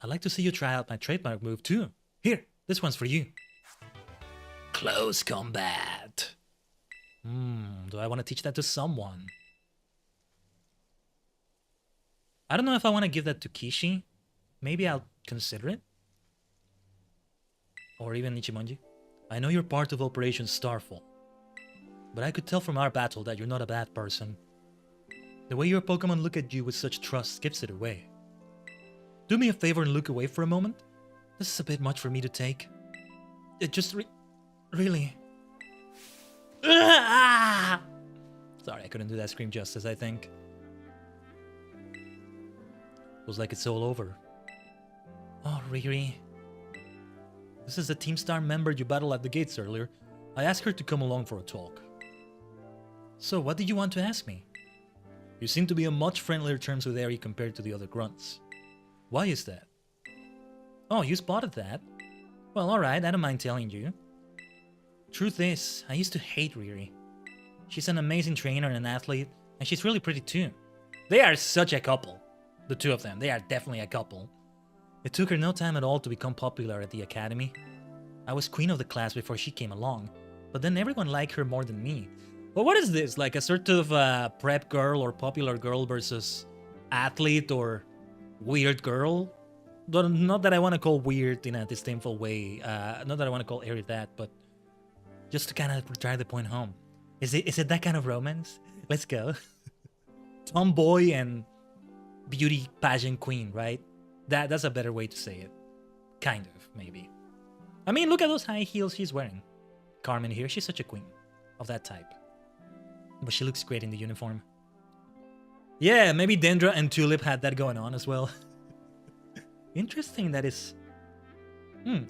I'd like to see you try out my trademark move too. Here, this one's for you. Close combat. Do I want to teach that to someone? I don't know if I want to give that to Kishi. Maybe I'll consider it. Or even Ichimonji. I know you're part of Operation Starfall, but I could tell from our battle that you're not a bad person. The way your Pokemon look at you with such trust gives it away. Do me a favor and look away for a moment. This is a bit much for me to take. It just really... Sorry, I couldn't do that scream justice, I think. Feels like it's all over. Oh, Riri. This is the Team Star member you battled at the gates earlier. I asked her to come along for a talk. So, what did you want to ask me? You seem to be on much friendlier terms with Eri compared to the other grunts. Why is that? Oh, you spotted that? Well, alright, I don't mind telling you. Truth is, I used to hate Riri. She's an amazing trainer and an athlete, and she's really pretty too. They are such a couple. The two of them, they are definitely a couple. It took her no time at all to become popular at the academy. I was queen of the class before she came along, but then everyone liked her more than me. But what is this, like a sort of prep girl or popular girl versus athlete or weird girl? Not that I want to call weird in a disdainful way, not that I want to call Eri that, but just to kind of drive the point home. Is it that kind of romance? Let's go. Tomboy and beauty pageant queen, right? That's a better way to say it. Kind of, maybe. I mean, look at those high heels she's wearing. Carmen here, she's such a queen of that type. But she looks great in the uniform. Yeah, maybe Dendra and Tulip had that going on as well. Interesting, that is...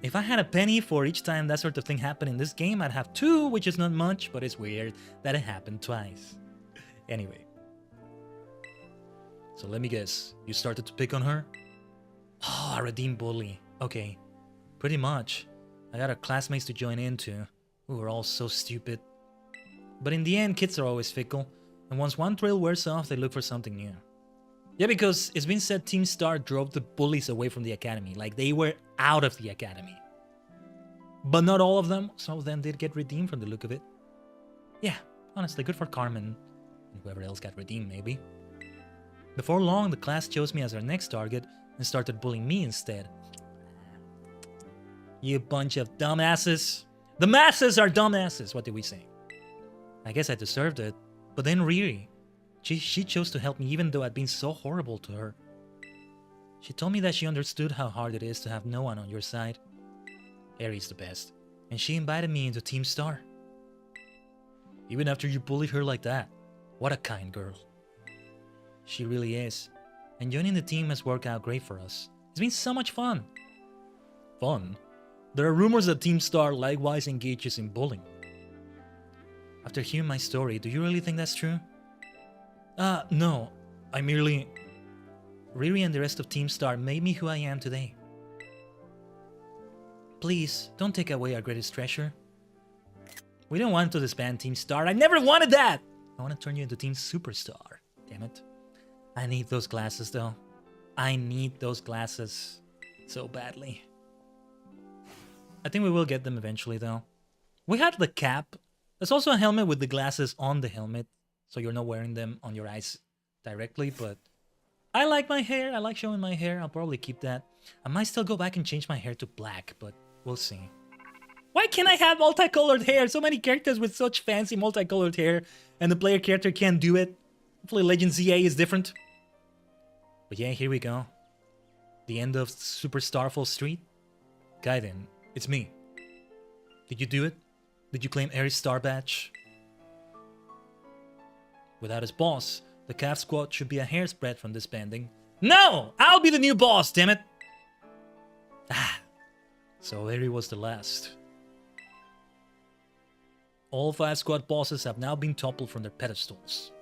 if I had a penny for each time that sort of thing happened in this game, I'd have 2, which is not much, but it's weird that it happened twice. Anyway. So let me guess, you started to pick on her? Oh, a redeemed bully. Okay, pretty much. I got our classmates to join in too. We were all so stupid. But in the end, kids are always fickle, and once one trail wears off, they look for something new. Yeah, because it's been said Team Star drove the bullies away from the academy, like they were out of the academy. But not all of them, some of them did get redeemed from the look of it. Yeah, honestly, good for Carmen, and whoever else got redeemed maybe. Before long, the class chose me as their next target, and started bullying me instead. You bunch of dumbasses. The masses are dumbasses, what did we say? I guess I deserved it, but then Riri, she chose to help me even though I'd been so horrible to her. She told me that she understood how hard it is to have no one on your side. Eri's the best, and she invited me into Team Star. Even after you bullied her like that, what a kind girl. She really is. And joining the team has worked out great for us. It's been so much fun. Fun? There are rumors that Team Star likewise engages in bullying. After hearing my story, do you really think that's true? No. I merely... Riri and the rest of Team Star made me who I am today. Please, don't take away our greatest treasure. We don't want to disband Team Star. I never wanted that! I want to turn you into Team Superstar. Damn it. I need those glasses, though. I need those glasses so badly. I think we will get them eventually, though. We had the cap. There's also a helmet with the glasses on the helmet, so you're not wearing them on your eyes directly, but I like my hair. I like showing my hair. I'll probably keep that. I might still go back and change my hair to black, but we'll see. Why can't I have multicolored hair? So many characters with such fancy multicolored hair, and the player character can't do it. Hopefully Legend ZA is different. But yeah, here we go. The end of Super Starfall Street. Khaiden, it's me. Did you do it? Did you claim Eri's star badge? Without his boss, the Calf Squad should be a hair's breadth from disbanding. No! I'll be the new boss, damn it! Ah, so Eri was the last. All 5 squad bosses have now been toppled from their pedestals.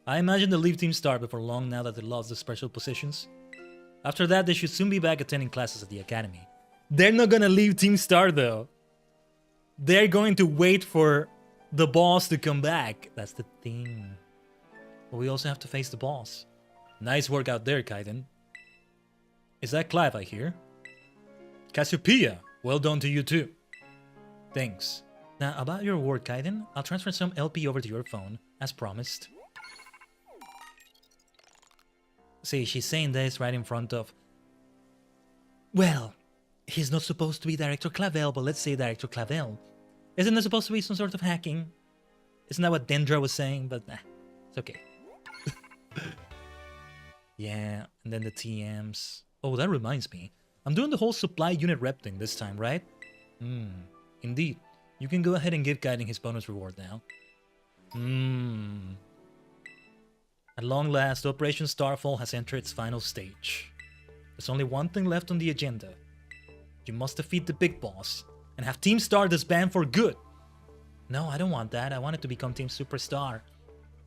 I imagine they'll leave Team Star before long now that they lost the special positions. After that, they should soon be back attending classes at the academy. They're not gonna leave Team Star though. They're going to wait for the boss to come back. That's the thing. But we also have to face the boss. Nice work out there, Khaiden. Is that Clive I hear? Cassiopeia, well done to you too. Thanks. Now, about your award, Khaiden, I'll transfer some LP over to your phone, as promised. See, she's saying this right in front of... Well, He's not supposed to be Director Clavel, but let's say Director Clavel. Isn't there supposed to be some sort of hacking? Isn't that what Dendra was saying? But it's okay. Yeah, and then the TMs. Oh, that reminds me. I'm doing the whole supply unit rep thing this time, right? Indeed. You can go ahead and give Khaiden his bonus reward now. At long last, Operation Starfall has entered its final stage. There's only one thing left on the agenda. You must defeat the big boss and have Team Star disband for good. No, I don't want that. I want it to become Team Superstar.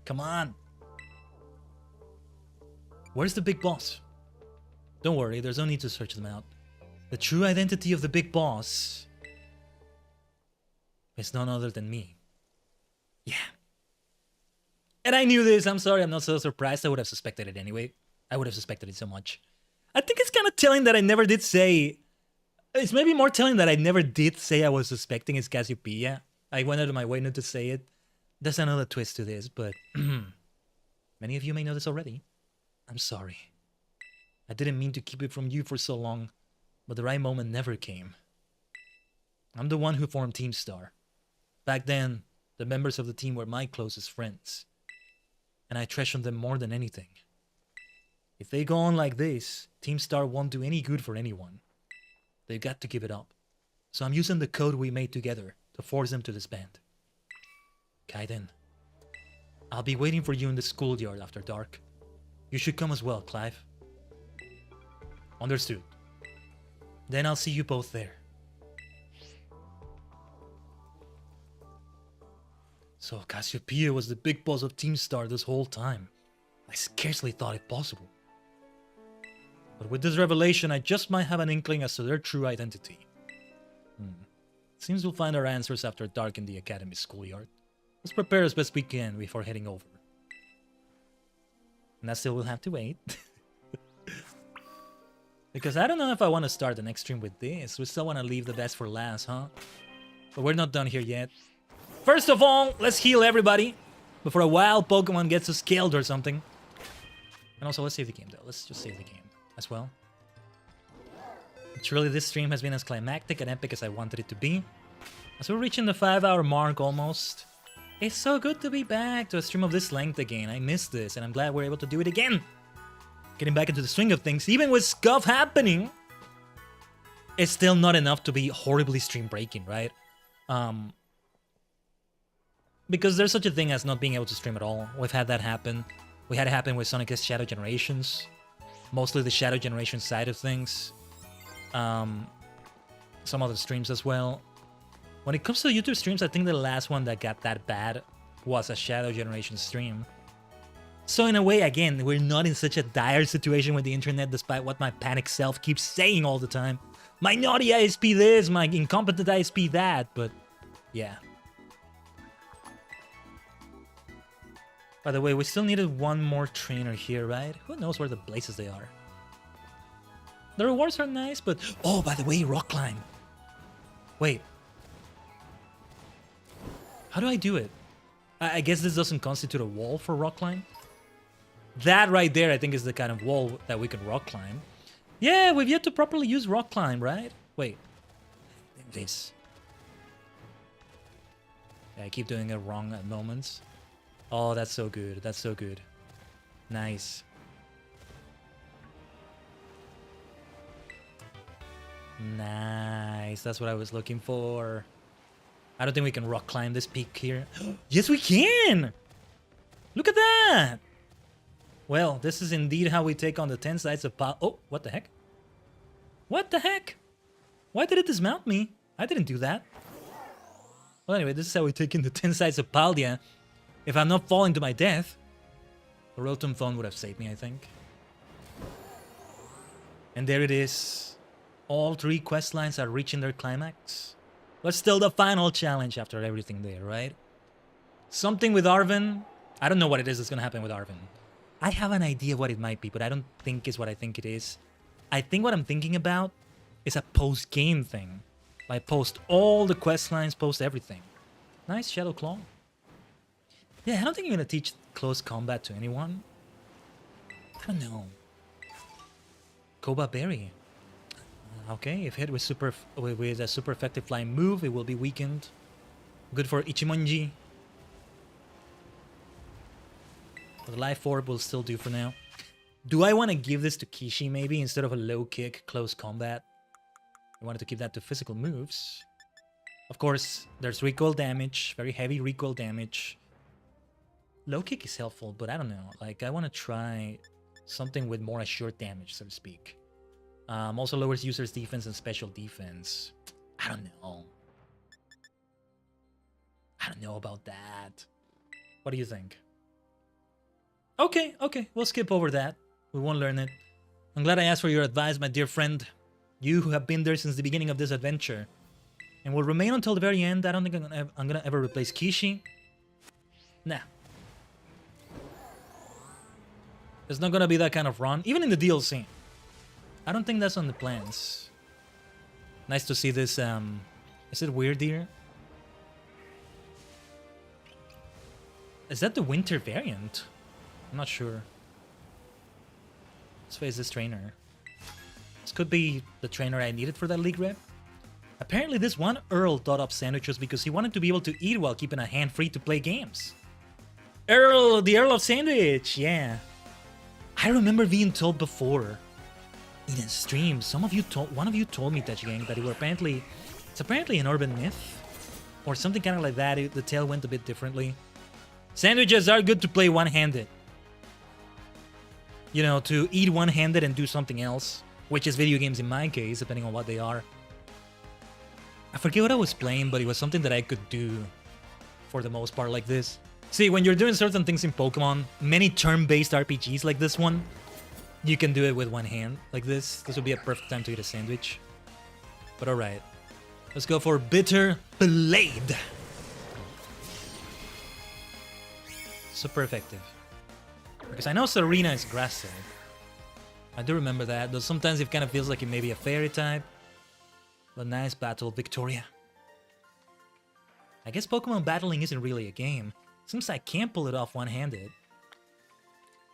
Come on. Where's the big boss? Don't worry, there's no need to search them out. The true identity of the big boss is none other than me. Yeah. And I knew this. I'm sorry, I'm not so surprised. I would have suspected it anyway. I would have suspected it so much. I think it's kind of telling that I never did say... It's maybe more telling that I never did say I was suspecting it's Cassiopeia. I went out of my way not to say it. There's another twist to this, but... many of you may know this already. I'm sorry. I didn't mean to keep it from you for so long, but the right moment never came. I'm the one who formed Team Star. Back then, the members of the team were my closest friends, and I treasured them more than anything. If they go on like this, Team Star won't do any good for anyone. They've got to give it up. So I'm using the code we made together to force them to disband. Khaiden, I'll be waiting for you in the schoolyard after dark. You should come as well, Clive. Understood. Then I'll see you both there. So Cassiopeia was the big boss of Team Star this whole time. I scarcely thought it possible. But with this revelation, I just might have an inkling as to their true identity. Seems we'll find our answers after dark in the Academy schoolyard. Let's prepare as best we can before heading over. And that still will have to wait. Because I don't know if I want to start the next stream with this. We still want to leave the best for last, huh? But we're not done here yet. First of all, let's heal everybody before a wild Pokemon gets us killed or something. And also, let's save the game though. Let's just save the game as well. Surely this stream has been as climactic and epic as I wanted it to be. As we're reaching the 5-hour mark almost. It's so good to be back to a stream of this length again. I missed this and I'm glad we're able to do it again. Getting back into the swing of things, even with scuff happening, it's still not enough to be horribly stream breaking, right? Because there's such a thing as not being able to stream at all. We've had that happen. We had it happen with Sonic S Shadow Generations. Mostly the Shadow Generation side of things. Some other streams as well. When it comes to YouTube streams, I think the last one that got that bad was a Shadow Generation stream. So in a way, again, we're not in such a dire situation with the internet, despite what my panic self keeps saying all the time. My naughty ISP this, my incompetent ISP that, but yeah. By the way, we still needed one more trainer here, right? Who knows where the places they are? The rewards are nice, but... Oh, by the way, rock climb. Wait. How do I do it? I guess this doesn't constitute a wall for rock climb. That right there, I think, is the kind of wall that we can rock climb. Yeah, we've yet to properly use rock climb, right? Wait. This. Yeah, I keep doing it wrong at moments. Oh, that's so good. That's so good. Nice. Nice. That's what I was looking for. I don't think we can rock climb this peak here. Yes, we can! Look at that! Well, this is indeed how we take on the 10 sides of Pal... Oh, what the heck? What the heck? Why did it dismount me? I didn't do that. Well, anyway, this is how we take in the 10 sides of Paldia. If I'm not falling to my death, the Rotom phone would have saved me, I think. And there it is. All 3 quest lines are reaching their climax. But still the final challenge after everything there, right? Something with Arven. I don't know what it is that's going to happen with Arven. I have an idea what it might be, but I don't think it's what I think it is. I think what I'm thinking about is a post-game thing. Like post all the quest lines, post everything. Nice Shadow Claw. Yeah, I don't think you're going to teach close combat to anyone. I don't know. Koba Berry. Okay, if hit with a super effective flying move, it will be weakened. Good for Ichimonji. But the life orb will still do for now. Do I want to give this to Kishi maybe instead of a low kick, close combat? I wanted to keep that to physical moves. Of course, there's recoil damage, very heavy recoil damage. Low kick is helpful, but I don't know. Like, I want to try something with more assured damage, so to speak. Also lowers user's defense and special defense. I don't know. I don't know about that. What do you think? Okay, we'll skip over that. We won't learn it. I'm glad I asked for your advice, my dear friend. You who have been there since the beginning of this adventure. And will remain until the very end. I don't think I'm gonna ever replace Kishi. Nah. There's not gonna be that kind of run. Even in the DLC. I don't think that's on the plans. Nice to see this, is it weird here? Is that the winter variant? I'm not sure. Let's face this trainer. This could be the trainer I needed for that league rep. Apparently this one Earl thought up sandwiches because he wanted to be able to eat while keeping a hand free to play games. Earl, the Earl of Sandwich, yeah. I remember being told before in a stream, one of you told me, Tajigen, that it's apparently an urban myth or something kind of like that. The tale went a bit differently. Sandwiches are good to play one-handed. You know, to eat one-handed and do something else, which is video games in my case, depending on what they are. I forget what I was playing, but it was something that I could do for the most part like this. See, when you're doing certain things in Pokemon, many turn-based RPGs like this one, you can do it with one hand, like this. This would be a perfect time to eat a sandwich. But alright. Let's go for Bitter Blade. Super effective. Because I know Serena is grass type. I do remember that, though sometimes it kind of feels like it may be a fairy type. But nice battle, Victoria. I guess Pokemon battling isn't really a game. Seems I can't pull it off one-handed.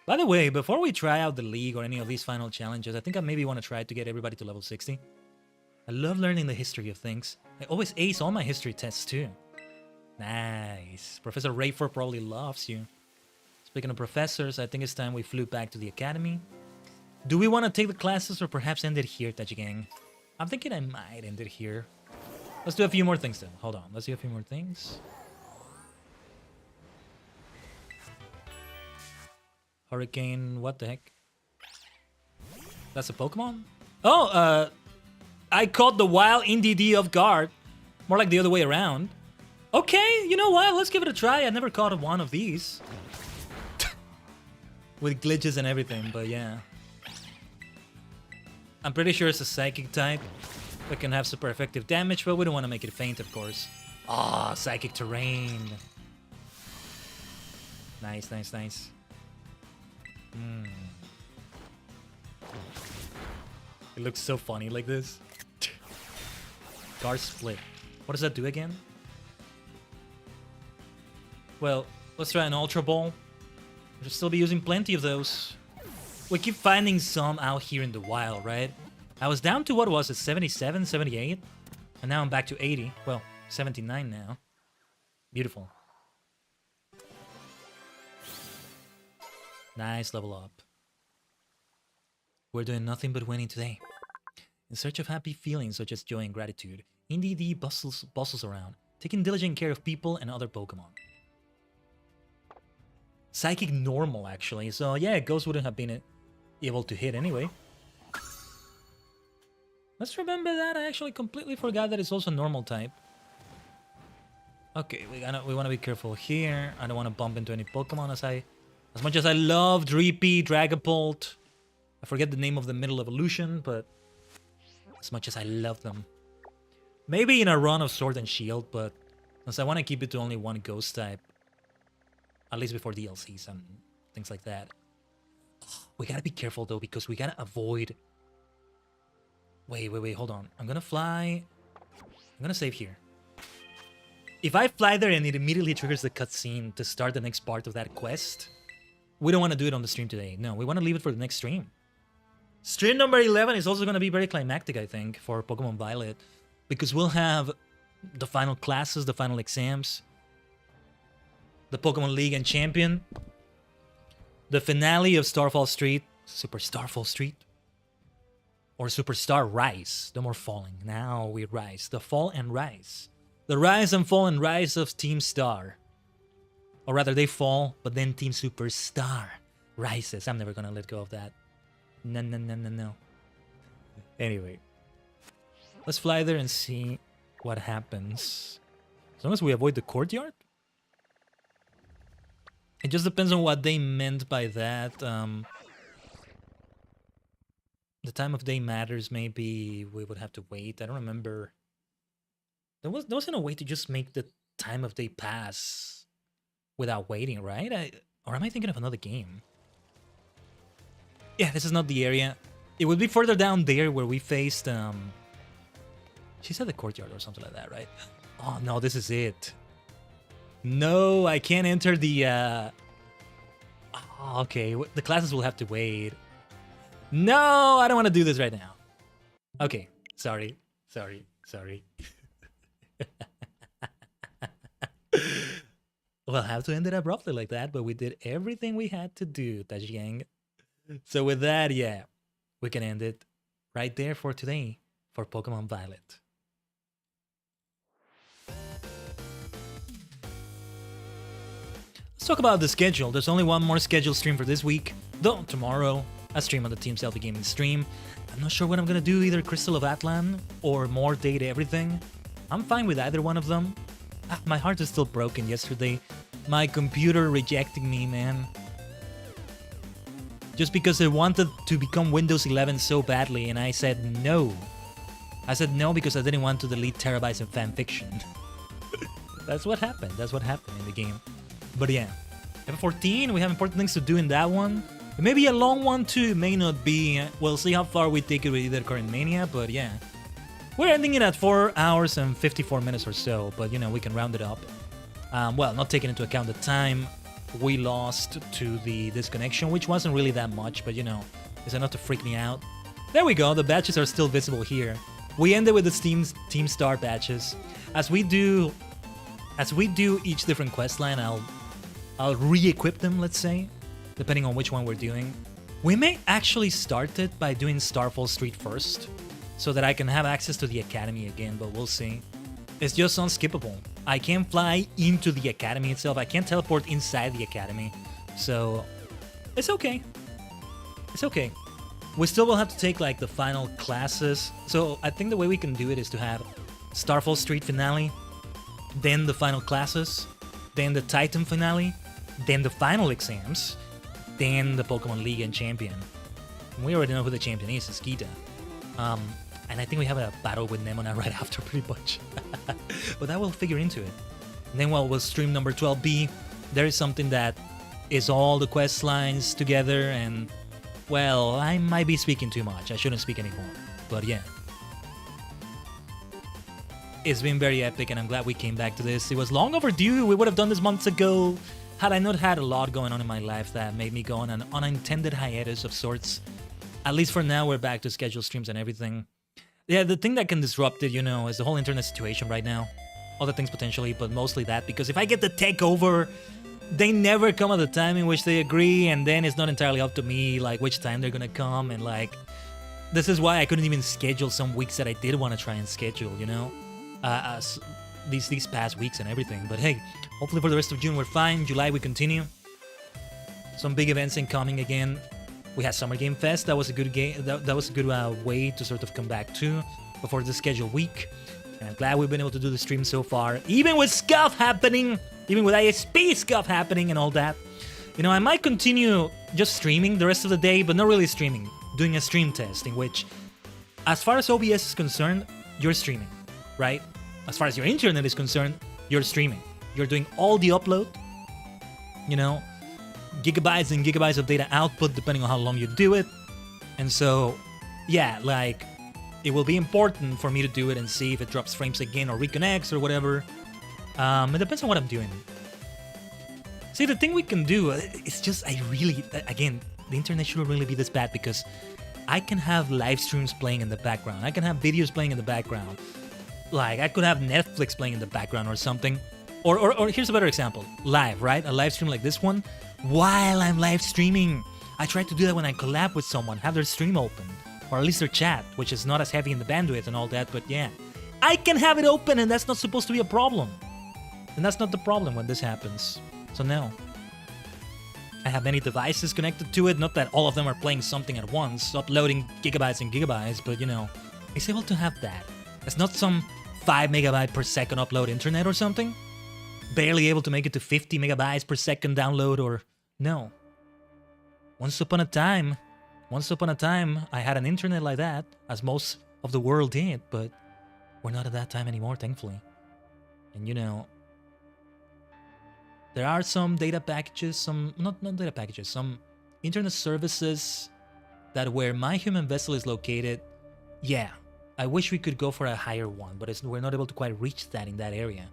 By the way, before we try out the League or any of these final challenges, I think I maybe want to try to get everybody to level 60. I love learning the history of things. I always ace all my history tests too. Nice. Professor Rayford probably loves you. Speaking of professors, I think it's time we flew back to the academy. Do we want to take the classes or perhaps end it here, Tajigen? I'm thinking I might end it here. Let's do a few more things then. Hold on, let's do a few more things. Hurricane, what the heck? That's a Pokemon? Oh, I caught the wild NDD off guard. More like the other way around. Okay, you know what? Let's give it a try. I never caught one of these. With glitches and everything, but yeah. I'm pretty sure it's a Psychic type. It can have super effective damage, but we don't want to make it faint, of course. Ah, Psychic Terrain. Nice, nice, nice. It looks so funny like this. Guard Split. What does that do again? Well, let's try an Ultra Ball. We should still be using plenty of those. We keep finding some out here in the wild, right? I was down to, what was it, 77, 78? And now I'm back to 80. Well, 79 now. Beautiful. Nice level up. We're doing nothing but winning today. In search of happy feelings such as joy and gratitude, NDD bustles around, taking diligent care of people and other Pokemon. Psychic normal, actually. So yeah, Ghost wouldn't have been able to hit anyway. Let's remember that. I actually completely forgot that it's also normal type. Okay, we want to be careful here. I don't want to bump into any Pokemon as much as I love Dreepy, Dragapult. I forget the name of the middle evolution, but as much as I love them. Maybe in a run of Sword and Shield, but since I want to keep it to only one Ghost type, at least before DLCs and things like that. We gotta be careful though, because we gotta avoid... Wait, hold on. I'm gonna fly... I'm gonna save here. If I fly there and it immediately triggers the cutscene to start the next part of that quest, we don't want to do it on the stream today. No, we want to leave it for the next stream. Stream number 11 is also going to be very climactic, I think, for Pokemon Violet. Because we'll have the final classes, the final exams, the Pokemon League and Champion, the finale of Starfall Street, Super Starfall Street, or Superstar Rise. No more falling. Now we rise. The fall and rise. The rise and fall and rise of Team Star. Or rather, they fall, but then Team Superstar rises. I'm never gonna let go of that. No, no, no, no, no. Anyway. Let's fly there and see what happens. As long as we avoid the courtyard? It just depends on what they meant by that. The time of day matters. Maybe we would have to wait. I don't remember. There wasn't a way to just make the time of day pass without waiting, right? Or am I thinking of another game? Yeah, this is not the area. It would be further down there where we faced... She said the courtyard or something like that, right? Oh, no, this is it. No, I can't enter the... Oh, okay, the classes will have to wait. No, I don't want to do this right now. Okay, sorry. We'll have to end it abruptly like that, but we did everything we had to do, Tajigen. So with that, yeah, we can end it right there for today for Pokemon Violet. Let's talk about the schedule. There's only one more scheduled stream for this week, though tomorrow I stream on the Team Selfie Gaming stream. I'm not sure what I'm gonna do, either Crystal of Atlan or more Data Everything. I'm fine with either one of them. My heart is still broken yesterday. My computer rejecting me, man. Just because I wanted to become Windows 11 so badly, and I said no. I said no because I didn't want to delete terabytes of fanfiction. That's what happened. That's what happened in the game. But yeah, F14, we have important things to do in that one. It may be a long one too, it may not be. We'll see how far we take it with either Current Mania, but yeah. We're ending it at 4 hours and 54 minutes or so, but you know, we can round it up. Well, not taking into account the time we lost to the disconnection, which wasn't really that much, but you know, it's enough to freak me out. There we go, the badges are still visible here. We ended with the Team Star badges. As we do each different quest line, I'll re-equip them, let's say, depending on which one we're doing. We may actually start it by doing Starfall Street first, so that I can have access to the Academy again, but we'll see. It's just unskippable. I can't fly into the Academy itself, I can't teleport inside the Academy, so it's okay. It's okay. We still will have to take like the final classes, so I think the way we can do it is to have Starfall Street finale, then the final classes, then the Titan finale, then the final exams, then the Pokemon League and Champion. We already know who the champion is, it's Kita. And I think we have a battle with Nemona right after, pretty much. But that will figure into it. And then, well, we'll stream number 12B. There is something that is all the quest lines together, and, well, I might be speaking too much. I shouldn't speak anymore. But yeah. It's been very epic, and I'm glad we came back to this. It was long overdue. We would have done this months ago had I not had a lot going on in my life that made me go on an unintended hiatus of sorts. At least for now, we're back to scheduled streams and everything. Yeah, the thing that can disrupt it, you know, is the whole internet situation right now. Other things potentially, but mostly that, because if I get the takeover, they never come at the time in which they agree, and then it's not entirely up to me, like, which time they're gonna come, and like, this is why I couldn't even schedule some weeks that I did want to try and schedule, you know? These past weeks and everything, but hey, hopefully for the rest of June we're fine. July we continue. Some big events incoming again. We had Summer Game Fest. That was a good game. That was a good way to sort of come back to before the scheduled week. And I'm glad we've been able to do the stream so far, even with scuff happening, even with ISP scuff happening and all that. You know, I might continue just streaming the rest of the day, but not really streaming. Doing a stream test in which, as far as OBS is concerned, you're streaming, right? As far as your internet is concerned, you're streaming. You're doing all the upload, you know, gigabytes and gigabytes of data output depending on how long you do it. And so, yeah, like, it will be important for me to do it and see if it drops frames again or reconnects or whatever. It depends on what I'm doing. See, the thing we can do, it's just, again, the internet shouldn't really be this bad because I can have live streams playing in the background. I can have videos playing in the background. Like, I could have Netflix playing in the background or something. Or here's a better example. Live, right? A live stream like this one. While I'm live streaming. I try to do that when I collab with someone. Have their stream open. Or at least their chat, which is not as heavy in the bandwidth and all that, but yeah. I can have it open and that's not supposed to be a problem. And that's not the problem when this happens. So no. I have many devices connected to it, not that all of them are playing something at once, uploading gigabytes and gigabytes, but you know, it's able to have that. It's not some 5 megabyte per second upload internet or something. Barely able to make it to 50 megabytes per second download or... No. Once upon a time, I had an internet like that, as most of the world did, but we're not at that time anymore, thankfully. And you know, there are some data packages, some internet services that where my human vessel is located, yeah, I wish we could go for a higher one, but we're not able to quite reach that in that area.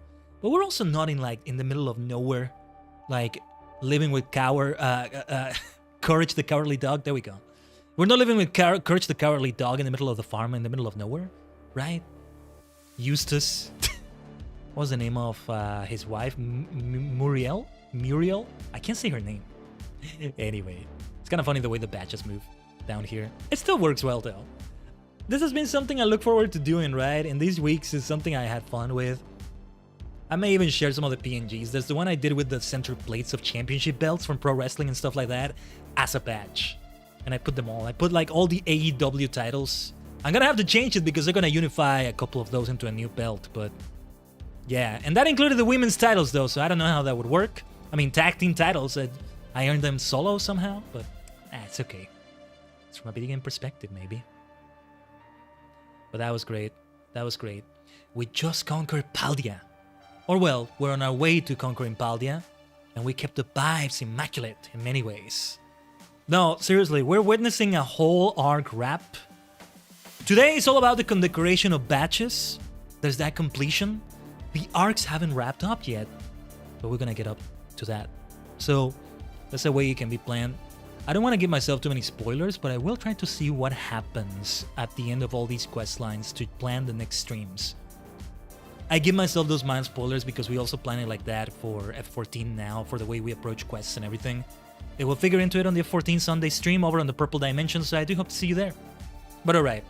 But we're also not in the middle of nowhere, like living with Courage the Cowardly Dog. There we go. We're not living with Courage the Cowardly Dog in the middle of the farm, in the middle of nowhere, right? Eustace. What was the name of his wife? Muriel? I can't say her name. Anyway, it's kind of funny the way the badges move down here. It still works well though. This has been something I look forward to doing, right? And these weeks is something I had fun with. I may even share some of the PNGs. There's the one I did with the center plates of championship belts from pro wrestling and stuff like that as a badge. And I put them all. I put like all the AEW titles. I'm gonna have to change it because they're gonna unify a couple of those into a new belt, but yeah. And that included the women's titles though, so I don't know how that would work. I mean, tag team titles, I earned them solo somehow, but it's okay. It's from a video game perspective, maybe. But that was great. That was great. We just conquered Paldea. Or well, we're on our way to conquering Paldea, and we kept the vibes immaculate in many ways. No, seriously, we're witnessing a whole arc wrap. Today is all about the condecoration of badges. There's that completion. The arcs haven't wrapped up yet, but we're gonna get up to that. So that's a way you can be planned. I don't want to give myself too many spoilers, but I will try to see what happens at the end of all these quest lines to plan the next streams. I give myself those mild spoilers because we also plan it like that for F14 now, for the way we approach quests and everything. They will figure into it on the F14 Sunday stream over on the Purple Dimension, so I do hope to see you there. But alright,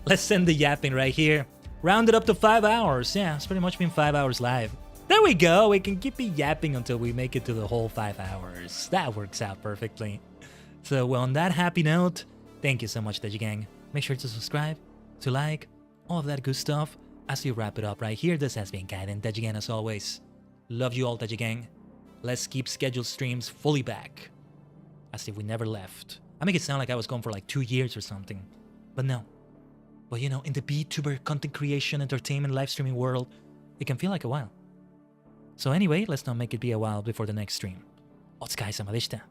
let's send the yapping right here. Round it up to 5 hours. Yeah, it's pretty much been 5 hours live. There we go, we can keep yapping until we make it to the whole 5 hours. That works out perfectly. So, well, on that happy note, thank you so much, Tajigen. Make sure to subscribe, to like, all of that good stuff. As we wrap it up right here, this has been Khaiden, Tajigen as always. Love you all, Tajigen. Let's keep scheduled streams fully back. As if we never left. I make it sound like I was gone for like 2 years or something. But no. But you know, in the VTuber content creation, entertainment, live streaming world, it can feel like a while. So anyway, let's not make it be a while before the next stream. お疲れ様でした。